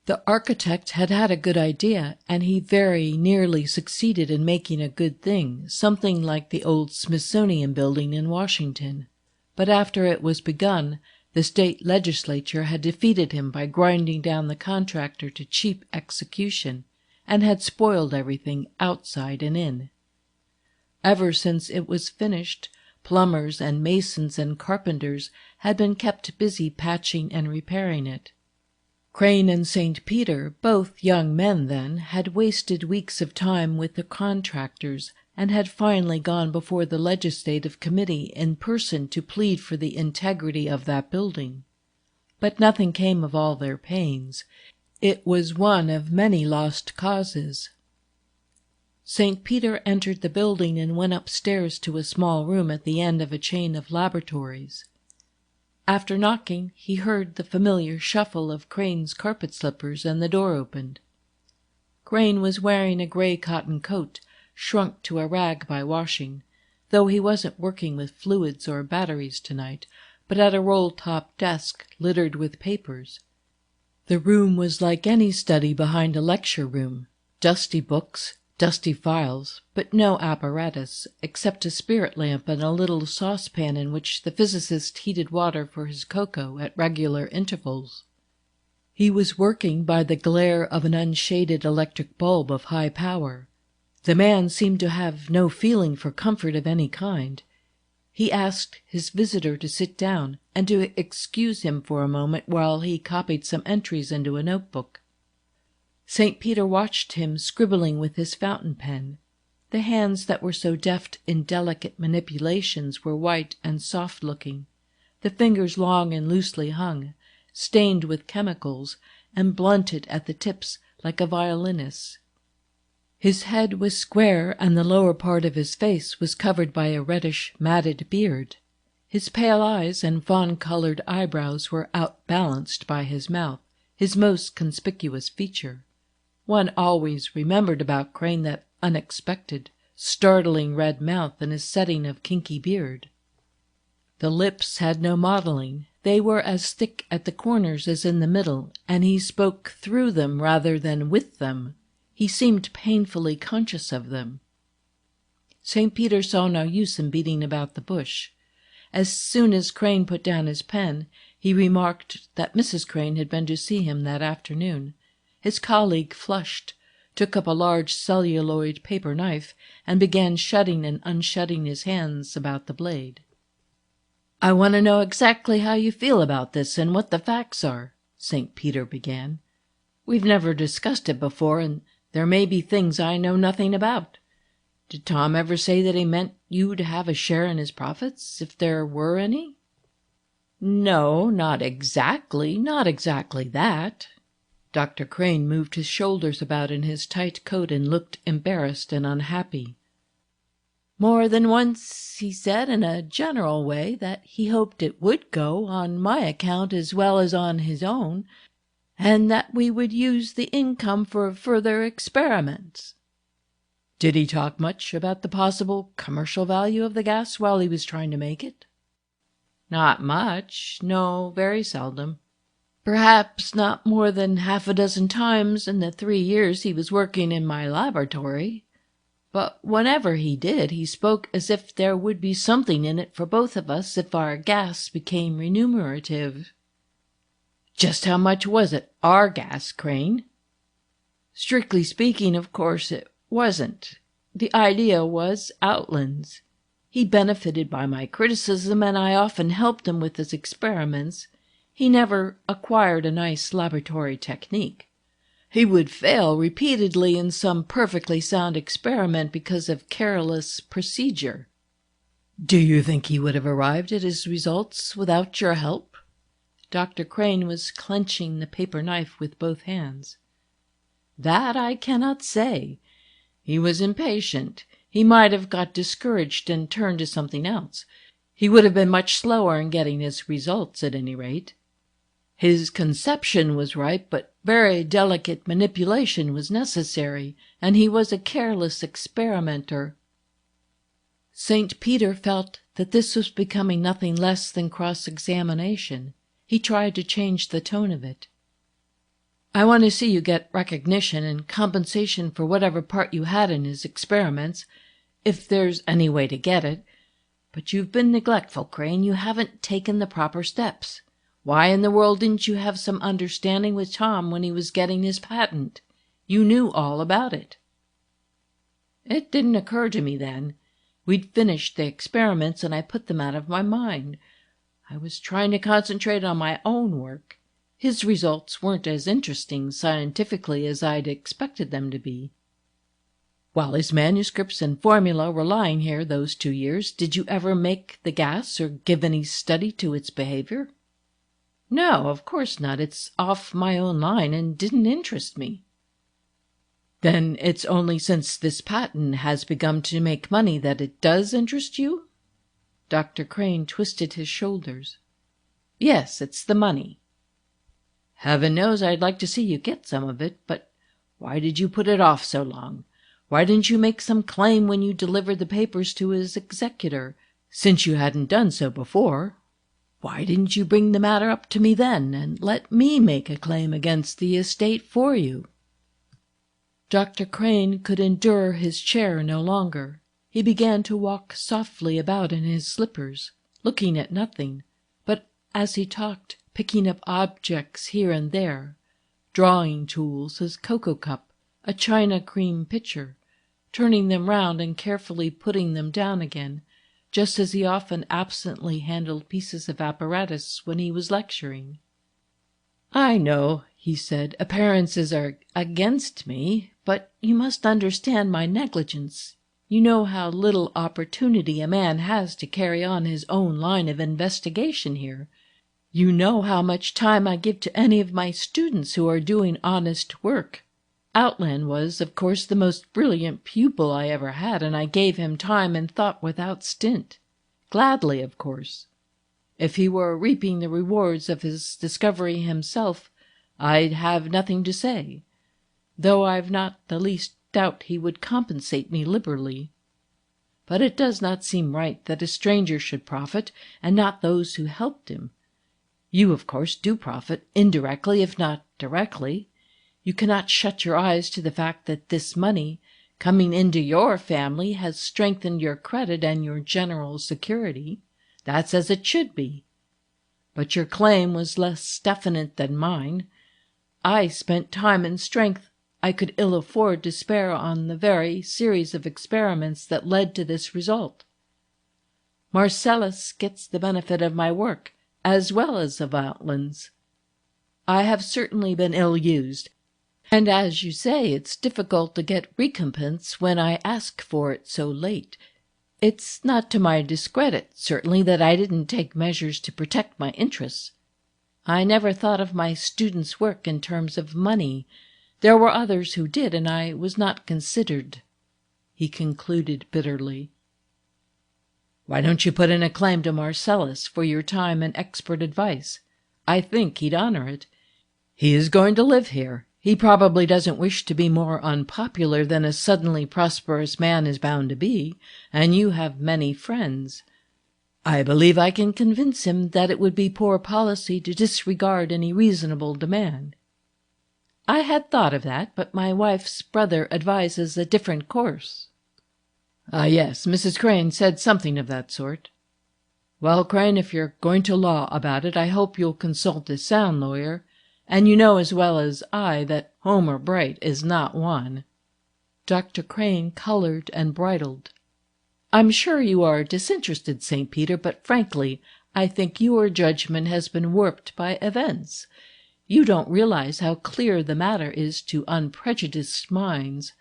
The architect had had a good idea, and he very nearly succeeded in making a good thing, something like the old Smithsonian building in Washington. But after it was begun, the state legislature had defeated him by grinding down the contractor to cheap execution, and had spoiled everything outside and in. Ever since it was finished, plumbers and masons and carpenters had been kept busy patching and repairing it. Crane and St. Peter, both young men then, had wasted weeks of time with the contractors and had finally gone before the legislative committee in person to plead for the integrity of that building. But nothing came of all their pains. It was one of many lost causes. St. Peter entered the building and went upstairs to a small room at the end of a chain of laboratories. After knocking, he heard the familiar shuffle of Crane's carpet slippers, and the door opened. Crane was wearing a gray cotton coat, shrunk to a rag by washing, though he wasn't working with fluids or batteries tonight, but at a roll-top desk littered with papers. The room was like any study behind a lecture room: dusty books, dusty files, but no apparatus, except a spirit lamp and a little saucepan in which the physicist heated water for his cocoa at regular intervals. He was working by the glare of an unshaded electric bulb of high power. The man seemed to have no feeling for comfort of any kind. He asked his visitor to sit down and to excuse him for a moment while he copied some entries into a notebook. St. Peter watched him scribbling with his fountain pen. The hands that were so deft in delicate manipulations were white and soft-looking, the fingers long and loosely hung, stained with chemicals, and blunted at the tips like a violinist's. His head was square, and the lower part of his face was covered by a reddish, matted beard. His pale eyes and fawn-colored eyebrows were outbalanced by his mouth, his most conspicuous feature. One always remembered about Crane that unexpected, startling red mouth and his setting of kinky beard. The lips had no modeling. They were as thick at the corners as in the middle, and he spoke through them rather than with them. He seemed painfully conscious of them. St. Peter saw no use in beating about the bush. As soon as Crane put down his pen, he remarked that Mrs. Crane had been to see him that afternoon. His colleague flushed, took up a large celluloid paper knife, and began shutting and unshutting his hands about the blade. "I want to know exactly how you feel about this and what the facts are," St. Peter began. "We've never discussed it before, and there may be things I know nothing about. Did Tom ever say that he meant you to have a share in his profits, if there were any?" "No, not exactly that." Dr. Crane moved his shoulders about in his tight coat and looked embarrassed and unhappy. "More than once he said in a general way that he hoped it would go on my account as well as on his own, and that we would use the income for further experiments." "Did he talk much about the possible commercial value of the gas while he was trying to make it?" "Not much. No, very seldom. Perhaps not more than half a dozen times in the 3 years he was working in my laboratory. But whenever he did, he spoke as if there would be something in it for both of us if our gas became remunerative." "Just how much was it, our gas, Crane?" "Strictly speaking, of course, it wasn't. The idea was Outland's. He benefited by my criticism, and I often helped him with his experiments. He never acquired a nice laboratory technique. He would fail repeatedly in some perfectly sound experiment because of careless procedure." "Do you think he would have arrived at his results without your help?" Dr. Crane was clenching the paper knife with both hands. "That I cannot say. He was impatient. He might have got discouraged and turned to something else. He would have been much slower in getting his results, at any rate. His conception was right, but very delicate manipulation was necessary, and he was a careless experimenter." St. Peter felt that this was becoming nothing less than cross-examination. He tried to change the tone of it. I want to see you get recognition and compensation for whatever part you had in his experiments, if there's any way to get it. But you've been neglectful, Crane. You haven't taken the proper steps. Why in the world didn't you have some understanding with Tom when he was getting his patent? You knew all about it." "It didn't occur to me then. We'd finished the experiments and I put them out of my mind. I was trying to concentrate on my own work. His results weren't as interesting scientifically as I'd expected them to be." "While his manuscripts and formula were lying here those 2 years, did you ever make the gas or give any study to its behavior?" "No, of course not. It's off my own line and didn't interest me." "Then it's only since this patent has begun to make money that it does interest you?" Dr. Crane twisted his shoulders. "Yes, it's the money. Heaven knows I'd like to see you get some of it, but why did you put it off so long? Why didn't you make some claim when you delivered the papers to his executor, since you hadn't done so before? Why didn't you bring the matter up to me then, and let me make a claim against the estate for you?" Dr. Crane could endure his chair no longer. He began to walk softly about in his slippers, looking at nothing, but as he talked, picking up objects here and there, drawing tools, his cocoa cup, a china cream pitcher, turning them round and carefully putting them down again, just as he often absently handled pieces of apparatus when he was lecturing. "I know," he said, "appearances are against me, but you must understand my negligence. You know how little opportunity a man has to carry on his own line of investigation here. You know how much time I give to any of my students who are doing honest work. Outland was, of course, the most brilliant pupil I ever had, and I gave him time and thought without stint. Gladly, of course. If he were reaping the rewards of his discovery himself, I'd have nothing to say, though I've not the least doubt he would compensate me liberally. But it does not seem right that a stranger should profit, and not those who helped him. You, of course, do profit, indirectly, if not directly. You cannot shut your eyes to the fact that this money, coming into your family, has strengthened your credit and your general security. That's as it should be. But your claim was less definite than mine. I spent time and strength I could ill afford to spare on the very series of experiments that led to this result. Marcellus gets the benefit of my work, as well as of Outland's. I have certainly been ill-used, and as you say, it's difficult to get recompense when I ask for it so late. It's not to my discredit, certainly, that I didn't take measures to protect my interests. I never thought of my students' work in terms of money. There were others who did, and I was not considered," he concluded bitterly. "Why don't you put in a claim to Marcellus for your time and expert advice? I think he'd honor it. He is going to live here. He probably doesn't wish to be more unpopular than a suddenly prosperous man is bound to be, and you have many friends. I believe I can convince him that it would be poor policy to disregard any reasonable demand." "I had thought of that, but my wife's brother advises a different course." Yes, Mrs. Crane said something of that sort. Well, Crane, if you're going to law about it, I hope you'll consult a sound lawyer, and you know as well as I that Homer Bright is not one." Dr. Crane colored and bridled. "I'm sure you are disinterested, St. Peter, but frankly, I think your judgment has been warped by events. You don't realize how clear the matter is to unprejudiced minds.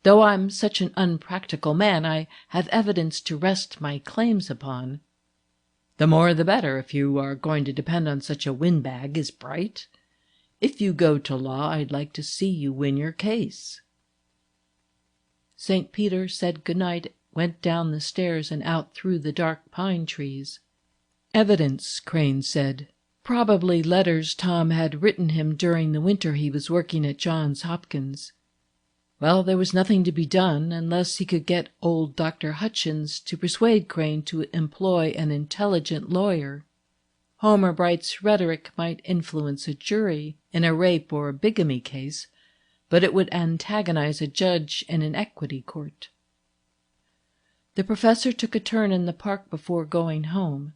Though I'm such an unpractical man, I have evidence to rest my claims upon." "The more the better, if you are going to depend on such a windbag as Bright. If you go to law, I'd like to see you win your case." St. Peter said good night, went down the stairs and out through the dark pine trees. "Evidence," Crane said. Probably letters Tom had written him during the winter he was working at Johns Hopkins. Well, there was nothing to be done unless he could get old Dr. Hutchins to persuade Crane to employ an intelligent lawyer. Homer Bright's rhetoric might influence a jury in a rape or bigamy case, but it would antagonize a judge in an equity court. The professor took a turn in the park before going home.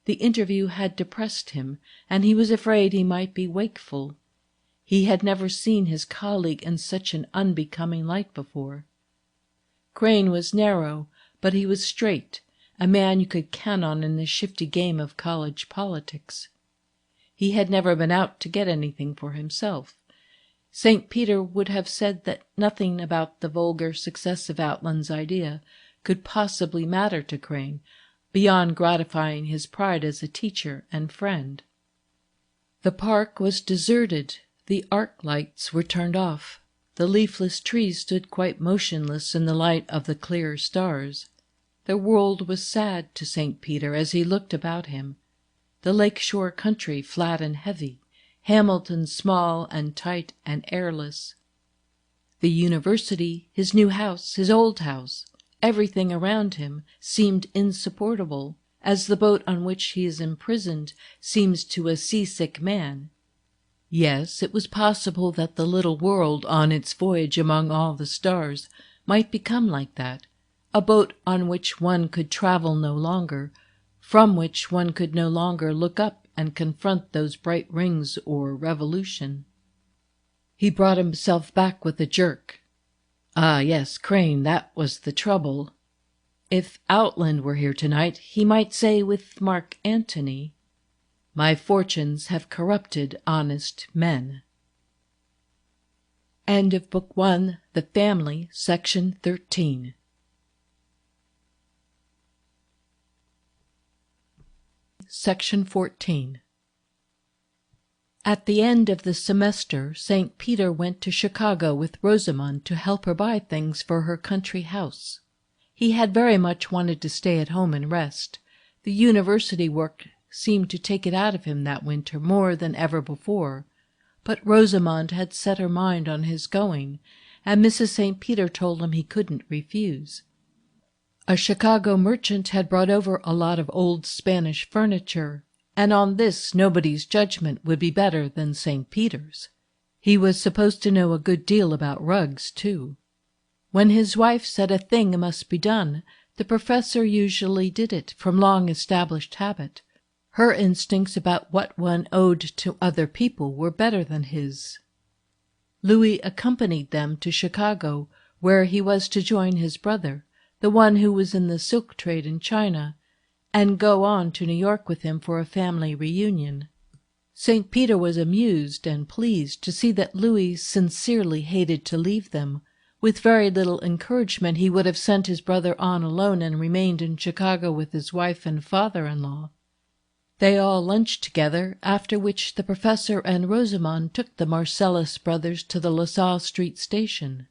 The interview had depressed him, and he was afraid he might be wakeful. He had never seen his colleague in such an unbecoming light before. Crane was narrow, but he was straight, a man you could count on in the shifty game of college politics. He had never been out to get anything for himself. St. Peter would have said that nothing about the vulgar success of Outland's idea could possibly matter to Crane, beyond gratifying his pride as a teacher and friend. The park was deserted. The arc lights were turned off. The leafless trees stood quite motionless in the light of the clear stars. The world was sad to St. Peter as he looked about him. The lakeshore country flat and heavy, Hamilton small and tight and airless. The university, his new house, his old house, everything around him seemed insupportable, as the boat on which he is imprisoned seems to a seasick man. Yes, it was possible that the little world on its voyage among all the stars might become like that, a boat on which one could travel no longer, from which one could no longer look up and confront those bright rings or revolution. He brought himself back with a jerk. Ah, yes, Crane, that was the trouble. If Outland were here tonight, he might say with Mark Antony, "My fortunes have corrupted honest men." End of Book 1, The Family, Section 13. Section 14. At the end of the semester, St. Peter went to Chicago with Rosamond to help her buy things for her country house. He had very much wanted to stay at home and rest. The university work seemed to take it out of him that winter more than ever before, but Rosamond had set her mind on his going, and Mrs. St. Peter told him he couldn't refuse. A Chicago merchant had brought over a lot of old Spanish furniture, and on this nobody's judgment would be better than St. Peter's. He was supposed to know a good deal about rugs, too. When his wife said a thing must be done, the professor usually did it from long-established habit. Her instincts about what one owed to other people were better than his. Louis accompanied them to Chicago, where he was to join his brother, the one who was in the silk trade in China, and go on to New York with him for a family reunion. St. Peter was amused and pleased to see that Louis sincerely hated to leave them. With very little encouragement he would have sent his brother on alone and remained in Chicago with his wife and father-in-law. They all lunched together, after which the professor and Rosamond took the Marcellus brothers to the LaSalle Street station.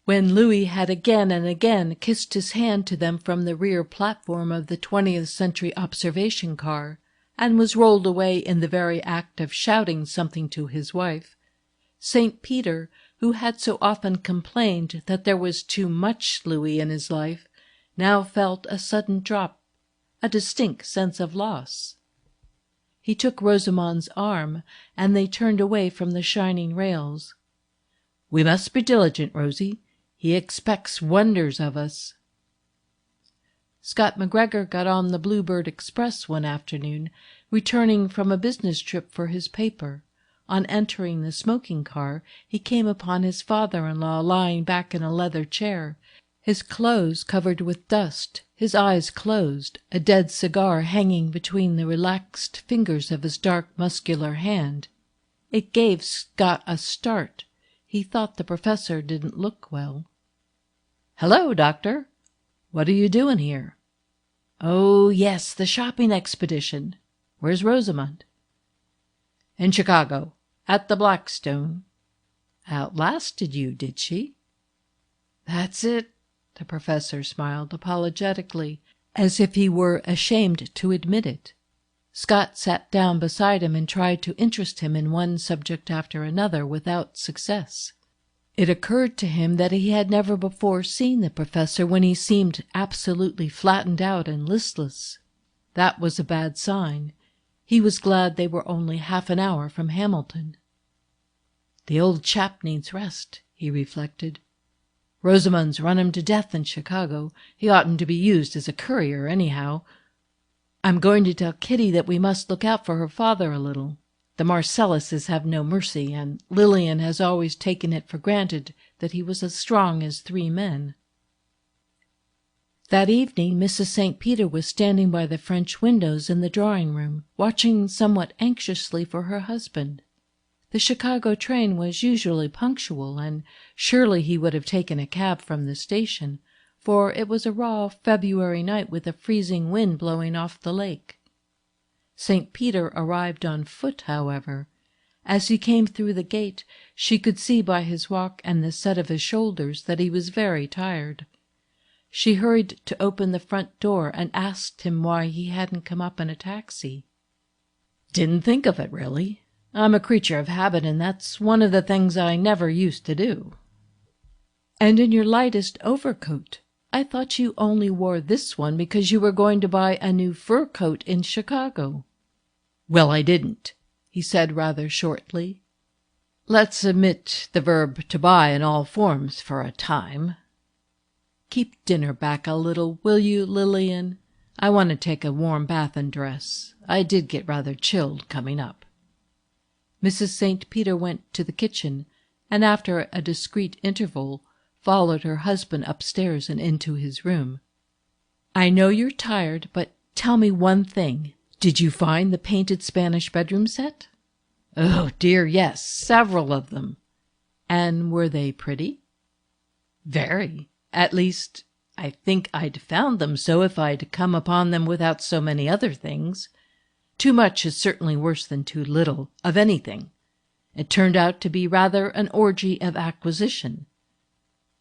When Louis had again and again kissed his hand to them from the rear platform of the 20th Century observation car, and was rolled away in the very act of shouting something to his wife, St. Peter, who had so often complained that there was too much Louis in his life, now felt a sudden drop, a distinct sense of loss. He took Rosamond's arm, and they turned away from the shining rails. "We must be diligent, Rosie. He expects wonders of us." Scott McGregor got on the Bluebird Express one afternoon, returning from a business trip for his paper. On entering the smoking car, he came upon his father-in-law lying back in a leather chair, his clothes covered with dust, his eyes closed, a dead cigar hanging between the relaxed fingers of his dark, muscular hand. It gave Scott a start. He thought the professor didn't look well. "Hello, Doctor. What are you doing here?" "Oh, yes, the shopping expedition. Where's Rosamond?" "In Chicago, at the Blackstone." "Outlasted you, did she?" "That's it." The professor smiled apologetically, as if he were ashamed to admit it. Scott sat down beside him and tried to interest him in one subject after another without success. It occurred to him that he had never before seen the professor when he seemed absolutely flattened out and listless. That was a bad sign. He was glad they were only half an hour from Hamilton. "The old chap needs rest," he reflected. "Rosamund's run him to death in Chicago. He oughtn't to be used as a courier, anyhow. I'm going to tell Kitty that we must look out for her father a little. The Marcelluses have no mercy, and Lillian has always taken it for granted that he was as strong as 3 men." That evening Mrs. St. Peter was standing by the French windows in the drawing-room, watching somewhat anxiously for her husband. The Chicago train was usually punctual, and surely he would have taken a cab from the station, for it was a raw February night with a freezing wind blowing off the lake. St. Peter arrived on foot, however. As he came through the gate, she could see by his walk and the set of his shoulders that he was very tired. She hurried to open the front door and asked him why he hadn't come up in a taxi. "Didn't think of it, really. I'm a creature of habit, and that's one of the things I never used to do." "And in your lightest overcoat. I thought you only wore this one because you were going to buy a new fur coat in Chicago." "Well, I didn't," he said rather shortly. "Let's omit the verb to buy in all forms for a time. Keep dinner back a little, will you, Lillian? I want to take a warm bath and dress. I did get rather chilled coming up." Mrs. St. Peter went to the kitchen, and after a discreet interval followed her husband upstairs and into his room. "I know you're tired, but tell me one thing. Did you find the painted Spanish bedroom set?" "Oh, dear, yes, several of them." "And were they pretty?" "Very. At least, I think I'd found them so if I'd come upon them without so many other things. Too much is certainly worse than too little of anything. It turned out to be rather an orgy of acquisition."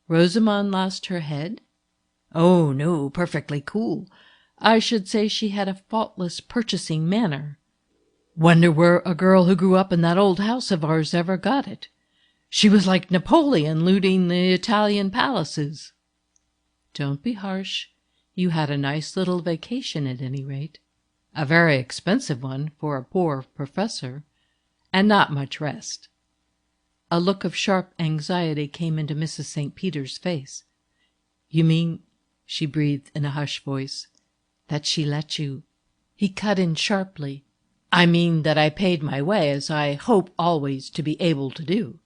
"Rosamund lost her head?" "Oh, no, perfectly cool. I should say she had a faultless purchasing manner. Wonder where a girl who grew up in that old house of ours ever got it. She was like Napoleon looting the Italian palaces." "Don't be harsh. You had a nice little vacation at any rate." "A very expensive one for a poor professor, and not much rest." A look of sharp anxiety came into Mrs. St. Peter's face. "You mean," she breathed in a hushed voice, "that she let you—" He cut in sharply. "I mean that I paid my way, as I hope always to be able to do.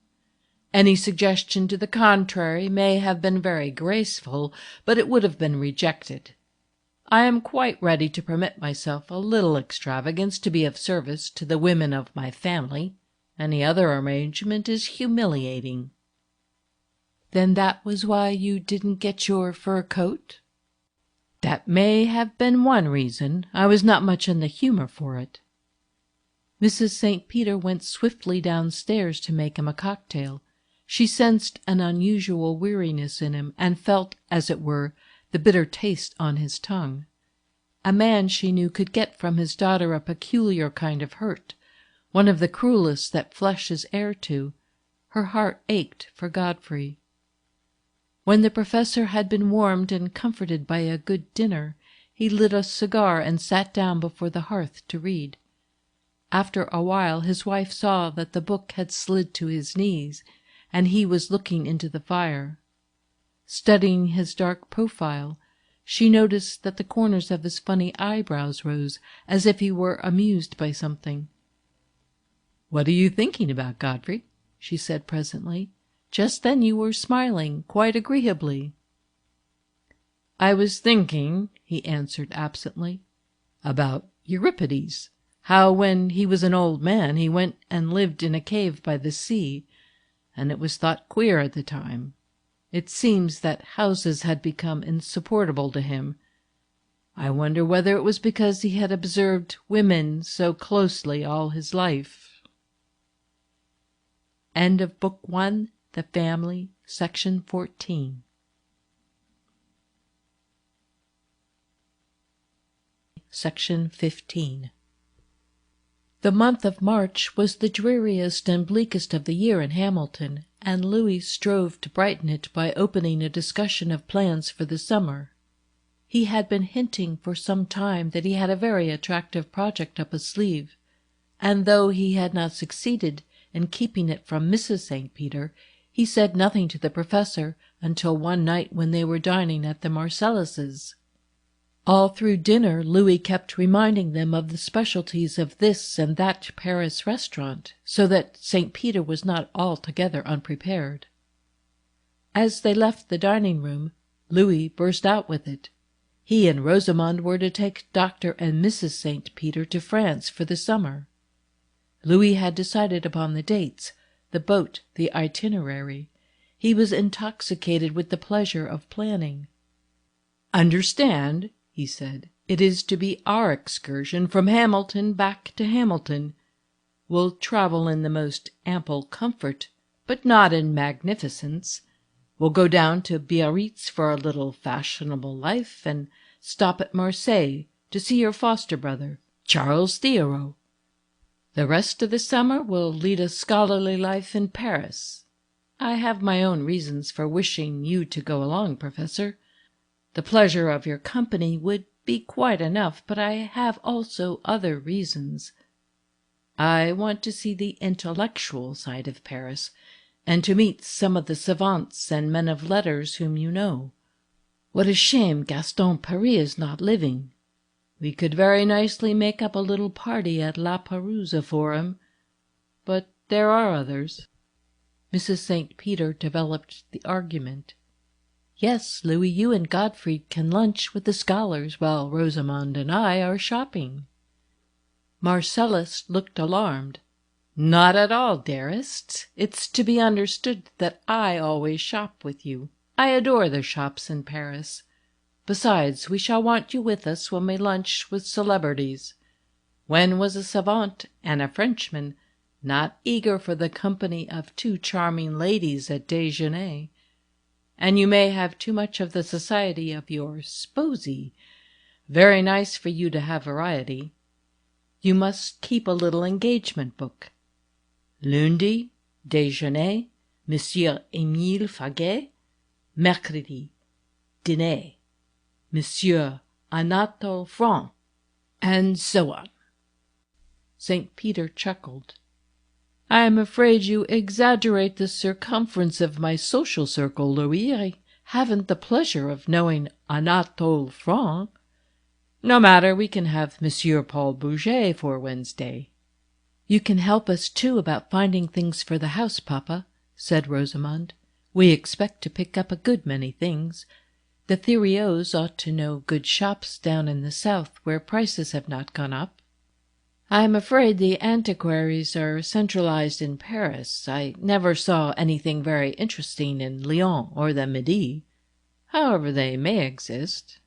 Any suggestion to the contrary may have been very graceful, but it would have been rejected. I am quite ready to permit myself a little extravagance to be of service to the women of my family. Any other arrangement is humiliating." "Then that was why you didn't get your fur coat?" "That may have been one reason. I was not much in the humor for it." Mrs. St. Peter went swiftly downstairs to make him a cocktail. She sensed an unusual weariness in him, and felt, as it were, the bitter taste on his tongue. A man, she knew, could get from his daughter a peculiar kind of hurt, one of the cruellest that flesh is heir to. Her heart ached for Godfrey. When the professor had been warmed and comforted by a good dinner, he lit a cigar and sat down before the hearth to read. After a while his wife saw that the book had slid to his knees, and he was looking into the fire. Studying his dark profile, she noticed that the corners of his funny eyebrows rose, as if he were amused by something. "What are you thinking about, Godfrey?" she said presently. "Just then you were smiling quite agreeably." "I was thinking," he answered absently, "about Euripides. How when he was an old man he went and lived in a cave by the sea, and it was thought queer at the time. It seems that houses had become insupportable to him. I wonder whether it was because he had observed women so closely all his life." End of Book 1, The Family, Section 14. Section 15. The month of March was the dreariest and bleakest of the year in Hamilton, and Louis strove to brighten it by opening a discussion of plans for the summer. He had been hinting for some time that he had a very attractive project up his sleeve. and though he had not succeeded in keeping it from Mrs. St. Peter, he said nothing to the professor until one night when they were dining at the Marcelluses. All through dinner Louis kept reminding them of the specialties of this and that Paris restaurant, so that St. Peter was not altogether unprepared. As they left the dining-room, Louis burst out with it. He and Rosamond were to take Dr. and Mrs. St. Peter to France for the summer. Louis had decided upon the dates, the boat, the itinerary. He was intoxicated with the pleasure of planning. "Understand," he said, "it is to be our excursion from Hamilton back to Hamilton. We'll travel in the most ample comfort, but not in magnificence. We'll go down to Biarritz for a little fashionable life, and stop at Marseille to see your foster brother, Charles Theroux. The rest of the summer will lead a scholarly life in Paris. I have my own reasons for wishing you to go along, Professor. The pleasure of your company would be quite enough, but I have also other reasons. I want to see the intellectual side of Paris, and to meet some of the savants and men of letters whom you know. What a shame Gaston Paris is not living. We could very nicely make up a little party at La Perouse for him, but there are others." Mrs. St. Peter developed the argument. "Yes, Louis, you and Gottfried can lunch with the scholars while Rosamond and I are shopping." Marcellus looked alarmed. "Not at all, dearest. It's to be understood that I always shop with you. I adore the shops in Paris. Besides, we shall want you with us when we lunch with celebrities. When was a savant, and a Frenchman, not eager for the company of two charming ladies at déjeuner? And you may have too much of the society of your sposi. Very nice for you to have variety. You must keep a little engagement book. Lundi, déjeuner, Monsieur Émile Faguet. Mercredi, dîner, Monsieur Anatole France, and so on." St. Peter chuckled. "I am afraid you exaggerate the circumference of my social circle, Louis. I haven't the pleasure of knowing Anatole France. No matter, we can have Monsieur Paul Bourget for Wednesday." "You can help us, too, about finding things for the house, Papa," said Rosamond. "We expect to pick up a good many things. The Theroux's ought to know good shops down in the south where prices have not gone up." "I am afraid the antiquaries are centralized in Paris. I never saw anything very interesting in Lyon or the Midi. However, they may exist."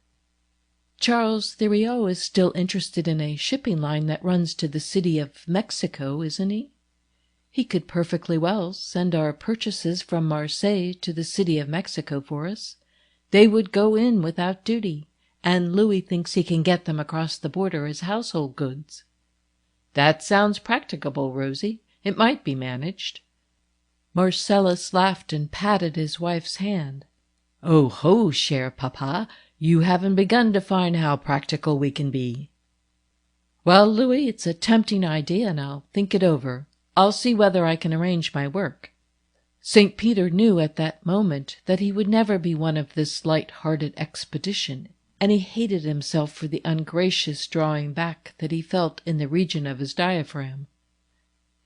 "Charles Theroux is still interested in a shipping line that runs to the City of Mexico, isn't he? He could perfectly well send our purchases from Marseille to the City of Mexico for us. They would go in without duty, and Louis thinks he can get them across the border as household goods." "That sounds practicable, Rosie. It might be managed." Marcellus laughed and patted his wife's hand. "Oh ho, cher papa, you haven't begun to find how practical we can be." "Well, Louis, it's a tempting idea, and I'll think it over. I'll see whether I can arrange my work." St. Peter knew at that moment that he would never be one of this light-hearted expedition, and he hated himself for the ungracious drawing back that he felt in the region of his diaphragm.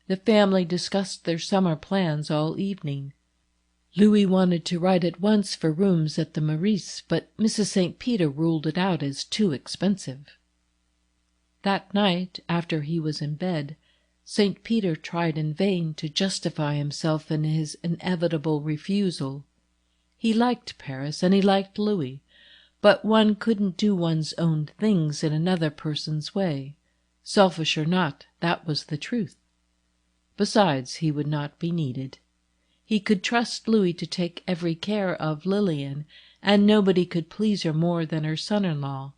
The family discussed their summer plans all evening. Louis wanted to write at once for rooms at the Meurice, but Mrs. St. Peter ruled it out as too expensive. That night, after he was in bed, St. Peter tried in vain to justify himself in his inevitable refusal. He liked Paris, and he liked Louis, but one couldn't do one's own things in another person's way. Selfish or not, that was the truth. Besides, he would not be needed. He could trust Louis to take every care of Lillian, and nobody could please her more than her son-in-law.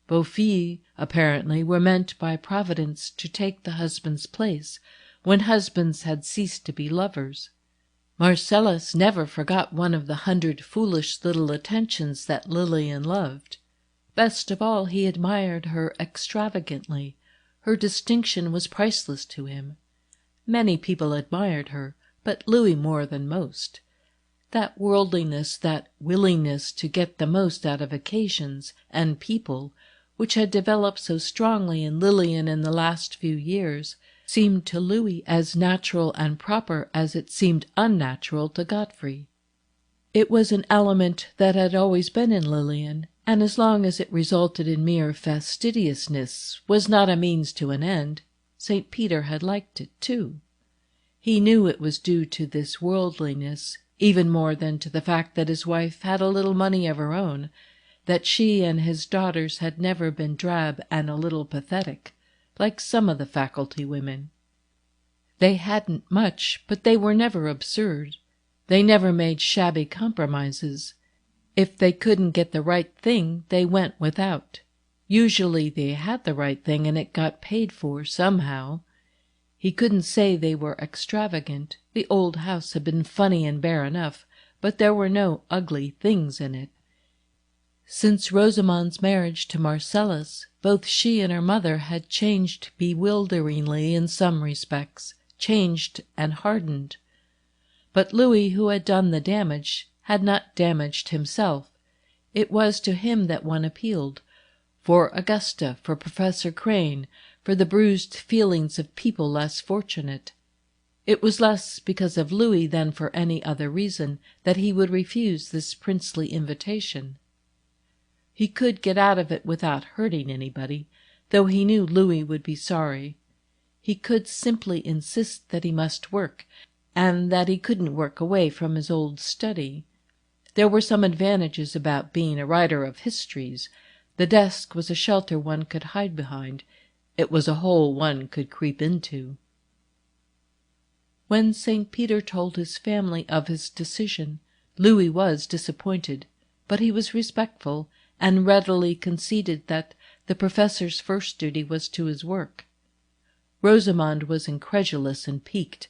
Beaux filles, apparently, were meant by Providence to take the husband's place when husbands had ceased to be lovers. Marcellus never forgot one of the 100 foolish little attentions that Lillian loved. Best of all, he admired her extravagantly, Her distinction was priceless to him. Many people admired her, but Louis more than most. That worldliness, that willingness to get the most out of occasions and people, which had developed so strongly in Lillian in the last few years, seemed to Louis as natural and proper as it seemed unnatural to Godfrey. It was an element that had always been in Lillian, and as long as it resulted in mere fastidiousness, was not a means to an end, St. Peter had liked it too. He knew it was due to this worldliness, even more than to the fact that his wife had a little money of her own, that she and his daughters had never been drab and a little pathetic, like some of the faculty women. They hadn't much, but they were never absurd. They never made shabby compromises. If they couldn't get the right thing, they went without. Usually they had the right thing and it got paid for somehow. He couldn't say they were extravagant. The old house had been funny and bare enough, but there were no ugly things in it. Since Rosamond's marriage to Marcellus, both she and her mother had changed bewilderingly in some respects, changed and hardened. But Louis, who had done the damage, had not damaged himself. It was to him that one appealed, for Augusta, for Professor Crane, for the bruised feelings of people less fortunate. It was less because of Louis than for any other reason that he would refuse this princely invitation. He could get out of it without hurting anybody, though he knew Louis would be sorry. He could simply insist that he must work, and that he couldn't work away from his old study. There were some advantages about being a writer of histories. The desk was a shelter one could hide behind. It was a hole one could creep into. When St. Peter told his family of his decision, Louis was disappointed, but he was respectful, and readily conceded that the professor's first duty was to his work. Rosamond was incredulous and piqued.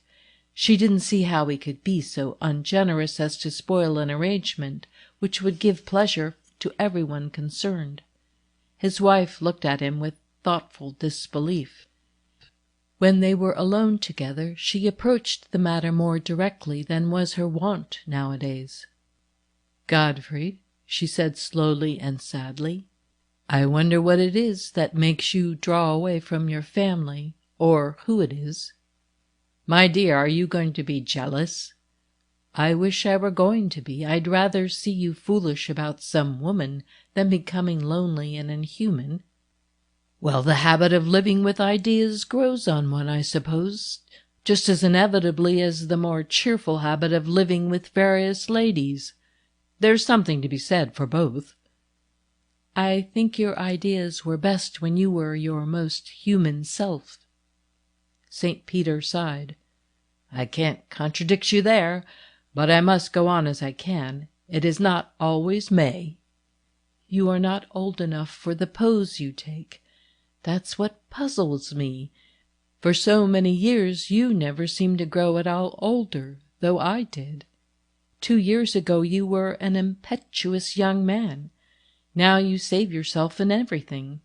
She didn't see how he could be so ungenerous as to spoil an arrangement which would give pleasure to everyone concerned. His wife looked at him with thoughtful disbelief. When they were alone together, she approached the matter more directly than was her wont nowadays. "Godfrey," she said slowly and sadly, "I wonder what it is that makes you draw away from your family, or who it is. My dear, are you going to be jealous? I wish I were going to be. I'd rather see you foolish about some woman than becoming lonely and inhuman." "Well, the habit of living with ideas grows on one, I suppose, just as inevitably as the more cheerful habit of living with various ladies. There's something to be said for both." "I think your ideas were best when you were your most human self." St. Peter sighed. "I can't contradict you there, but I must go on as I can. It is not always May." "You are not old enough for the pose you take. That's what puzzles me. For so many years you never seemed to grow at all older, though I did. 2 years ago you were an impetuous young man. Now you save yourself in everything.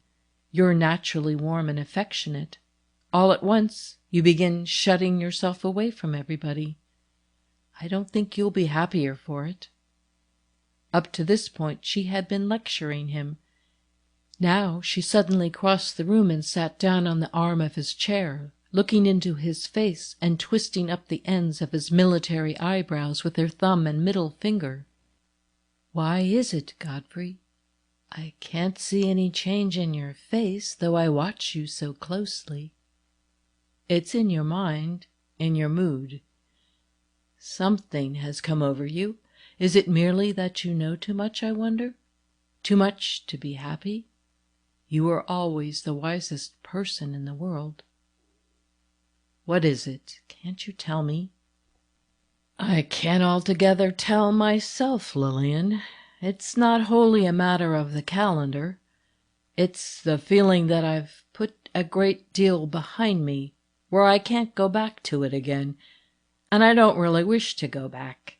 You're naturally warm and affectionate. All at once you begin shutting yourself away from everybody. I don't think you'll be happier for it." Up to this point she had been lecturing him. Now she suddenly crossed the room and sat down on the arm of his chair, looking into his face and twisting up the ends of his military eyebrows with her thumb and middle finger. "Why is it, Godfrey? I can't see any change in your face, though I watch you so closely." "It's in your mind, in your mood. Something has come over you. Is it merely that you know too much, I wonder? Too much to be happy? You are always the wisest person in the world." "What is it? Can't you tell me?" "I can't altogether tell myself, Lillian. It's not wholly a matter of the calendar. It's the feeling that I've put a great deal behind me, where I can't go back to it again, and I don't really wish to go back.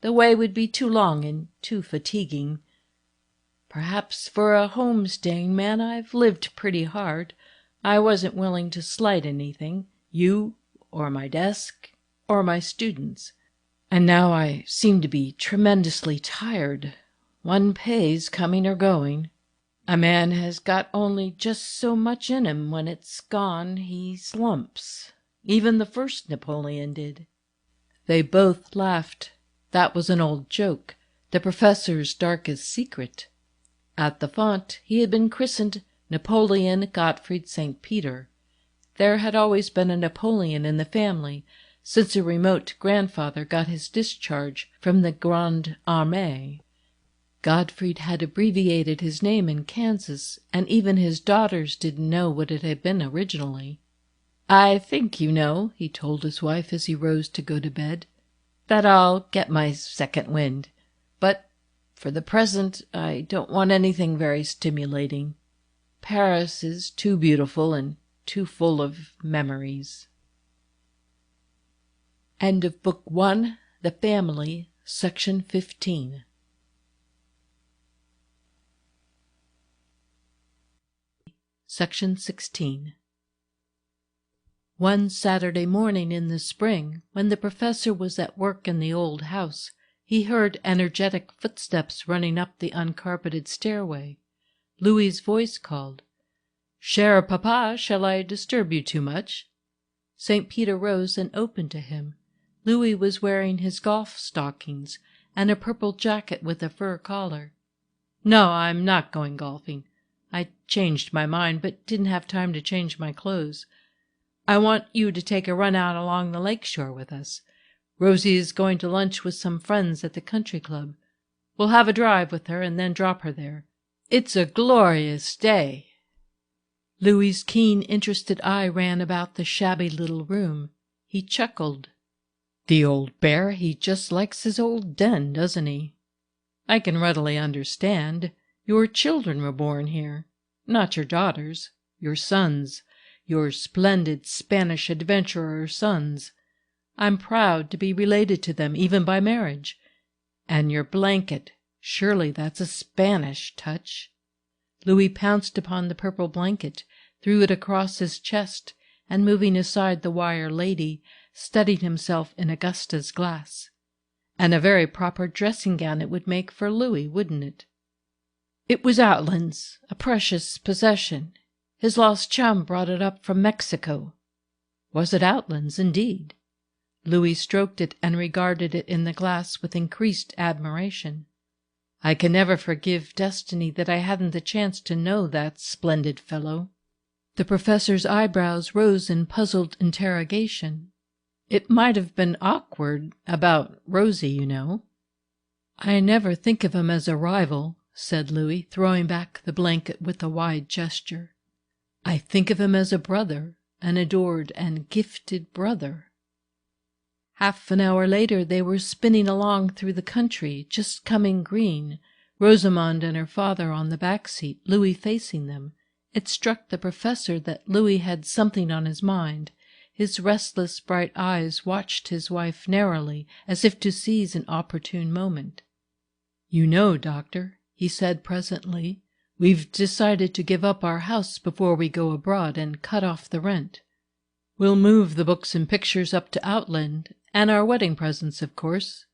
The way would be too long and too fatiguing. Perhaps for a home-staying man I've lived pretty hard, I wasn't willing to slight anything, you or my desk or my students. And now I seem to be tremendously tired. One pays coming or going. A man has got only just so much in him. When it's gone, he slumps. Even the first Napoleon did." They both laughed. That was an old joke, the professor's darkest secret. At the font he had been christened Napoleon Gottfried St. Peter. There had always been a Napoleon in the family, since a remote grandfather got his discharge from the Grande Armée. Gottfried had abbreviated his name in Kansas, and even his daughters didn't know what it had been originally. "I think, you know," he told his wife as he rose to go to bed, "that I'll get my second wind. But for the present I don't want anything very stimulating. Paris is too beautiful and too full of memories." End of Book 1, The Family, Section 15. Section 16. One Saturday morning in the spring, when the professor was at work in the old house, he heard energetic footsteps running up the uncarpeted stairway. Louis's voice called, "Cher papa, shall I disturb you too much?" St. Peter rose and opened to him. Louis was wearing his golf stockings and a purple jacket with a fur collar. "No, I'm not going golfing. I changed my mind, but didn't have time to change my clothes. I want you to take a run out along the lake shore with us. Rosie is going to lunch with some friends at the country club. We'll have a drive with her and then drop her there. It's a glorious day." Louis's keen, interested eye ran about the shabby little room. He chuckled. "The old bear, he just likes his old den, doesn't he? I can readily understand. Your children were born here. Not your daughters, your sons, your splendid Spanish adventurer sons. I'm proud to be related to them, even by marriage. And your blanket, surely that's a Spanish touch." Louis pounced upon the purple blanket, threw it across his chest, and moving aside the wire lady, studied himself in Augusta's glass. And a very proper dressing gown it would make for Louis, wouldn't it? It was Outland's, a precious possession. His lost chum brought it up from Mexico. Was it Outland's, indeed? Louis stroked it and regarded it in the glass with increased admiration. "I can never forgive destiny that I hadn't the chance to know that splendid fellow." The professor's eyebrows rose in puzzled interrogation. "It might have been awkward about Rosie, you know." "I never think of him as a rival," said Louis, throwing back the blanket with a wide gesture. "I think of him as a brother, an adored and gifted brother." Half an hour later they were spinning along through the country, just coming green, Rosamond and her father on the back seat, Louis facing them. It struck the professor that Louis had something on his mind. His restless bright eyes watched his wife narrowly, as if to seize an opportune moment. "You know, Doctor," he said presently, "we've decided to give up our house before we go abroad and cut off the rent. We'll move the books and pictures up to Outland, and our wedding presents, of course,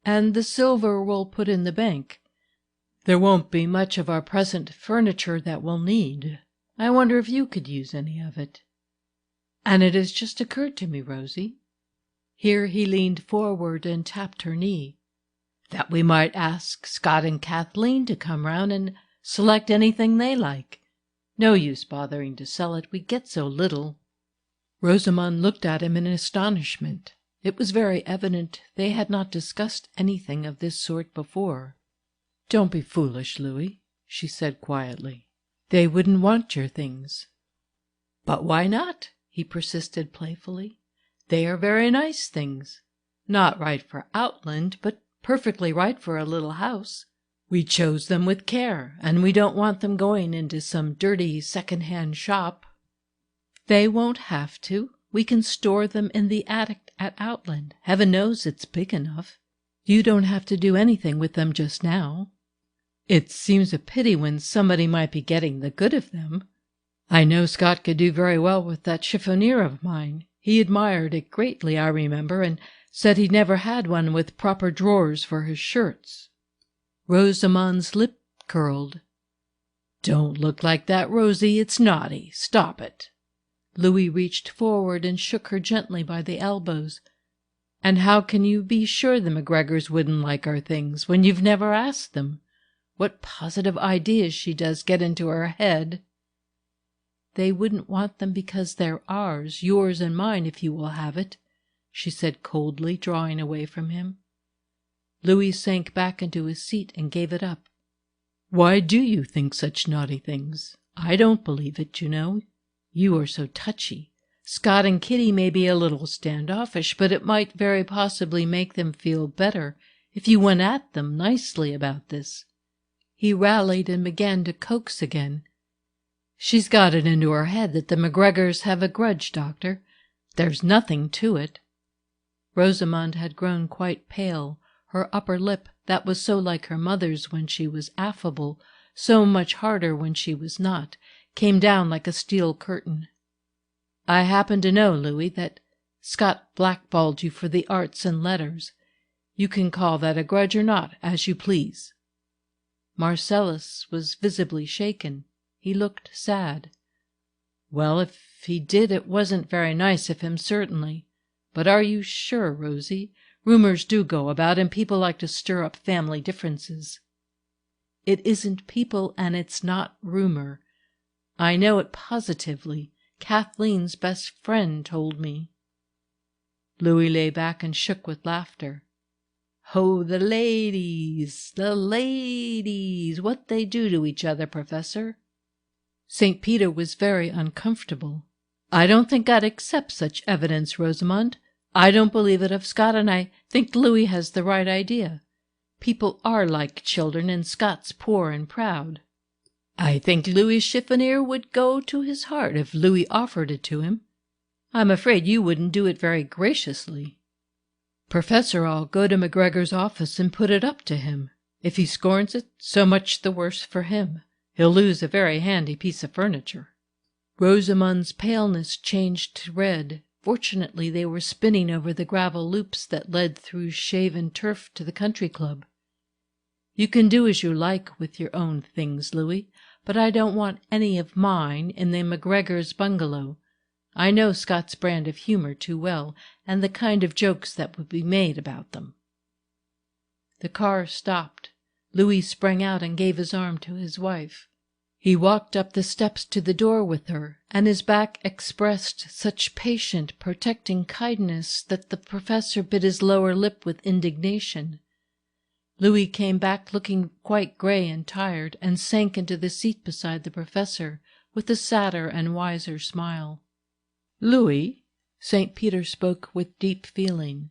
and the silver we'll put in the bank. There won't be much of our present furniture that we'll need. I wonder if you could use any of it. And it has just occurred to me, Rosie," here he leaned forward and tapped her knee, "that we might ask Scott and Kathleen to come round and select anything they like. No use bothering to sell it, we get so little." Rosamond looked at him in astonishment. It was very evident they had not discussed anything of this sort before. "Don't be foolish, Louis," she said quietly. "They wouldn't want your things." "But why not?" he persisted playfully. "They are very nice things. Not right for Outland, but perfectly right for a little house. We chose them with care, and we don't want them going into some dirty second-hand shop." "They won't have to. We can store them in the attic at Outland. Heaven knows it's big enough. You don't have to do anything with them just now." "It seems a pity when somebody might be getting the good of them." I know Scott could do very well with that chiffonier of mine. He admired it greatly, I remember, and said he never had one with proper drawers for his shirts. Rosamond's lip curled. Don't look like that, Rosie. It's naughty. Stop it. Louis reached forward and shook her gently by the elbows. And how can you be sure the McGregors wouldn't like our things when you've never asked them? What positive ideas she does get into her head. They wouldn't want them because they're ours, yours and mine, if you will have it, she said coldly, drawing away from him. Louis sank back into his seat and gave it up. Why do you think such naughty things? I don't believe it, you know. You are so touchy. Scott and Kitty may be a little standoffish, but it might very possibly make them feel better if you went at them nicely about this. He rallied and began to coax again. She's got it into her head that the McGregors have a grudge, Doctor. There's nothing to it. Rosamond had grown quite pale. Her upper lip, that was so like her mother's when she was affable, so much harder when she was not, came down like a steel curtain. I happen to know, Louis, that Scott blackballed you for the arts and letters. You can call that a grudge or not, as you please. Marcellus was visibly shaken. He looked sad. Well, if he did, it wasn't very nice of him, certainly. But are you sure, Rosie? Rumors do go about, and people like to stir up family differences. It isn't people, and it's not rumor. I know it positively. Kathleen's best friend told me. Louis lay back and shook with laughter. Oh, the ladies, what they do to each other, Professor. St. Peter was very uncomfortable. I don't think I'd accept such evidence, Rosamond. I don't believe it of Scott, and I think Louis has the right idea. People are like children, and Scott's poor and proud. I think Louis' chiffonier would go to his heart if Louis offered it to him. I'm afraid you wouldn't do it very graciously. Professor, I'll go to McGregor's office and put it up to him. If he scorns it, so much the worse for him. He'll lose a very handy piece of furniture. Rosamond's paleness changed to red. Fortunately, they were spinning over the gravel loops that led through shaven turf to the country club. You can do as you like with your own things, Louis, but I don't want any of mine in the McGregor's bungalow. I know Scott's brand of humor too well, and the kind of jokes that would be made about them. The car stopped. Louis sprang out and gave his arm to his wife. He walked up the steps to the door with her, and his back expressed such patient, protecting kindness that the professor bit his lower lip with indignation. Louis came back looking quite grey and tired, and sank into the seat beside the professor with a sadder and wiser smile. Louis, St. Peter spoke with deep feeling,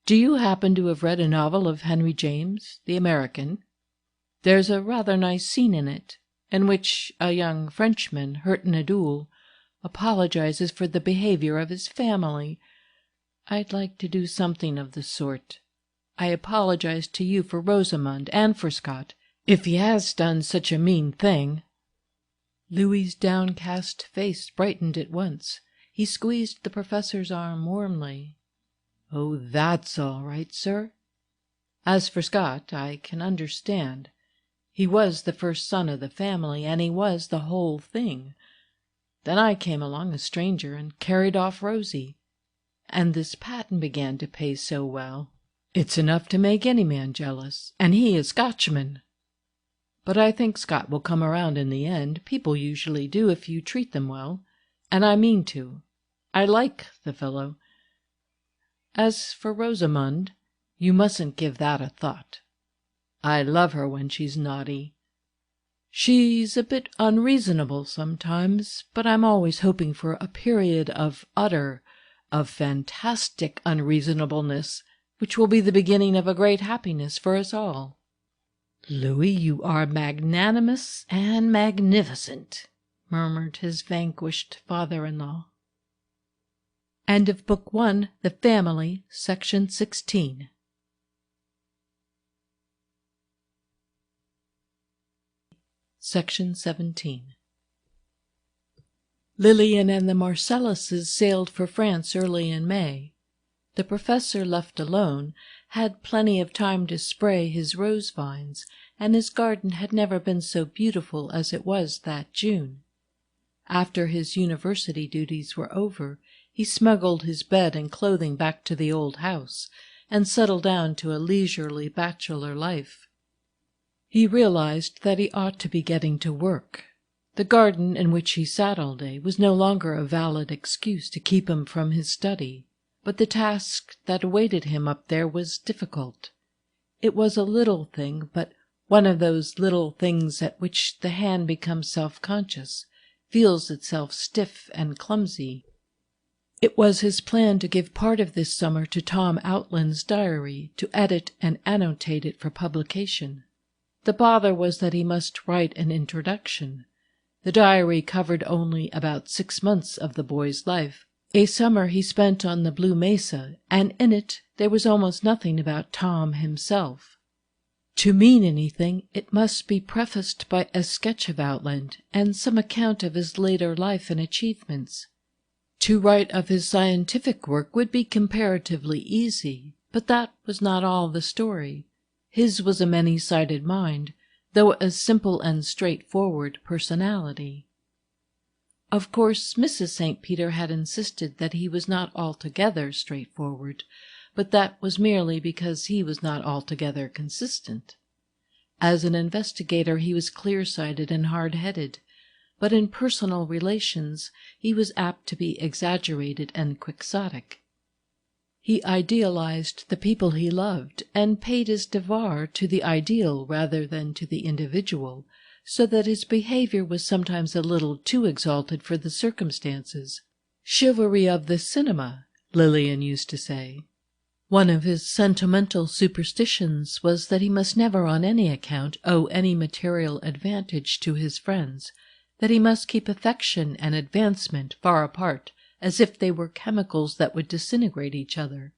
do you happen to have read a novel of Henry James, the American? There's a rather nice scene in it, in which a young Frenchman, hurt in a duel, apologizes for the behavior of his family. I'd like to do something of the sort. I apologize to you for Rosamond and for Scott, if he has done such a mean thing. Louis's downcast face brightened at once. He squeezed the professor's arm warmly. Oh, that's all right, sir. As for Scott, I can understand. He was the first son of the family, and he was the whole thing. Then I came along, a stranger, and carried off Rosie. And this patent began to pay so well. It's enough to make any man jealous, and he a Scotchman. But I think Scott will come around in the end. People usually do if you treat them well, and I mean to. I like the fellow. As for Rosamond, you mustn't give that a thought. I love her when she's naughty. She's a bit unreasonable sometimes, but I'm always hoping for a period of fantastic unreasonableness, which will be the beginning of a great happiness for us all. Louis, you are magnanimous and magnificent, murmured his vanquished father-in-law. End of Book 1, The Family, Section 16. Section 17. Lillian and the Marcelluses sailed for France early in May. The professor, left alone, had plenty of time to spray his rose vines, and his garden had never been so beautiful as it was that June. After his university duties were over, he smuggled his bed and clothing back to the old house, and settled down to a leisurely bachelor life. He realized that he ought to be getting to work. The garden in which he sat all day was no longer a valid excuse to keep him from his study, but the task that awaited him up there was difficult. It was a little thing, but one of those little things at which the hand becomes self-conscious, feels itself stiff and clumsy. It was his plan to give part of this summer to Tom Outland's diary, to edit and annotate it for publication. The bother was that he must write an introduction. The diary covered only about 6 months of the boy's life, a summer he spent on the Blue Mesa, and in it there was almost nothing about Tom himself. To mean anything, it must be prefaced by a sketch of Outland and some account of his later life and achievements. To write of his scientific work would be comparatively easy, but that was not all the story. His was a many-sided mind, though a simple and straightforward personality. Of course, Mrs. St. Peter had insisted that he was not altogether straightforward, but that was merely because he was not altogether consistent. As an investigator he was clear-sighted and hard-headed, but in personal relations he was apt to be exaggerated and quixotic. He idealized the people he loved, and paid his devoir to the ideal rather than to the individual, so that his behavior was sometimes a little too exalted for the circumstances. Chivalry of the cinema, Lillian used to say. One of his sentimental superstitions was that he must never on any account owe any material advantage to his friends, that he must keep affection and advancement far apart, as if they were chemicals that would disintegrate each other.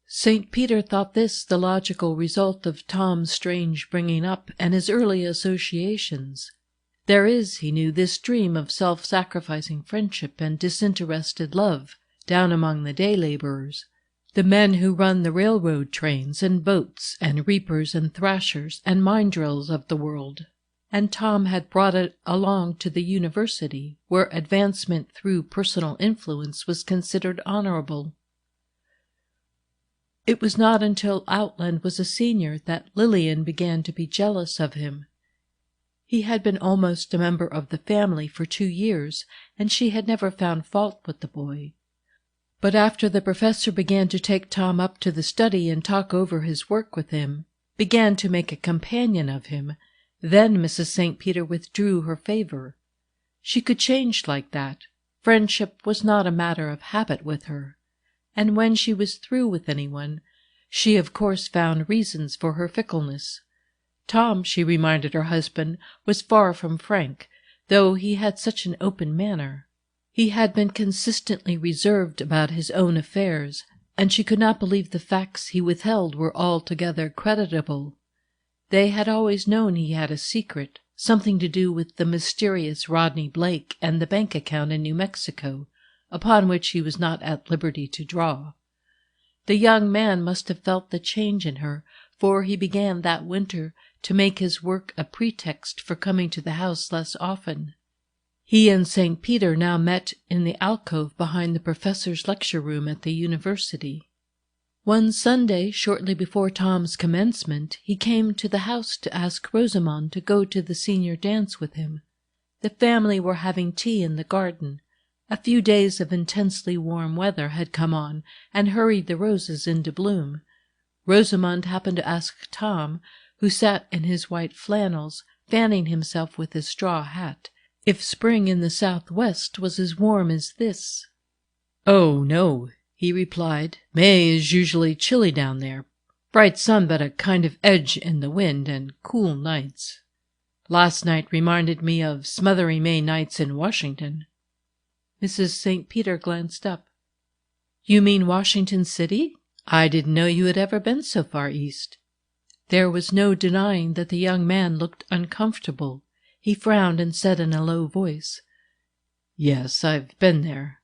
St. Peter thought this the logical result of Tom's strange bringing up and his early associations. There is, he knew, this dream of self-sacrificing friendship and disinterested love down among the day laborers, the men who run the railroad trains and boats and reapers and thrashers and mine drills of the world. And Tom had brought it along to the university, where advancement through personal influence was considered honorable. It was not until Outland was a senior that Lillian began to be jealous of him. He had been almost a member of the family for 2 years, and she had never found fault with the boy. But after the professor began to take Tom up to the study and talk over his work with him, began to make a companion of him, then Mrs. St. Peter withdrew her favor. She could change like that. Friendship was not a matter of habit with her. And when she was through with anyone, she of course found reasons for her fickleness. Tom, she reminded her husband, was far from frank, though he had such an open manner. He had been consistently reserved about his own affairs, and she could not believe the facts he withheld were altogether creditable. They had always known he had a secret, something to do with the mysterious Rodney Blake and the bank account in New Mexico, upon which he was not at liberty to draw. The young man must have felt the change in her, for he began that winter to make his work a pretext for coming to the house less often. He and St. Peter now met in the alcove behind the professor's lecture room at the university. One Sunday, shortly before Tom's commencement, he came to the house to ask Rosamond to go to the senior dance with him. The family were having tea in the garden. A few days of intensely warm weather had come on and hurried the roses into bloom. Rosamond happened to ask Tom, who sat in his white flannels, fanning himself with his straw hat, if spring in the southwest was as warm as this. "Oh, no," he replied. "May is usually chilly down there. Bright sun, but a kind of edge in the wind, and cool nights. Last night reminded me of smothery May nights in Washington." Mrs. St. Peter glanced up. "You mean Washington City? I didn't know you had ever been so far east." There was no denying that the young man looked uncomfortable. He frowned and said in a low voice, Yes, I've been there.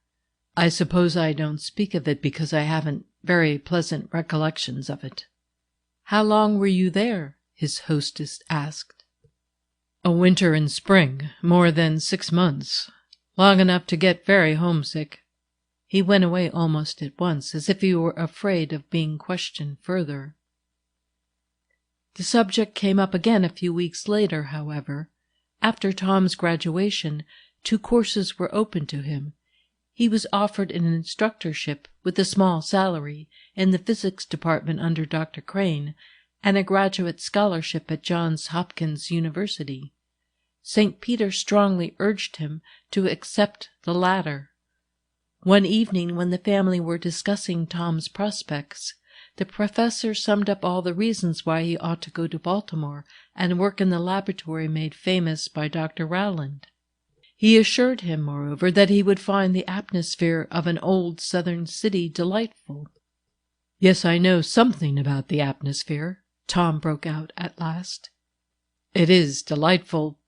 I suppose I don't speak of it because I haven't very pleasant recollections of it." "How long were you there?" his hostess asked. "A winter and spring, more than 6 months. Long enough to get very homesick." He went away almost at once, as if he were afraid of being questioned further. The subject came up again a few weeks later, however. After Tom's graduation, 2 courses were open to him. He was offered an instructorship with a small salary in the physics department under Dr. Crane, and a graduate scholarship at Johns Hopkins University. St. Peter strongly urged him to accept the latter. One evening, when the family were discussing Tom's prospects, the professor summed up all the reasons why he ought to go to Baltimore and work in the laboratory made famous by Dr. Rowland. He assured him, moreover, that he would find the atmosphere of an old Southern city delightful. "Yes, I know something about the atmosphere," Tom broke out at last. "It is delightful,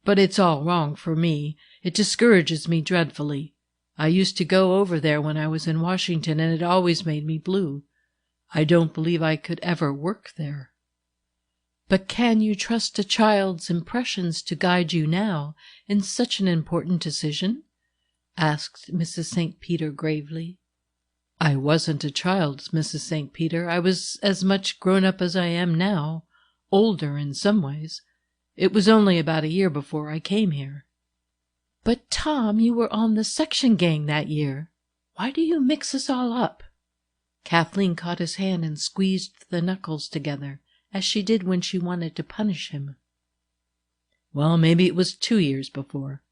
but it's all wrong for me. It discourages me dreadfully. I used to go over there when I was in Washington, and it always made me blue. I don't believe I could ever work there." "But can you trust a child's impressions to guide you now in such an important decision?" asked Mrs. St. Peter gravely. "I wasn't a child, Mrs. St. Peter. I was as much grown up as I am now, older in some ways. It was only about a year before I came here." "But, Tom, you were on the section gang that year. Why do you mix us all up?" Kathleen caught his hand and squeezed the knuckles together, as she did when she wanted to punish him. "Well, maybe it was 2 years before.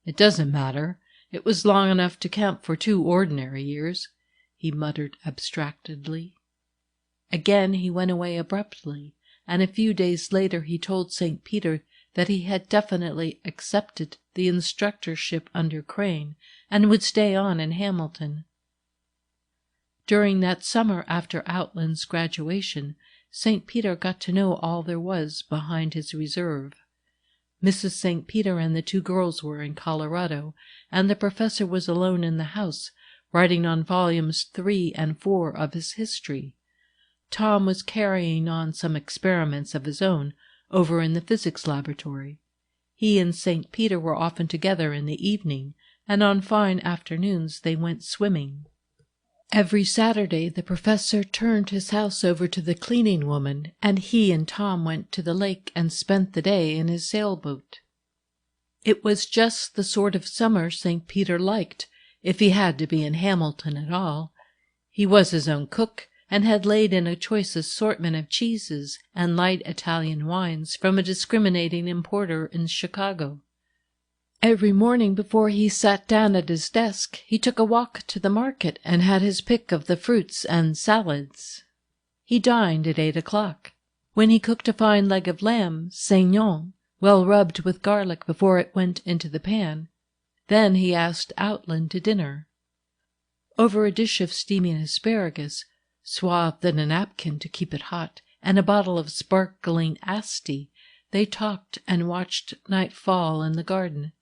It doesn't matter. It was long enough to count for 2 ordinary years," he muttered abstractedly. Again he went away abruptly, and a few days later he told St. Peter that he had definitely accepted the instructorship under Crane and would stay on in Hamilton. During that summer after Outland's graduation, St. Peter got to know all there was behind his reserve. Mrs. St. Peter and the 2 girls were in Colorado, and the professor was alone in the house, writing on volumes 3 and 4 of his history. Tom was carrying on some experiments of his own over in the physics laboratory. He and St. Peter were often together in the evening, and on fine afternoons they went swimming. Every Saturday the professor turned his house over to the cleaning woman, and he and Tom went to the lake and spent the day in his sailboat. It was just the sort of summer St. Peter liked, if he had to be in Hamilton at all. He was his own cook, and had laid in a choice assortment of cheeses and light Italian wines from a discriminating importer in Chicago. Every morning before he sat down at his desk, he took a walk to the market and had his pick of the fruits and salads. He dined at 8 o'clock, when he cooked a fine leg of lamb, saignant, well rubbed with garlic before it went into the pan. Then he asked Outland to dinner. Over a dish of steaming asparagus, swathed in a napkin to keep it hot, and a bottle of sparkling Asti, they talked and watched night fall in the garden.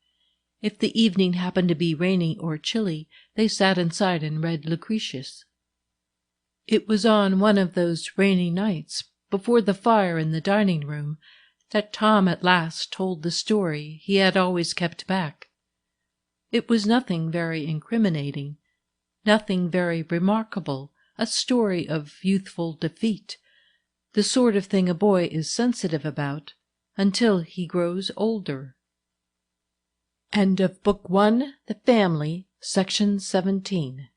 If the evening happened to be rainy or chilly, they sat inside and read Lucretius. It was on one of those rainy nights, before the fire in the dining room, that Tom at last told the story he had always kept back. It was nothing very incriminating, nothing very remarkable, a story of youthful defeat, the sort of thing a boy is sensitive about until he grows older. End of Book 1, The Family, Section 17.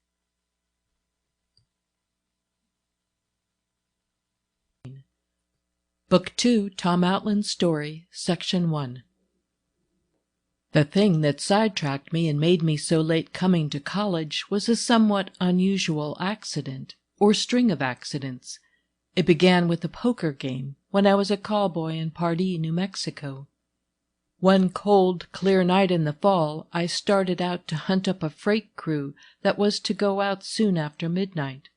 Book 2, Tom Outland's Story, Section 1. The thing that sidetracked me and made me so late coming to college was a somewhat unusual accident, or string of accidents. It began with a poker game when I was a callboy in Pardee, New Mexico. One cold, clear night in the fall, I started out to hunt up a freight crew that was to go out soon after midnight.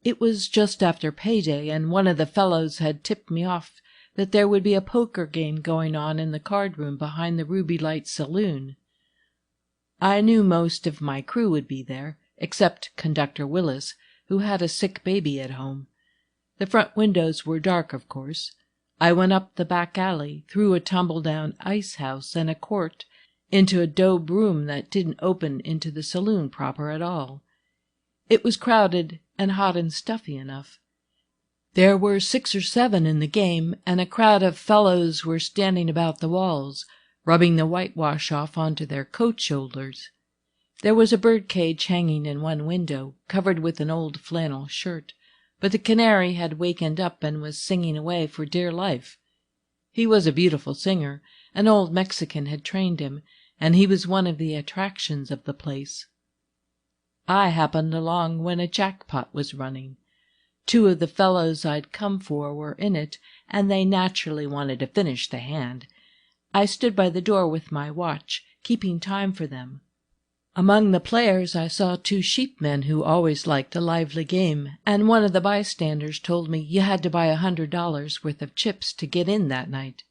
It was just after payday, and one of the fellows had tipped me off that there would be a poker game going on in the card room behind the Ruby Light Saloon. I knew most of my crew would be there, except Conductor Willis, who had a sick baby at home. The front windows were dark, of course. I went up the back alley, through a tumble-down ice house and a court, into a daub room that didn't open into the saloon proper at all. It was crowded and hot and stuffy enough. There were 6 or 7 in the game, and a crowd of fellows were standing about the walls, rubbing the whitewash off onto their coat shoulders. There was a bird cage hanging in one window, covered with an old flannel shirt, but the canary had wakened up and was singing away for dear life. He was a beautiful singer. An old Mexican had trained him, and he was one of the attractions of the place. I happened along when a jackpot was running. 2 of the fellows I'd come for were in it, and they naturally wanted to finish the hand. I stood by the door with my watch, keeping time for them. Among the players I saw 2 sheepmen who always liked a lively game, and one of the bystanders told me you had to buy $100 worth of chips to get in that night.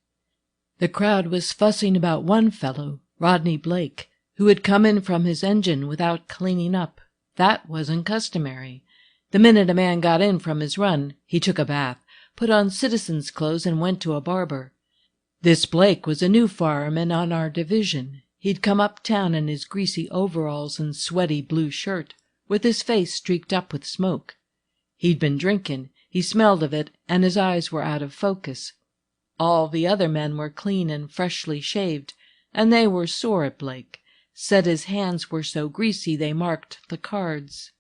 The crowd was fussing about one fellow, Rodney Blake, who had come in from his engine without cleaning up. That wasn't customary. The minute a man got in from his run, he took a bath, put on citizen's clothes, and went to a barber. This Blake was a new fireman on our division. He'd come uptown in his greasy overalls and sweaty blue shirt, with his face streaked up with smoke. He'd been drinking, he smelled of it, and his eyes were out of focus. All the other men were clean and freshly shaved, and they were sore at Blake, said his hands were so greasy they marked the cards.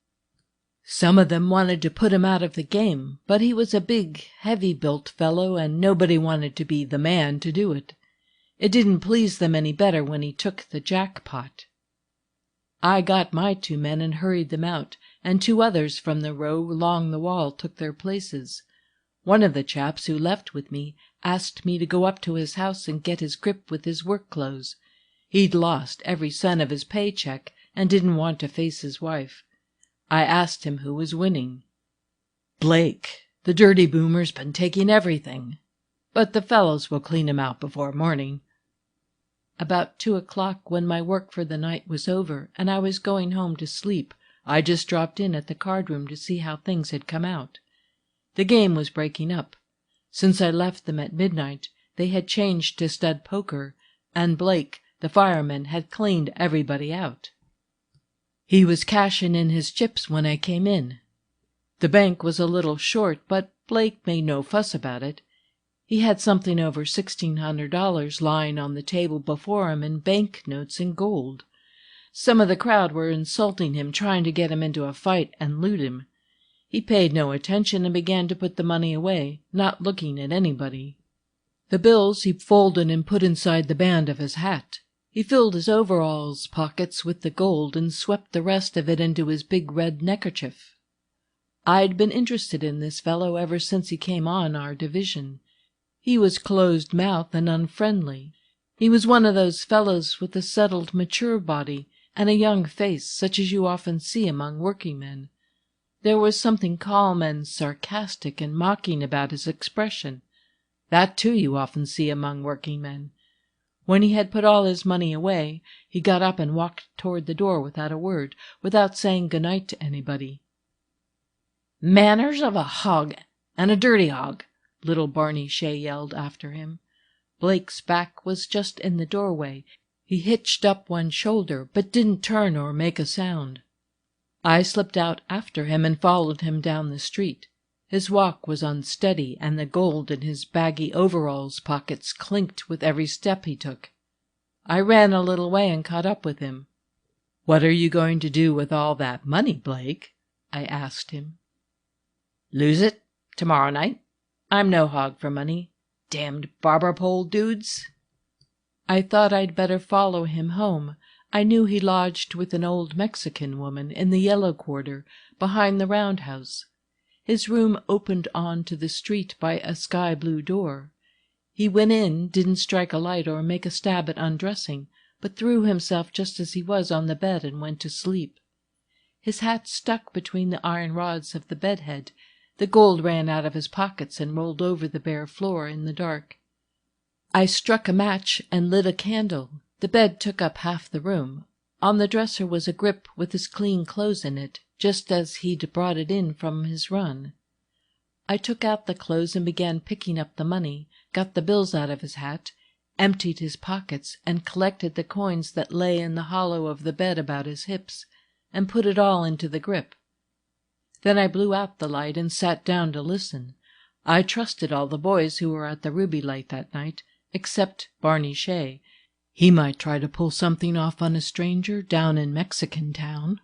Some of them wanted to put him out of the game, but he was a big, heavy-built fellow, and nobody wanted to be the man to do it. It didn't please them any better when he took the jackpot. I got my 2 men and hurried them out, and 2 others from the row along the wall took their places. One of the chaps who left with me asked me to go up to his house and get his grip with his work clothes. He'd lost every cent of his paycheck and didn't want to face his wife. I asked him who was winning. Blake. The dirty boomer's been taking everything. But the fellows will clean him out before morning. About 2 o'clock, when my work for the night was over and I was going home to sleep, I just dropped in at the card room to see how things had come out. The game was breaking up. Since I left them at midnight, they had changed to stud poker, and Blake, the fireman, had cleaned everybody out. He was cashing in his chips when I came in. The bank was a little short, but Blake made no fuss about it. He had something over $1,600 lying on the table before him in bank notes and gold. Some of the crowd were insulting him, trying to get him into a fight and loot him. He paid no attention and began to put the money away, not looking at anybody. The bills he folded and put inside the band of his hat. He filled his overalls pockets with the gold and swept the rest of it into his big red neckerchief. I'd been interested in this fellow ever since he came on our division. He was closed-mouthed and unfriendly. He was one of those fellows with a settled, mature body and a young face, such as you often see among working-men. There was something calm and sarcastic and mocking about his expression. That, too, you often see among working-men. When he had put all his money away, he got up and walked toward the door without a word, without saying good-night to anybody. "Manners of a hog, and a dirty hog," little Barney Shea yelled after him. Blake's back was just in the doorway. He hitched up one shoulder, but didn't turn or make a sound. I slipped out after him and followed him down the street. His walk was unsteady, and the gold in his baggy overalls pockets clinked with every step he took. I ran a little way and caught up with him. "What are you going to do with all that money, Blake?" I asked him. "Lose it tomorrow night. I'm no hog for money. Damned barber pole dudes." I thought I'd better follow him home. I knew he lodged with an old Mexican woman in the yellow quarter, behind the roundhouse. His room opened on to the street by a sky-blue door. He went in, didn't strike a light or make a stab at undressing, but threw himself just as he was on the bed and went to sleep. His hat stuck between the iron rods of the bedhead. The gold ran out of his pockets and rolled over the bare floor in the dark. I struck a match and lit a candle. The bed took up half the room. On the dresser was a grip with his clean clothes in it, just as he'd brought it in from his run. I took out the clothes and began picking up the money, got the bills out of his hat, emptied his pockets, and collected the coins that lay in the hollow of the bed about his hips, and put it all into the grip. Then I blew out the light and sat down to listen. I trusted all the boys who were at the Ruby Light that night, except Barney Shea. He might try to pull something off on a stranger down in Mexican town.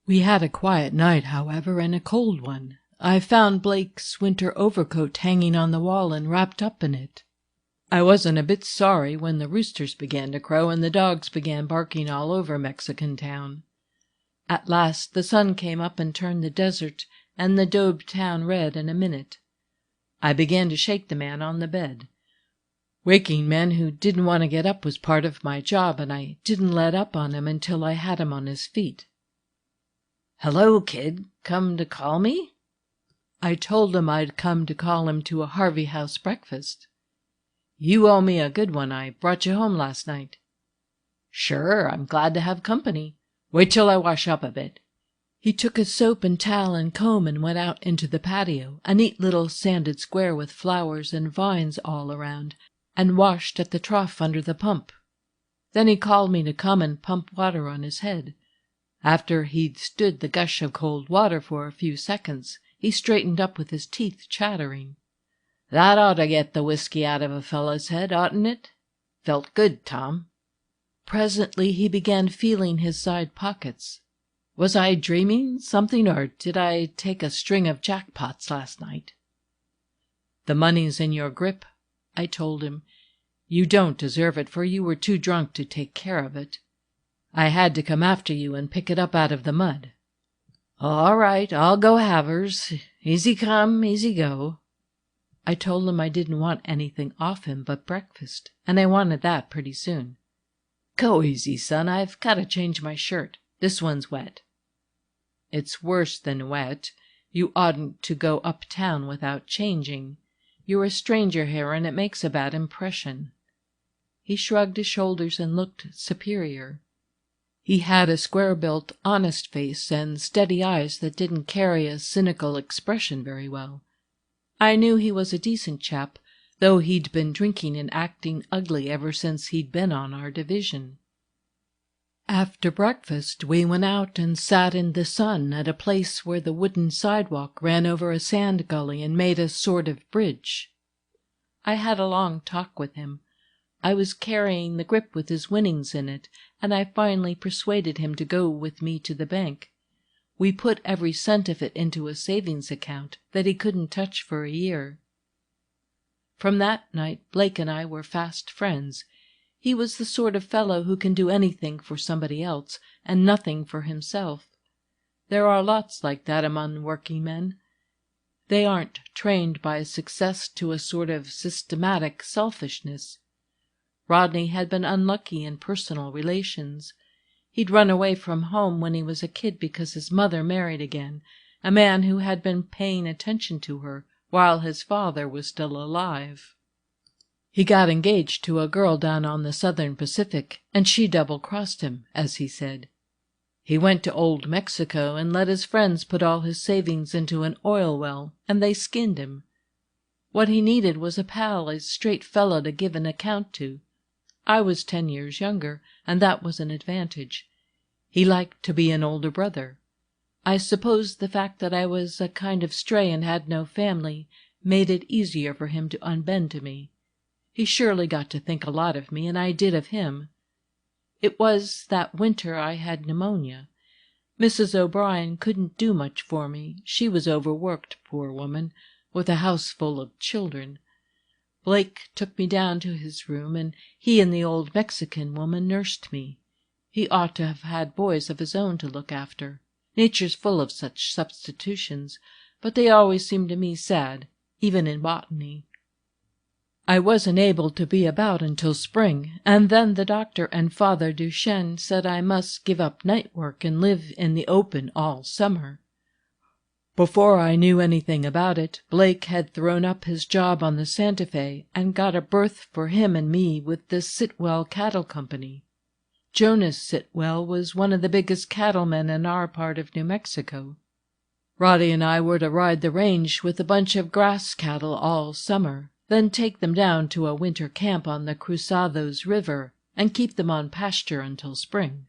We had a quiet night, however, and a cold one. I found Blake's winter overcoat hanging on the wall and wrapped up in it. I wasn't a bit sorry when the roosters began to crow and the dogs began barking all over Mexican town. At last the sun came up and turned the desert and the daubed town red in a minute. I began to shake the man on the bed. Waking men who didn't want to get up was part of my job, and I didn't let up on him until I had him on his feet. "Hello, kid. Come to call me?" I told him I'd come to call him to a Harvey House breakfast. "You owe me a good one. I brought you home last night." "Sure, I'm glad to have company. Wait till I wash up a bit." He took his soap and towel and comb and went out into the patio, a neat little sanded square with flowers and vines all around, and washed at the trough under the pump. Then he called me to come and pump water on his head. After he'd stood the gush of cold water for a few seconds, he straightened up with his teeth chattering. "That ought to get the whiskey out of a fellow's head, oughtn't it? Felt good, Tom." Presently he began feeling his side pockets. "Was I dreaming something, or did I take a string of jackpots last night?" "The money's in your grip," I told him. "You don't deserve it, for you were too drunk to take care of it. I had to come after you and pick it up out of the mud." "All right, I'll go halvers. Easy come, easy go." I told him I didn't want anything off him but breakfast, and I wanted that pretty soon. "Go easy, son. I've got to change my shirt. This one's wet." "It's worse than wet. You oughtn't to go uptown without changing. You're a stranger here, and it makes a bad impression." He shrugged his shoulders and looked superior. He had a square-built, honest face and steady eyes that didn't carry a cynical expression very well. I knew he was a decent chap, though he'd been drinking and acting ugly ever since he'd been on our division. After breakfast we went out and sat in the sun at a place where the wooden sidewalk ran over a sand gully and made a sort of bridge. I had a long talk with him. I was carrying the grip with his winnings in it, and I finally persuaded him to go with me to the bank. We put every cent of it into a savings account that he couldn't touch for a year. From that night Blake and I were fast friends. He was the sort of fellow who can do anything for somebody else and nothing for himself. There are lots like that among working men. They aren't trained by success to a sort of systematic selfishness. Rodney had been unlucky in personal relations. He'd run away from home when he was a kid because his mother married again, a man who had been paying attention to her while his father was still alive. He got engaged to a girl down on the Southern Pacific, and she double-crossed him, as he said. He went to old Mexico and let his friends put all his savings into an oil well, and they skinned him. What he needed was a pal, a straight fellow to give an account to. I was 10 years younger, and that was an advantage. He liked to be an older brother. I suppose the fact that I was a kind of stray and had no family made it easier for him to unbend to me. He surely got to think a lot of me, and I did of him. It was that winter I had pneumonia. Mrs. O'Brien couldn't do much for me. She was overworked, poor woman, with a house full of children. Blake took me down to his room, and he and the old Mexican woman nursed me. He ought to have had boys of his own to look after. Nature's full of such substitutions, but they always seemed to me sad, even in botany. I wasn't able to be about until spring, and then the doctor and Father Duchesne said I must give up night work and live in the open all summer. Before I knew anything about it, Blake had thrown up his job on the Santa Fe and got a berth for him and me with the Sitwell Cattle Company. Jonas Sitwell was one of the biggest cattlemen in our part of New Mexico. Roddy and I were to ride the range with a bunch of grass cattle all summer, then take them down to a winter camp on the Cruzados River and keep them on pasture until spring.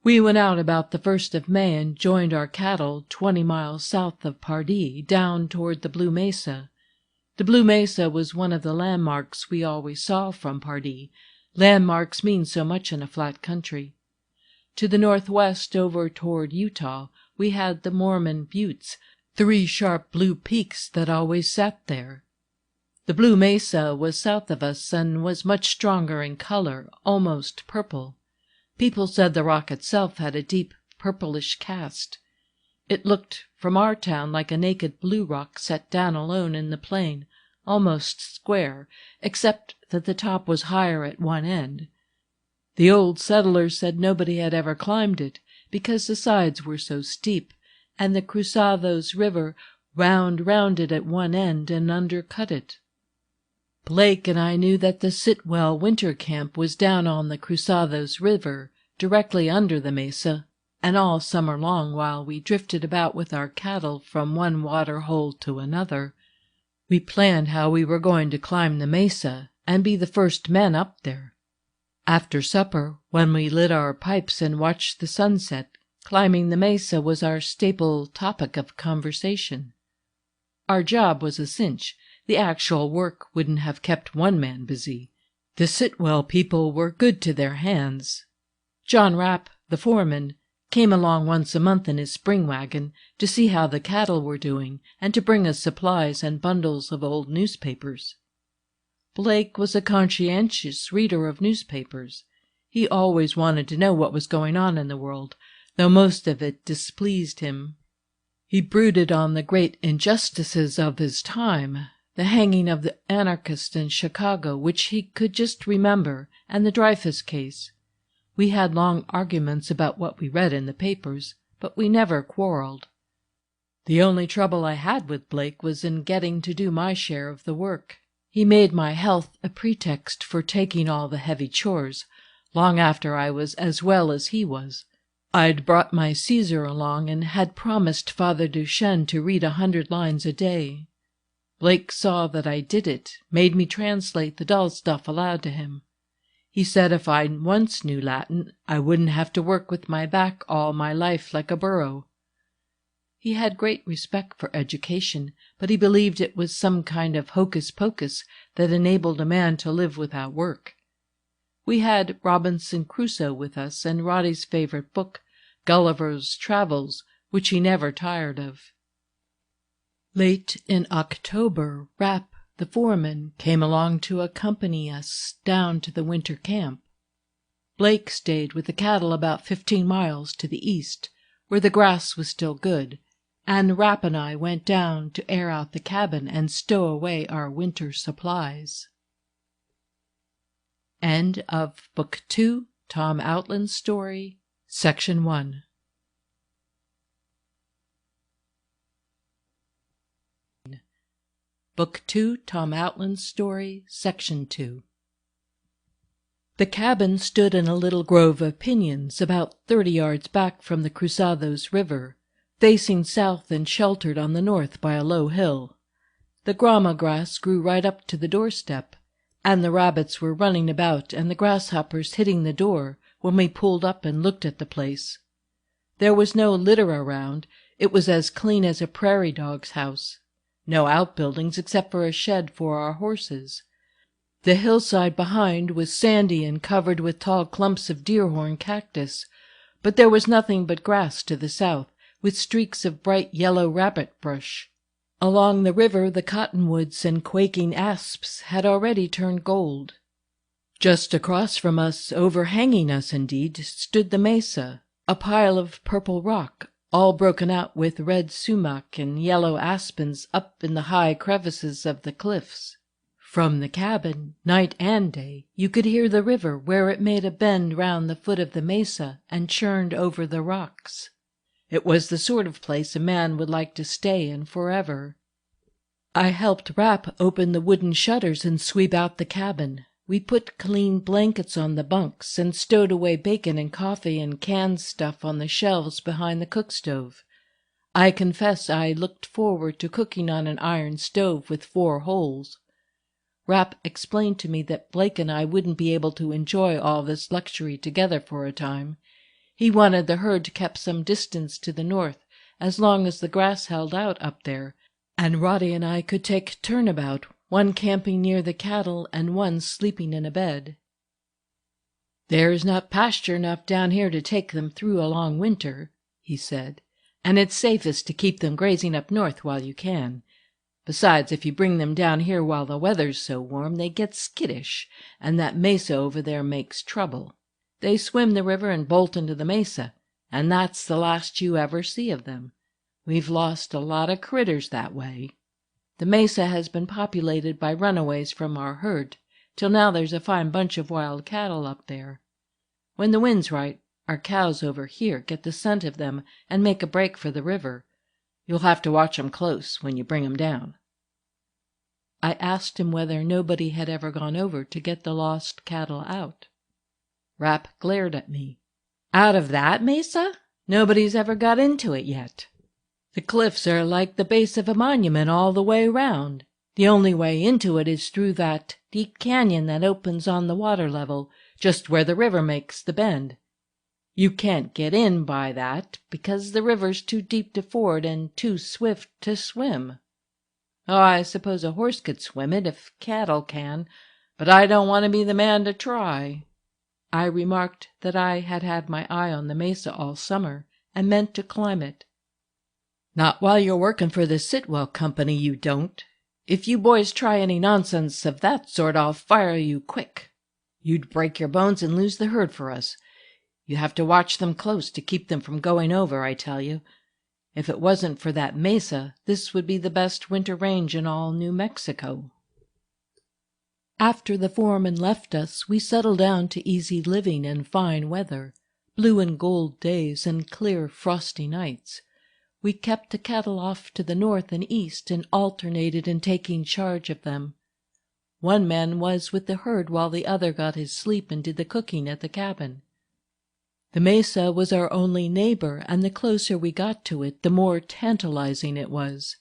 We went out about the 1st of May and joined our cattle 20 miles south of Pardee, down toward the Blue Mesa. The Blue Mesa was one of the landmarks we always saw from Pardee. Landmarks mean so much in a flat country. To the northwest, over toward Utah, we had the Mormon Buttes, 3 sharp blue peaks that always sat there. The Blue Mesa was south of us and was much stronger in color, almost purple. People said the rock itself had a deep purplish cast. It looked from our town like a naked blue rock set down alone in the plain, almost square, except that the top was higher at one end. The old settlers said nobody had ever climbed it, because the sides were so steep, and the Cruzados River wound round it at one end and undercut it. Blake and I knew that the Sitwell winter camp was down on the Cruzados River, directly under the mesa, and all summer long while we drifted about with our cattle from one water hole to another, we planned how we were going to climb the mesa and be the first men up there. After supper, when we lit our pipes and watched the sunset, climbing the mesa was our staple topic of conversation. Our job was a cinch. The actual work wouldn't have kept one man busy. The Sitwell people were good to their hands. John Rapp, the foreman, came along once a month in his spring wagon to see how the cattle were doing and to bring us supplies and bundles of old newspapers. Blake was a conscientious reader of newspapers. He always wanted to know what was going on in the world, though most of it displeased him. He brooded on the great injustices of his time, the hanging of the anarchist in Chicago, which he could just remember, and the Dreyfus case. We had long arguments about what we read in the papers, but we never quarreled. The only trouble I had with Blake was in getting to do my share of the work. He made my health a pretext for taking all the heavy chores, long after I was as well as he was. I'd brought my Caesar along and had promised Father Duchesne to read 100 lines a day. Blake saw that I did it, made me translate the dull stuff aloud to him. He said if I once knew Latin, I wouldn't have to work with my back all my life like a burro. He had great respect for education, but he believed it was some kind of hocus-pocus that enabled a man to live without work. We had Robinson Crusoe with us and Roddy's favorite book, Gulliver's Travels, which he never tired of. Late in October, Rapp, the foreman, came along to accompany us down to the winter camp. Blake stayed with the cattle about 15 miles to the east, where the grass was still good, and Rapp and I went down to air out the cabin and stow away our winter supplies. End of Book 2, Tom Outland's story, Section 1. Book 2, Tom Outland's story, Section 2. The cabin stood in a little grove of piñons about 30 yards back from the Cruzados River, facing south and sheltered on the north by a low hill. The grama grass grew right up to the doorstep, and the rabbits were running about and the grasshoppers hitting the door when we pulled up and looked at the place. There was no litter around. It was as clean as a prairie dog's house. No outbuildings except for a shed for our horses. The hillside behind was sandy and covered with tall clumps of deerhorn cactus, but there was nothing but grass to the south, with streaks of bright yellow rabbit brush. Along the river the cottonwoods and quaking asps had already turned gold. Just across from us, overhanging us indeed, stood the mesa, a pile of purple rock, all broken out with red sumac and yellow aspens up in the high crevices of the cliffs. From the cabin, night and day, you could hear the river where it made a bend round the foot of the mesa and churned over the rocks. It was the sort of place a man would like to stay in forever. I helped Rapp open the wooden shutters and sweep out the cabin. We put clean blankets on the bunks and stowed away bacon and coffee and canned stuff on the shelves behind the cook stove. I confess I looked forward to cooking on an iron stove with 4 holes. Rapp explained to me that Blake and I wouldn't be able to enjoy all this luxury together for a time. He wanted the herd kept some distance to the north, as long as the grass held out up there, and Roddy and I could take turnabout, one camping near the cattle and one sleeping in a bed. "There's not pasture enough down here to take them through a long winter," he said, "and it's safest to keep them grazing up north while you can. Besides, if you bring them down here while the weather's so warm, they get skittish, and that mesa over there makes trouble. They swim the river and bolt into the mesa, and that's the last you ever see of them. We've lost a lot of critters that way. The mesa has been populated by runaways from our herd, till now there's a fine bunch of wild cattle up there. When the wind's right, our cows over here get the scent of them and make a break for the river. You'll have to watch 'em close when you bring 'em down." I asked him whether nobody had ever gone over to get the lost cattle out. Rapp glared at me. "Out of that mesa? Nobody's ever got into it yet. The cliffs are like the base of a monument all the way round. The only way into it is through that deep canyon that opens on the water level, just where the river makes the bend. You can't get in by that, because the river's too deep to ford and too swift to swim. Oh, I suppose a horse could swim it if cattle can, but I don't want to be the man to try." I remarked that I had had my eye on the mesa all summer and meant to climb it. "Not while you're working for the Sitwell Company, you don't. If you boys try any nonsense of that sort, I'll fire you quick. You'd break your bones and lose the herd for us. You have to watch them close to keep them from going over, I tell you. If it wasn't for that mesa, this would be the best winter range in all New Mexico." After the foreman left us, we settled down to easy living and fine weather, blue and gold days and clear frosty nights. We kept the cattle off to the north and east and alternated in taking charge of them. One man was with the herd while the other got his sleep and did the cooking at the cabin. The mesa was our only neighbor, and the closer we got to it, the more tantalizing it was.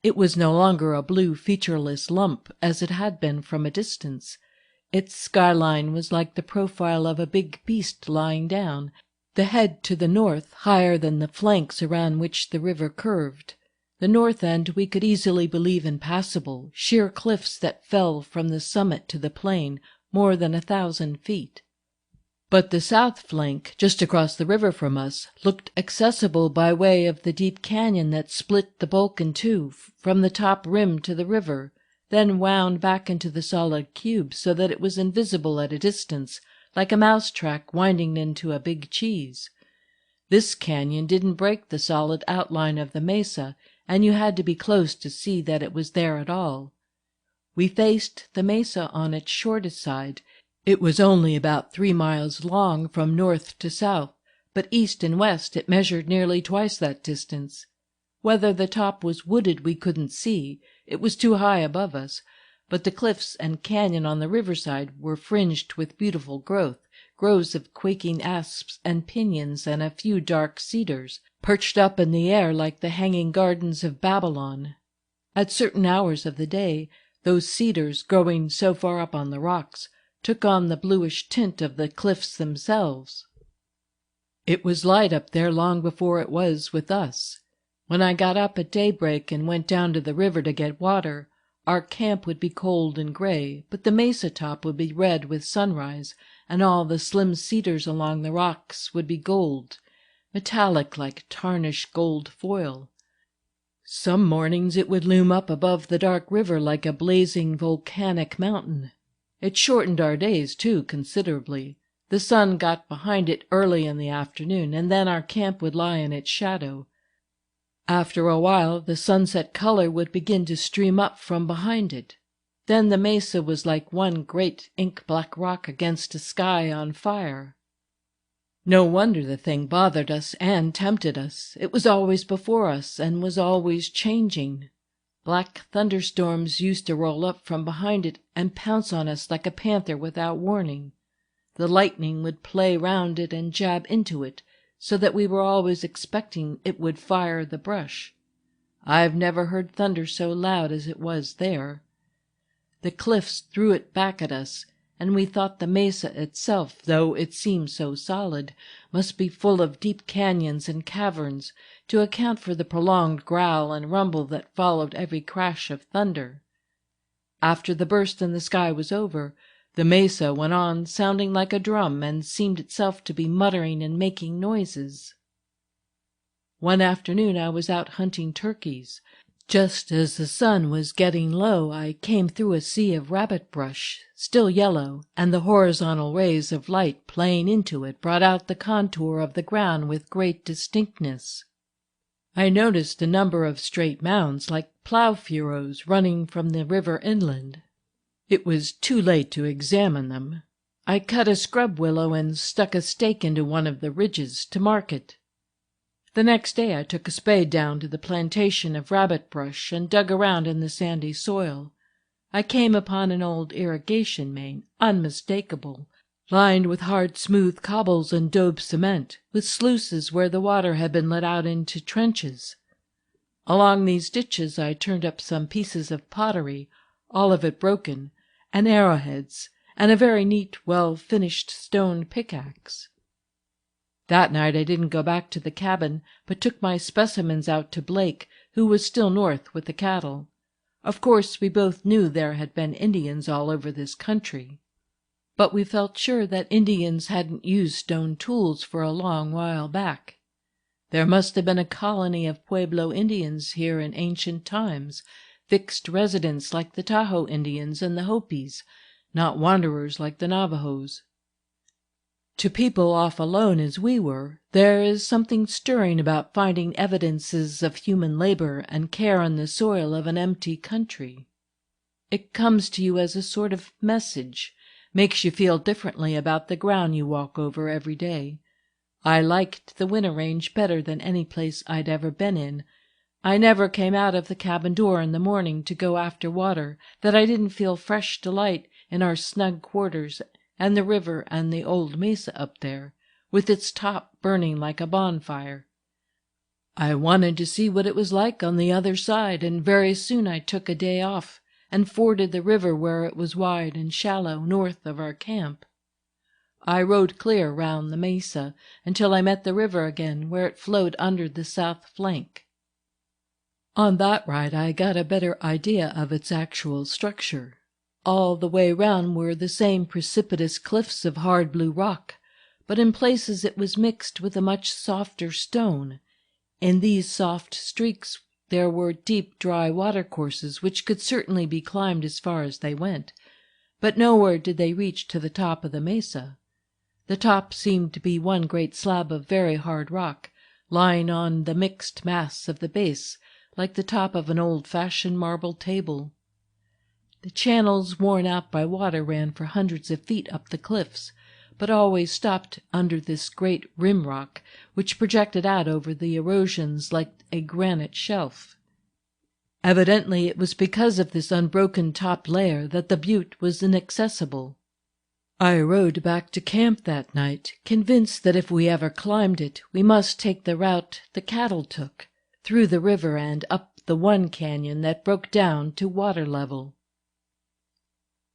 It was no longer a blue, featureless lump, as it had been from a distance. Its skyline was like the profile of a big beast lying down, the head to the north higher than the flanks around which the river curved. The north end we could easily believe impassable, sheer cliffs that fell from the summit to the plain more than 1,000 feet. But the south flank, just across the river from us, looked accessible by way of the deep canyon that split the bulk in two from the top rim to the river, then wound back into the solid cube so that it was invisible at a distance, like a mouse track winding into a big cheese. This canyon didn't break the solid outline of the mesa, and you had to be close to see that it was there at all. We faced the mesa on its shortest side. It was only about 3 miles long from north to south, but east and west it measured nearly twice that distance. Whether the top was wooded we couldn't see. It was too high above us, but the cliffs and canyon on the riverside were fringed with beautiful growth, groves of quaking asps and pinyons and a few dark cedars, perched up in the air like the hanging gardens of Babylon. At certain hours of the day, those cedars, growing so far up on the rocks, took on the bluish tint of the cliffs themselves. It was light up there long before it was with us. When I got up at daybreak and went down to the river to get water, our camp would be cold and gray, but the mesa top would be red with sunrise, and all the slim cedars along the rocks would be gold, metallic like tarnished gold foil. Some mornings it would loom up above the dark river like a blazing volcanic mountain. It shortened our days, too, considerably. The sun got behind it early in the afternoon, and then our camp would lie in its shadow. After a while, the sunset color would begin to stream up from behind it. Then the mesa was like one great ink-black rock against a sky on fire. No wonder the thing bothered us and tempted us. It was always before us and was always changing. Black thunderstorms used to roll up from behind it and pounce on us like a panther without warning. The lightning would play round it and jab into it, so that we were always expecting it would fire the brush. I've never heard thunder so loud as it was there. The cliffs threw it back at us, and we thought the mesa itself, though it seemed so solid, must be full of deep canyons and caverns to account for the prolonged growl and rumble that followed every crash of thunder. After the burst in the sky was over, the mesa went on sounding like a drum and seemed itself to be muttering and making noises. One afternoon I was out hunting turkeys. Just as the sun was getting low, I came through a sea of rabbit brush, still yellow, and the horizontal rays of light playing into it brought out the contour of the ground with great distinctness. I noticed a number of straight mounds, like plough furrows, running from the river inland. It was too late to examine them. I cut a scrub willow and stuck a stake into one of the ridges to mark it. The next day I took a spade down to the plantation of rabbit brush and dug around in the sandy soil. I came upon an old irrigation main, unmistakable, lined with hard smooth cobbles and daub cement, with sluices where the water had been let out into trenches. Along these ditches I turned up some pieces of pottery, all of it broken, and arrowheads, and a very neat, well-finished stone pickaxe. That night I didn't go back to the cabin, but took my specimens out to Blake, who was still north with the cattle. Of course we both knew there had been Indians all over this country, but we felt sure that Indians hadn't used stone tools for a long while back. There must have been a colony of Pueblo Indians here in ancient times, fixed residents like the Tahoe Indians and the Hopis, not wanderers like the Navajos. To people off alone as we were, there is something stirring about finding evidences of human labor and care in the soil of an empty country. It comes to you as a sort of message, makes you feel differently about the ground you walk over every day. I liked the Winter Range better than any place I'd ever been in. I never came out of the cabin door in the morning to go after water that I didn't feel fresh delight in our snug quarters and the river and the old mesa up there, with its top burning like a bonfire. I wanted to see what it was like on the other side, and very soon I took a day off and forded the river where it was wide and shallow north of our camp. I rode clear round the mesa until I met the river again, where it flowed under the south flank. On that ride I got a better idea of its actual structure. All the way round were the same precipitous cliffs of hard blue rock, but in places it was mixed with a much softer stone. In these soft streaks there were deep dry watercourses which could certainly be climbed as far as they went, but nowhere did they reach to the top of the mesa. The top seemed to be one great slab of very hard rock, lying on the mixed mass of the base, like the top of an old-fashioned marble table. The channels worn out by water ran for hundreds of feet up the cliffs, but always stopped under this great rim rock, which projected out over the erosions like a granite shelf. Evidently it was because of this unbroken top layer that the butte was inaccessible. I rode back to camp that night, convinced that if we ever climbed it, we must take the route the cattle took, through the river and up the one canyon that broke down to water level.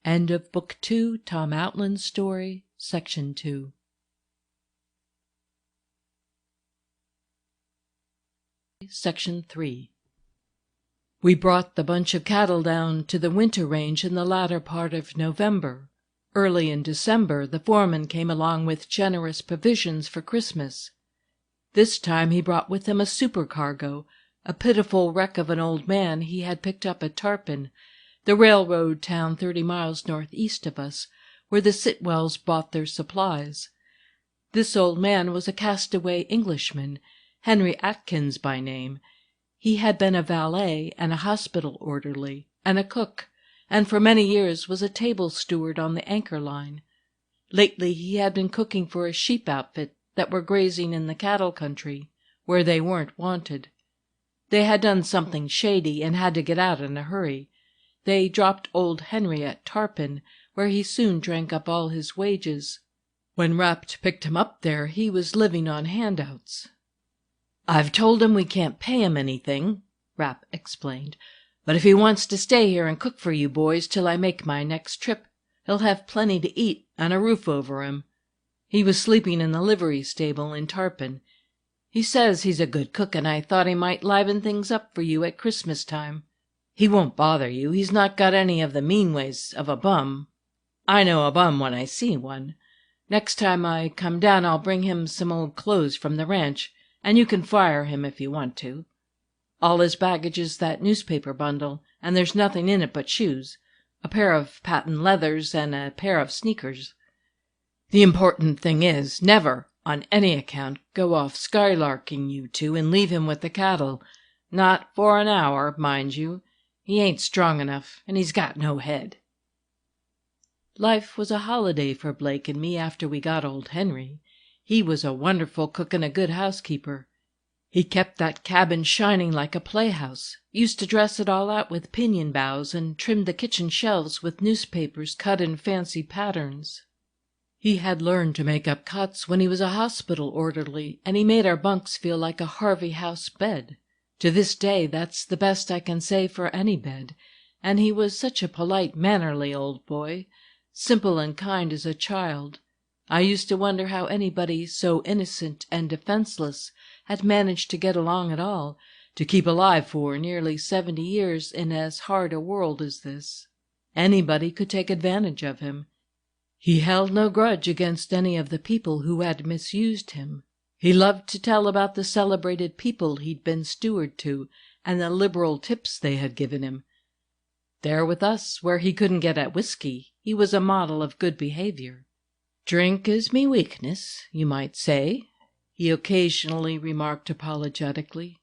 End of Book 2, Tom Outland's story, Section 2. Section 3. We brought the bunch of cattle down to the Winter Range in the latter part of November. Early in December, the foreman came along with generous provisions for Christmas. This time he brought with him a supercargo, a pitiful wreck of an old man he had picked up at Tarpon, the railroad town 30 miles northeast of us, where the Sitwells bought their supplies. This old man was a castaway Englishman, Henry Atkins by name. He had been a valet and a hospital orderly and a cook, and for many years was a table steward on the Anchor Line. Lately he had been cooking for a sheep outfit that were grazing in the cattle country, where they weren't wanted. They had done something shady and had to get out in a hurry. They dropped old Henry at Tarpon, where he soon drank up all his wages. When Rapt picked him up there, he was living on handouts. "I've told him we can't pay him anything," Rapt explained, "but if he wants to stay here and cook for you boys till I make my next trip, he'll have plenty to eat and a roof over him." He was sleeping in the livery stable in Tarpon. "He says he's a good cook, and I thought he might liven things up for you at Christmas time. He won't bother you. He's not got any of the mean ways of a bum. I know a bum when I see one. Next time I come down I'll bring him some old clothes from the ranch, and you can fire him if you want to. All his baggage is that newspaper bundle, and there's nothing in it but shoes, a pair of patent leathers and a pair of sneakers. The important thing is, never, on any account, go off skylarking, you two, and leave him with the cattle. Not for an hour, mind you. He ain't strong enough, and he's got no head." Life was a holiday for Blake and me after we got old Henry. He was a wonderful cook and a good housekeeper. He kept that cabin shining like a playhouse, used to dress it all out with pinion boughs, and trimmed the kitchen shelves with newspapers cut in fancy patterns. He had learned to make up cots when he was a hospital orderly, and he made our bunks feel like a Harvey House bed. To this day that's the best I can say for any bed, and he was such a polite, mannerly old boy, simple and kind as a child. I used to wonder how anybody so innocent and defenseless had managed to get along at all, to keep alive for nearly 70 years in as hard a world as this. Anybody could take advantage of him. He held no grudge against any of the people who had misused him. He loved to tell about the celebrated people he'd been steward to, and the liberal tips they had given him. There with us, where he couldn't get at whiskey, he was a model of good behavior. "Drink is me weakness, you might say," he occasionally remarked apologetically.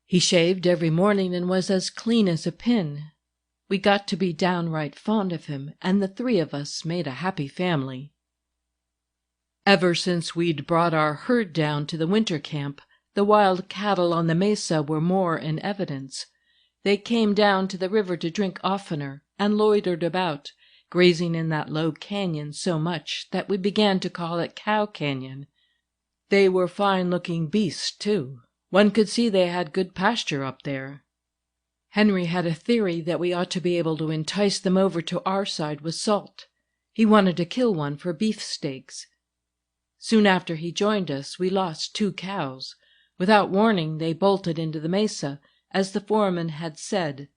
He shaved every morning and was as clean as a pin. We got to be downright fond of him, and the three of us made a happy family. Ever since we'd brought our herd down to the winter camp, the wild cattle on the mesa were more in evidence. They came down to the river to drink oftener, and loitered about, grazing in that low canyon so much that we began to call it Cow Canyon. They were fine-looking beasts, too. One could see they had good pasture up there. Henry had a theory that we ought to be able to entice them over to our side with salt. He wanted to kill one for beefsteaks. Soon after he joined us, we lost 2 cows. Without warning, they bolted into the mesa, as the foreman had said.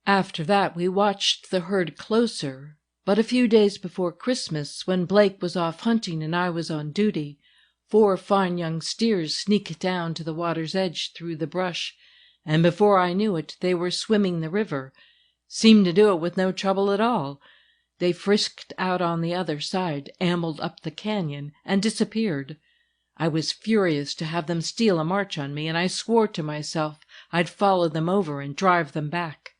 After that, we watched the herd closer, but a few days before Christmas, when Blake was off hunting and I was on duty, 4 fine young steers sneaked down to the water's edge through the brush, and before I knew it, they were swimming the river. Seemed to do it with no trouble at all. They frisked out on the other side, ambled up the canyon, and disappeared. I was furious to have them steal a march on me, and I swore to myself I'd follow them over and drive them back.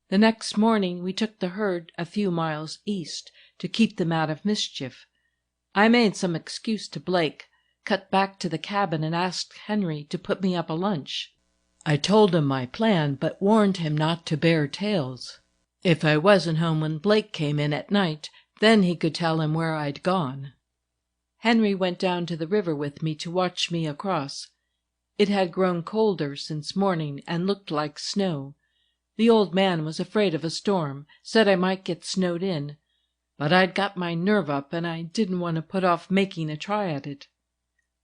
The next morning we took the herd a few miles east to keep them out of mischief. I made some excuse to Blake, cut back to the cabin, and asked Henry to put me up a lunch. I told him my plan, but warned him not to bear tales. If I wasn't home when Blake came in at night, then he could tell him where I'd gone. Henry went down to the river with me to watch me across. It had grown colder since morning and looked like snow. The old man was afraid of a storm, said I might get snowed in, but I'd got my nerve up and I didn't want to put off making a try at it.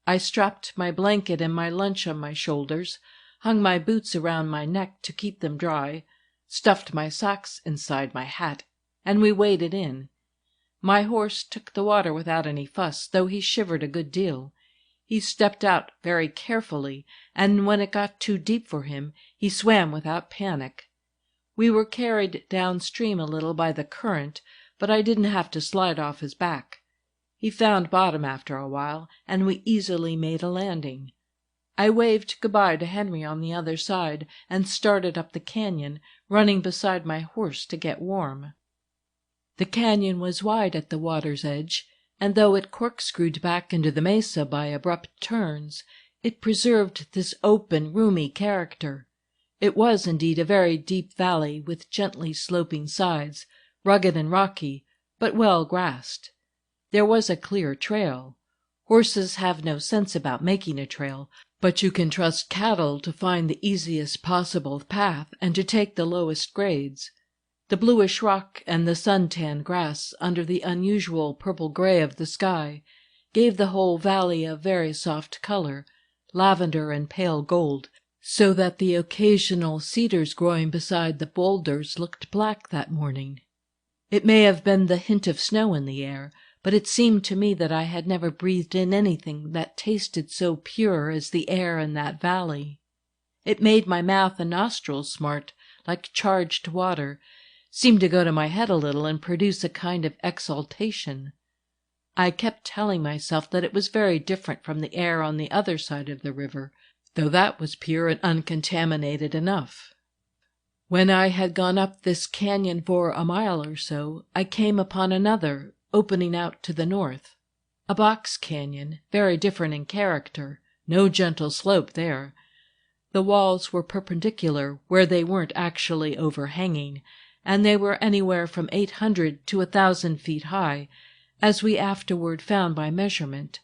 I strapped my blanket and my lunch on my shoulders, hung my boots around my neck to keep them dry, stuffed my socks inside my hat, and we waded in. My horse took the water without any fuss, though he shivered a good deal. He stepped out very carefully, and when it got too deep for him, he swam without panic. We were carried downstream a little by the current, but I didn't have to slide off his back. He found bottom after a while, and we easily made a landing. I waved goodbye to Henry on the other side and started up the canyon, running beside my horse to get warm. The canyon was wide at the water's edge, and though it corkscrewed back into the mesa by abrupt turns, It preserved this open, roomy character. It was indeed a very deep valley with gently sloping sides, rugged and rocky, but well grassed. There was a clear trail. Horses have no sense about making a trail, but you can trust cattle to find the easiest possible path and to take the lowest grades. The bluish rock and the sun-tanned grass under the unusual purple-gray of the sky gave the whole valley a very soft color, lavender and pale gold, so that the occasional cedars growing beside the boulders looked black that morning. It may have been the hint of snow in the air, but it seemed to me that I had never breathed in anything that tasted so pure as the air in that valley. It made my mouth and nostrils smart, like charged water, seemed to go to my head a little and produce a kind of exaltation. I kept telling myself that it was very different from the air on the other side of the river, though that was pure and uncontaminated enough. When I had gone up this canyon for a mile or so, I came upon another, opening out to the north. A box canyon, very different in character, no gentle slope there. The walls were perpendicular where they weren't actually overhanging, and they were anywhere from 800 to 1,000 feet high, as we afterward found by measurement.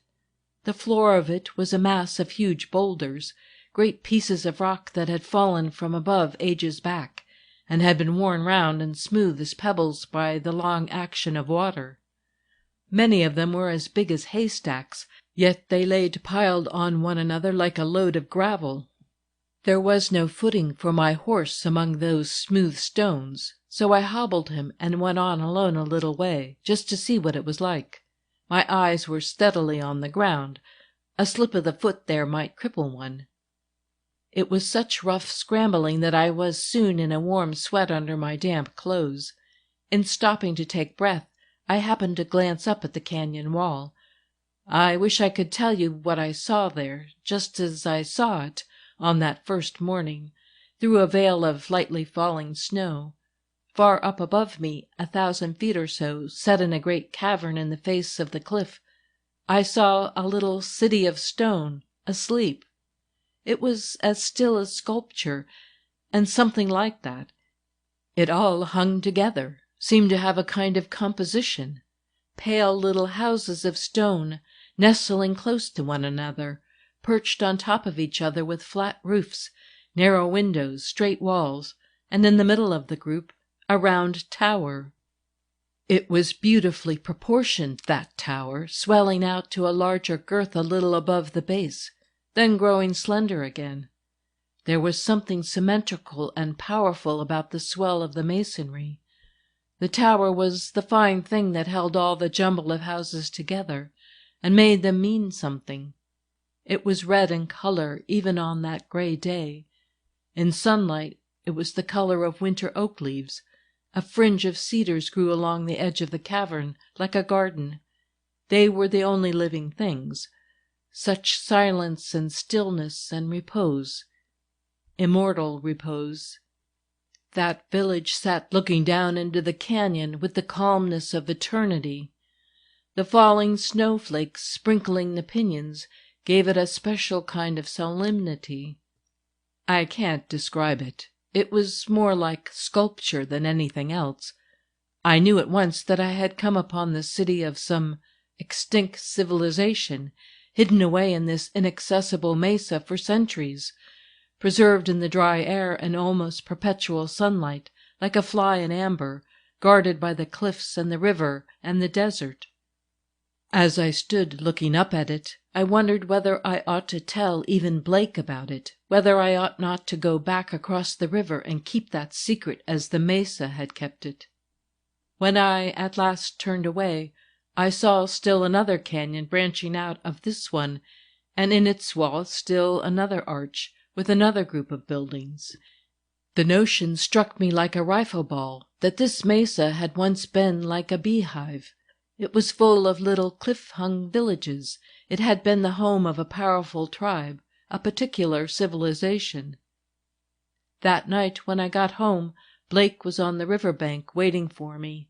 The floor of it was a mass of huge boulders, great pieces of rock that had fallen from above ages back, and had been worn round and smooth as pebbles by the long action of water. Many of them were as big as haystacks, yet they lay piled on one another like a load of gravel. There was no footing for my horse among those smooth stones, so I hobbled him and went on alone a little way, just to see what it was like. My eyes were steadily on the ground. A slip of the foot there might cripple one. It was such rough scrambling that I was soon in a warm sweat under my damp clothes. In stopping to take breath, I happened to glance up at the canyon wall. I wish I could tell you what I saw there, just as I saw it on that first morning, through a veil of lightly falling snow. Far up above me, 1,000 feet or so, set in a great cavern in the face of the cliff, I saw a little city of stone, asleep. It was as still as sculpture, and something like that. It all hung together, seemed to have a kind of composition. Pale little houses of stone, nestling close to one another, perched on top of each other with flat roofs, narrow windows, straight walls, and in the middle of the group, a round tower. It was beautifully proportioned, that tower, swelling out to a larger girth a little above the base, then growing slender again. There was something symmetrical and powerful about the swell of the masonry. The tower was the fine thing that held all the jumble of houses together, and made them mean something. It was red in color even on that gray day. In sunlight it was the color of winter oak leaves. A fringe of cedars grew along the edge of the cavern, like a garden. They were the only living things. Such silence and stillness and repose. Immortal repose. That village sat looking down into the canyon with the calmness of eternity. The falling snowflakes sprinkling the pinyons gave it a special kind of solemnity. I can't describe it. It was more like sculpture than anything else. I knew at once that I had come upon the city of some extinct civilization, hidden away in this inaccessible mesa for centuries, preserved in the dry air and almost perpetual sunlight, like a fly in amber, guarded by the cliffs and the river and the desert. As I stood looking up at it, I wondered whether I ought to tell even Blake about it, whether I ought not to go back across the river and keep that secret as the mesa had kept it. When I at last turned away, I saw still another canyon branching out of this one, and in its wall still another arch, with another group of buildings. The notion struck me like a rifle ball that this mesa had once been like a beehive. It was full of little cliff-hung villages. It had been the home of a powerful tribe, a particular civilization. That night when I got home, Blake was on the river bank waiting for me.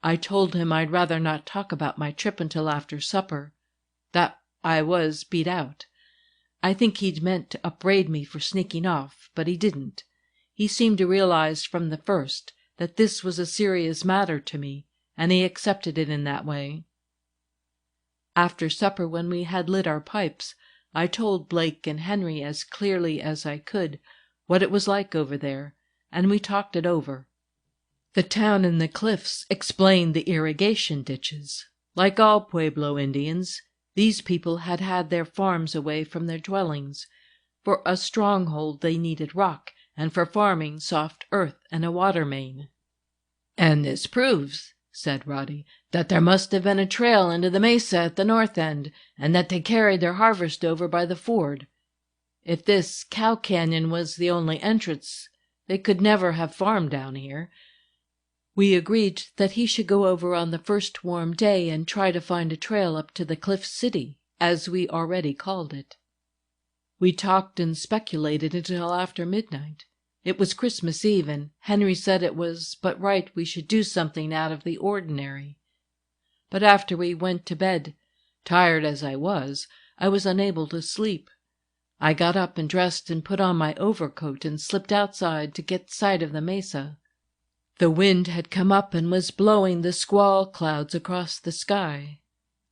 I told him I'd rather not talk about my trip until after supper, that I was beat out. I think he'd meant to upbraid me for sneaking off, but he didn't. He seemed to realize from the first that this was a serious matter to me, and he accepted it in that way. After supper, when we had lit our pipes, I told Blake and Henry as clearly as I could what it was like over there, and we talked it over. The town and the cliffs explained the irrigation ditches. Like all Pueblo Indians, these people had had their farms away from their dwellings. For a stronghold they needed rock, and for farming soft earth and a water main. "And this proves," said Roddy, "that there must have been a trail into the mesa at the north end, and that they carried their harvest over by the ford. If this cow canyon was the only entrance, they could never have farmed down here." We agreed that he should go over on the first warm day and try to find a trail up to the Cliff City, as we already called it. We talked and speculated until after midnight. It was Christmas Eve, and Henry said it was but right we should do something out of the ordinary. But after we went to bed, tired as I was unable to sleep. I got up and dressed and put on my overcoat and slipped outside to get sight of the mesa. The wind had come up and was blowing the squall clouds across the sky.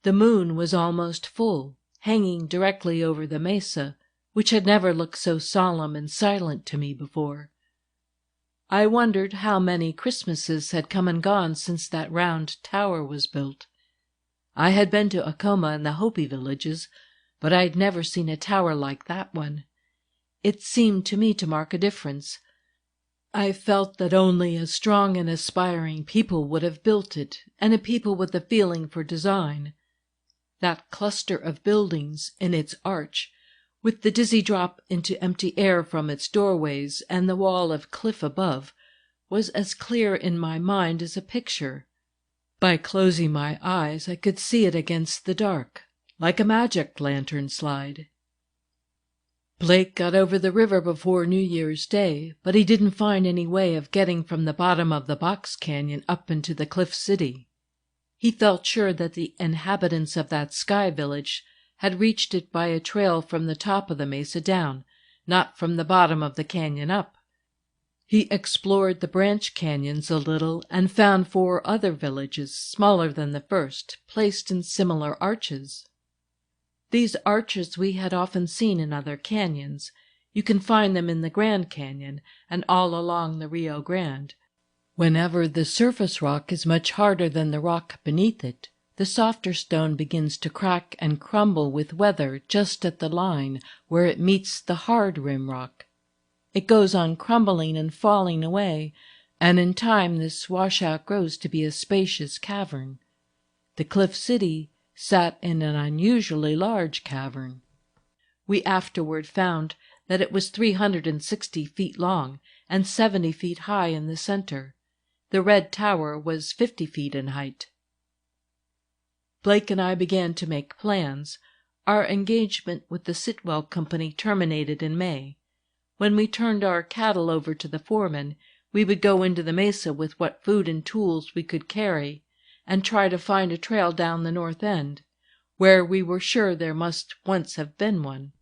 The moon was almost full, hanging directly over the mesa, which had never looked so solemn and silent to me before. I wondered how many Christmases had come and gone since that round tower was built. I had been to Acoma and the Hopi villages, but I had never seen a tower like that one. It seemed to me to mark a difference. I felt that only a strong and aspiring people would have built it, and a people with a feeling for design. That cluster of buildings in its arch, with the dizzy drop into empty air from its doorways and the wall of cliff above, was as clear in my mind as a picture. By closing my eyes I could see it against the dark, like a magic lantern slide. Blake got over the river before New Year's Day, but he didn't find any way of getting from the bottom of the box canyon up into the Cliff City. He felt sure that the inhabitants of that sky village had reached it by a trail from the top of the mesa down, not from the bottom of the canyon up. He explored the branch canyons a little and found 4 other villages, smaller than the first, placed in similar arches. These arches we had often seen in other canyons. You can find them in the Grand Canyon and all along the Rio Grande. Whenever the surface rock is much harder than the rock beneath it, the softer stone begins to crack and crumble with weather just at the line where it meets the hard rim rock. It goes on crumbling and falling away, and in time this washout grows to be a spacious cavern. The Cliff City sat in an unusually large cavern. We afterward found that it was 360 feet long and 70 feet high in the center. The red tower was 50 feet in height. Blake and I began to make plans. Our engagement with the Sitwell Company terminated in May. When we turned our cattle over to the foreman, we would go into the mesa with what food and tools we could carry and try to find a trail down the north end, where we were sure there must once have been one.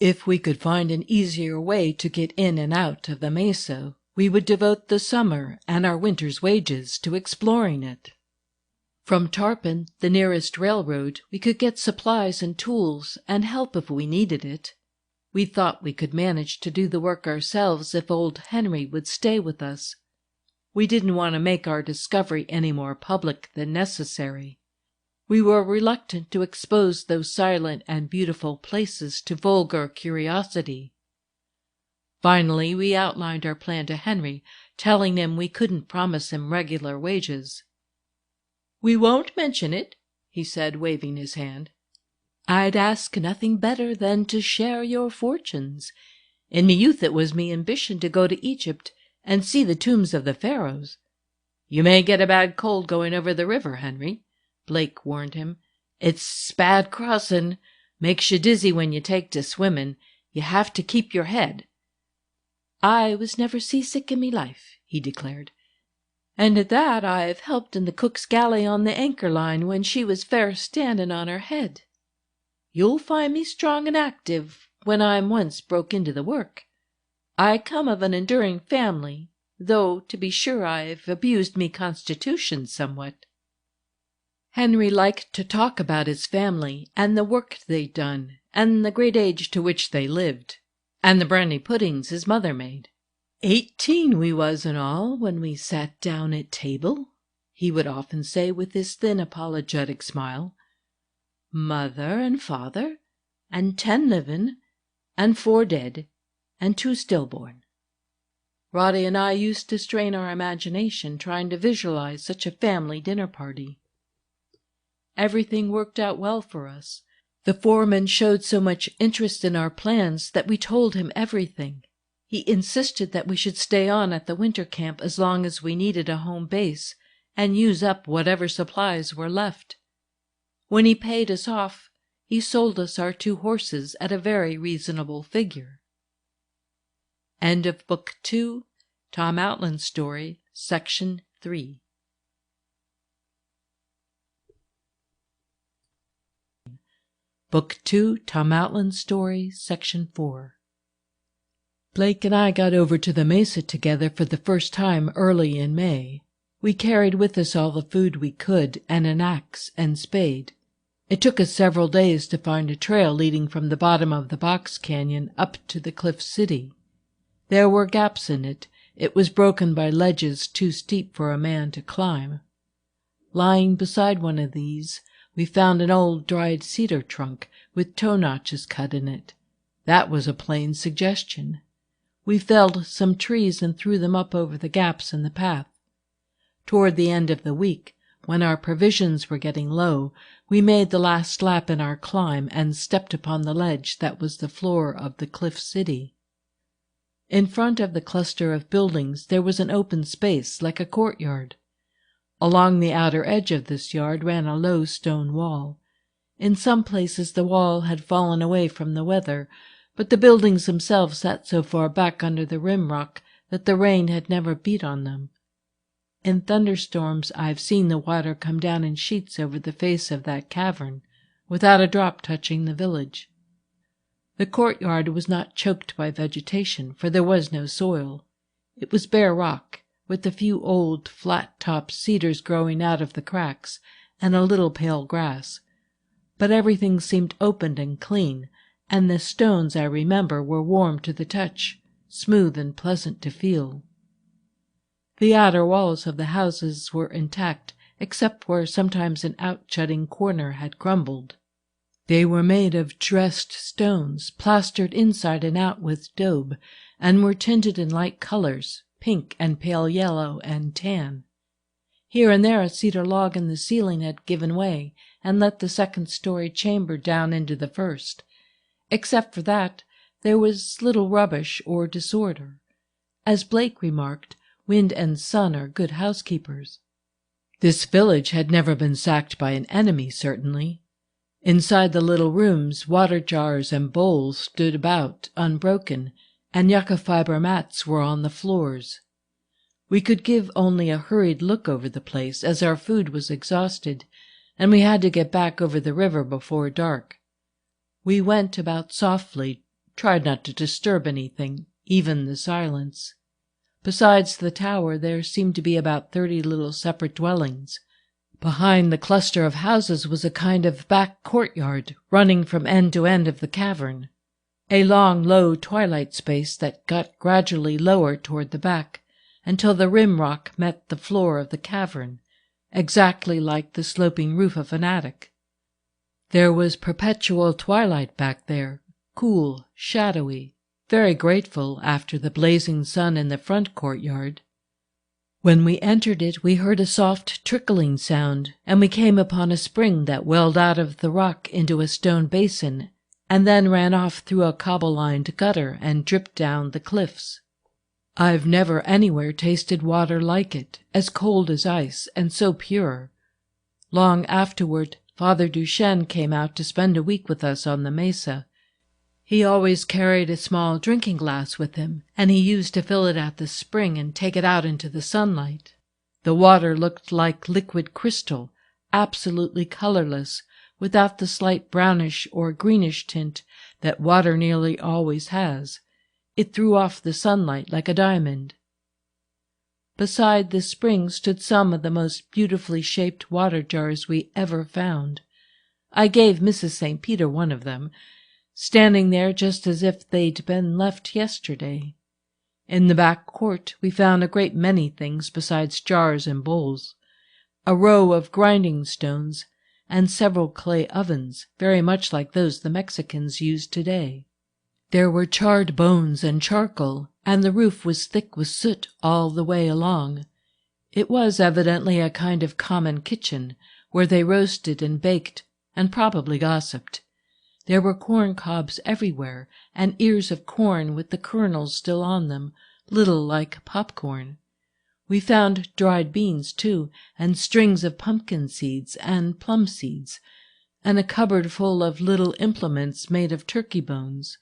If we could find an easier way to get in and out of the mesa, we would devote the summer and our winter's wages to exploring it. From Tarpon, the nearest railroad, we could get supplies and tools and help if we needed it. We thought we could manage to do the work ourselves if old Henry would stay with us. We didn't want to make our discovery any more public than necessary. We were reluctant to expose those silent and beautiful places to vulgar curiosity. Finally, we outlined our plan to Henry, telling him we couldn't promise him regular wages. "We won't mention it," he said, waving his hand. "I'd ask nothing better than to share your fortunes. In me youth it was me ambition to go to Egypt and see the tombs of the pharaohs." "You may get a bad cold going over the river, Henry," Blake warned him. "It's bad crossin'. Makes you dizzy when you take to swimmin'. You have to keep your head." "I was never seasick in me life," he declared. "And at that I've helped in the cook's galley on the anchor line when she was fair standin' on her head. You'll find me strong and active when I'm once broke into the work. I come of an enduring family, though to be sure I've abused me constitution somewhat." Henry liked to talk about his family and the work they'd done, and the great age to which they lived, and the brandy puddings his mother made. 18 we was in all when we sat down at table, he would often say with his thin apologetic smile. Mother and father, and 10 living, and 4 dead, and 2 stillborn. Roddy and I used to strain our imagination trying to visualize such a family dinner party. Everything worked out well for us. The foreman showed so much interest in our plans that we told him everything. He insisted that we should stay on at the winter camp as long as we needed a home base and use up whatever supplies were left. When he paid us off, he sold us our 2 horses at a very reasonable figure. End of Book 2, Tom Outland's story, Section 3. Book 2, Tom Outland's story, Section 4. Blake and I got over to the mesa together for the first time early in May. We carried with us all the food we could and an axe and spade. It took us several days to find a trail leading from the bottom of the box canyon up to the cliff city. There were gaps in it. It was broken by ledges too steep for a man to climb. Lying beside one of these, we found an old dried cedar trunk with toe notches cut in it. That was a plain suggestion. We felled some trees and threw them up over the gaps in the path. Toward the end of the week, when our provisions were getting low, we made the last lap in our climb and stepped upon the ledge that was the floor of the cliff city. In front of the cluster of buildings there was an open space like a courtyard. Along the outer edge of this yard ran a low stone wall. In some places the wall had fallen away from the weather, but the buildings themselves sat so far back under the rim rock that the rain had never beat on them. In thunderstorms I've seen the water come down in sheets over the face of that cavern, without a drop touching the village. The courtyard was not choked by vegetation, for there was no soil. It was bare rock, with a few old, flat-topped cedars growing out of the cracks, and a little pale grass. But everything seemed open and clean, and the stones, I remember, were warm to the touch, smooth and pleasant to feel. The outer walls of the houses were intact, except where sometimes an out-jutting corner had crumbled. They were made of dressed stones, plastered inside and out with daub, and were tinted in light colors, pink and pale yellow and tan. Here and there a cedar log in the ceiling had given way and let the second-story chamber down into the first. Except for that, there was little rubbish or disorder. As Blake remarked, wind and sun are good housekeepers. This village had never been sacked by an enemy, certainly. Inside the little rooms, water jars and bowls stood about, unbroken, and yucca fiber mats were on the floors. We could give only a hurried look over the place, as our food was exhausted, and we had to get back over the river before dark. We went about softly, tried not to disturb anything, even the silence. Besides the tower, there seemed to be about 30 little separate dwellings. Behind the cluster of houses was a kind of back courtyard running from end to end of the cavern, a long, low twilight space that got gradually lower toward the back, until the rim rock met the floor of the cavern, exactly like the sloping roof of an attic. There was perpetual twilight back there, cool, shadowy, very grateful after the blazing sun in the front courtyard. When we entered it, we heard a soft trickling sound, and we came upon a spring that welled out of the rock into a stone basin, and then ran off through a cobble-lined gutter and dripped down the cliffs. I've never anywhere tasted water like it, as cold as ice, and so pure. Long afterward, Father Duchesne came out to spend a week with us on the mesa. He always carried a small drinking glass with him, and he used to fill it at the spring and take it out into the sunlight. The water looked like liquid crystal, absolutely colorless, without the slight brownish or greenish tint that water nearly always has. It threw off the sunlight like a diamond. Beside this spring stood some of the most beautifully shaped water jars we ever found. I gave Mrs. St. Peter one of them, standing there just as if they'd been left yesterday. In the back court we found a great many things besides jars and bowls, a row of grinding stones, and several clay ovens, very much like those the Mexicans use today. There were charred bones and charcoal, and the roof was thick with soot all the way along. It was evidently a kind of common kitchen, where they roasted and baked, and probably gossiped. There were corn cobs everywhere, and ears of corn with the kernels still on them, little like popcorn. We found dried beans, too, and strings of pumpkin seeds and plum seeds, and a cupboard full of little implements made of turkey bones.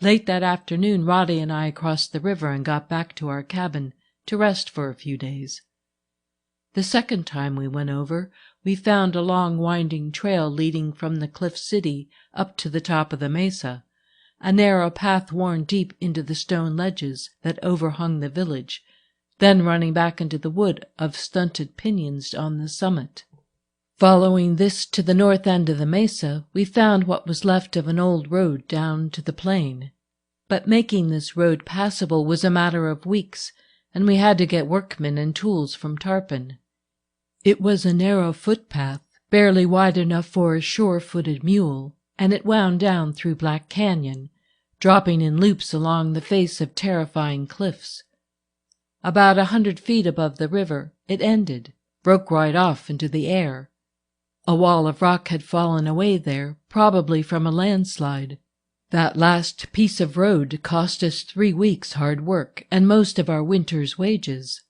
Late that afternoon Roddy and I crossed the river and got back to our cabin to rest for a few days. The second time we went over, we found a long winding trail leading from the cliff city up to the top of the mesa, a narrow path worn deep into the stone ledges that overhung the village, then running back into the wood of stunted piñons on the summit. Following this to the north end of the mesa, we found what was left of an old road down to the plain. But making this road passable was a matter of weeks, and we had to get workmen and tools from Tarpon. It was a narrow footpath, barely wide enough for a sure-footed mule, and it wound down through Black Canyon, dropping in loops along the face of terrifying cliffs. About 100 feet above the river it ended, broke right off into the air. A wall of rock had fallen away there, probably from a landslide. That last piece of road cost us 3 weeks' hard work and most of our winter's wages.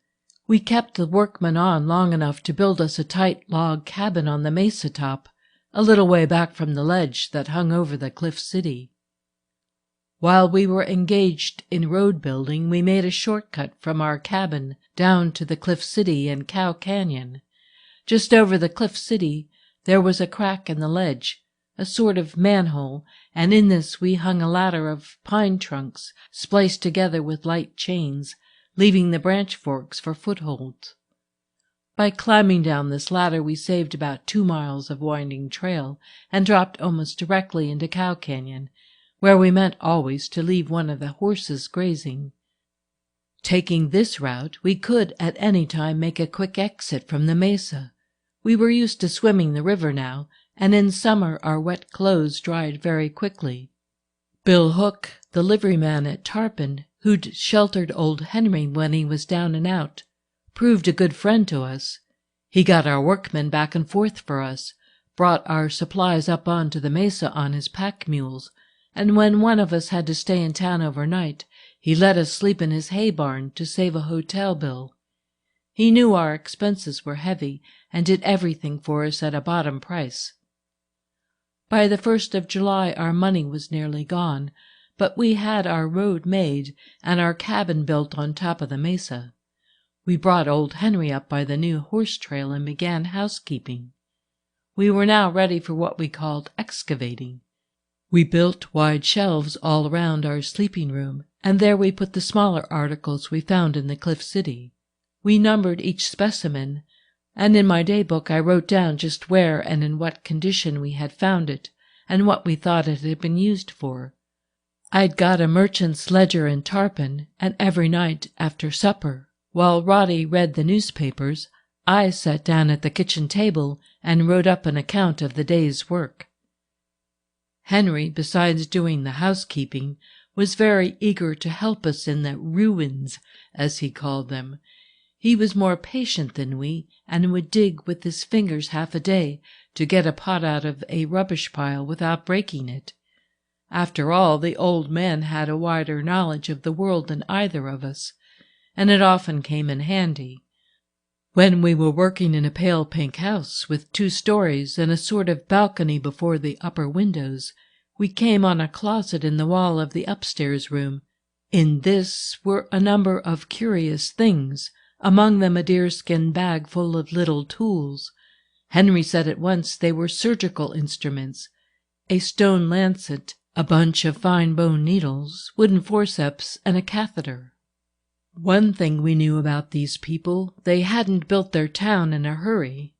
We kept the workmen on long enough to build us a tight log cabin on the mesa top, a little way back from the ledge that hung over the cliff city. While we were engaged in road building, we made a shortcut from our cabin down to the cliff city and Cow Canyon. Just over the cliff city there was a crack in the ledge, a sort of manhole, and in this we hung a ladder of pine trunks spliced together with light chains, leaving the branch forks for footholds. By climbing down this ladder we saved about 2 miles of winding trail and dropped almost directly into Cow Canyon, where we meant always to leave one of the horses grazing. Taking this route, we could at any time make a quick exit from the mesa. We were used to swimming the river now, and in summer our wet clothes dried very quickly. Bill Hook, the liveryman at Tarpon, who'd sheltered old Henry when he was down and out, proved a good friend to us. He got our workmen back and forth for us, brought our supplies up onto the mesa on his pack mules, and when one of us had to stay in town overnight, he let us sleep in his hay barn to save a hotel bill. He knew our expenses were heavy and did everything for us at a bottom price. By the 1st of July our money was nearly gone, but we had our road made and our cabin built on top of the mesa. We brought old Henry up by the new horse trail and began housekeeping. We were now ready for what we called excavating. We built wide shelves all around our sleeping room, and there we put the smaller articles we found in the cliff city. We numbered each specimen, and in my daybook I wrote down just where and in what condition we had found it, and what we thought it had been used for. I'd got a merchant's ledger in Tarpon, and every night after supper, while Roddy read the newspapers, I sat down at the kitchen table and wrote up an account of the day's work. Henry, besides doing the housekeeping, was very eager to help us in the ruins, as he called them. He was more patient than we, and would dig with his fingers half a day to get a pot out of a rubbish pile without breaking it. After all, the old man had a wider knowledge of the world than either of us, and it often came in handy. When we were working in a pale pink house with 2 stories and a sort of balcony before the upper windows, we came on a closet in the wall of the upstairs room. In this were a number of curious things, among them a deerskin bag full of little tools. Henry said at once they were surgical instruments, a stone lancet, a bunch of fine bone needles, wooden forceps, and a catheter. One thing we knew about these people, they hadn't built their town in a hurry.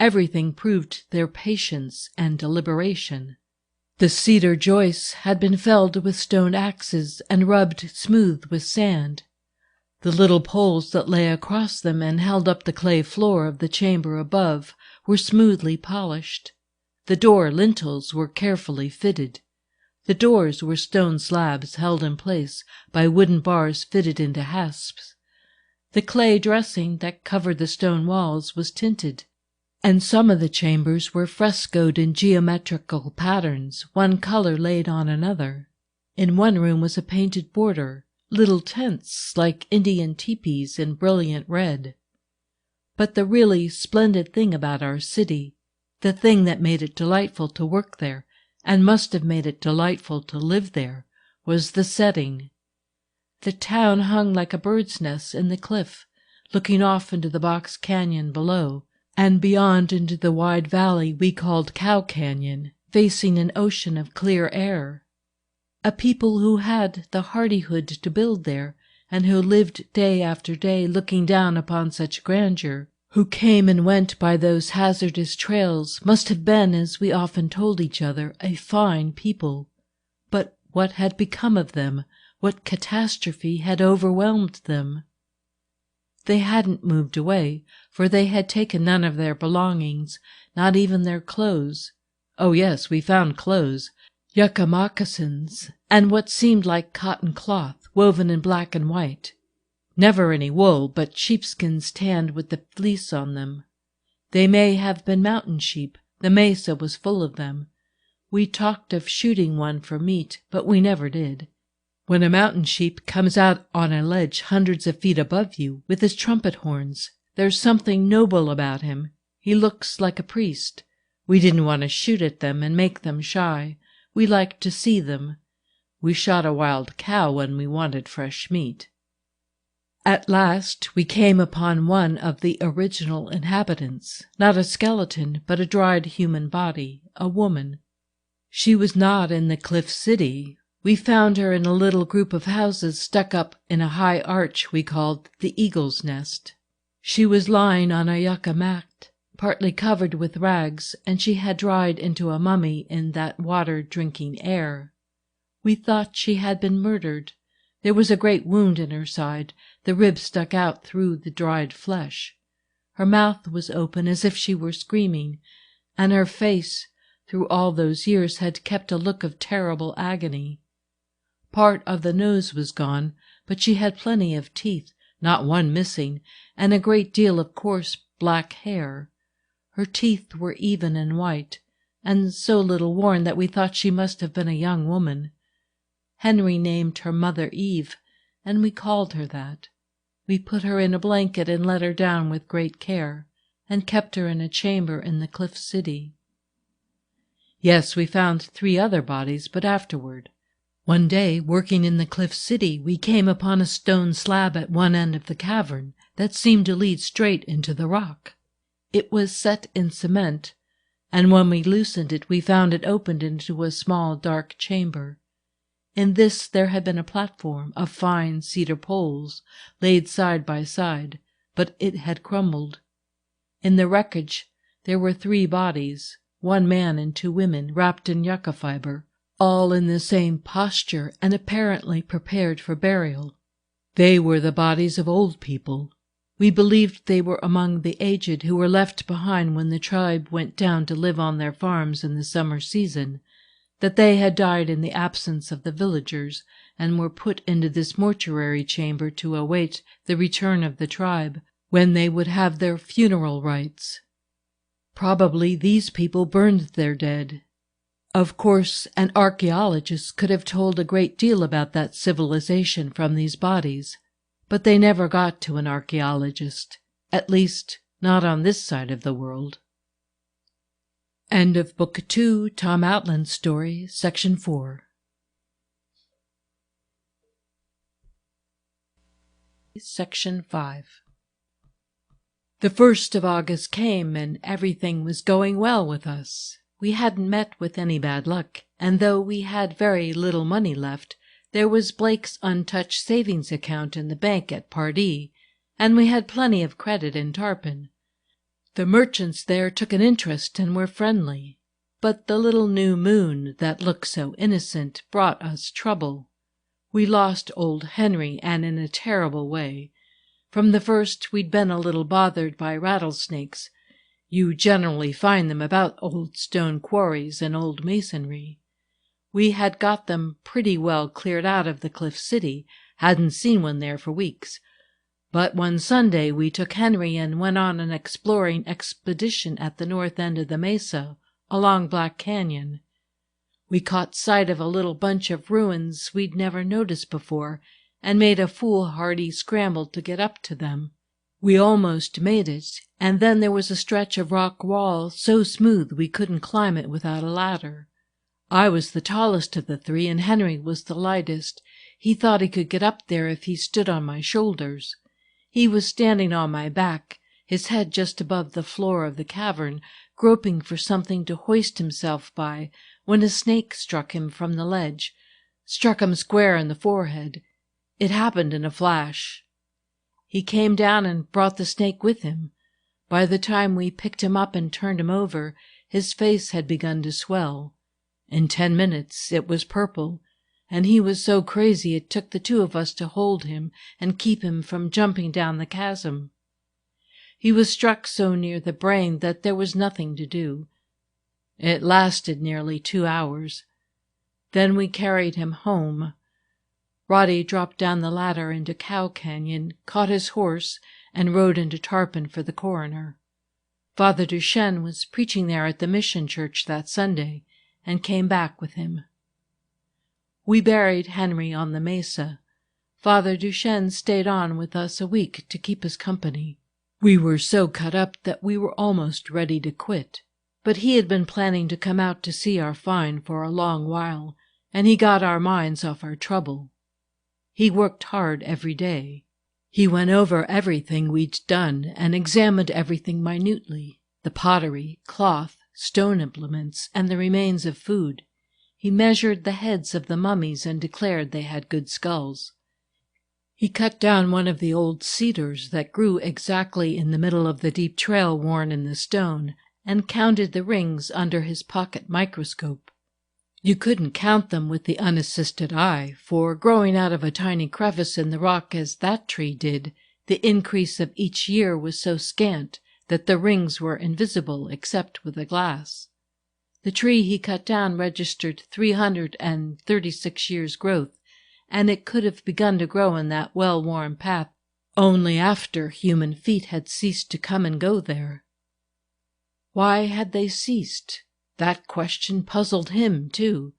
Everything proved their patience and deliberation. The cedar joists had been felled with stone axes and rubbed smooth with sand. The little poles that lay across them and held up the clay floor of the chamber above were smoothly polished. The door lintels were carefully fitted. The doors were stone slabs held in place by wooden bars fitted into hasps. The clay dressing that covered the stone walls was tinted, and some of the chambers were frescoed in geometrical patterns, one color laid on another. In one room was a painted border, little tents like Indian teepees in brilliant red. But the really splendid thing about our city, the thing that made it delightful to work there, and must have made it delightful to live there, was the setting. The town hung like a bird's nest in the cliff, looking off into the box canyon below, and beyond into the wide valley we called Cow Canyon, facing an ocean of clear air. A people who had the hardihood to build there, and who lived day after day looking down upon such grandeur, who came and went by those hazardous trails, must have been, as we often told each other, a fine people. But what had become of them? What catastrophe had overwhelmed them? They hadn't moved away, for they had taken none of their belongings, not even their clothes. Oh yes, we found clothes, yucca moccasins, and what seemed like cotton cloth, woven in black and white. Never any wool, but sheepskins tanned with the fleece on them. They may have been mountain sheep. The mesa was full of them. We talked of shooting one for meat, but we never did. When a mountain sheep comes out on a ledge hundreds of feet above you, with his trumpet horns, there's something noble about him. He looks like a priest. We didn't want to shoot at them and make them shy. We liked to see them. We shot a wild cow when we wanted fresh meat. At last we came upon one of the original inhabitants, not a skeleton, but a dried human body, a woman. She was not in the cliff city. We found her in a little group of houses stuck up in a high arch we called the Eagle's Nest. She was lying on a yucca mat, partly covered with rags, and she had dried into a mummy in that water-drinking air. We thought she had been murdered. There was a great wound in her side. The ribs stuck out through the dried flesh. Her mouth was open as if she were screaming, and her face, through all those years, had kept a look of terrible agony. Part of the nose was gone, but she had plenty of teeth, not one missing, and a great deal of coarse black hair. Her teeth were even and white, and so little worn that we thought she must have been a young woman. Henry named her Mother Eve, and we called her that. We put her in a blanket and let her down with great care, and kept her in a chamber in the cliff city. Yes, we found 3 other bodies, but afterward. One day, working in the cliff city, we came upon a stone slab at one end of the cavern that seemed to lead straight into the rock. It was set in cement, and when we loosened it we found it opened into a small dark chamber. In this there had been a platform of fine cedar poles laid side by side, but it had crumbled. In the wreckage there were 3 bodies, 1 man and 2 women, wrapped in yucca fiber, all in the same posture and apparently prepared for burial. They were the bodies of old people. We believed they were among the aged who were left behind when the tribe went down to live on their farms in the summer season, that they had died in the absence of the villagers and were put into this mortuary chamber to await the return of the tribe, when they would have their funeral rites. Probably these people burned their dead. Of course, an archaeologist could have told a great deal about that civilization from these bodies, but they never got to an archaeologist, at least not on this side of the world. End of Book 2, Tom Outland's story, Section 4. Section 5. The 1st of August came, and everything was going well with us. We hadn't met with any bad luck, and though we had very little money left, there was Blake's untouched savings account in the bank at Pardee, and we had plenty of credit in Tarpon. The merchants there took an interest and were friendly, but the little new moon that looked so innocent brought us trouble. We lost old Henry, and in a terrible way. From the first we'd been a little bothered by rattlesnakes. You generally find them about old stone quarries and old masonry. We had got them pretty well cleared out of the Cliff City, hadn't seen one there for weeks. But one Sunday we took Henry and went on an exploring expedition at the north end of the mesa, along Black Canyon. We caught sight of a little bunch of ruins we'd never noticed before, and made a foolhardy scramble to get up to them. We almost made it, and then there was a stretch of rock wall so smooth we couldn't climb it without a ladder. I was the tallest of the three, and Henry was the lightest. He thought he could get up there if he stood on my shoulders. He was standing on my back, his head just above the floor of the cavern, groping for something to hoist himself by, when a snake struck him from the ledge, struck him square in the forehead. It happened in a flash. He came down and brought the snake with him. By the time we picked him up and turned him over, his face had begun to swell. In 10 minutes it was purple, and he was so crazy it took the 2 of us to hold him and keep him from jumping down the chasm. He was struck so near the brain that there was nothing to do. It lasted nearly 2 hours. Then we carried him home. Roddy dropped down the ladder into Cow Canyon, caught his horse, and rode into Tarpon for the coroner. Father Duchesne was preaching there at the mission church that Sunday, and came back with him. We buried Henry on the mesa. Father Duchesne stayed on with us a week to keep us company. We were so cut up that we were almost ready to quit, but he had been planning to come out to see our find for a long while, and he got our minds off our trouble. He worked hard every day. He went over everything we'd done and examined everything minutely, the pottery, cloth, stone implements, and the remains of food. He measured the heads of the mummies and declared they had good skulls. He cut down one of the old cedars that grew exactly in the middle of the deep trail worn in the stone, and counted the rings under his pocket microscope. You couldn't count them with the unassisted eye, for growing out of a tiny crevice in the rock as that tree did, the increase of each year was so scant that the rings were invisible except with a glass. The tree he cut down registered 336 years' growth, and it could have begun to grow in that well-worn path only after human feet had ceased to come and go there. Why had they ceased? That question puzzled him, too.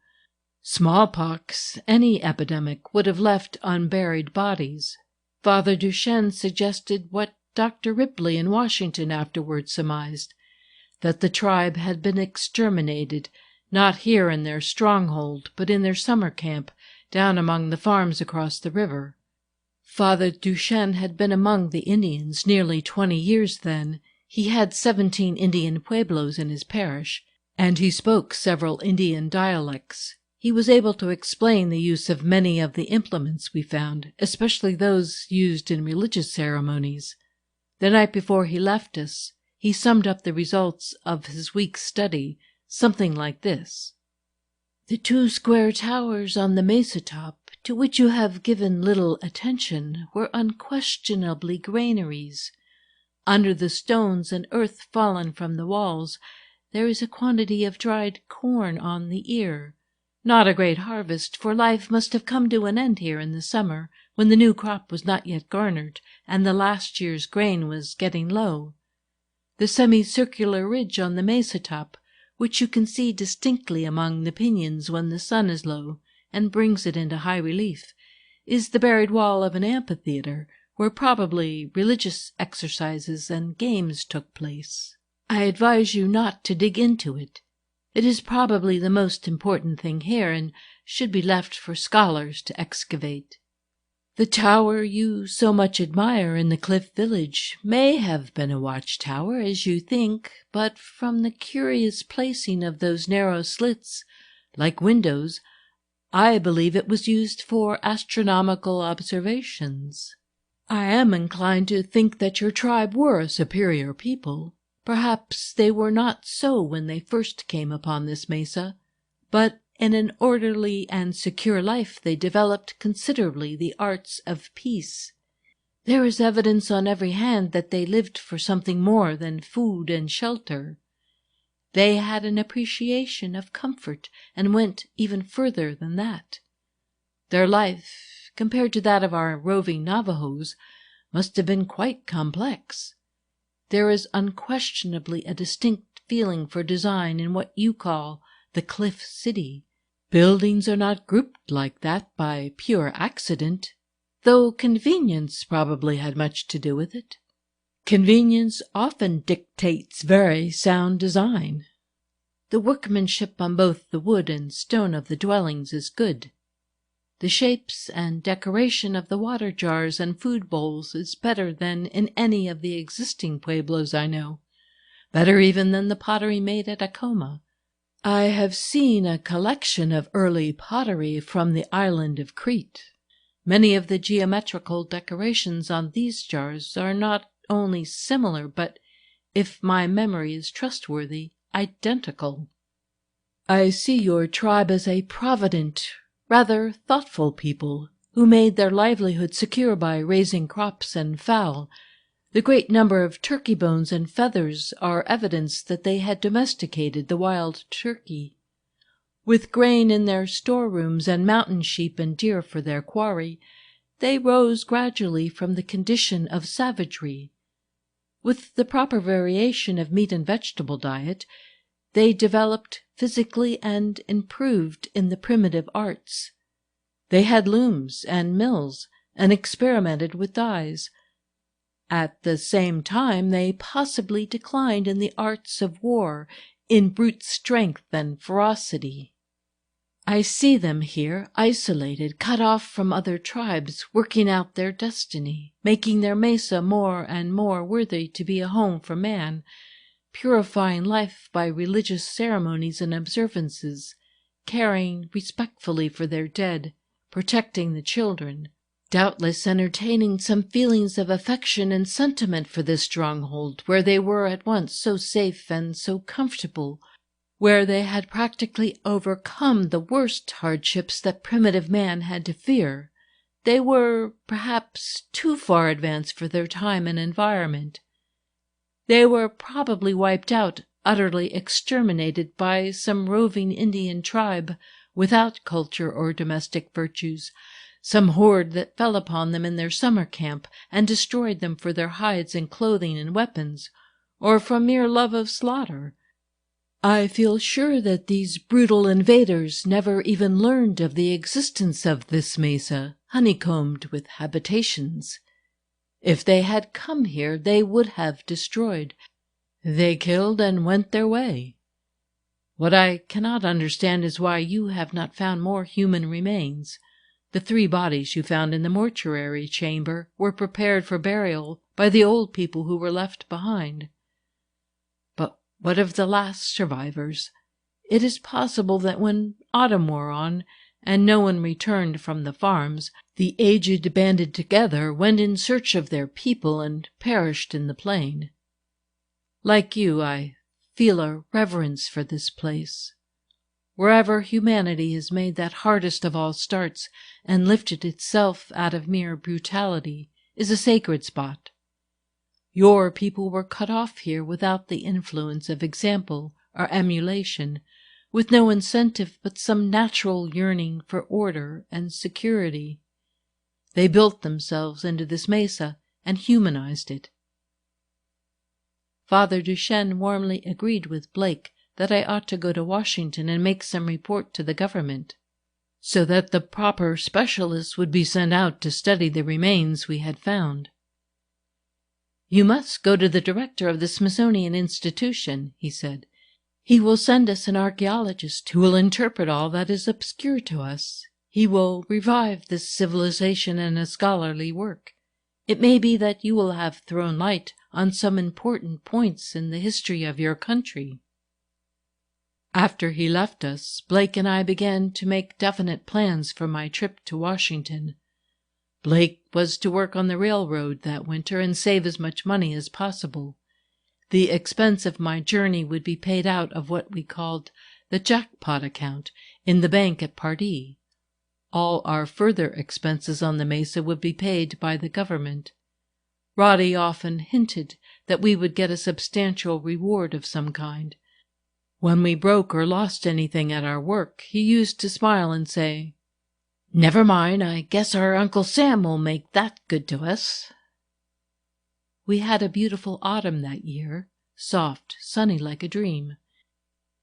Smallpox, any epidemic, would have left unburied bodies. Father Duchesne suggested what Dr. Ripley in Washington afterward surmised, that the tribe had been exterminated, not here in their stronghold, but in their summer camp, down among the farms across the river. Father Duchesne had been among the Indians nearly 20 years then. He had 17 Indian pueblos in his parish, and he spoke several Indian dialects. He was able to explain the use of many of the implements we found, especially those used in religious ceremonies. The night before he left us, he summed up the results of his week's study, something like this. The 2 square towers on the mesa top, to which you have given little attention, were unquestionably granaries. Under the stones and earth fallen from the walls, there is a quantity of dried corn on the ear. Not a great harvest, for life must have come to an end here in the summer, when the new crop was not yet garnered, and the last year's grain was getting low. The semicircular ridge on the mesa top, which you can see distinctly among the pinyons when the sun is low, and brings it into high relief, is the buried wall of an amphitheater, where probably religious exercises and games took place. I advise you not to dig into it. It is probably the most important thing here, and should be left for scholars to excavate. The tower you so much admire in the cliff village may have been a watchtower, as you think, but from the curious placing of those narrow slits, like windows, I believe it was used for astronomical observations. I am inclined to think that your tribe were a superior people. Perhaps they were not so when they first came upon this mesa, but in an orderly and secure life they developed considerably the arts of peace. There is evidence on every hand that they lived for something more than food and shelter. They had an appreciation of comfort and went even further than that. Their life, compared to that of our roving Navajos, must have been quite complex. There is unquestionably a distinct feeling for design in what you call the Cliff City. Buildings are not grouped like that by pure accident, though convenience probably had much to do with it. Convenience often dictates very sound design. The workmanship on both the wood and stone of the dwellings is good. The shapes and decoration of the water jars and food bowls is better than in any of the existing pueblos I know, better even than the pottery made at Acoma. I have seen a collection of early pottery from the island of Crete. Many of the geometrical decorations on these jars are not only similar, but, if my memory is trustworthy, identical. I see your tribe as a provident, rather thoughtful people, who made their livelihood secure by raising crops and fowl. The great number of turkey bones and feathers are evidence that they had domesticated the wild turkey. With grain in their storerooms and mountain sheep and deer for their quarry, they rose gradually from the condition of savagery. With the proper variation of meat and vegetable diet, they developed physically and improved in the primitive arts. They had looms and mills and experimented with dyes. At the same time, they possibly declined in the arts of war, in brute strength and ferocity. I see them here, isolated, cut off from other tribes, working out their destiny, making their mesa more and more worthy to be a home for man, purifying life by religious ceremonies and observances, caring respectfully for their dead, protecting the children, doubtless entertaining some feelings of affection and sentiment for this stronghold, where they were at once so safe and so comfortable, where they had practically overcome the worst hardships that primitive man had to fear. They were, perhaps, too far advanced for their time and environment. They were probably wiped out, utterly exterminated by some roving Indian tribe without culture or domestic virtues, some horde that fell upon them in their summer camp and destroyed them for their hides and clothing and weapons, or from mere love of slaughter. I feel sure that these brutal invaders never even learned of the existence of this mesa, honeycombed with habitations. If they had come here, they would have destroyed. They killed and went their way. What I cannot understand is why you have not found more human remains. The 3 bodies you found in the mortuary chamber were prepared for burial by the old people who were left behind. But what of the last survivors? It is possible that when autumn wore on, and no one returned from the farms, the aged banded together, went in search of their people, and perished in the plain. Like you, I feel a reverence for this place. Wherever humanity has made that hardest of all starts and lifted itself out of mere brutality is a sacred spot. Your people were cut off here without the influence of example or emulation, with no incentive but some natural yearning for order and security. They built themselves into this mesa and humanized it. Father Duchesne warmly agreed with Blake that I ought to go to Washington and make some report to the government, so that the proper specialists would be sent out to study the remains we had found. "You must go to the director of the Smithsonian Institution," he said. "He will send us an archaeologist who will interpret all that is obscure to us. He will revive this civilization in a scholarly work. It may be that you will have thrown light on some important points in the history of your country." After he left us, Blake and I began to make definite plans for my trip to Washington. Blake was to work on the railroad that winter and save as much money as possible. The expense of my journey would be paid out of what we called the jackpot account in the bank at Pardee. All our further expenses on the mesa would be paid by the government. Roddy often hinted that we would get a substantial reward of some kind. When we broke or lost anything at our work, he used to smile and say, "Never mind, I guess our Uncle Sam will make that good to us." We had a beautiful autumn that year, soft, sunny like a dream.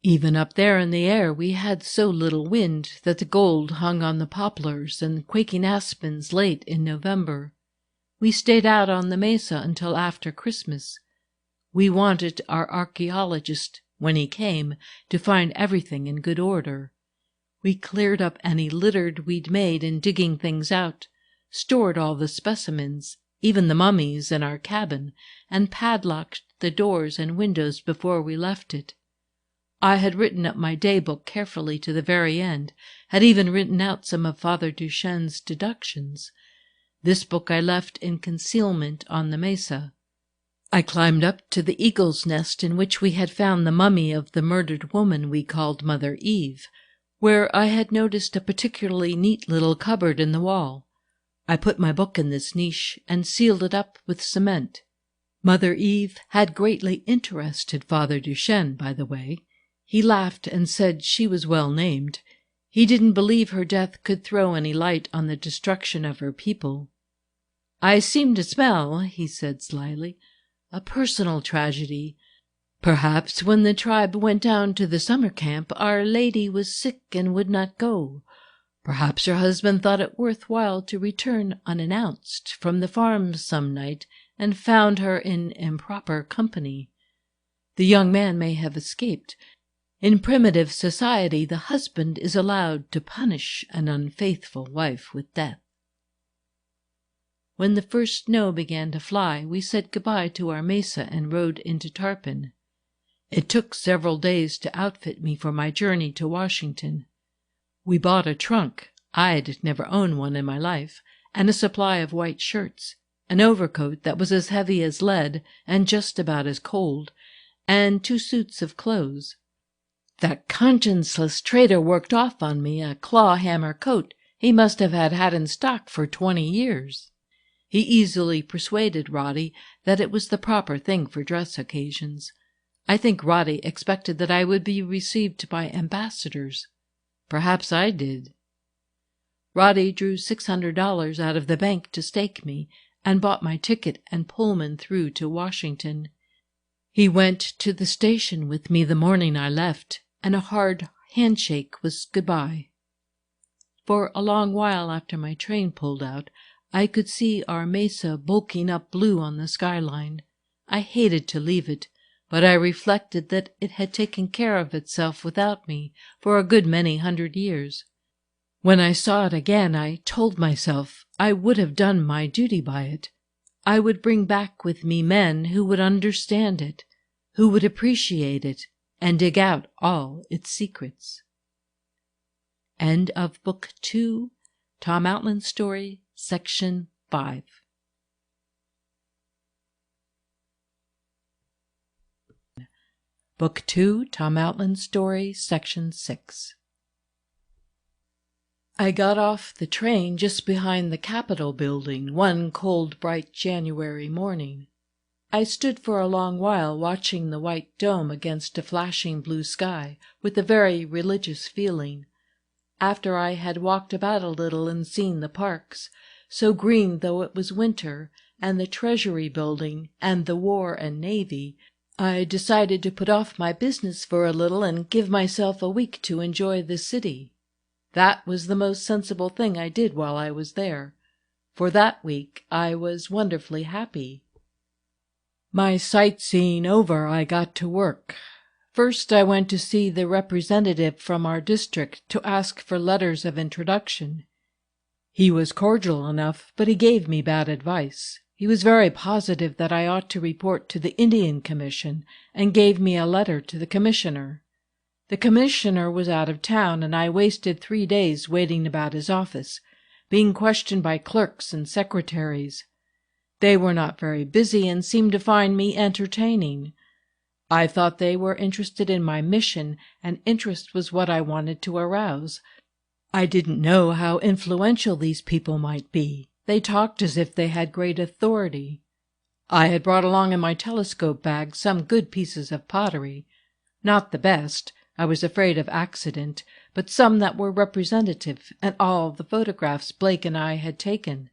Even up there in the air we had so little wind that the gold hung on the poplars and quaking aspens late in November. We stayed out on the mesa until after Christmas. We wanted our archaeologist, when he came, to find everything in good order. We cleared up any litter we'd made in digging things out, stored all the specimens, even the mummies, in our cabin, and padlocked the doors and windows before we left it. I had written up my daybook carefully to the very end, had even written out some of Father Duchesne's deductions. This book I left in concealment on the mesa. I climbed up to the eagle's nest in which we had found the mummy of the murdered woman we called Mother Eve, where I had noticed a particularly neat little cupboard in the wall. I put my book in this niche and sealed it up with cement. Mother Eve had greatly interested Father Duchesne, by the way. He laughed and said she was well named. He didn't believe her death could throw any light on the destruction of her people. "I seem to smell," he said slyly, "a personal tragedy. Perhaps when the tribe went down to the summer camp, Our Lady was sick and would not go. Perhaps her husband thought it worth while to return unannounced from the farm some night and found her in improper company. The young man may have escaped. In primitive society, the husband is allowed to punish an unfaithful wife with death." When the first snow began to fly, we said goodbye to our mesa and rode into Tarpon. It took several days to outfit me for my journey to Washington. We bought a trunk — I'd never owned one in my life — and a supply of white shirts, an overcoat that was as heavy as lead and just about as cold, and 2 suits of clothes. That conscienceless trader worked off on me a claw-hammer coat he must have had in stock for 20 years. He easily persuaded Roddy that it was the proper thing for dress occasions. I think Roddy expected that I would be received by ambassadors. Perhaps I did. Roddy drew $600 out of the bank to stake me, and bought my ticket and Pullman through to Washington. He went to the station with me the morning I left, and a hard handshake was goodbye. For a long while after my train pulled out, I could see our mesa bulking up blue on the skyline. I hated to leave it, but I reflected that it had taken care of itself without me for a good many 100 years. When I saw it again, I told myself I would have done my duty by it. I would bring back with me men who would understand it, who would appreciate it, and dig out all its secrets. End of Book 2, Tom Outland Story, Section 5. Book 2, Tom Outland Story, Section 6. I got off the train just behind the Capitol building one cold, bright January morning. I stood for a long while watching the white dome against a flashing blue sky with a very religious feeling. After I had walked about a little and seen the parks, so green though it was winter, and the Treasury building, and the War and Navy, I decided to put off my business for a little and give myself a week to enjoy the city. That was the most sensible thing I did while I was there. For that week I was wonderfully happy. My sightseeing over, I got to work. First I went to see the representative from our district to ask for letters of introduction. He was cordial enough, but he gave me bad advice. He was very positive that I ought to report to the Indian Commission, and gave me a letter to the commissioner. The commissioner was out of town, and I wasted 3 days waiting about his office, being questioned by clerks and secretaries. They were not very busy and seemed to find me entertaining. I thought they were interested in my mission, and interest was what I wanted to arouse. I didn't know how influential these people might be. They talked as if they had great authority. I had brought along in my telescope bag some good pieces of pottery. Not the best, I was afraid of accident, but some that were representative, and all the photographs Blake and I had taken.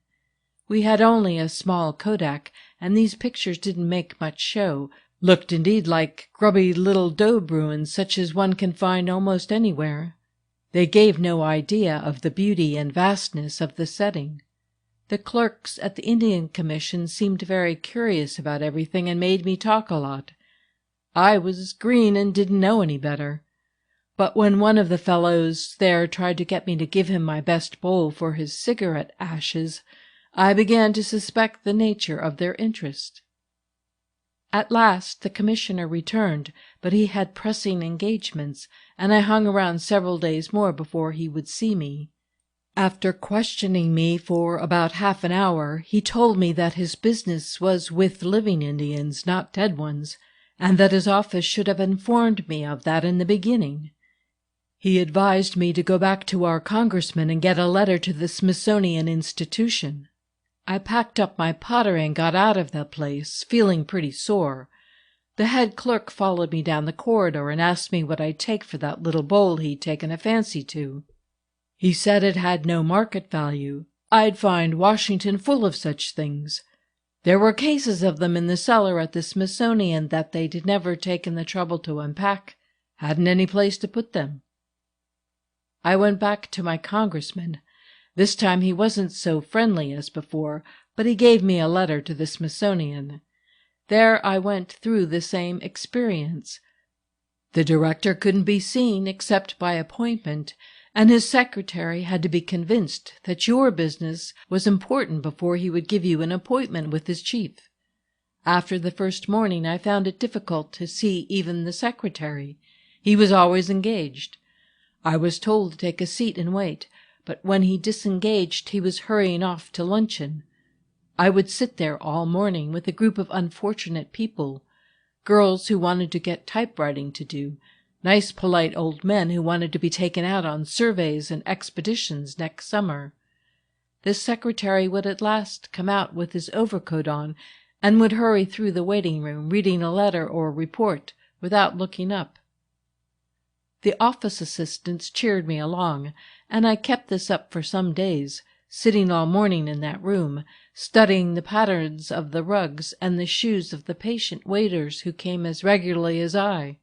We had only a small kodak, and these pictures didn't make much show, looked indeed like grubby little daub ruins such as one can find almost anywhere. They gave no idea of the beauty and vastness of the setting. The clerks at the Indian Commission seemed very curious about everything and made me talk a lot. I was green and didn't know any better. But when one of the fellows there tried to get me to give him my best bowl for his cigarette ashes, I began to suspect the nature of their interest. At last the commissioner returned, but he had pressing engagements, and I hung around several days more before he would see me. After questioning me for about half an hour, he told me that his business was with living Indians, not dead ones, and that his office should have informed me of that in the beginning. He advised me to go back to our congressman and get a letter to the Smithsonian Institution. I packed up my pottery and got out of the place, feeling pretty sore. The head clerk followed me down the corridor and asked me what I'd take for that little bowl he'd taken a fancy to. He said it had no market value. I'd find Washington full of such things. There were cases of them in the cellar at the Smithsonian that they'd never taken the trouble to unpack, hadn't any place to put them. I went back to my congressman. This time he wasn't so friendly as before, but he gave me a letter to the Smithsonian. There I went through the same experience. The director couldn't be seen except by appointment, and his secretary had to be convinced that your business was important before he would give you an appointment with his chief. After the first morning I found it difficult to see even the secretary. He was always engaged. I was told to take a seat and wait, but when he disengaged he was hurrying off to luncheon. I would sit there all morning with a group of unfortunate people, girls who wanted to get typewriting to do, nice polite old men who wanted to be taken out on surveys and expeditions next summer. This secretary would at last come out with his overcoat on and would hurry through the waiting room reading a letter or report without looking up. The office assistants cheered me along, and I kept this up for some days, sitting all morning in that room, studying the patterns of the rugs and the shoes of the patient waiters who came as regularly as I.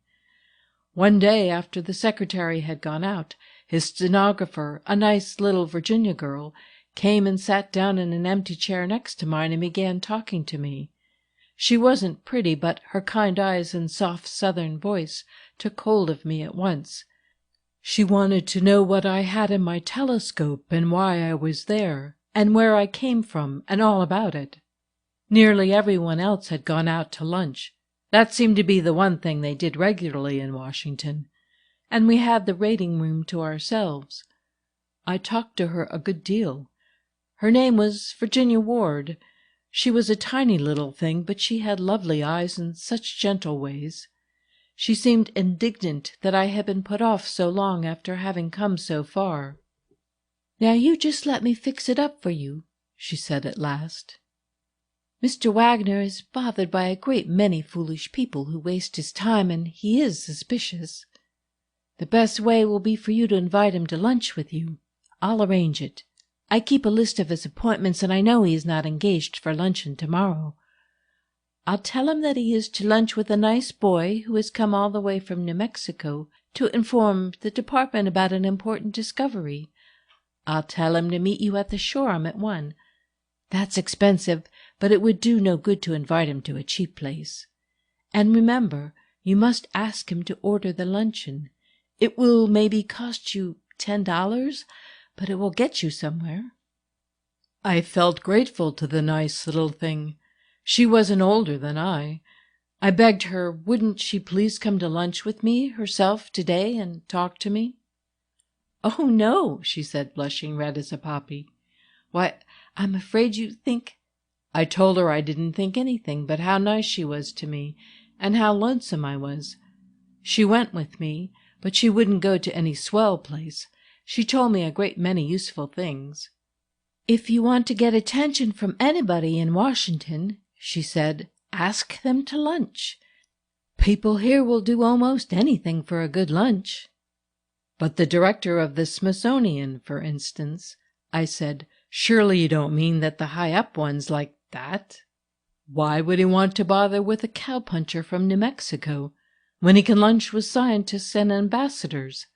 One day, after the secretary had gone out, his stenographer, a nice little Virginia girl, came and sat down in an empty chair next to mine and began talking to me. She wasn't pretty, but her kind eyes and soft southern voice took hold of me at once. She wanted to know what I had in my telescope and why I was there, and where I came from, and all about it. Nearly everyone else had gone out to lunch. That seemed to be the one thing they did regularly in Washington, and we had the waiting room to ourselves. I talked to her a good deal. Her name was Virginia Ward. She was a tiny little thing, but she had lovely eyes and such gentle ways. She seemed indignant that I had been put off so long after having come so far. "Now you just let me fix it up for you," she said at last. "Mr. Wagner is bothered by a great many foolish people who waste his time, and he is suspicious. The best way will be for you to invite him to lunch with you. I'll arrange it. I keep a list of his appointments, and I know he is not engaged for luncheon tomorrow. I'll tell him that he is to lunch with a nice boy who has come all the way from New Mexico to inform the department about an important discovery. I'll tell him to meet you at the Shoreham at 1. That's expensive, but it would do no good to invite him to a cheap place. And remember, You must ask him to order the luncheon. It will maybe cost you $10, but it will get you somewhere." I felt grateful to the nice little thing. She wasn't older than I. I begged her, wouldn't she please come to lunch with me herself today and talk to me? "Oh, no," she said, blushing red as a poppy. "Why, I'm afraid you think—" I told her I didn't think anything, but how nice she was to me, and how lonesome I was. She went with me, but she wouldn't go to any swell place. She told me a great many useful things. "If you want to get attention from anybody in Washington," she said, "ask them to lunch. People here will do almost anything for a good lunch." "But the director of the Smithsonian, for instance," I said. "Surely you don't mean that the high-up ones like that? Why would he want to bother with a cowpuncher from New Mexico when he can lunch with scientists and ambassadors?"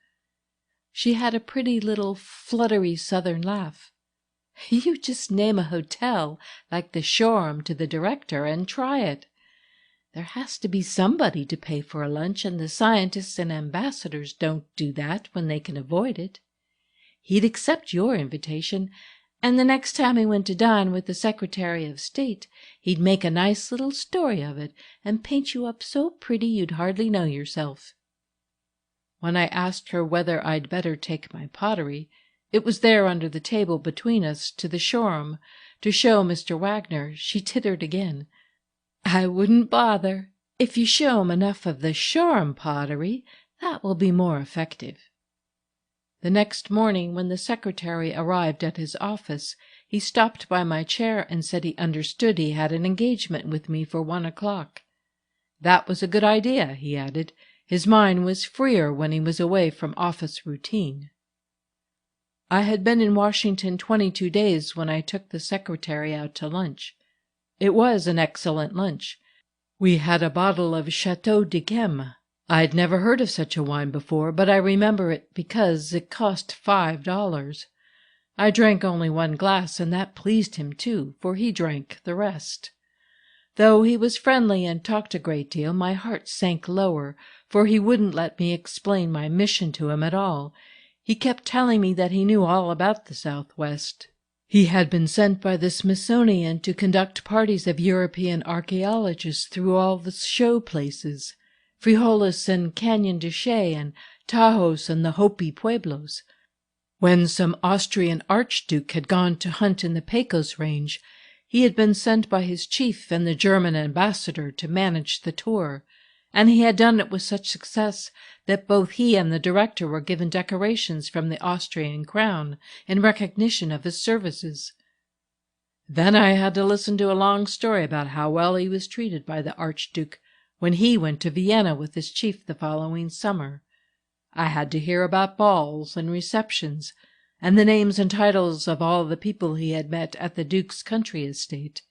She had a pretty little fluttery southern laugh. "You just name a hotel like the Shoreham to the director and try it. There has to be somebody to pay for a lunch, and the scientists and ambassadors don't do that when they can avoid it. He'd accept your invitation, and the next time he went to dine with the Secretary of State, he'd make a nice little story of it and paint you up so pretty you'd hardly know yourself." When I asked her whether I'd better take my pottery, it was there under the table between us, to the Shoreham, to show Mr. Wagner, she tittered again. "I wouldn't bother. If you show him enough of the Shoreham pottery, that will be more effective." The next morning, when the secretary arrived at his office, he stopped by my chair and said he understood he had an engagement with me for 1 o'clock. That was a good idea, he added. His mind was freer when he was away from office routine. I had been in Washington 22 days when I took the secretary out to lunch. It was an excellent lunch. We had a bottle of Chateau d'Yquem. I'd never heard of such a wine before, but I remember it because it cost $5. I drank only 1 glass, and that pleased him too, for he drank the rest. Though he was friendly and talked a great deal, my heart sank lower, for he wouldn't let me explain my mission to him at all. He kept telling me that he knew all about the Southwest. He had been sent by the Smithsonian to conduct parties of European archaeologists through all the show places, Frijoles and Cañon de Chelly and Tajos and the Hopi Pueblos. When some Austrian archduke had gone to hunt in the Pecos Range, he had been sent by his chief and the German ambassador to manage the tour, and he had done it with such success that both he and the director were given decorations from the Austrian crown in recognition of his services. Then I had to listen to a long story about how well he was treated by the archduke when he went to Vienna with his chief the following summer. I had to hear about balls and receptions, and the names and titles of all the people he had met at the duke's country estate.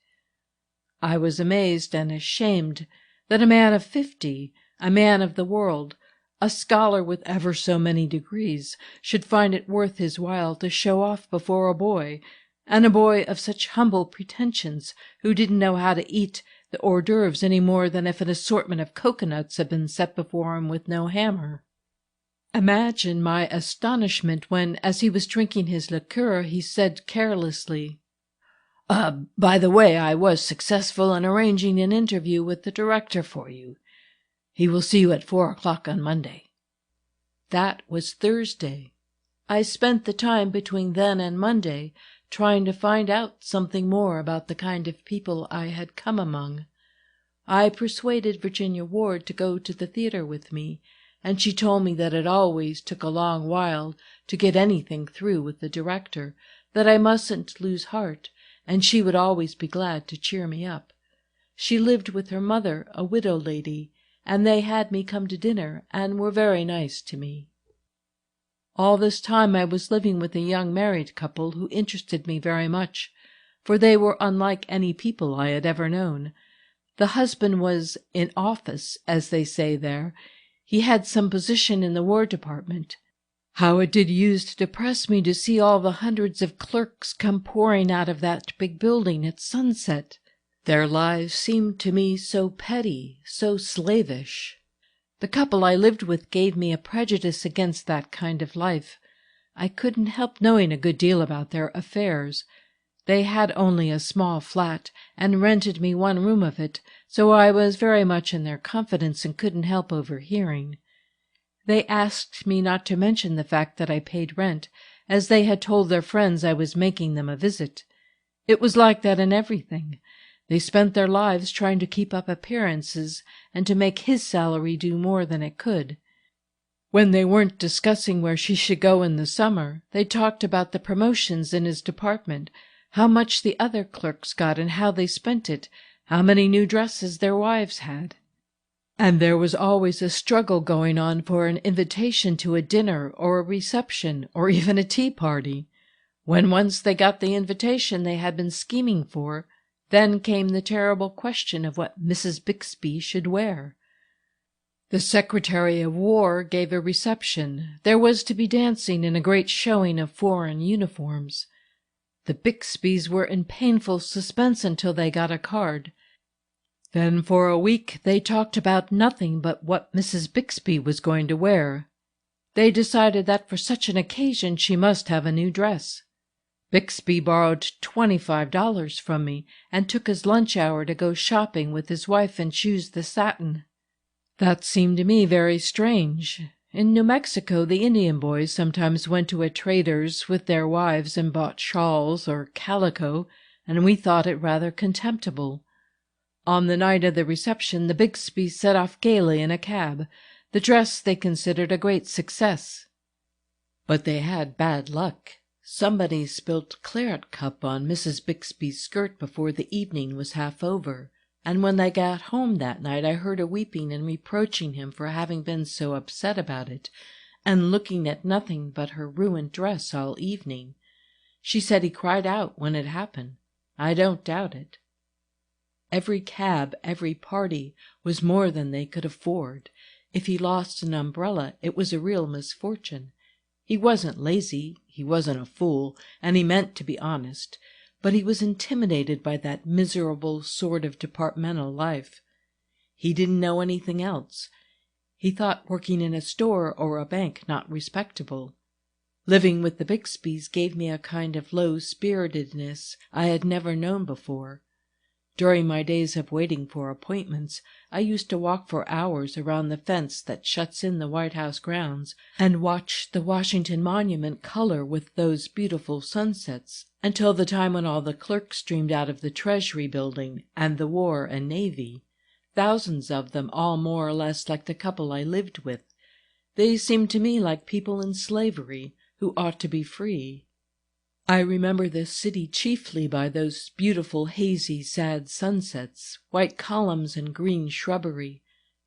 I was amazed and ashamed that a man of 50, a man of the world, a scholar with ever so many degrees, should find it worth his while to show off before a boy, and a boy of such humble pretensions, who didn't know how to eat the hors d'oeuvres any more than if an assortment of coconuts had been set before him with no hammer. Imagine my astonishment when, as he was drinking his liqueur, he said carelessly, "By the way, I was successful in arranging an interview with the director for you. He will see you at 4 o'clock on Monday." That was Thursday. I spent the time between then and Monday trying to find out something more about the kind of people I had come among. I persuaded Virginia Ward to go to the theater with me, and she told me that it always took a long while to get anything through with the director, that I mustn't lose heart, and she would always be glad to cheer me up. She lived with her mother, a widow lady, and they had me come to dinner and were very nice to me. All this time I was living with a young married couple who interested me very much, for they were unlike any people I had ever known. The husband was in office, as they say there. He had some position in the War Department. How it did use to depress me to see all the hundreds of clerks come pouring out of that big building at sunset. Their lives seemed to me so petty, so slavish. The couple I lived with gave me a prejudice against that kind of life. I couldn't help knowing a good deal about their affairs. They had only a small flat, and rented me one room of it, so I was very much in their confidence and couldn't help overhearing. They asked me not to mention the fact that I paid rent, as they had told their friends I was making them a visit. It was like that in everything. They spent their lives trying to keep up appearances and to make his salary do more than it could. When they weren't discussing where she should go in the summer, they talked about the promotions in his department, how much the other clerks got and how they spent it, how many new dresses their wives had. And there was always a struggle going on for an invitation to a dinner or a reception or even a tea party. When once they got the invitation they had been scheming for, then came the terrible question of what Mrs. Bixby should wear. The Secretary of War gave a reception. There was to be dancing and a great showing of foreign uniforms. The Bixbys were in painful suspense until they got a card. Then for a week they talked about nothing but what Mrs. Bixby was going to wear. They decided that for such an occasion she must have a new dress. Bixby borrowed $25 from me and took his lunch hour to go shopping with his wife and choose the satin. That seemed to me very strange. In New Mexico, the Indian boys sometimes went to a trader's with their wives and bought shawls or calico, and we thought it rather contemptible. On the night of the reception, the Bixbys set off gaily in a cab. The dress they considered a great success. But they had bad luck. Somebody spilt claret cup on Mrs. Bixby's skirt before the evening was half over, and when they got home that night I heard her weeping and reproaching him for having been so upset about it, and looking at nothing but her ruined dress all evening. She said he cried out when it happened. I don't doubt it. Every cab, every party, was more than they could afford. If he lost an umbrella, it was a real misfortune. He wasn't lazy, he wasn't a fool, and he meant to be honest, but he was intimidated by that miserable sort of departmental life. He didn't know anything else. He thought working in a store or a bank not respectable. Living with the Bixbys gave me a kind of low-spiritedness I had never known before. During my days of waiting for appointments, I used to walk for hours around the fence that shuts in the White House grounds and watch the Washington Monument color with those beautiful sunsets until the time when all the clerks streamed out of the Treasury building and the War and Navy. Thousands of them, all more or less like the couple I lived with. They seemed to me like people in slavery who ought to be free. I remember this city chiefly by those beautiful, hazy, sad sunsets, white columns and green shrubbery,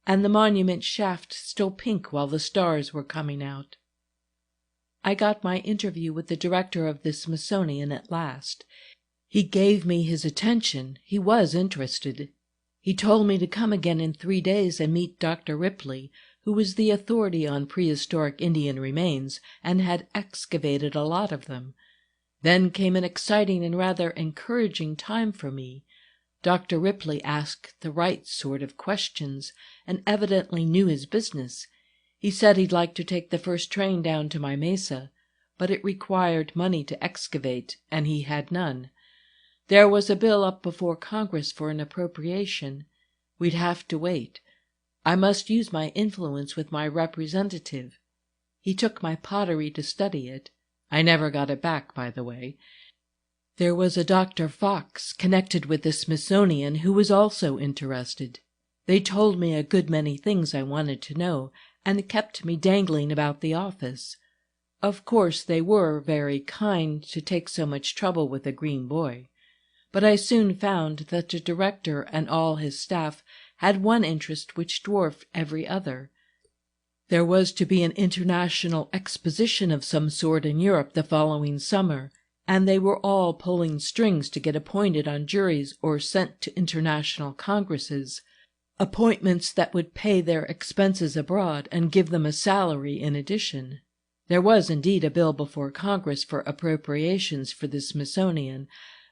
and the monument shaft still pink while the stars were coming out. I got my interview with the director of the Smithsonian at last. He gave me his attention. He was interested. He told me to come again in 3 days and meet Dr. Ripley, who was the authority on prehistoric Indian remains and had excavated a lot of them. Then came an exciting and rather encouraging time for me. Dr. Ripley asked the right sort of questions and evidently knew his business. He said he'd like to take the first train down to my mesa, but it required money to excavate, and he had none. There was a bill up before Congress for an appropriation. We'd have to wait. I must use my influence with my representative. He took my pottery to study it. I never got it back, by the way. There was a Dr. Fox connected with the Smithsonian who was also interested. They told me a good many things I wanted to know, and kept me dangling about the office. Of course they were very kind to take so much trouble with a green boy, but I soon found that the director and all his staff had one interest which dwarfed every other. There was to be an international exposition of some sort in Europe the following summer, and they were all pulling strings to get appointed on juries or sent to international congresses, appointments that would pay their expenses abroad and give them a salary in addition. There was indeed a bill before Congress for appropriations for the Smithsonian,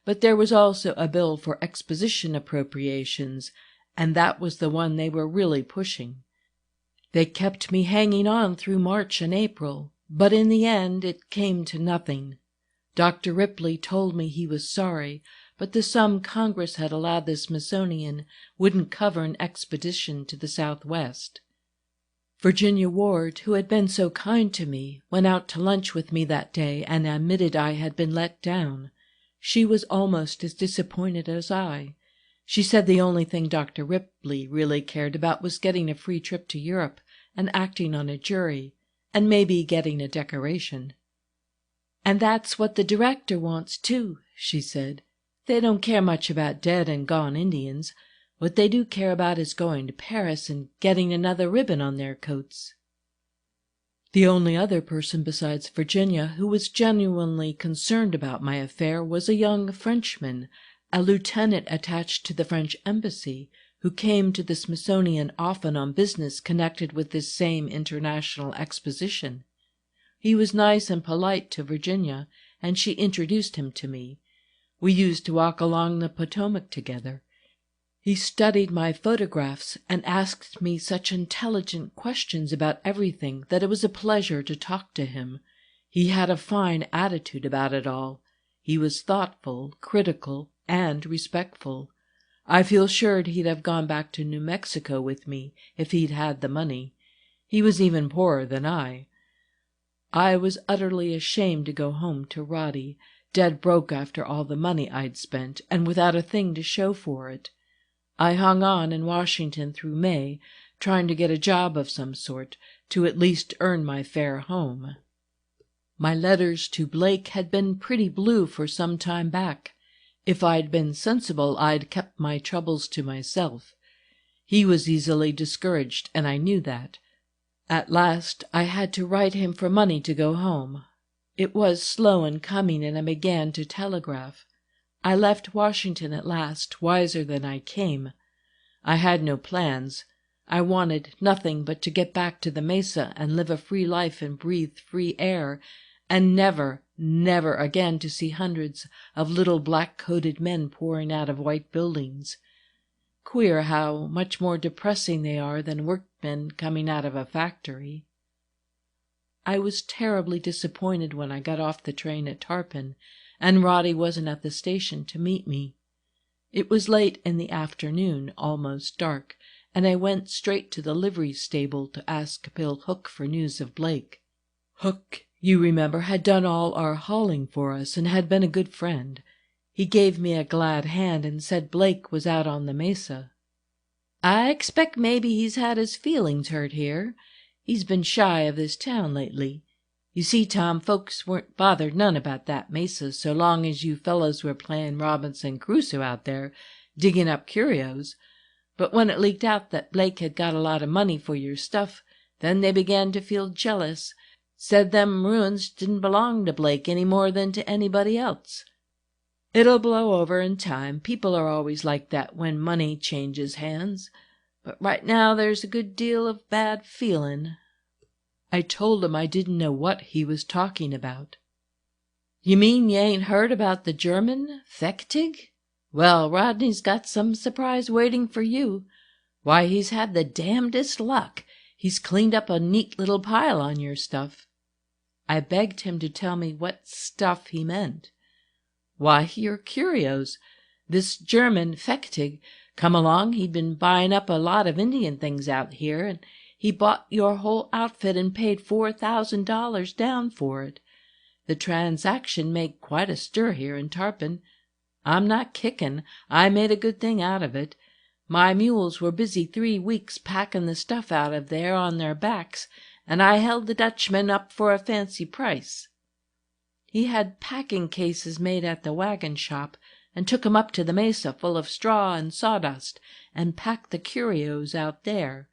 but there was also a bill for exposition appropriations, and that was the one they were really pushing. They kept me hanging on through March and April, but in the end it came to nothing. Dr. Ripley told me he was sorry, but the sum Congress had allowed the Smithsonian wouldn't cover an expedition to the Southwest. Virginia Ward, who had been so kind to me, went out to lunch with me that day and admitted I had been let down. She was almost as disappointed as I. She said the only thing Dr. Ripley really cared about was getting a free trip to Europe and acting on a jury, and maybe getting a decoration. "And that's what the director wants, too," she said. "They don't care much about dead and gone Indians. What they do care about is going to Paris and getting another ribbon on their coats." The only other person besides Virginia who was genuinely concerned about my affair was a young Frenchman, a lieutenant attached to the French embassy, who came to the Smithsonian often on business connected with this same international exposition. He was nice and polite to Virginia, and she introduced him to me. We used to walk along the Potomac together. He studied my photographs and asked me such intelligent questions about everything that it was a pleasure to talk to him. He had a fine attitude about it all. He was thoughtful, critical, and respectful. I feel sure he'd have gone back to New Mexico with me if he'd had the money. He was even poorer than I. I was utterly ashamed to go home to Roddy, dead broke after all the money I'd spent, and without a thing to show for it. I hung on in Washington through May, trying to get a job of some sort, to at least earn my fare home. My letters to Blake had been pretty blue for some time back. If I'd been sensible, I'd kept my troubles to myself. He was easily discouraged, and I knew that. At last I had to write him for money to go home. It was slow in coming, and I began to telegraph. I left Washington at last, wiser than I came. I had no plans. I wanted nothing but to get back to the Mesa and live a free life and breathe free air, and never, never again to see hundreds of little black-coated men pouring out of white buildings. Queer how much more depressing they are than workmen coming out of a factory. I was terribly disappointed when I got off the train at Tarpon, and Roddy wasn't at the station to meet me. It was late in the afternoon, almost dark, and I went straight to the livery stable to ask Bill Hook for news of Blake. Hook, you remember, had done all our hauling for us and had been a good friend. He gave me a glad hand and said Blake was out on the Mesa. "I expect maybe he's had his feelings hurt here. He's been shy of this town lately. You see, Tom, folks weren't bothered none about that Mesa so long as you fellows were playing Robinson Crusoe out there, digging up curios. But when it leaked out that Blake had got a lot of money for your stuff, then they began to feel jealous. Said them ruins didn't belong to Blake any more than to anybody else. It'll blow over in time. People are always like that when money changes hands. But right now there's a good deal of bad feeling." I told him I didn't know what he was talking about. "You mean you ain't heard about the German, VIII? Well, Rodney's got some surprise waiting for you. Why, he's had the damnedest luck. He's cleaned up a neat little pile on your stuff." I begged him to tell me what stuff he meant. "Why, your curios. This German, VIII, come along. He'd been buying up a lot of Indian things out here, and he bought your whole outfit and paid $4,000 down for it. The transaction made quite a stir here in Tarpon. I'm not kicking. I made a good thing out of it. My mules were busy 3 weeks packing the stuff out of there on their backs, and I held the Dutchman up for a fancy price. He had packing cases made at the wagon shop, and took 'em up to the Mesa full of straw and sawdust, and packed the curios out there.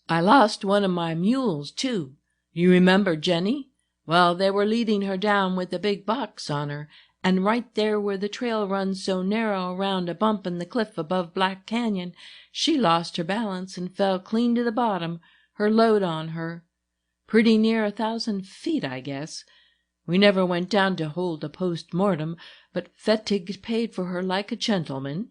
I lost one of my mules, too. You remember Jenny? Well, they were leading her down with a big box on her, and right there where the trail runs so narrow around a bump in the cliff above Black Canyon, she lost her balance and fell clean to the bottom, her load on her. Pretty near 1,000 feet, I guess. We never went down to hold a post-mortem, but VIII paid for her like a gentleman."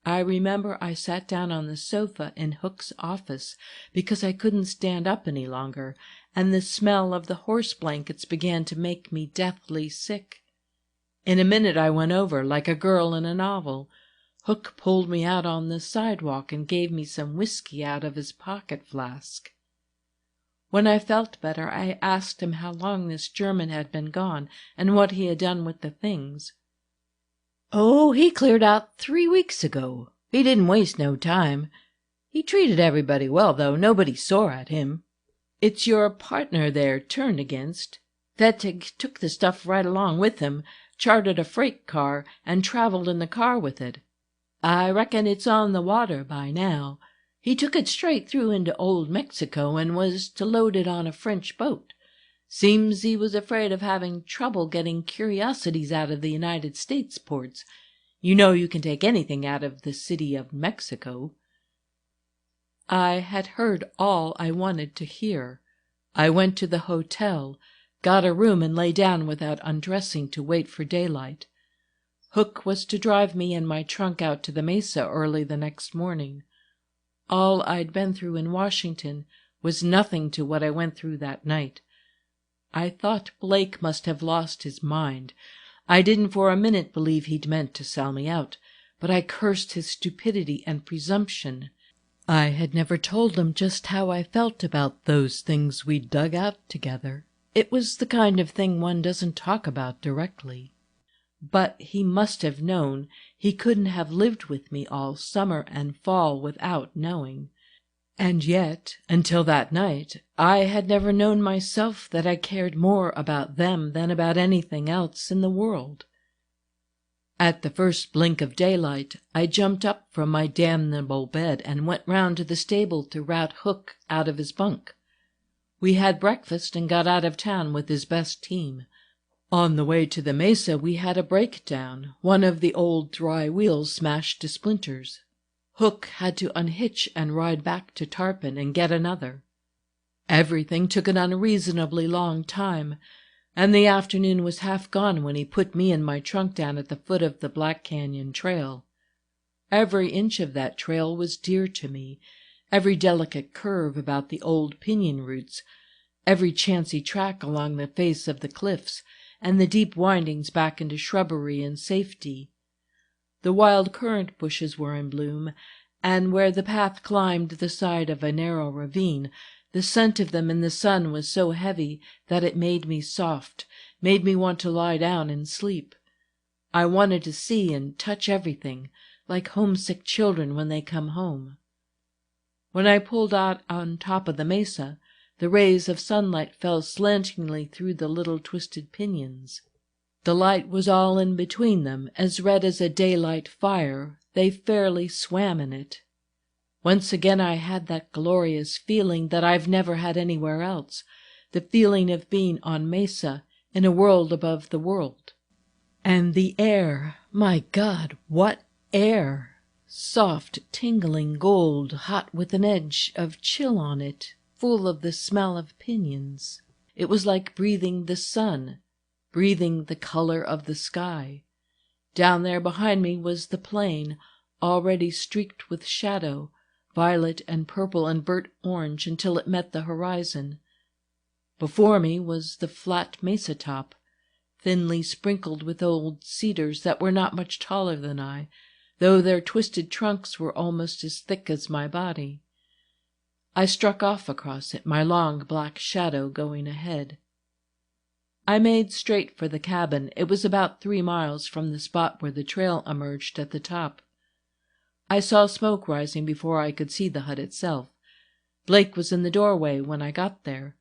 I remember I sat down on the sofa in Hook's office because I couldn't stand up any longer, and the smell of the horse blankets began to make me deathly sick. In a minute I went over like a girl in a novel. Hook pulled me out on the sidewalk and gave me some whiskey out of his pocket flask. When I felt better, I asked him how long this German had been gone and what he had done with the things. "Oh, he cleared out 3 weeks ago. He didn't waste no time. He treated everybody well, though. Nobody sore at him. It's your partner they're turned against. Wettig took the stuff right along with him, chartered a freight car, and traveled in the car with it. I reckon it's on the water by now. He took it straight through into old Mexico and was to load it on a French boat. Seems he was afraid of having trouble getting curiosities out of the United States ports. You know you can take anything out of the city of Mexico." I had heard all I wanted to hear. I went to the hotel, got a room, and lay down without undressing to wait for daylight. Hook was to drive me and my trunk out to the Mesa early the next morning. All I'd been through in Washington was nothing to what I went through that night. I thought Blake must have lost his mind. I didn't for a minute believe he'd meant to sell me out, but I cursed his stupidity and presumption. I had never told him just how I felt about those things we'd dug out together. It was the kind of thing one doesn't talk about directly. But he must have known. He couldn't have lived with me all summer and fall without knowing. And yet, until that night, I had never known myself that I cared more about them than about anything else in the world. At the first blink of daylight, I jumped up from my damnable bed and went round to the stable to rout Hook out of his bunk. We had breakfast and got out of town with his best team. On the way to the Mesa we had a breakdown. One of the old dry wheels smashed to splinters. Hook had to unhitch and ride back to Tarpon and get another. Everything took an unreasonably long time, and the afternoon was half gone when he put me and my trunk down at the foot of the Black Canyon Trail. Every inch of that trail was dear to me, every delicate curve about the old pinyon roots, every chancy track along the face of the cliffs, and the deep windings back into shrubbery and safety. The wild currant bushes were in bloom, and where the path climbed the side of a narrow ravine, the scent of them in the sun was so heavy that it made me soft, made me want to lie down and sleep. I wanted to see and touch everything, like homesick children when they come home. When I pulled out on top of the mesa, the rays of sunlight fell slantingly through the little twisted pinyons. The light was all in between them, as red as a daylight fire. They fairly swam in it. Once again I had that glorious feeling that I've never had anywhere else, the feeling of being on Mesa, in a world above the world. And the air, my God, what air! Soft, tingling gold, hot with an edge of chill on it, full of the smell of pinyons. It was like breathing the sun, breathing the color of the sky. Down there behind me was the plain, already streaked with shadow, violet and purple and burnt orange until it met the horizon. Before me was the flat mesa top, thinly sprinkled with old cedars that were not much taller than I, though their twisted trunks were almost as thick as my body. I struck off across it, my long black shadow going ahead. I made straight for the cabin. It was about 3 miles from the spot where the trail emerged at the top. I saw smoke rising before I could see the hut itself. Blake was in the doorway when I got there.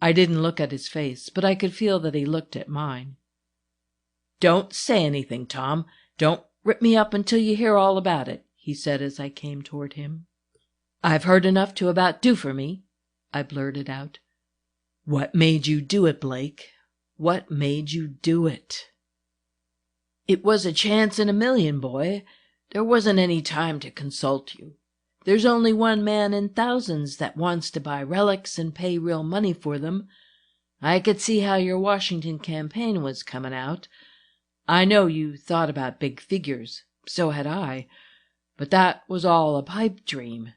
I didn't look at his face, but I could feel that he looked at mine. "Don't say anything, Tom. Don't rip me up until you hear all about it," he said as I came toward him. "I've heard enough to about do for me," I blurted out. "What made you do it, Blake? What made you do it?" "It was a chance in a million, boy. There wasn't any time to consult you. There's only one man in thousands that wants to buy relics and pay real money for them. I could see how your Washington campaign was coming out. I know you thought about big figures. So had I. But that was all a pipe dream.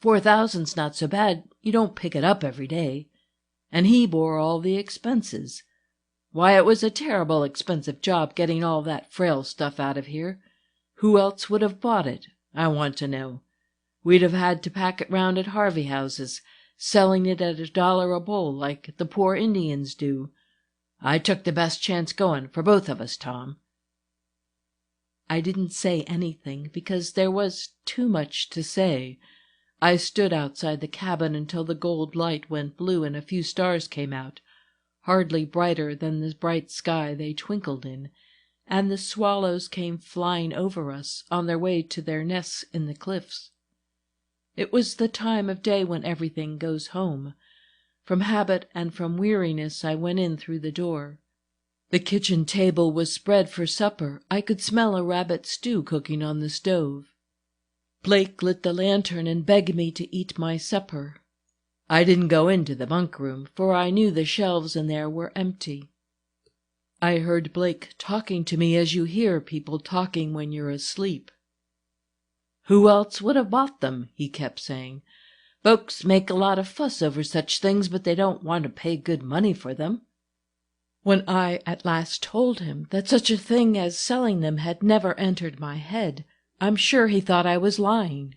4,000's not so bad. You don't pick it up every day. And he bore all the expenses. Why, it was a terrible expensive job getting all that frail stuff out of here. Who else would have bought it, I want to know? We'd have had to pack it round at Harvey houses, selling it at $1 a bowl like the poor Indians do. I took the best chance going for both of us, Tom." I didn't say anything because there was too much to say. I stood outside the cabin until the gold light went blue and a few stars came out, hardly brighter than the bright sky they twinkled in, and the swallows came flying over us on their way to their nests in the cliffs. It was the time of day when everything goes home. From habit and from weariness I went in through the door. The kitchen table was spread for supper. I could smell a rabbit stew cooking on the stove. Blake lit the lantern and begged me to eat my supper. I didn't go into the bunk room, for I knew the shelves in there were empty. I heard Blake talking to me as you hear people talking when you're asleep. "Who else would have bought them?" he kept saying. "Folks make a lot of fuss over such things, but they don't want to pay good money for them." When I at last told him that such a thing as selling them had never entered my head, I'm sure he thought I was lying.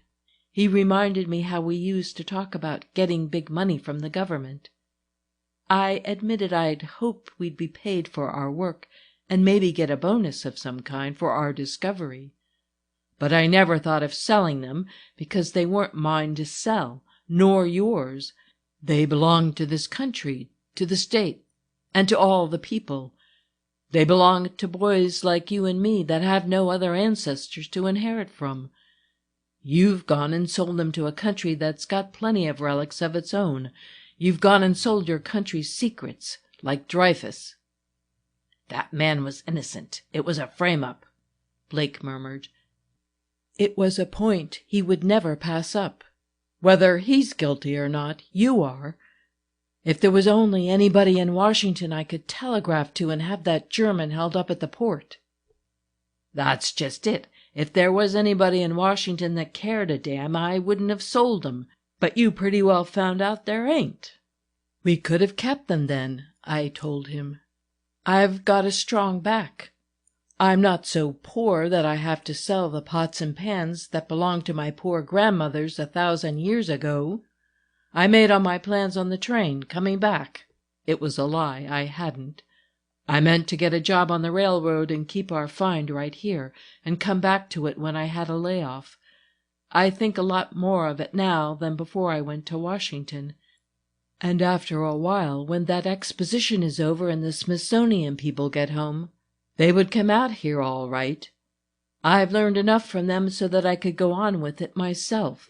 He reminded me how we used to talk about getting big money from the government. I admitted I'd hoped we'd be paid for our work and maybe get a bonus of some kind for our discovery. But I never thought of selling them, because they weren't mine to sell, nor yours. They belonged to this country, to the state, and to all the people. They belong to boys like you and me that have no other ancestors to inherit from. You've gone and sold them to a country that's got plenty of relics of its own. You've gone and sold your country's secrets, like Dreyfus." "That man was innocent. It was a frame-up," Blake murmured. "It was a point he would never pass up. Whether he's guilty or not, you are. If there was only anybody in Washington I could telegraph to and have that German held up at the port." "That's just it. If there was anybody in Washington that cared a damn, I wouldn't have sold them. But you pretty well found out there ain't." "We could have kept them then," I told him. "I've got a strong back. I'm not so poor that I have to sell the pots and pans that belonged to my poor grandmothers 1,000 years ago. I made all my plans on the train, coming back." It was a lie. I hadn't. I meant to get a job on the railroad and keep our find right here, and come back to it when I had a layoff. I think a lot more of it now than before I went to Washington. And after a while, when that exposition is over and the Smithsonian people get home, they would come out here all right. I've learned enough from them so that I could go on with it myself."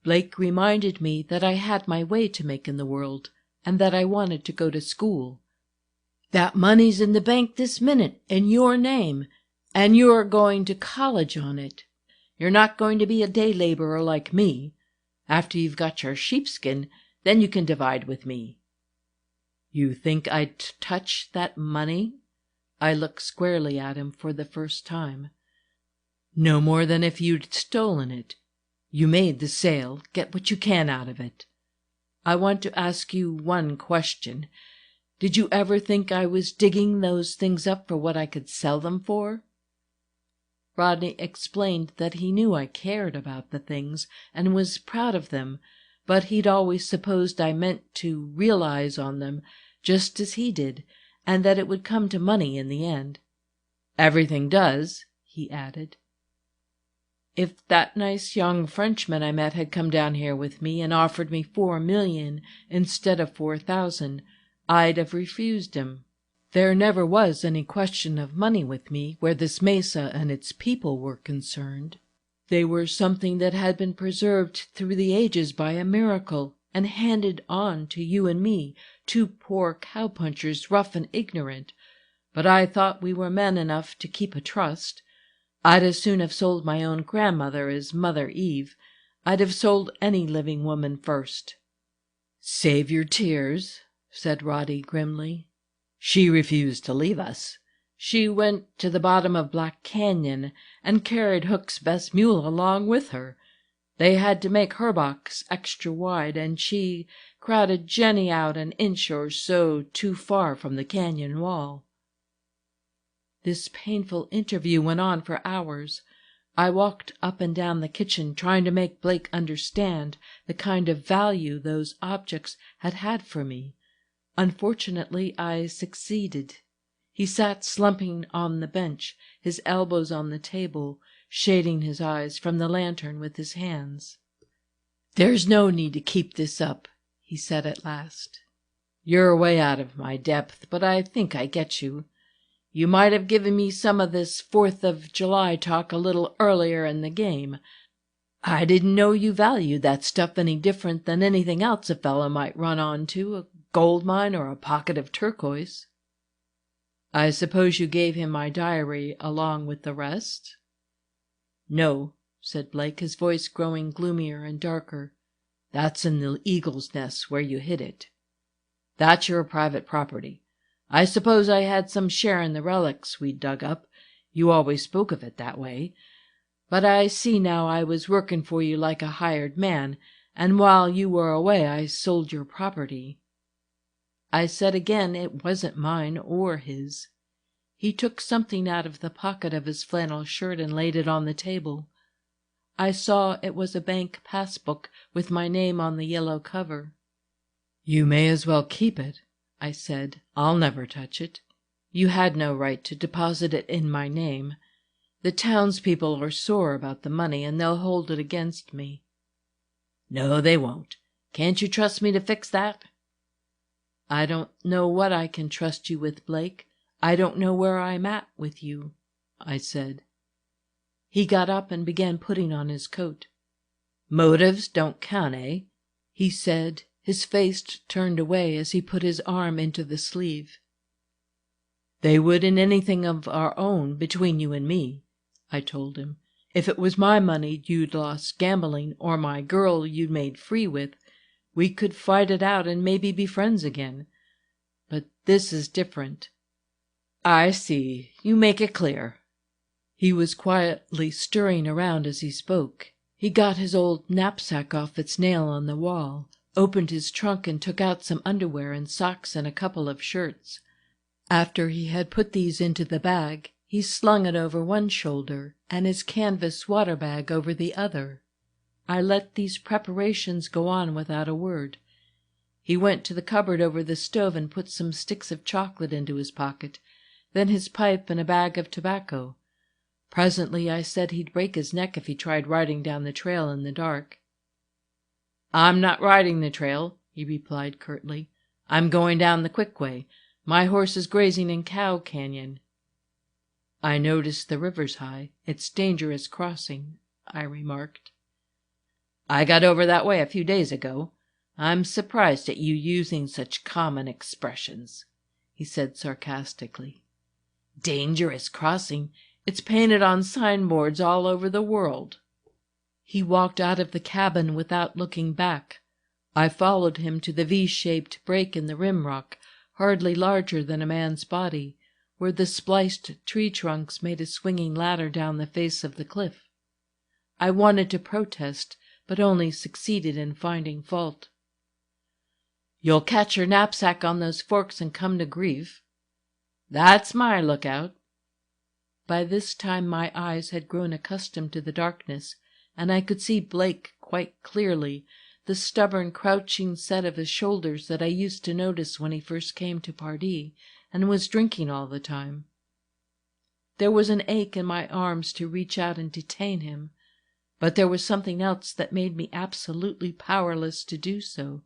Blake reminded me that I had my way to make in the world, and that I wanted to go to school. "That money's in the bank this minute, in your name, and you're going to college on it. You're not going to be a day laborer like me. After you've got your sheepskin, then you can divide with me." "You think I'd touch that money?" I looked squarely at him for the first time. "No more than if you'd stolen it. You made the sale. Get what you can out of it. I want to ask you one question. Did you ever think I was digging those things up for what I could sell them for?" Rodney explained that he knew I cared about the things and was proud of them, but he'd always supposed I meant to realize on them just as he did, and that it would come to money in the end. "Everything does," he added. "If that nice young Frenchman I met had come down here with me and offered me $4 million instead of 4,000, I'd have refused him. There never was any question of money with me where this mesa and its people were concerned. They were something that had been preserved through the ages by a miracle and handed on to you and me, two poor cowpunchers, rough and ignorant. But I thought we were men enough to keep a trust. I'd as soon have sold my own grandmother as Mother Eve. I'd have sold any living woman first." "Save your tears," said Roddy grimly. "She refused to leave us. She went to the bottom of Black Canyon and carried Hook's best mule along with her. They had to make her box extra wide, and she crowded Jenny out an inch or so too far from the canyon wall. This painful interview went on for hours. I walked up and down the kitchen trying to make Blake understand the kind of value those objects had had for me. Unfortunately, I succeeded. He sat slumping on the bench, his elbows on the table, shading his eyes from the lantern with his hands. "There's no need to keep this up," he said at last. "You're way out of my depth, but I think I get you. You might have given me some of this 4th of July talk a little earlier in the game. I didn't know you valued that stuff any different than anything else a fellow might run on to, a gold mine or a pocket of turquoise." "I suppose you gave him my diary along with the rest?" "No," said Blake, his voice growing gloomier and darker. "That's in the eagle's nest where you hid it. That's your private property. I suppose I had some share in the relics we dug up. You always spoke of it that way. But I see now I was working for you like a hired man, and while you were away I sold your property." I said again it wasn't mine or his. He took something out of the pocket of his flannel shirt and laid it on the table. I saw it was a bank passbook with my name on the yellow cover. "You may as well keep it," I said. "I'll never touch it. You had no right to deposit it in my name. The townspeople are sore about the money, and they'll hold it against me." "No, they won't. Can't you trust me to fix that?" "I don't know what I can trust you with, Blake. I don't know where I'm at with you," I said. He got up and began putting on his coat. "Motives don't count, eh?" he said, his face turned away as he put his arm into the sleeve. "They would in anything of our own between you and me," I told him. "If it was my money you'd lost gambling, or my girl you'd made free with, we could fight it out and maybe be friends again. But this is different." "I see. You make it clear." He was quietly stirring around as he spoke. He got his old knapsack off its nail on the wall, opened his trunk and took out some underwear and socks and a couple of shirts. After he had put these into the bag, he slung it over one shoulder and his canvas water bag over the other. I let these preparations go on without a word. He went to the cupboard over the stove and put some sticks of chocolate into his pocket, then his pipe and a bag of tobacco. Presently I said he'd break his neck if he tried riding down the trail in the dark. "I'm not riding the trail," he replied curtly. "I'm going down the quick way. My horse is grazing in Cow Canyon." "I noticed the river's high. It's dangerous crossing," I remarked. "I got over that way a few days ago. I'm surprised at you using such common expressions," he said sarcastically. "Dangerous crossing. It's painted on signboards all over the world." He walked out of the cabin without looking back. I followed him to the V-shaped break in the rim rock, hardly larger than a man's body, where the spliced tree trunks made a swinging ladder down the face of the cliff. I wanted to protest, but only succeeded in finding fault. "You'll catch your knapsack on those forks and come to grief." "That's my lookout." By this time my eyes had grown accustomed to the darkness, and I could see Blake quite clearly, the stubborn crouching set of his shoulders that I used to notice when he first came to Pardee and was drinking all the time. There was an ache in my arms to reach out and detain him, but there was something else that made me absolutely powerless to do so.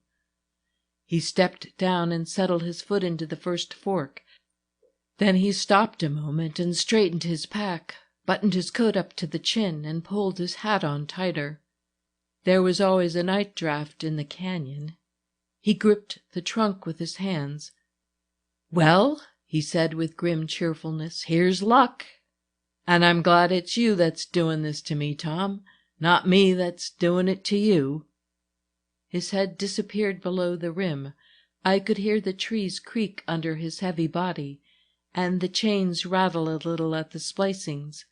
He stepped down and settled his foot into the first fork. Then he stopped a moment and straightened his pack, buttoned his coat up to the chin, and pulled his hat on tighter. There was always a night draft in the canyon. He gripped the trunk with his hands. "Well," he said with grim cheerfulness, "here's luck. And I'm glad it's you that's doing this to me, Tom, not me that's doing it to you." His head disappeared below the rim. I could hear the trees creak under his heavy body, and the chains rattle a little at the splicings.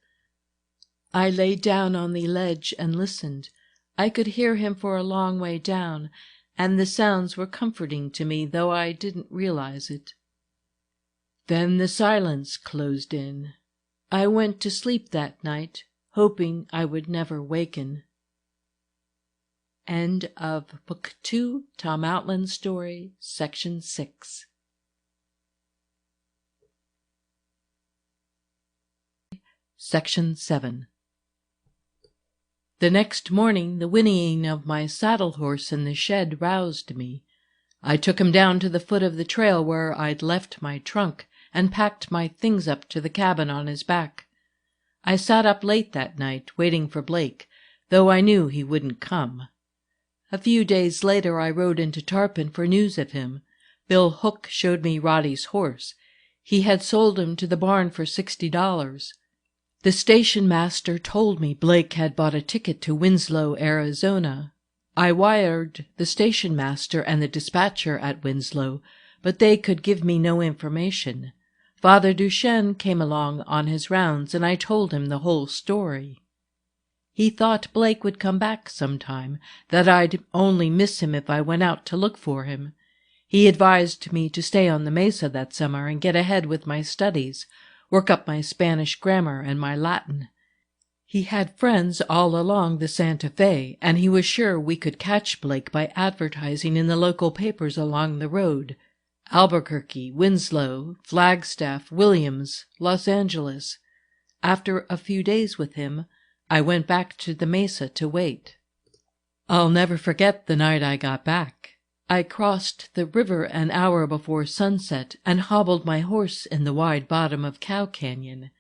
I lay down on the ledge and listened. I could hear him for a long way down, and the sounds were comforting to me, though I didn't realize it. Then the silence closed in. I went to sleep that night, hoping I would never waken. End of Book 2, Tom Outland Story, Section 6. Section 7. The next morning the whinnying of my saddle-horse in the shed roused me. I took him down to the foot of the trail where I'd left my trunk, and packed my things up to the cabin on his back. I sat up late that night, waiting for Blake, though I knew he wouldn't come. A few days later I rode into Tarpon for news of him. Bill Hook showed me Roddy's horse. He had sold him to the barn for $60. The station master told me Blake had bought a ticket to Winslow, Arizona. I wired the station master and the dispatcher at Winslow, but they could give me no information. Father Duchesne came along on his rounds, and I told him the whole story. He thought Blake would come back sometime, that I'd only miss him if I went out to look for him. He advised me to stay on the mesa that summer and get ahead with my studies, work up my Spanish grammar and my Latin. He had friends all along the Santa Fe, and he was sure we could catch Blake by advertising in the local papers along the road: Albuquerque, Winslow, Flagstaff, Williams, Los Angeles. After a few days with him, I went back to the mesa to wait. I'll never forget the night I got back. I crossed the river an hour before sunset and hobbled my horse in the wide bottom of Cow Canyon.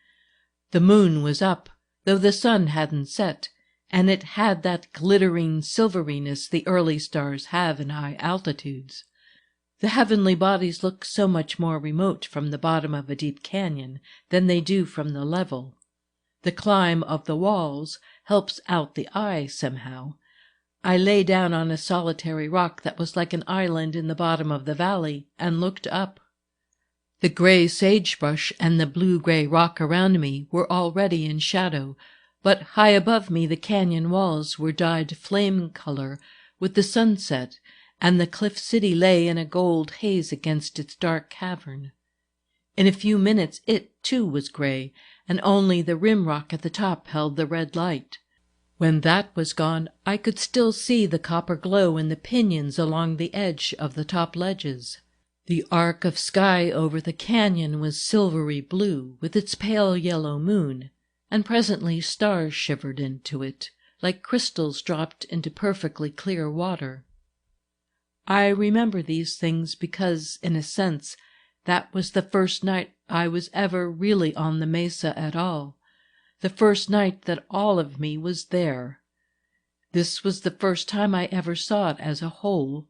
The moon was up, though the sun hadn't set, and it had that glittering silveriness the early stars have in high altitudes. The heavenly bodies look so much more remote from the bottom of a deep canyon than they do from the level. The climb of the walls helps out the eye somehow. I lay down on a solitary rock that was like an island in the bottom of the valley and looked up. The gray sagebrush and the blue-gray rock around me were already in shadow, but high above me the canyon walls were dyed flame color with the sunset, and the cliff city lay in a gold haze against its dark cavern. In a few minutes it, too, was gray, and only the rim rock at the top held the red light. When that was gone, I could still see the copper glow in the pinyons along the edge of the top ledges. The arc of sky over the canyon was silvery blue, with its pale yellow moon, and presently stars shivered into it, like crystals dropped into perfectly clear water. I remember these things because, in a sense, that was the first night I was ever really on the mesa at all. The first night that all of me was there. This was the first time I ever saw it as a whole.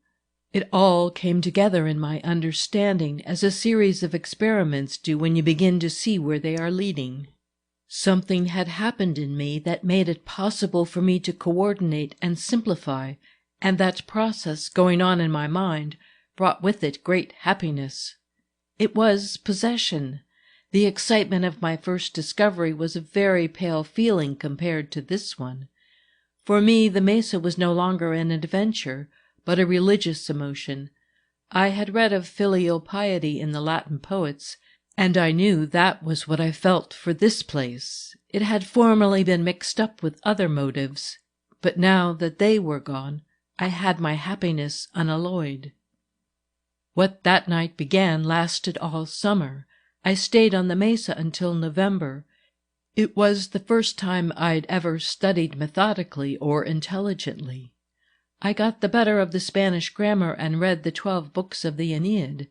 It all came together in my understanding as a series of experiments do when you begin to see where they are leading. Something had happened in me that made it possible for me to coordinate and simplify, and that process going on in my mind brought with it great happiness. It was possession. The excitement of my first discovery was a very pale feeling compared to this one. For me, the mesa was no longer an adventure, but a religious emotion. I had read of filial piety in the Latin poets, and I knew that was what I felt for this place. It had formerly been mixed up with other motives, but now that they were gone, I had my happiness unalloyed. What that night began lasted all summer. I stayed on the mesa until November. It was the first time I'd ever studied methodically or intelligently. I got the better of the Spanish grammar and read the 12 books of the Aeneid.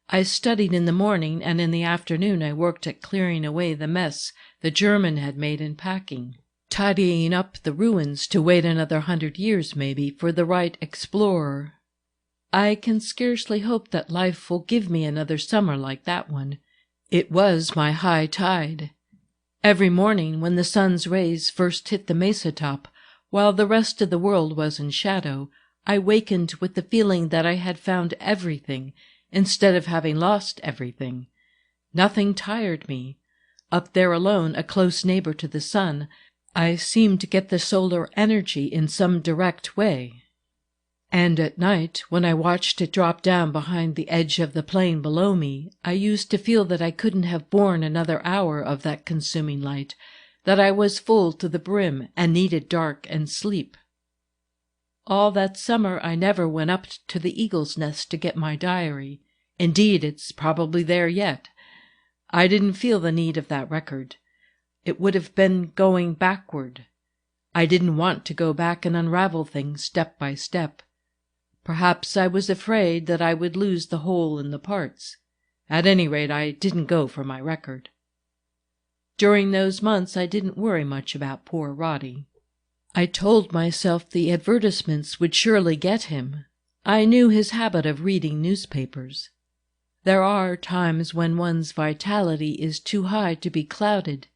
I studied in the morning, and in the afternoon I worked at clearing away the mess the German had made in packing, tidying up the ruins to wait another 100 years maybe for the right explorer. I can scarcely hope that life will give me another summer like that one. It was my high tide. Every morning when the sun's rays first hit the mesa top, while the rest of the world was in shadow, I wakened with the feeling that I had found everything instead of having lost everything. Nothing tired me. Up there alone, a close neighbor to the sun, I seemed to get the solar energy in some direct way. And at night, when I watched it drop down behind the edge of the plain below me, I used to feel that I couldn't have borne another hour of that consuming light, that I was full to the brim and needed dark and sleep. All that summer I never went up to the eagle's nest to get my diary. Indeed, it's probably there yet. I didn't feel the need of that record. It would have been going backward. I didn't want to go back and unravel things step by step. Perhaps I was afraid that I would lose the whole in the parts. At any rate, I didn't go for my record. During those months I didn't worry much about poor Roddy. I told myself the advertisements would surely get him. I knew his habit of reading newspapers. There are times when one's vitality is too high to be clouded,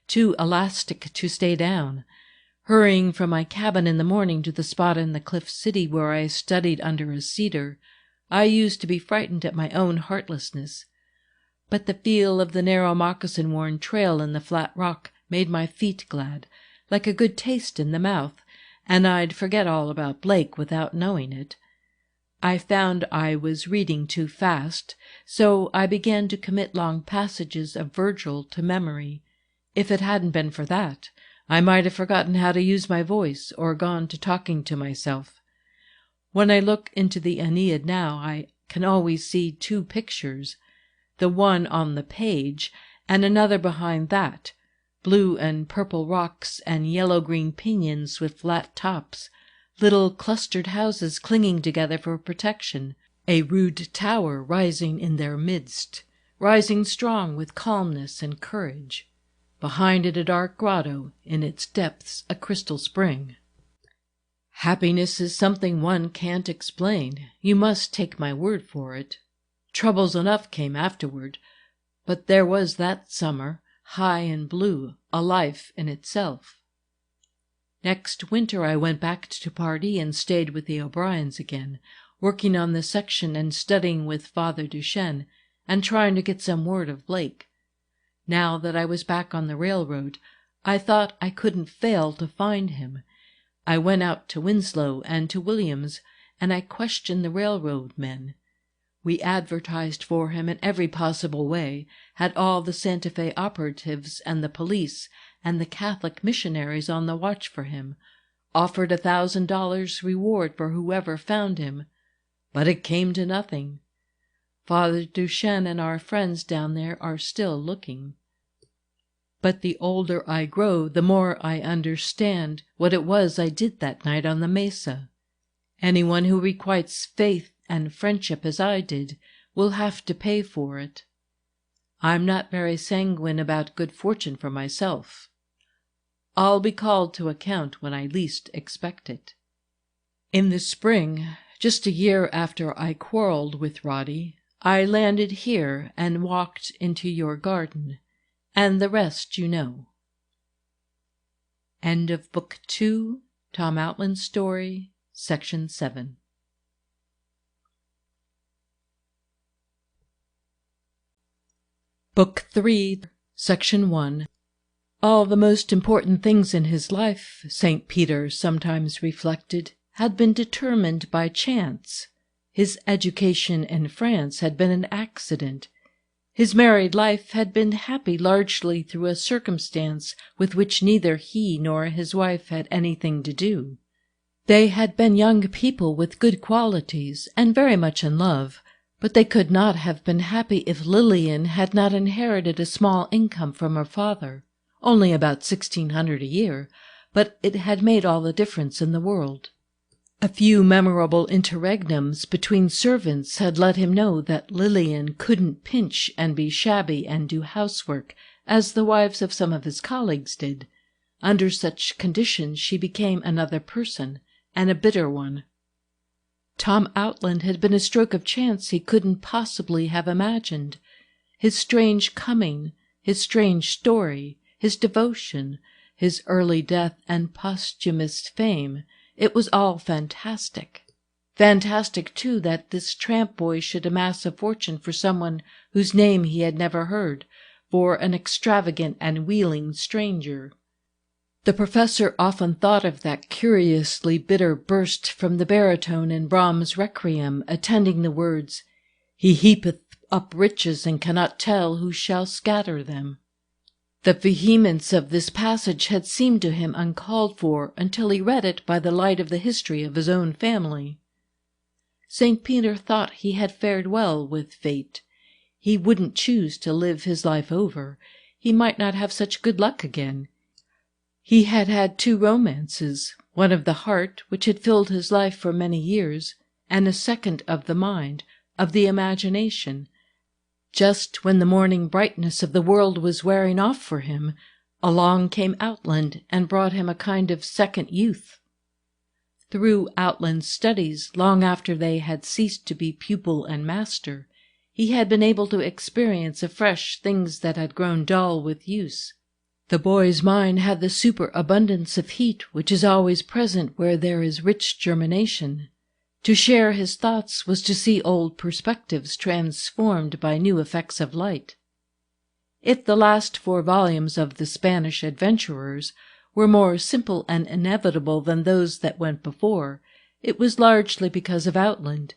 too elastic to stay down. Hurrying from my cabin in the morning to the spot in the cliff city where I studied under a cedar, I used to be frightened at my own heartlessness. But the feel of the narrow moccasin-worn trail in the flat rock made my feet glad, like a good taste in the mouth, and I'd forget all about Blake without knowing it. I found I was reading too fast, so I began to commit long passages of Virgil to memory. If it hadn't been for that, I might have forgotten how to use my voice or gone to talking to myself. When I look into the Aeneid now, I can always see two pictures, the one on the page and another behind that, blue and purple rocks and yellow-green pinions with flat tops, little clustered houses clinging together for protection, a rude tower rising in their midst, rising strong with calmness and courage. Behind it a dark grotto, in its depths a crystal spring. Happiness is something one can't explain. You must take my word for it. Troubles enough came afterward, but there was that summer, high and blue, a life in itself. Next winter I went back to Pardee and stayed with the O'Briens again, working on the section and studying with Father Duchesne, and trying to get some word of Blake. Now that I was back on the railroad, I thought I couldn't fail to find him. I went out to Winslow and to Williams, and I questioned the railroad men. We advertised for him in every possible way, had all the Santa Fe operatives and the police and the Catholic missionaries on the watch for him, offered $1,000 reward for whoever found him, but it came to nothing. Father Duchesne and our friends down there are still looking. But the older I grow, the more I understand what it was I did that night on the mesa. Anyone who requites faith and friendship as I did will have to pay for it. I'm not very sanguine about good fortune for myself. I'll be called to account when I least expect it. In the spring, just a year after I quarreled with Roddy, I landed here and walked into your garden, and the rest you know. End of Book 2, Tom Outland's story, Section 7. Book 3, Section 1. All the most important things in his life, St. Peter sometimes reflected, had been determined by chance. His education in France had been an accident. His married life had been happy largely through a circumstance with which neither he nor his wife had anything to do. They had been young people with good qualities and very much in love, but they could not have been happy if Lillian had not inherited a small income from her father, only about $1,600 a year, but it had made all the difference in the world. A few memorable interregnums between servants had let him know that Lillian couldn't pinch and be shabby and do housework, as the wives of some of his colleagues did. Under such conditions she became another person, and a bitter one. Tom Outland had been a stroke of chance he couldn't possibly have imagined. His strange coming, his strange story, his devotion, his early death and posthumous fame, it was all fantastic. Fantastic, too, that this tramp boy should amass a fortune for someone whose name he had never heard, for an extravagant and wheeling stranger. The professor often thought of that curiously bitter burst from the baritone in Brahms' Requiem, attending the words, "He heapeth up riches and cannot tell who shall scatter them." The vehemence of this passage had seemed to him uncalled for until he read it by the light of the history of his own family. St. Peter thought he had fared well with fate. He wouldn't choose to live his life over. He might not have such good luck again. He had had 2 romances, one of the heart, which had filled his life for many years, and a second of the mind, of the imagination. Just when the morning brightness of the world was wearing off for him, along came Outland and brought him a kind of second youth. Through Outland's studies, long after they had ceased to be pupil and master, he had been able to experience afresh things that had grown dull with use. The boy's mind had the superabundance of heat which is always present where there is rich germination. To share his thoughts was to see old perspectives transformed by new effects of light. If the last 4 volumes of the Spanish Adventurers were more simple and inevitable than those that went before, it was largely because of Outland.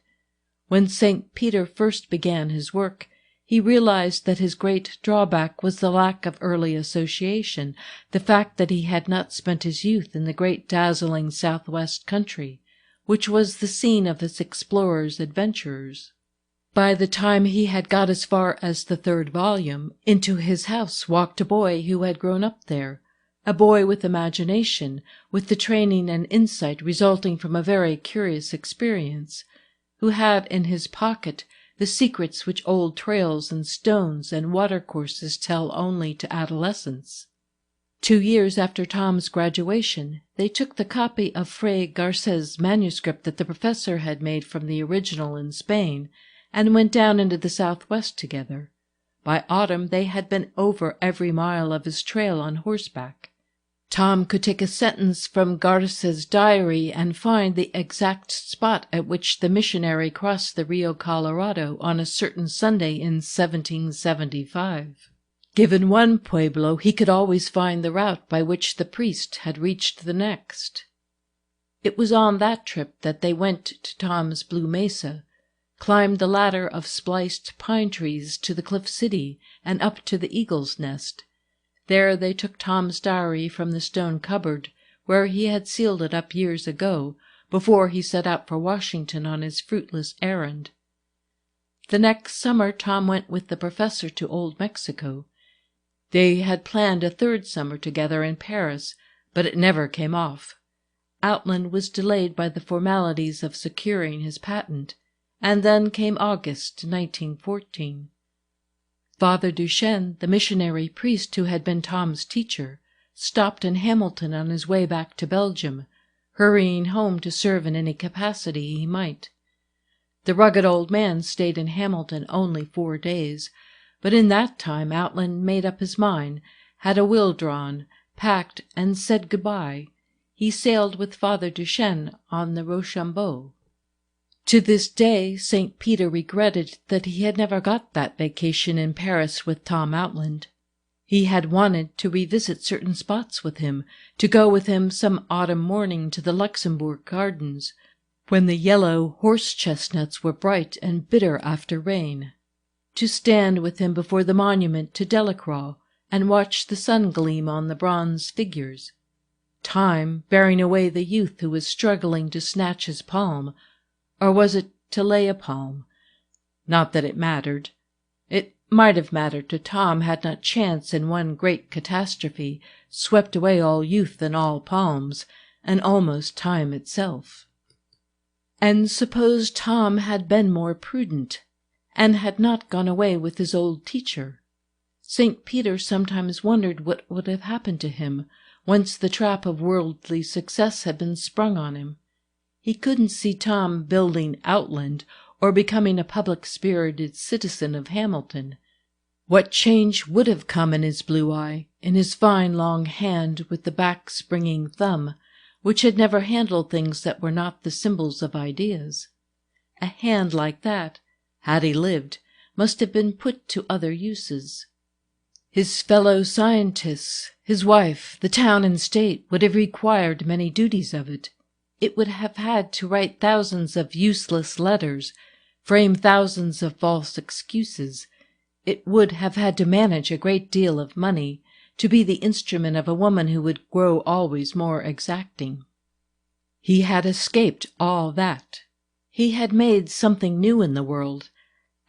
When St. Peter first began his work, he realized that his great drawback was the lack of early association, the fact that he had not spent his youth in the great dazzling southwest country, which was the scene of his explorers' adventures. By the time he had got as far as the 3rd volume, into his house walked a boy who had grown up there, a boy with imagination, with the training and insight resulting from a very curious experience, who had in his pocket the secrets which old trails and stones and watercourses tell only to adolescents. 2 years after Tom's graduation, they took the copy of Fray Garces' manuscript that the professor had made from the original in Spain, and went down into the southwest together. By autumn they had been over every mile of his trail on horseback. Tom could take a sentence from Garces' diary and find the exact spot at which the missionary crossed the Rio Colorado on a certain Sunday in 1775. Given one pueblo, he could always find the route by which the priest had reached the next. It was on that trip that they went to Tom's Blue Mesa, climbed the ladder of spliced pine trees to the Cliff City and up to the Eagle's Nest. There they took Tom's diary from the stone cupboard, where he had sealed it up years ago, before he set out for Washington on his fruitless errand. The next summer Tom went with the professor to Old Mexico. They had planned a 3rd summer together in Paris, but it never came off. Outland was delayed by the formalities of securing his patent, and then came August 1914. Father Duchesne, the missionary priest who had been Tom's teacher, stopped in Hamilton on his way back to Belgium, hurrying home to serve in any capacity he might. The rugged old man stayed in Hamilton only 4 days, but in that time Outland made up his mind, had a will drawn, packed, and said goodbye. He sailed with Father Duchesne on the Rochambeau. To this day, St. Peter regretted that he had never got that vacation in Paris with Tom Outland. He had wanted to revisit certain spots with him, to go with him some autumn morning to the Luxembourg Gardens, when the yellow horse-chestnuts were bright and bitter after rain, to stand with him before the monument to Delacroix and watch the sun gleam on the bronze figures. Time bearing away the youth who was struggling to snatch his palm, or was it to lay a palm? Not that it mattered. It might have mattered to Tom had not chance in one great catastrophe swept away all youth and all palms, and almost time itself. And suppose Tom had been more prudent, and had not gone away with his old teacher? St. Peter sometimes wondered what would have happened to him, once the trap of worldly success had been sprung on him. He couldn't see Tom building Outland or becoming a public-spirited citizen of Hamilton. What change would have come in his blue eye, in his fine long hand with the back-springing thumb, which had never handled things that were not the symbols of ideas. A hand like that, had he lived, must have been put to other uses. His fellow scientists, his wife, the town and state would have required many duties of it. It would have had to write thousands of useless letters, frame thousands of false excuses. It would have had to manage a great deal of money, to be the instrument of a woman who would grow always more exacting. He had escaped all that. He had made something new in the world,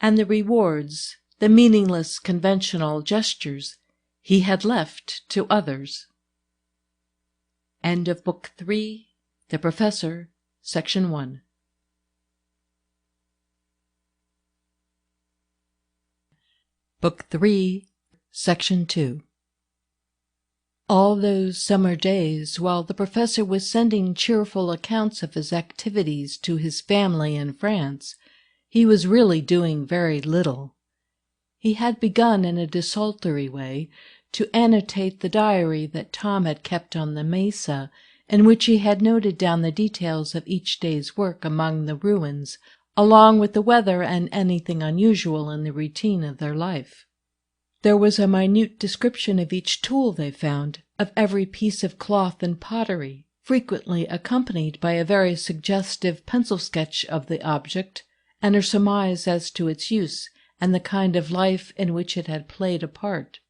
and the rewards, the meaningless conventional gestures, he had left to others. End of Book 3, The Professor, Section 1. Book 3, Section 2. All those summer days, while the professor was sending cheerful accounts of his activities to his family in France, he was really doing very little. He had begun in a desultory way to annotate the diary that Tom had kept on the mesa, in which he had noted down the details of each day's work among the ruins, along with the weather and anything unusual in the routine of their life. There was a minute description of each tool they found, of every piece of cloth and pottery, frequently accompanied by a very suggestive pencil sketch of the object, and a surmise as to its use and the kind of life in which it had played a part.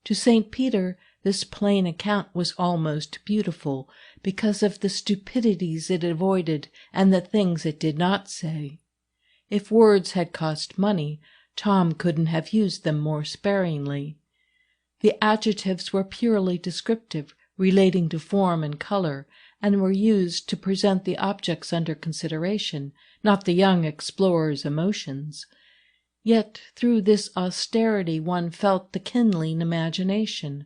To St. Peter, this plain account was almost beautiful, because of the stupidities it avoided and the things it did not say. If words had cost money, Tom couldn't have used them more sparingly. The adjectives were purely descriptive, relating to form and color, and were used to present the objects under consideration, not the young explorer's emotions. Yet through this austerity one felt the kindling imagination,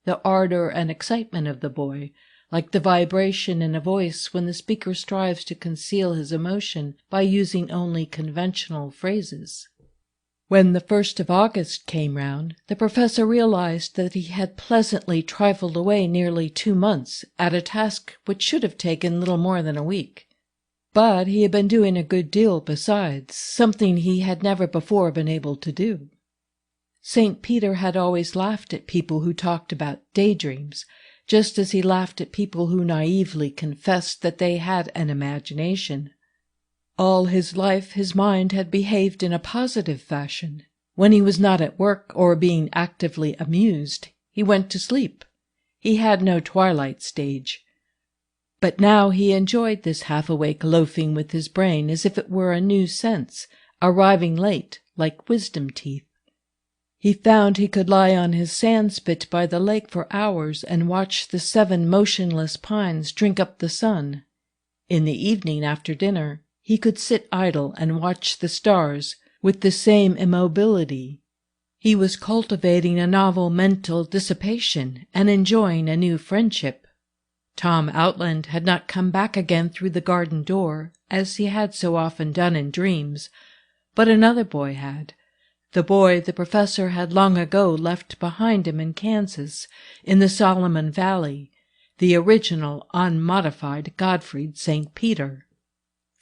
the ardor and excitement of the boy, like the vibration in a voice when the speaker strives to conceal his emotion by using only conventional phrases. When the 1st of August came round, the professor realized that he had pleasantly trifled away nearly 2 months at a task which should have taken little more than a week. But he had been doing a good deal besides, something he had never before been able to do. St. Peter had always laughed at people who talked about daydreams, just as he laughed at people who naively confessed that they had an imagination. All his life his mind had behaved in a positive fashion. When he was not at work or being actively amused, he went to sleep. He had no twilight stage. But now he enjoyed this half-awake loafing with his brain as if it were a new sense, arriving late, like wisdom teeth. He found he could lie on his sandspit by the lake for hours and watch the 7 motionless pines drink up the sun. In the evening, after dinner, he could sit idle and watch the stars with the same immobility. He was cultivating a novel mental dissipation and enjoying a new friendship. Tom Outland had not come back again through the garden door, as he had so often done in dreams, but another boy had, the boy the professor had long ago left behind him in Kansas, in the Solomon Valley, the original, unmodified Gottfried St. Peter.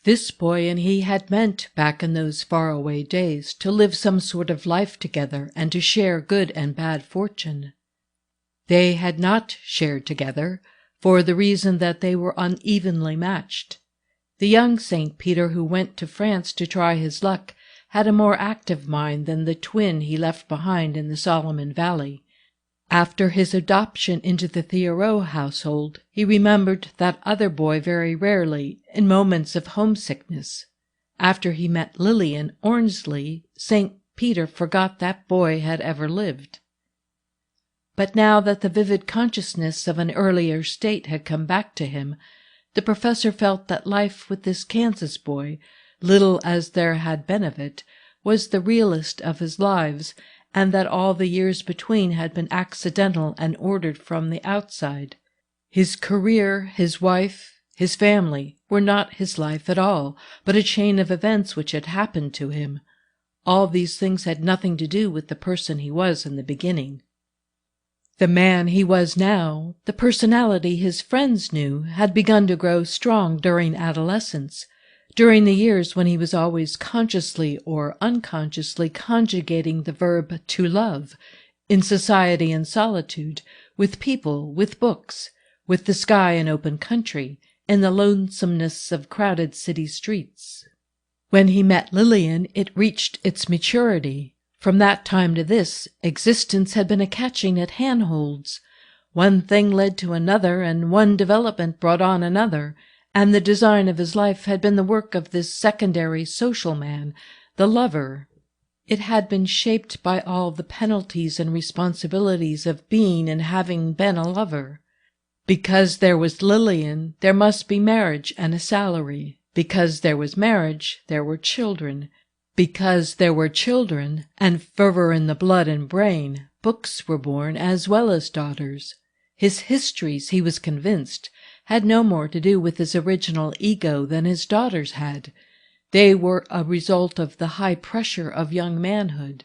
This boy and he had meant, back in those faraway days, to live some sort of life together and to share good and bad fortune. They had not shared together, for the reason that they were unevenly matched. The young St. Peter who went to France to try his luck had a more active mind than the twin he left behind in the Solomon Valley. After his adoption into the Thoreau household, he remembered that other boy very rarely, in moments of homesickness. After he met Lily in Ormsley, St. Peter forgot that boy had ever lived. But now that the vivid consciousness of an earlier state had come back to him, the professor felt that life with this Kansas boy, little as there had been of it, was the realest of his lives, and that all the years between had been accidental and ordered from the outside. His career, his wife, his family were not his life at all, but a chain of events which had happened to him. All these things had nothing to do with the person he was in the beginning. The man he was now, the personality his friends knew, had begun to grow strong during adolescence, during the years when he was always consciously or unconsciously conjugating the verb to love, in society and solitude, with people, with books, with the sky and open country, in the lonesomeness of crowded city streets. When he met Lillian, it reached its maturity. From that time to this, existence had been a catching at handholds. One thing led to another, and one development brought on another, and the design of his life had been the work of this secondary social man, the lover. It had been shaped by all the penalties and responsibilities of being and having been a lover. Because there was Lillian, there must be marriage and a salary. Because there was marriage, there were children. Because there were children, and fervor in the blood and brain, books were born as well as daughters. His histories, he was convinced, had no more to do with his original ego than his daughters had. They were a result of the high pressure of young manhood.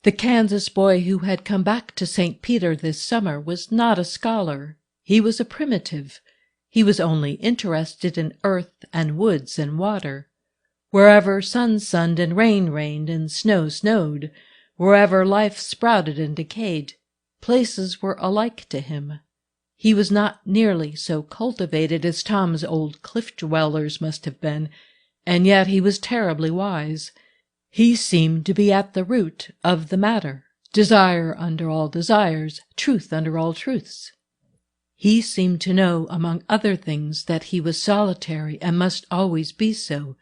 The Kansas boy who had come back to St. Peter this summer was not a scholar. He was a primitive. He was only interested in earth and woods and water. Wherever sun sunned and rain rained and snow snowed, wherever life sprouted and decayed, places were alike to him. He was not nearly so cultivated as Tom's old cliff-dwellers must have been, and yet he was terribly wise. He seemed to be at the root of the matter, desire under all desires, truth under all truths. He seemed to know, among other things, that he was solitary and must always be so.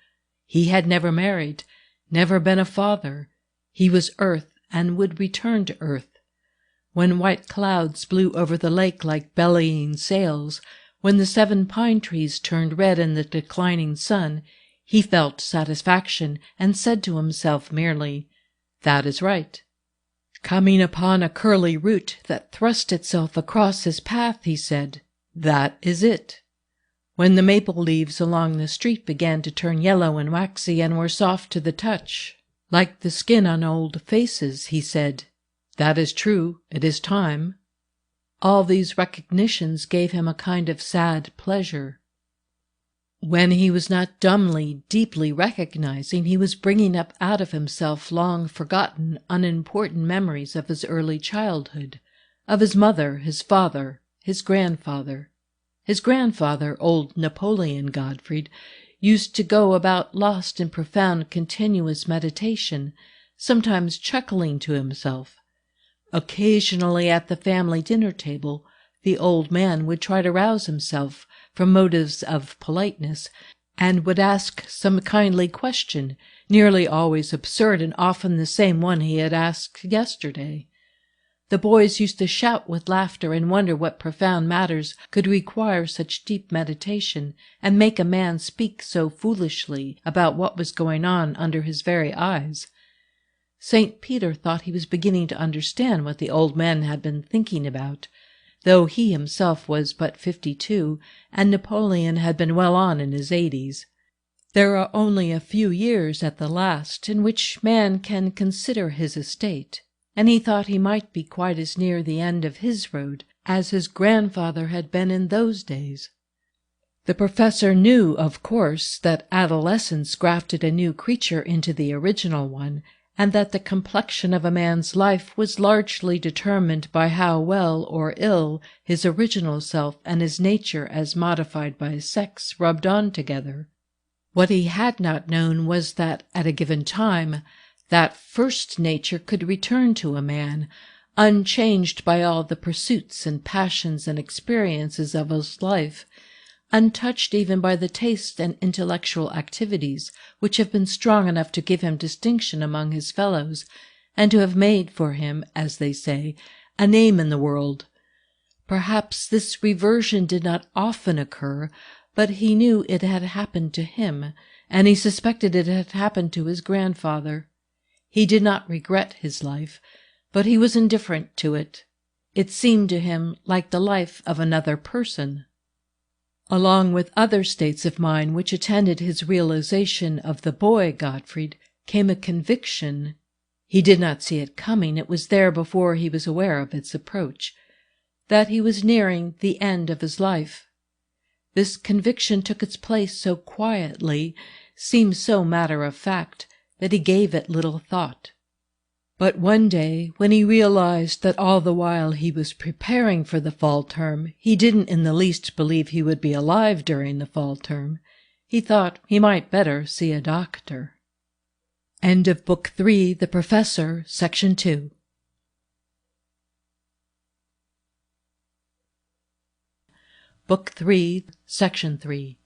He had never married, never been a father. He was earth and would return to earth. When white clouds blew over the lake like bellying sails, when the 7 pine trees turned red in the declining sun, he felt satisfaction and said to himself merely, "That is right." Coming upon a curly root that thrust itself across his path, he said, "That is it." When the maple leaves along the street began to turn yellow and waxy and were soft to the touch, like the skin on old faces, he said, "That is true, it is time." All these recognitions gave him a kind of sad pleasure. When he was not dumbly, deeply recognizing, he was bringing up out of himself long-forgotten, unimportant memories of his early childhood, of his mother, his father, his grandfather. His grandfather, old Napoleon Gottfried, used to go about lost in profound, continuous meditation, sometimes chuckling to himself. Occasionally at the family dinner table, the old man would try to rouse himself from motives of politeness, and would ask some kindly question, nearly always absurd and often the same one he had asked yesterday. The boys used to shout with laughter and wonder what profound matters could require such deep meditation and make a man speak so foolishly about what was going on under his very eyes. St. Peter thought he was beginning to understand what the old man had been thinking about, though he himself was but 52, and Napoleon had been well on in his 80s. There are only a few years at the last in which man can consider his estate, and he thought he might be quite as near the end of his road as his grandfather had been in those days. The professor knew, of course, that adolescence grafted a new creature into the original one, and that the complexion of a man's life was largely determined by how well or ill his original self and his nature as modified by sex rubbed on together. What he had not known was that, at a given time, that first nature could return to a man, unchanged by all the pursuits and passions and experiences of his life, untouched even by the taste and intellectual activities which have been strong enough to give him distinction among his fellows, and to have made for him, as they say, a name in the world. Perhaps this reversion did not often occur, but he knew it had happened to him, and he suspected it had happened to his grandfather. He did not regret his life, but he was indifferent to it. It seemed to him like the life of another person. Along with other states of mind which attended his realization of the boy Gottfried came a conviction. He did not see it coming. It was there before he was aware of its approach, that he was nearing the end of his life. This conviction took its place so quietly, seemed so matter-of-fact, that he gave it little thought. But one day, when he realized that all the while he was preparing for the fall term, he didn't in the least believe he would be alive during the fall term, he thought he might better see a doctor. End of Book 3, The Professor, Section 2. Book 3, Section 3.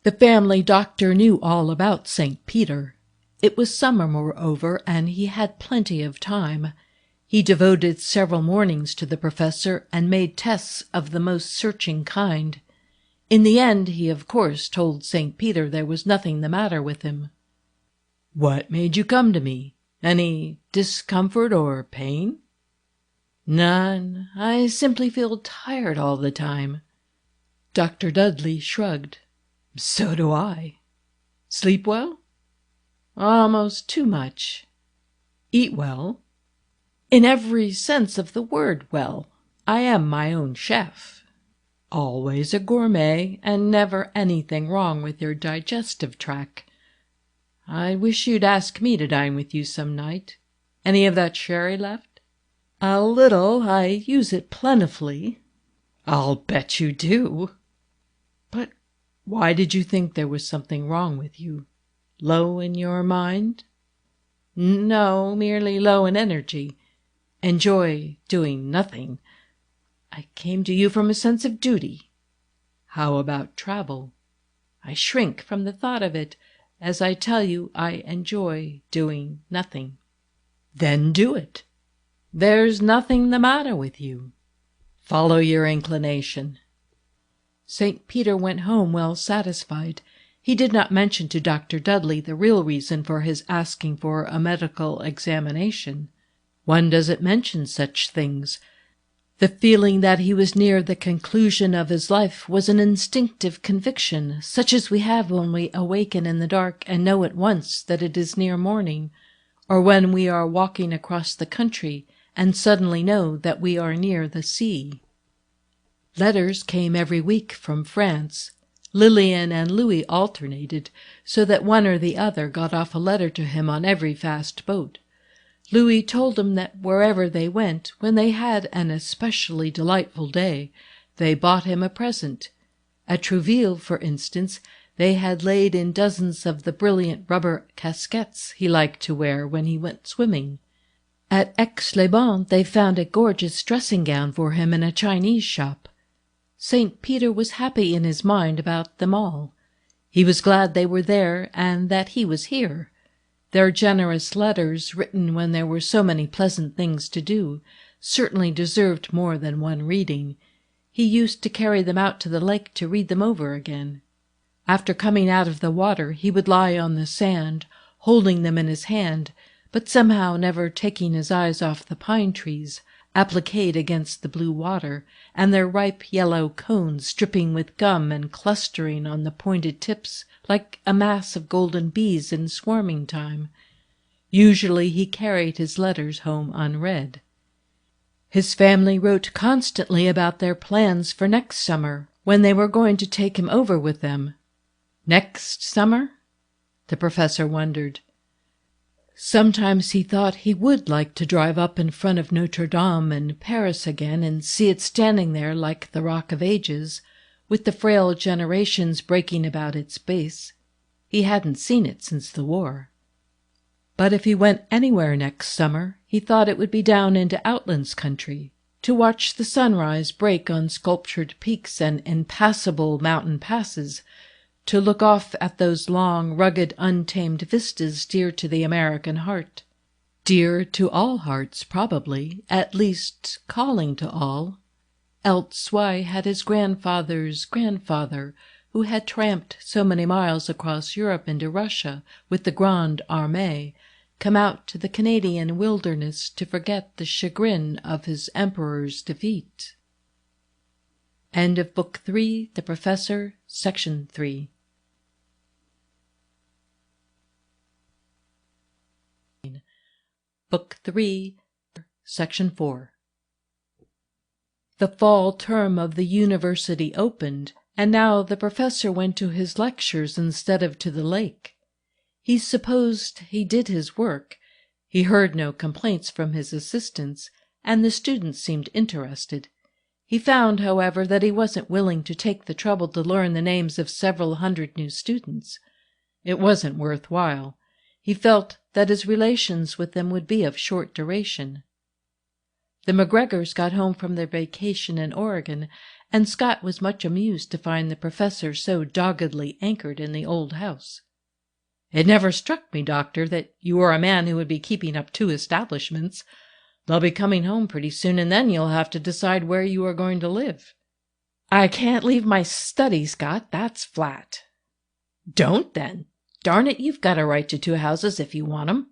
The family doctor knew all about St. Peter. It was summer, moreover, and he had plenty of time. He devoted several mornings to the professor and made tests of the most searching kind. In the end, he of course told St. Peter there was nothing the matter with him. "What made you come to me? Any discomfort or pain?" "None. I simply feel tired all the time." Dr. Dudley shrugged. "So do I. Sleep well?" "Almost too much." "Eat well?" "In every sense of the word well. I am my own chef." "Always a gourmet, and never anything wrong with your digestive tract." "I wish you'd ask me to dine with you some night. Any of that sherry left?" "A little. I use it plentifully." "I'll bet you do." "But why did you think there was something wrong with you? Low in your mind?" "No, merely low in energy. Enjoy doing nothing. I came to you from a sense of duty." "How about travel?" "I shrink from the thought of it. As I tell you, I enjoy doing nothing." "Then do it." "There's nothing the matter with you." "Follow your inclination." St. Peter went home well satisfied. He did not mention to Dr. Dudley the real reason for his asking for a medical examination. One doesn't mention such things. The feeling that he was near the conclusion of his life was an instinctive conviction, such as we have when we awaken in the dark and know at once that it is near morning, or when we are walking across the country and suddenly know that we are near the sea. Letters came every week from France. Lillian and Louis alternated, so that one or the other got off a letter to him on every fast boat. Louis told them that wherever they went, when they had an especially delightful day, they bought him a present. At Trouville, for instance, they had laid in dozens of the brilliant rubber casquettes he liked to wear when he went swimming. At Aix-les-Bains they found a gorgeous dressing-gown for him in a Chinese shop. St. Peter was happy in his mind about them all. He was glad they were there and that he was here. Their generous letters, written when there were so many pleasant things to do, certainly deserved more than one reading. He used to carry them out to the lake to read them over again. After coming out of the water, he would lie on the sand, holding them in his hand, but somehow never taking his eyes off the pine trees, appliqued against the blue water, and their ripe yellow cones dripping with gum and clustering on the pointed tips like a mass of golden bees in swarming time. Usually he carried his letters home unread. His family wrote constantly about their plans for next summer, when they were going to take him over with them. Next summer? The professor wondered. Sometimes he thought he would like to drive up in front of Notre Dame in Paris again and see it standing there like the Rock of Ages, with the frail generations breaking about its base. He hadn't seen it since the war. But if he went anywhere next summer, he thought it would be down into Outland's country, to watch the sunrise break on sculptured peaks and impassable mountain passes, to look off at those long, rugged, untamed vistas dear to the American heart. Dear to all hearts, probably, at least calling to all. Else why had his grandfather's grandfather, who had tramped so many miles across Europe into Russia with the Grande Armée, come out to the Canadian wilderness to forget the chagrin of his emperor's defeat? End of Book 3, The Professor, Section 3. Book 3, Section 4. The fall term of the university opened, and now the professor went to his lectures instead of to the lake. He supposed he did his work. He heard no complaints from his assistants, and the students seemed interested. He found, however, that he wasn't willing to take the trouble to learn the names of several hundred new students. It wasn't worth while. He felt that his relations with them would be of short duration. The McGregors got home from their vacation in Oregon, and Scott was much amused to find the professor so doggedly anchored in the old house. "It never struck me, Doctor, that you were a man who would be keeping up 2 establishments. They'll be coming home pretty soon, and then you'll have to decide where you are going to live." "I can't leave my study, Scott, that's flat." "Don't, then. Darn it, you've got a right to 2 houses if you want 'em."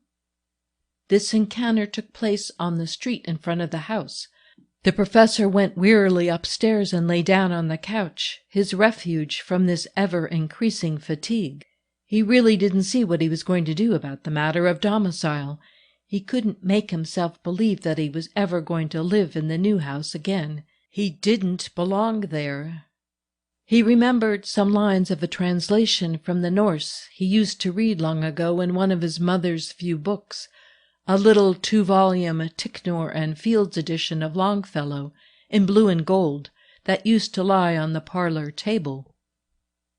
This encounter took place on the street in front of the house. The professor went wearily upstairs and lay down on the couch, his refuge from this ever-increasing fatigue. He really didn't see what he was going to do about the matter of domicile. He couldn't make himself believe that he was ever going to live in the new house again. He didn't belong there. He remembered some lines of a translation from the Norse he used to read long ago in one of his mother's few books, a little 2-volume Ticknor and Fields edition of Longfellow, in blue and gold, that used to lie on the parlor table.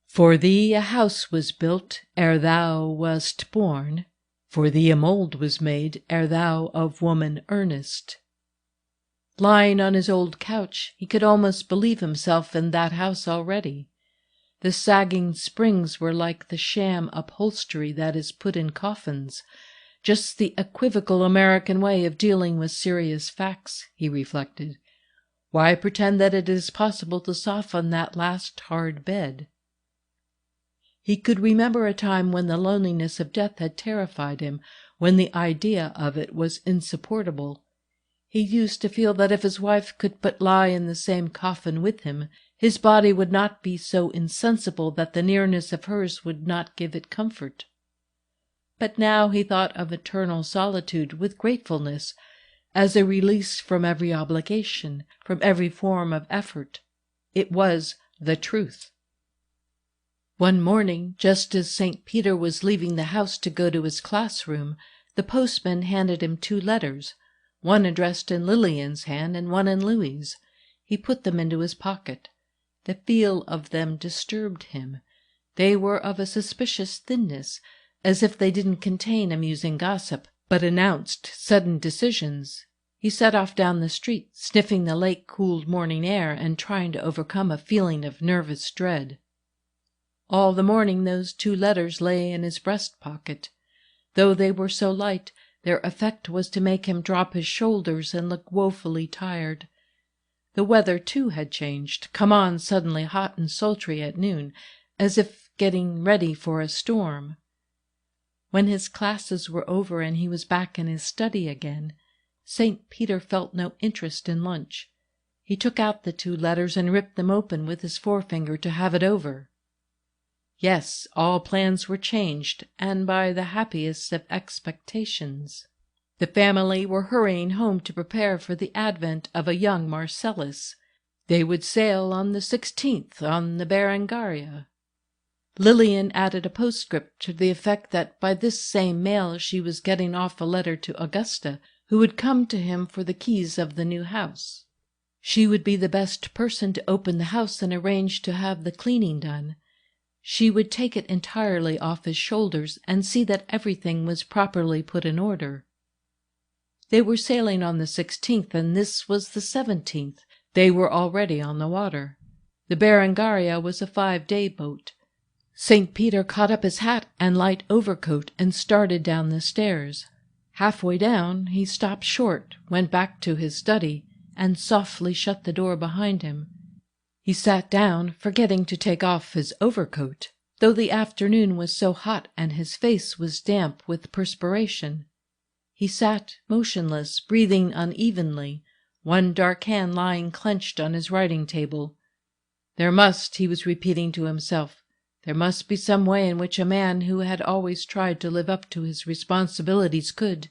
"For thee a house was built ere thou wast born, for thee a mould was made ere thou of woman earnest." Lying on his old couch, he could almost believe himself in that house already. The sagging springs were like the sham upholstery that is put in coffins, just the equivocal American way of dealing with serious facts, he reflected. Why pretend that it is possible to soften that last hard bed? He could remember a time when the loneliness of death had terrified him, when the idea of it was insupportable. He used to feel that if his wife could but lie in the same coffin with him, his body would not be so insensible that the nearness of hers would not give it comfort. But now he thought of eternal solitude with gratefulness, as a release from every obligation, from every form of effort. It was the truth. One morning, just as St. Peter was leaving the house to go to his classroom, the postman handed him 2 letters, one addressed in Lillian's hand and one in Louis's. He put them into his pocket. The feel of them disturbed him. They were of a suspicious thinness, as if they didn't contain amusing gossip, but announced sudden decisions. He set off down the street, sniffing the lake-cooled morning air and trying to overcome a feeling of nervous dread. All the morning those 2 letters lay in his breast-pocket. Though they were so light, their effect was to make him drop his shoulders and look woefully tired. The weather, too, had changed, come on suddenly hot and sultry at noon, as if getting ready for a storm. When his classes were over and he was back in his study again, St. Peter felt no interest in lunch. He took out the 2 letters and ripped them open with his forefinger to have it over. Yes, all plans were changed, and by the happiest of expectations. The family were hurrying home to prepare for the advent of a young Marcellus. They would sail on the 16th on the Berengaria. Lillian added a postscript to the effect that by this same mail she was getting off a letter to Augusta, who would come to him for the keys of the new house. She would be the best person to open the house and arrange to have the cleaning done. She would take it entirely off his shoulders and see that everything was properly put in order. They were sailing on the 16th, and this was the 17th. They were already on the water. The Berengaria was a 5-day boat. St. Peter caught up his hat and light overcoat and started down the stairs. Halfway down, he stopped short, went back to his study, and softly shut the door behind him. He sat down, forgetting to take off his overcoat, though the afternoon was so hot and his face was damp with perspiration. He sat motionless, breathing unevenly, one dark hand lying clenched on his writing-table. There must, he was repeating to himself, there must be some way in which a man who had always tried to live up to his responsibilities could,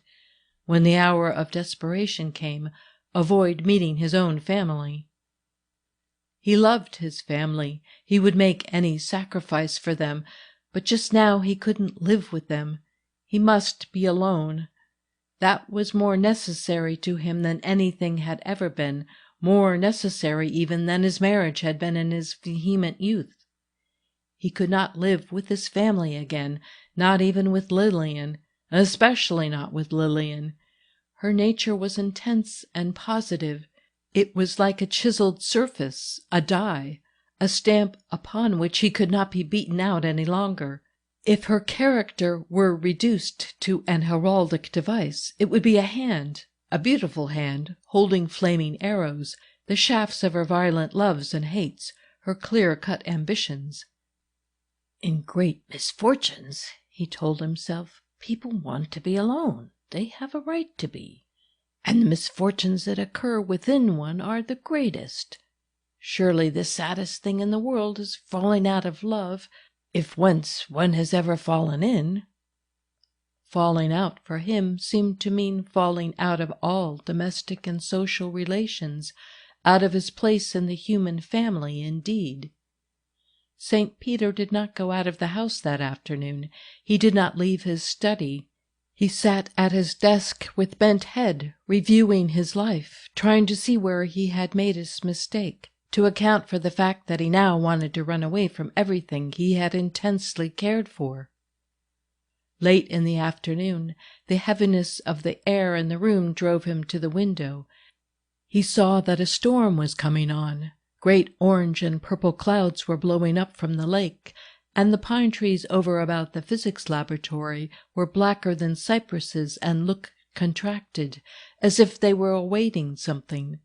when the hour of desperation came, avoid meeting his own family. He loved his family. He would make any sacrifice for them, but just now he couldn't live with them. He must be alone. That was more necessary to him than anything had ever been, more necessary even than his marriage had been in his vehement youth. He could not live with his family again, not even with Lillian, especially not with Lillian. Her nature was intense and positive. It was like a chiseled surface, a die, a stamp upon which he could not be beaten out any longer. If her character were reduced to an heraldic device, it would be a hand, a beautiful hand, holding flaming arrows, the shafts of her violent loves and hates, her clear-cut ambitions. In great misfortunes, he told himself, people want to be alone. They have a right to be. And the misfortunes that occur within one are the greatest. Surely the saddest thing in the world is falling out of love, if once one has ever fallen in. Falling out for him seemed to mean falling out of all domestic and social relations, out of his place in the human family indeed. St. Peter did not go out of the house that afternoon. He did not leave his study. He sat at his desk with bent head, reviewing his life, trying to see where he had made his mistake, to account for the fact that he now wanted to run away from everything he had intensely cared for. Late in the afternoon, the heaviness of the air in the room drove him to the window. He saw that a storm was coming on. Great orange and purple clouds were blowing up from the lake, and the pine trees over about the physics laboratory were blacker than cypresses and looked contracted, as if they were awaiting something.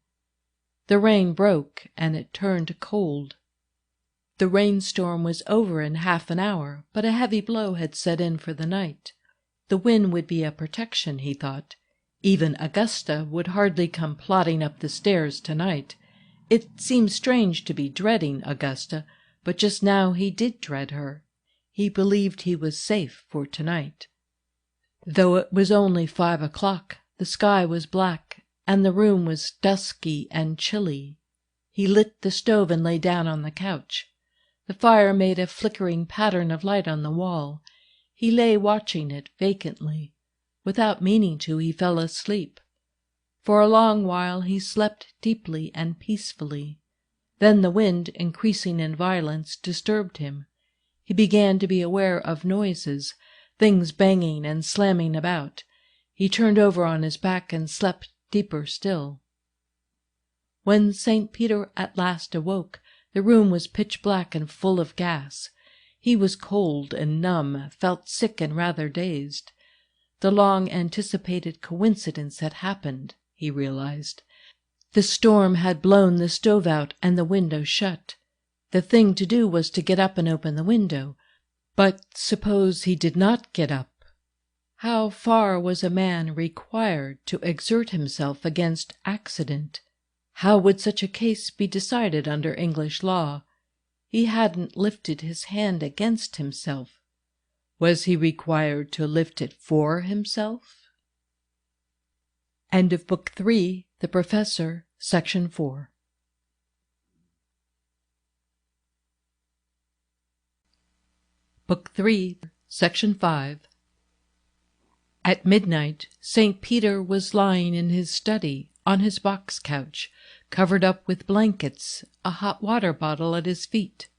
The rain broke, and it turned cold. The rainstorm was over in half an hour, but a heavy blow had set in for the night. The wind would be a protection, he thought. Even Augusta would hardly come plodding up the stairs tonight. It seemed strange to be dreading Augusta, but just now he did dread her. He believed he was safe for tonight. Though it was only 5 o'clock, the sky was black, and the room was dusky and chilly. He lit the stove and lay down on the couch. The fire made a flickering pattern of light on the wall. He lay watching it vacantly. Without meaning to, he fell asleep. For a long while he slept deeply and peacefully. Then the wind, increasing in violence, disturbed him. He began to be aware of noises, things banging and slamming about. He turned over on his back and slept deeper still. When St. Peter at last awoke, the room was pitch black and full of gas. He was cold and numb, felt sick and rather dazed. The long-anticipated coincidence had happened, he realized. The storm had blown the stove out and the window shut. The thing to do was to get up and open the window. But suppose he did not get up? How far was a man required to exert himself against accident? How would such a case be decided under English law? He hadn't lifted his hand against himself. Was he required to lift it for himself? End of Book 3, The Professor, Section 4. Book 3, Section 5. At midnight, St. Peter was lying in his study, on his box couch, covered up with blankets, a hot water bottle at his feet.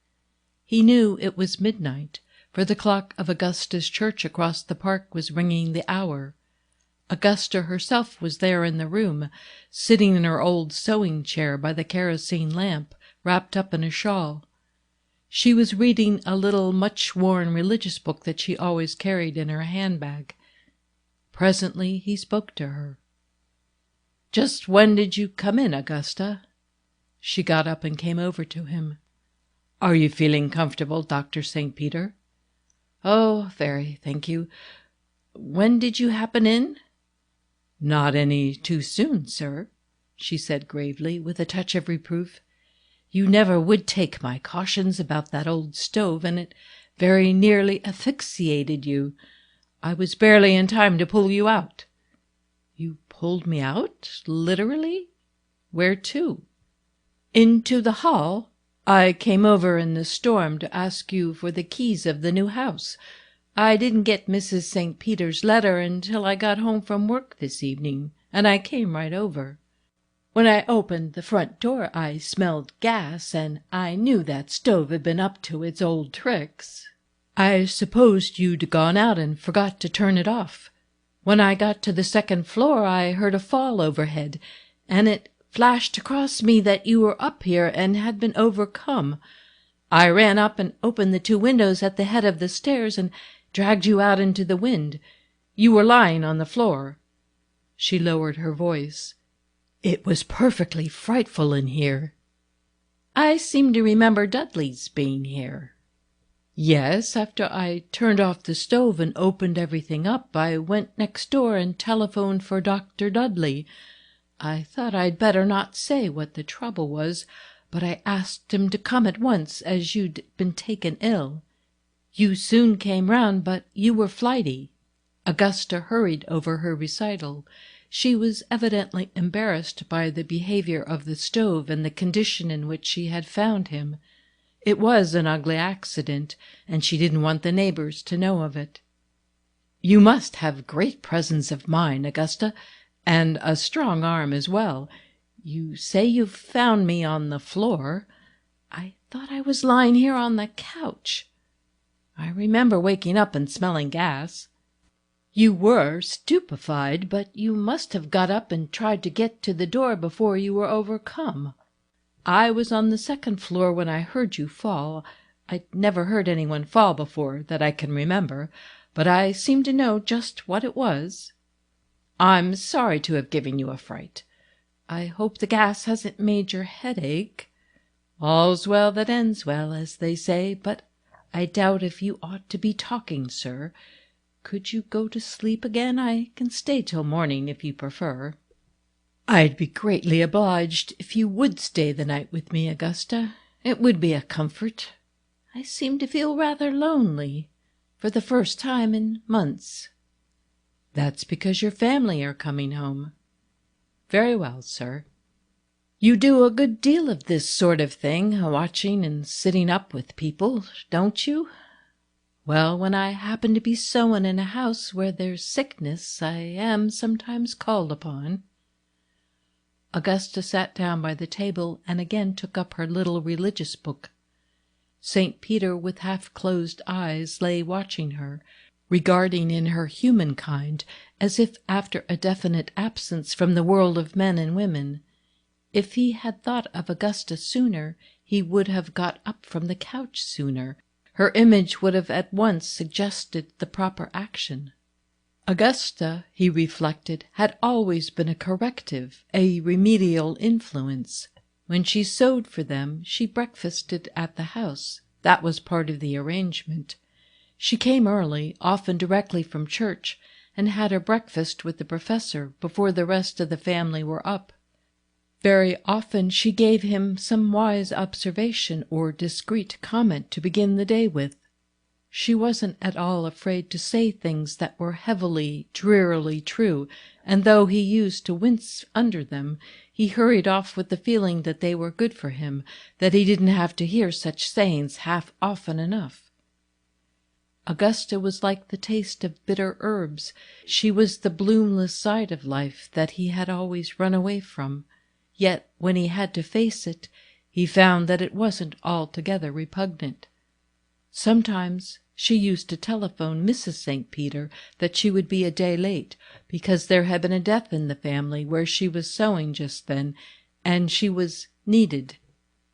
He knew it was midnight, for the clock of Augusta's church across the park was ringing the hour. Augusta herself was there in the room, sitting in her old sewing chair by the kerosene lamp, wrapped up in a shawl. She was reading a little much-worn religious book that she always carried in her handbag. Presently he spoke to her. "Just when did you come in, Augusta?" She got up and came over to him. "Are you feeling comfortable, Dr. St. Peter?" "Oh, very, thank you. When did you happen in?" "Not any too soon, sir," she said gravely, with a touch of reproof. "You never would take my cautions about that old stove, and it very nearly asphyxiated you. I was barely in time to pull you out." pulled me out, literally? Where to? Into the hall. I came over in the storm to ask you for the keys of the new house. I didn't get Mrs. St. Peter's letter until I got home from work this evening, and I came right over. When I opened the front door I smelled gas, and I knew that stove had been up to its old tricks. I supposed you'd gone out and forgot to turn it off. When I got to the second floor I heard a fall overhead, and it flashed across me that you were up here and had been overcome. I ran up and opened the 2 windows at the head of the stairs and dragged you out into the wind. You were lying on the floor." She lowered her voice. "It was perfectly frightful in here." "I seem to remember Dudley's being here." "Yes, after I turned off the stove and opened everything up, I went next door and telephoned for Dr. Dudley. I thought I'd better not say what the trouble was, but I asked him to come at once, as you'd been taken ill. You soon came round, but you were flighty." Augusta hurried over her recital. She was evidently embarrassed by the behavior of the stove and the condition in which she had found him. It was an ugly accident, and she didn't want the neighbors to know of it. "You must have great presence of mind, Augusta, and a strong arm as well. You say you found me on the floor. I thought I was lying here on the couch. I remember waking up and smelling gas. You were stupefied, but you must have got up and tried to get to the door before you were overcome. I was on the second floor when I heard you fall. I'd never heard anyone fall before, that I can remember, but I seem to know just what it was. I'm sorry to have given you a fright. I hope the gas hasn't made your head ache. All's well that ends well, as they say, but I doubt if you ought to be talking, sir. Could you go to sleep again? I can stay till morning if you prefer." "I'd be greatly obliged if you would stay the night with me, Augusta. It would be a comfort. I seem to feel rather lonely, for the first time in months." "That's because your family are coming home." "Very well, sir." "You do a good deal of this sort of thing, watching and sitting up with people, don't you?" "Well, when I happen to be sewing in a house where there's sickness, I am sometimes called upon." Augusta sat down by the table and again took up her little religious book. St. Peter, with half-closed eyes, lay watching her, regarding in her humankind, as if after a definite absence from the world of men and women. If he had thought of Augusta sooner, he would have got up from the couch sooner. Her image would have at once suggested the proper action. Augusta, he reflected, had always been a corrective, a remedial influence. When she sewed for them, she breakfasted at the house. That was part of the arrangement. She came early, often directly from church, and had her breakfast with the professor before the rest of the family were up. Very often she gave him some wise observation or discreet comment to begin the day with. She wasn't at all afraid to say things that were heavily, drearily true, and though he used to wince under them, he hurried off with the feeling that they were good for him, that he didn't have to hear such sayings half often enough. Augusta was like the taste of bitter herbs. She was the bloomless side of life that he had always run away from. Yet when he had to face it, he found that it wasn't altogether repugnant. Sometimes she used to telephone Mrs. St. Peter that she would be a day late, because there had been a death in the family where she was sewing just then, and she was needed.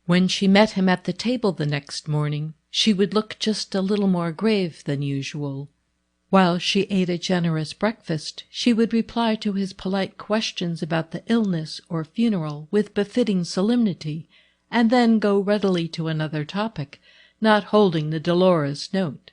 When she met him at the table the next morning, she would look just a little more grave than usual. While she ate a generous breakfast, she would reply to his polite questions about the illness or funeral with befitting solemnity, and then go readily to another topic, not holding the dolorous note.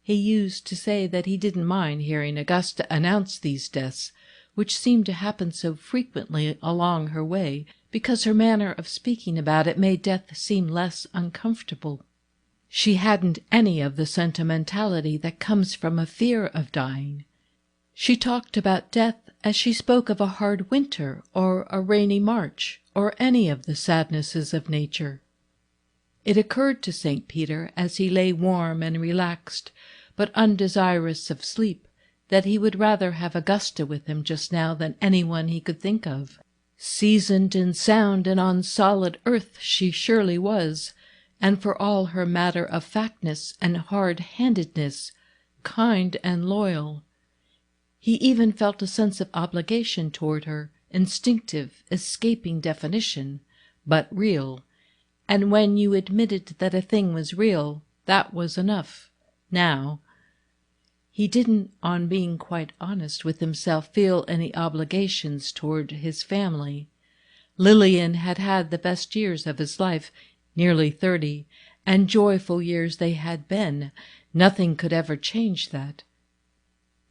He used to say that he didn't mind hearing Augusta announce these deaths, which seemed to happen so frequently along her way, because her manner of speaking about it made death seem less uncomfortable. She hadn't any of the sentimentality that comes from a fear of dying. She talked about death as she spoke of a hard winter or a rainy March or any of the sadnesses of nature. It occurred to St. Peter, as he lay warm and relaxed, but undesirous of sleep, that he would rather have Augusta with him just now than anyone he could think of. Seasoned and sound and on solid earth she surely was, and for all her matter-of-factness and hard-handedness, kind and loyal. He even felt a sense of obligation toward her, instinctive, escaping definition, but real. And when you admitted that a thing was real, that was enough. Now, he didn't, on being quite honest with himself, feel any obligations toward his family. Lillian had had the best years of his life, nearly 30, and joyful years they had been. Nothing could ever change that.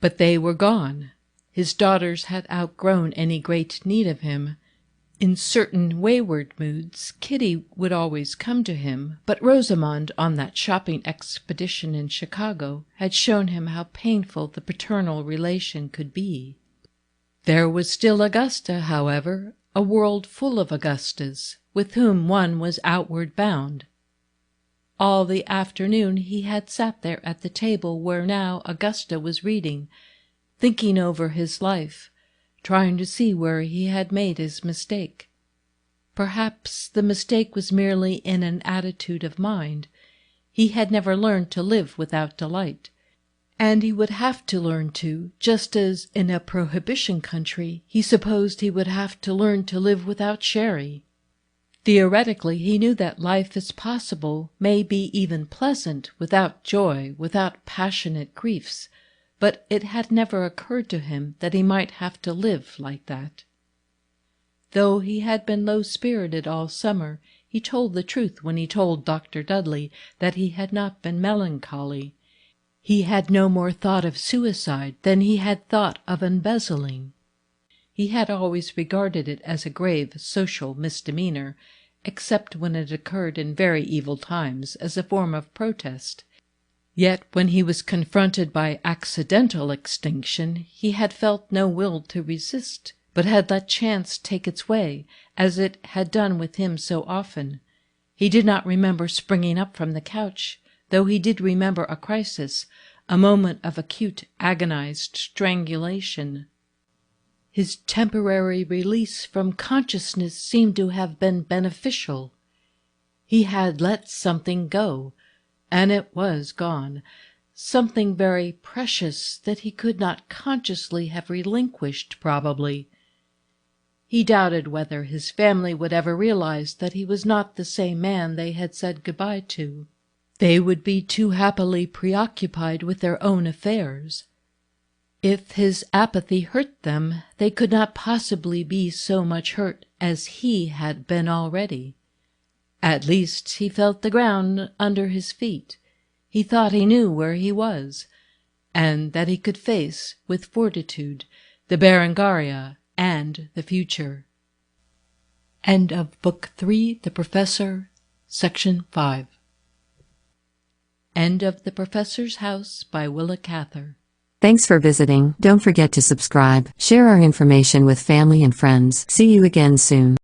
But they were gone. His daughters had outgrown any great need of him. In certain wayward moods, Kitty would always come to him, but Rosamond, on that shopping expedition in Chicago, had shown him how painful the paternal relation could be. There was still Augusta, however, a world full of Augustas, with whom one was outward bound. All the afternoon he had sat there at the table where now Augusta was reading, thinking over his life, trying to see where he had made his mistake. Perhaps the mistake was merely in an attitude of mind. He had never learned to live without delight, and he would have to learn to, just as in a prohibition country he supposed he would have to learn to live without sherry. Theoretically, he knew that life is possible, may be even pleasant, without joy, without passionate griefs, but it had never occurred to him that he might have to live like that. Though he had been low-spirited all summer, he told the truth when he told Dr. Dudley that he had not been melancholy. He had no more thought of suicide than he had thought of embezzling. He had always regarded it as a grave social misdemeanor, except when it occurred in very evil times as a form of protest. Yet when he was confronted by accidental extinction, he had felt no will to resist, but had let chance take its way, as it had done with him so often. He did not remember springing up from the couch, though he did remember a crisis, a moment of acute, agonized strangulation. His temporary release from consciousness seemed to have been beneficial. He had let something go, and it was gone, something very precious that he could not consciously have relinquished, probably. He doubted whether his family would ever realize that he was not the same man they had said goodbye to. They would be too happily preoccupied with their own affairs. If his apathy hurt them, they could not possibly be so much hurt as he had been already. At least he felt the ground under his feet. He thought he knew where he was, and that he could face, with fortitude, the Berengaria and the future. End of Book 3, The Professor, Section 5. End of The Professor's House by Willa Cather. Thanks for visiting. Don't forget to subscribe, share our information with family and friends. See you again soon.